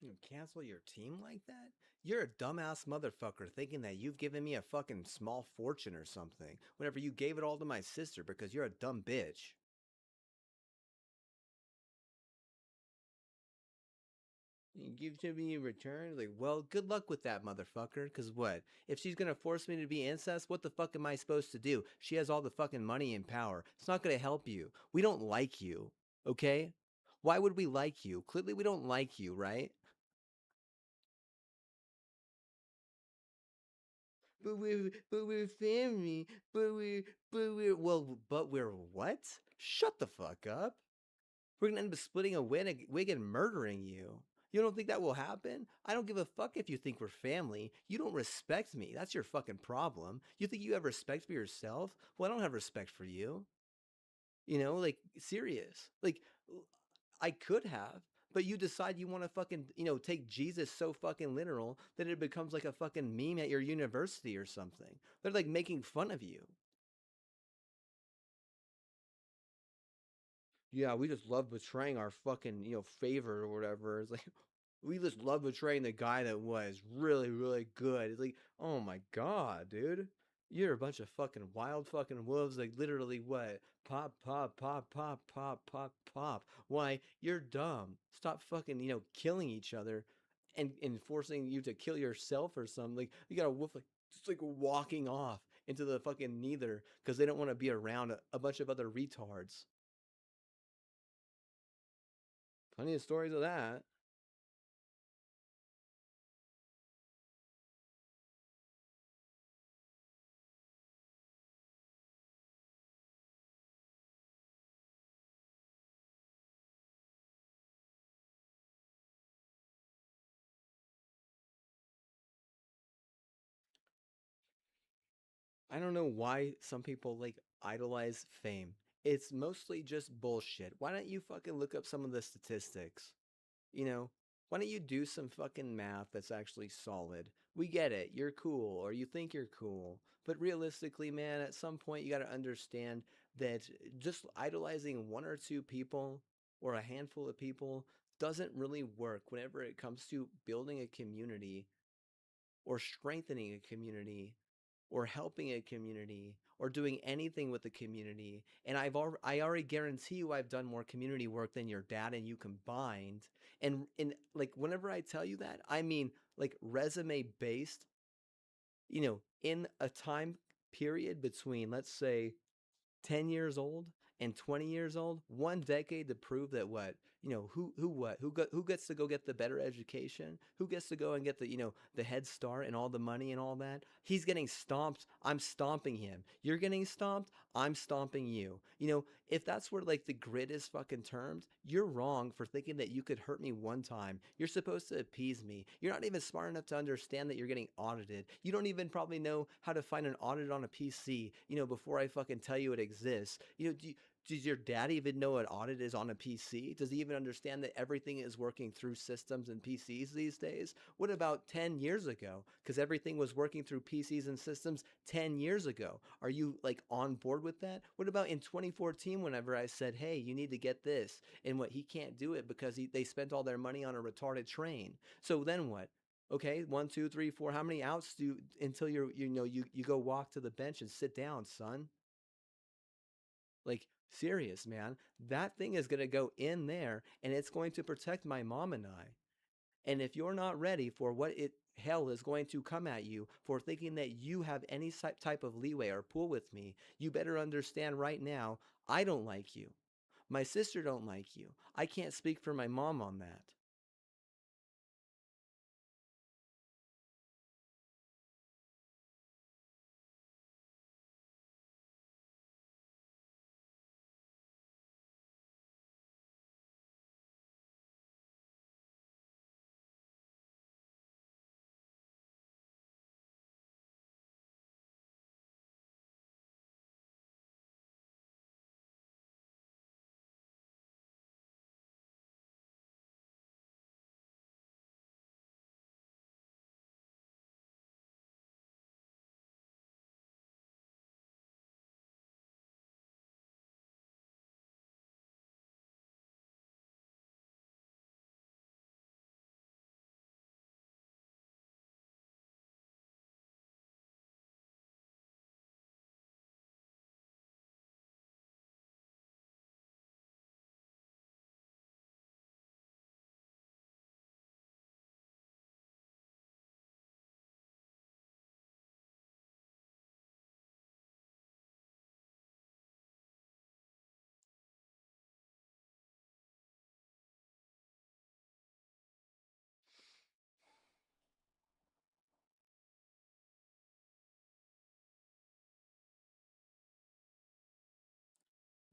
You cancel your team like that? You're a dumbass motherfucker thinking that you've given me a fucking small fortune or something whenever you gave it all to my sister because you're a dumb bitch. You give to me in return? Like, well, good luck with that, motherfucker. Because what? If she's gonna force me to be incest, what the fuck am I supposed to do? She has all the fucking money and power. It's not gonna help you. We don't like you, okay? Why would we like you? Clearly, we don't like you, right? But we're family. But we're what? Shut the fuck up. We're gonna end up splitting a wig and murdering you. You don't think that will happen? I don't give a fuck if you think we're family. You don't respect me. That's your fucking problem. You think you have respect for yourself? Well, I don't have respect for you. Like, serious. Like, I could have, but you decide you want to fucking, take Jesus so fucking literal that it becomes like a fucking meme at your university or something. They're like making fun of you. Yeah, we just love betraying our fucking, favorite or whatever. It's like, we just love betraying the guy that was really, really good. It's like, oh my God, dude. You're a bunch of fucking wild fucking wolves. Like, literally, what? Pop, pop, pop, pop, pop, pop, pop. Why? You're dumb. Stop fucking, killing each other and forcing you to kill yourself or something. Like, you got a wolf, like, just like walking off into the fucking neither because they don't want to be around a bunch of other retards. Plenty of stories of that. I don't know why some people like idolize fame. It's mostly just bullshit. Why don't you fucking look up some of the statistics? You know, why don't you do some fucking math that's actually solid? We get it. You're cool or you think you're cool. But realistically, man, at some point you got to understand that just idolizing one or two people or a handful of people doesn't really work whenever it comes to building a community or strengthening a community or helping a community or doing anything with the community. And I already guarantee you I've done more community work than your dad and you combined. And like whenever I tell you that, I mean like resume based, in a time period between, let's say, 10 years old and 20 years old, 1 decade to prove that what, who gets to go get the better education, who gets to go and get the, the head start and all the money and all that. He's getting stomped. I'm stomping him. You're getting stomped. I'm stomping you. If that's where like the grid is fucking termed, you're wrong for thinking that you could hurt me one time. You're supposed to appease me. You're not even smart enough to understand that you're getting audited. You don't even probably know how to find an audit on a PC, before I fucking tell you it exists. Does your dad even know what audit is on a PC? Does he even understand that everything is working through systems and PCs these days? What about 10 years ago? Because everything was working through PCs and systems 10 years ago. Are you like on board with that? What about in 2014 whenever I said, hey, you need to get this? And what, he can't do it because they spent all their money on a retarded train. So then what? Okay, 1, 2, 3, 4. How many outs do until you go walk to the bench and sit down, son? Like, serious, man. That thing is going to go in there and it's going to protect my mom and I. And if you're not ready for what hell is going to come at you for thinking that you have any type of leeway or pull with me, you better understand right now, I don't like you. My sister don't like you. I can't speak for my mom on that.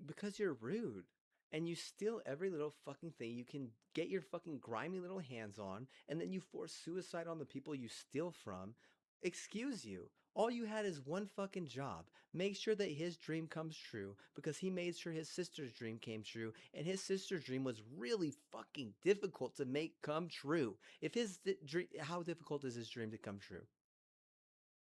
Because you're rude. And you steal every little fucking thing you can get your fucking grimy little hands on, and then you force suicide on the people you steal from. Excuse you. All you had is one fucking job. Make sure that his dream comes true, because he made sure his sister's dream came true, and his sister's dream was really fucking difficult to make come true. If his dream, how difficult is his dream to come true?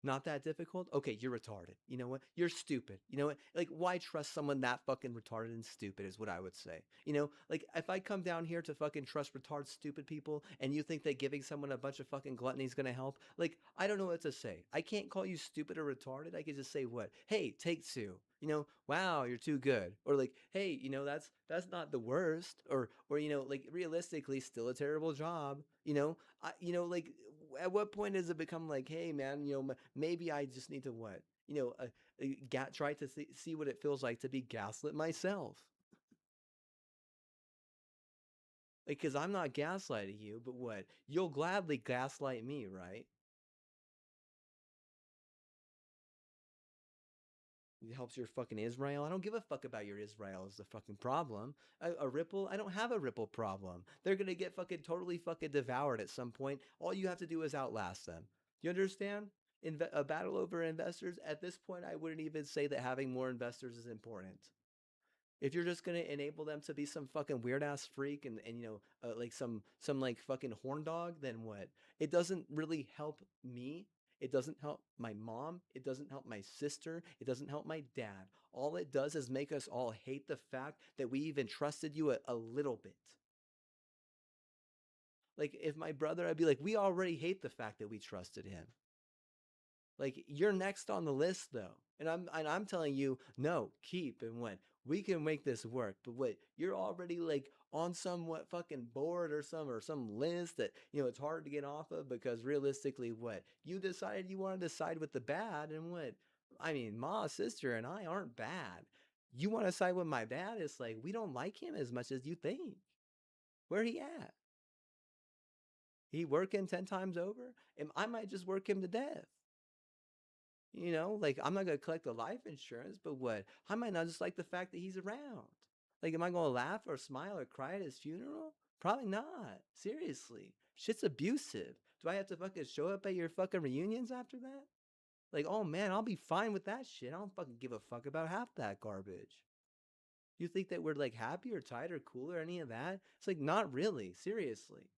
Not that difficult? Okay, you're retarded. You know what? You're stupid. You know what? Like, why trust someone that fucking retarded and stupid is what I would say. You know, like, if I come down here to fucking trust retarded, stupid people, and you think that giving someone a bunch of fucking gluttony is gonna help, like, I don't know what to say. I can't call you stupid or retarded. I can just say what? Hey, take two. You know, wow, you're too good. Or like, hey, you know, that's not the worst. Or you know, like realistically, still a terrible job. You know, like at what point does it become like, hey man, you know, maybe I just need to what, you know, try to see what it feels like to be gaslit myself, like, because I'm not gaslighting you, but what, you'll gladly gaslight me, right? It helps your fucking Israel. I don't give a fuck about your Israel is the fucking problem. A ripple? I don't have a ripple problem. They're gonna get fucking totally fucking devoured at some point. All you have to do is outlast them. You understand? A battle over investors. At this point, I wouldn't even say that having more investors is important. If you're just gonna enable them to be some fucking weird ass freak and you know like some like fucking horn dog, then what? It doesn't really help me. It doesn't help my mom. It doesn't help my sister. It doesn't help my dad. All it does is make us all hate the fact that we even trusted you a little bit. Like if my brother, I'd be like, we already hate the fact that we trusted him. Like you're next on the list though. And I'm telling you, no, keep and when we can make this work. But what, you're already like on some what fucking board or some list that, you know, it's hard to get off of because realistically what? You decided you wanted to side with the bad, and what, I mean, ma, sister, and I aren't bad. You want to side with my dad? It's like we don't like him as much as you think. Where he at? He working 10 times over? And I might just work him to death. You know, like I'm not gonna collect the life insurance, but what? I might not just like the fact that he's around. Like, am I gonna laugh or smile or cry at his funeral? Probably not. Seriously. Shit's abusive. Do I have to fucking show up at your fucking reunions after that? Like, oh man, I'll be fine with that shit. I don't fucking give a fuck about half that garbage. You think that we're like happy or tight or cool or any of that? It's like, not really. Seriously.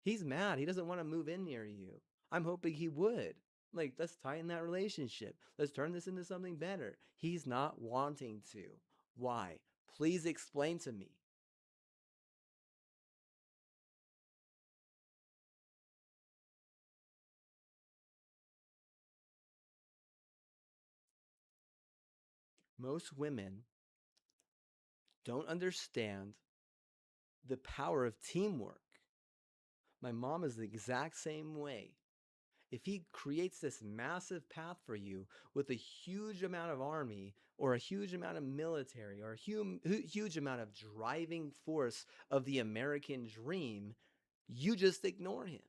He's mad. He doesn't want to move in near you. I'm hoping he would. Like, let's tighten that relationship. Let's turn this into something better. He's not wanting to. Why? Please explain to me. Most women don't understand the power of teamwork. My mom is the exact same way. If he creates this massive path for you with a huge amount of army or a huge amount of military or a huge amount of driving force of the American dream, you just ignore him.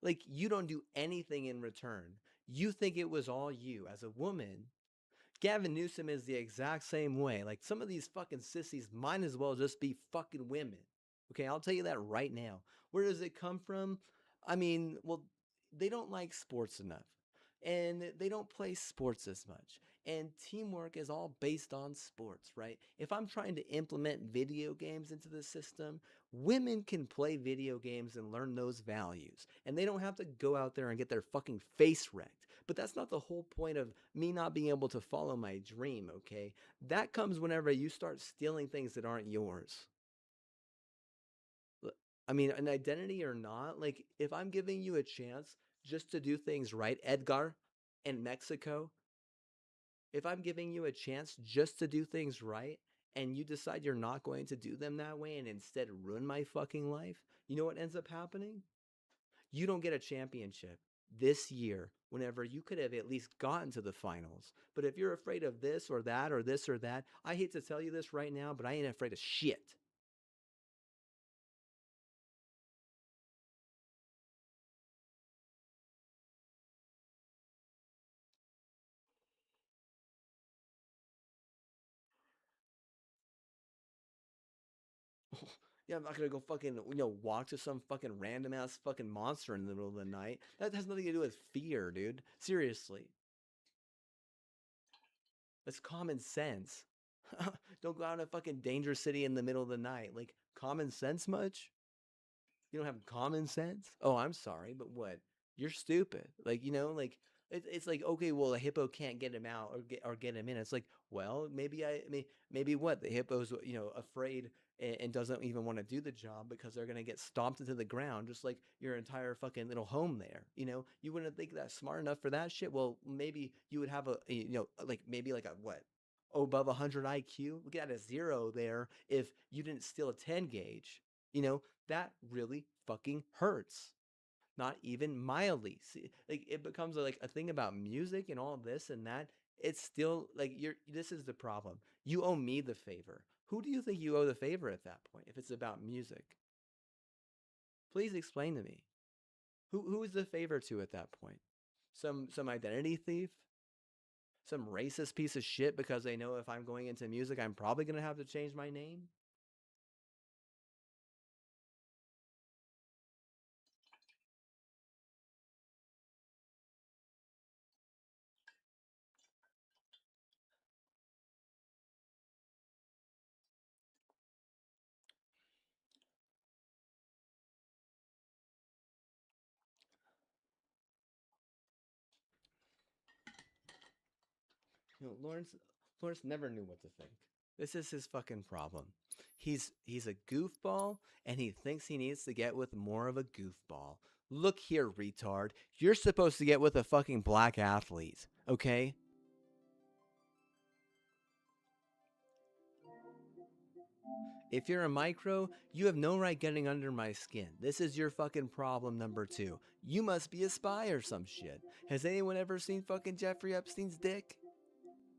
Like, you don't do anything in return. You think it was all you. As a woman, Gavin Newsom is the exact same way. Like, some of these fucking sissies might as well just be fucking women. Okay, I'll tell you that right now. Where does it come from? I mean, well, they don't like sports enough. And they don't play sports as much. And teamwork is all based on sports, right? If I'm trying to implement video games into the system, women can play video games and learn those values. And they don't have to go out there and get their fucking face wrecked. But that's not the whole point of me not being able to follow my dream, okay? That comes whenever you start stealing things that aren't yours. I mean, an identity or not, like if I'm giving you a chance just to do things right, Edgar in Mexico, if I'm giving you a chance just to do things right and you decide you're not going to do them that way and instead ruin my fucking life, you know what ends up happening? You don't get a championship this year whenever you could have at least gotten to the finals. But if you're afraid of this or that or this or that, I hate to tell you this right now, but I ain't afraid of shit. Yeah, I'm not gonna go fucking, walk to some fucking random ass fucking monster in the middle of the night. That has nothing to do with fear, dude. Seriously. That's common sense. Don't go out in a fucking danger city in the middle of the night. Like, common sense much? You don't have common sense? Oh, I'm sorry, but what? You're stupid. Like, it's like, okay, well, a hippo can't get him out or get him in. It's like, well, maybe what? The hippo's, afraid and doesn't even want to do the job because they're gonna get stomped into the ground, just like your entire fucking little home there. You wouldn't think that's smart enough for that shit. Well, maybe you would have like maybe like a what? Oh, above 100 IQ? We got a 0 there if you didn't steal a 10 gauge. That really fucking hurts. Not even mildly. See, like it becomes like a thing about music and all this and that. It's still like this is the problem. You owe me the favor. Who do you think you owe the favor at that point if it's about music? Please explain to me. Who is the favor to at that point? Some identity thief? Some racist piece of shit because they know if I'm going into music I'm probably going to have to change my name? Lawrence never knew what to think. This is his fucking problem. He's a goofball and he thinks he needs to get with more of a goofball. Look here, retard. You're supposed to get with a fucking black athlete, okay? If you're a micro, you have no right getting under my skin. This is your fucking problem number 2. You must be a spy or some shit. Has anyone ever seen fucking Jeffrey Epstein's dick?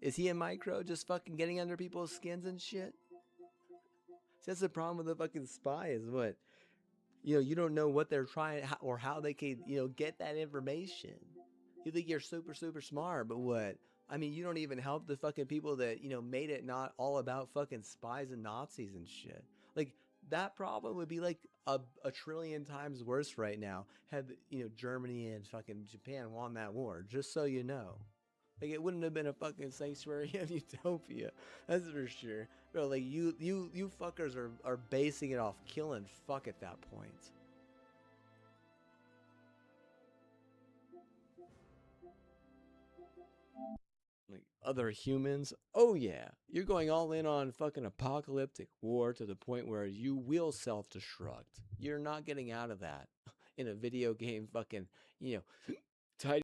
Is he a micro just fucking getting under people's skins and shit? That's the problem with the fucking spy is what? You don't know what they're trying or how they can, get that information. You think you're super, super smart, but what? I mean, you don't even help the fucking people that, made it not all about fucking spies and Nazis and shit. Like, that problem would be like a trillion times worse right now had, Germany and fucking Japan won that war, just so you know. Like, it wouldn't have been a fucking sanctuary of utopia. That's for sure. Bro, like, you fuckers are basing it off kill and fuck at that point. Like, other humans? Oh yeah. You're going all in on fucking apocalyptic war to the point where you will self-destruct. You're not getting out of that in a video game fucking,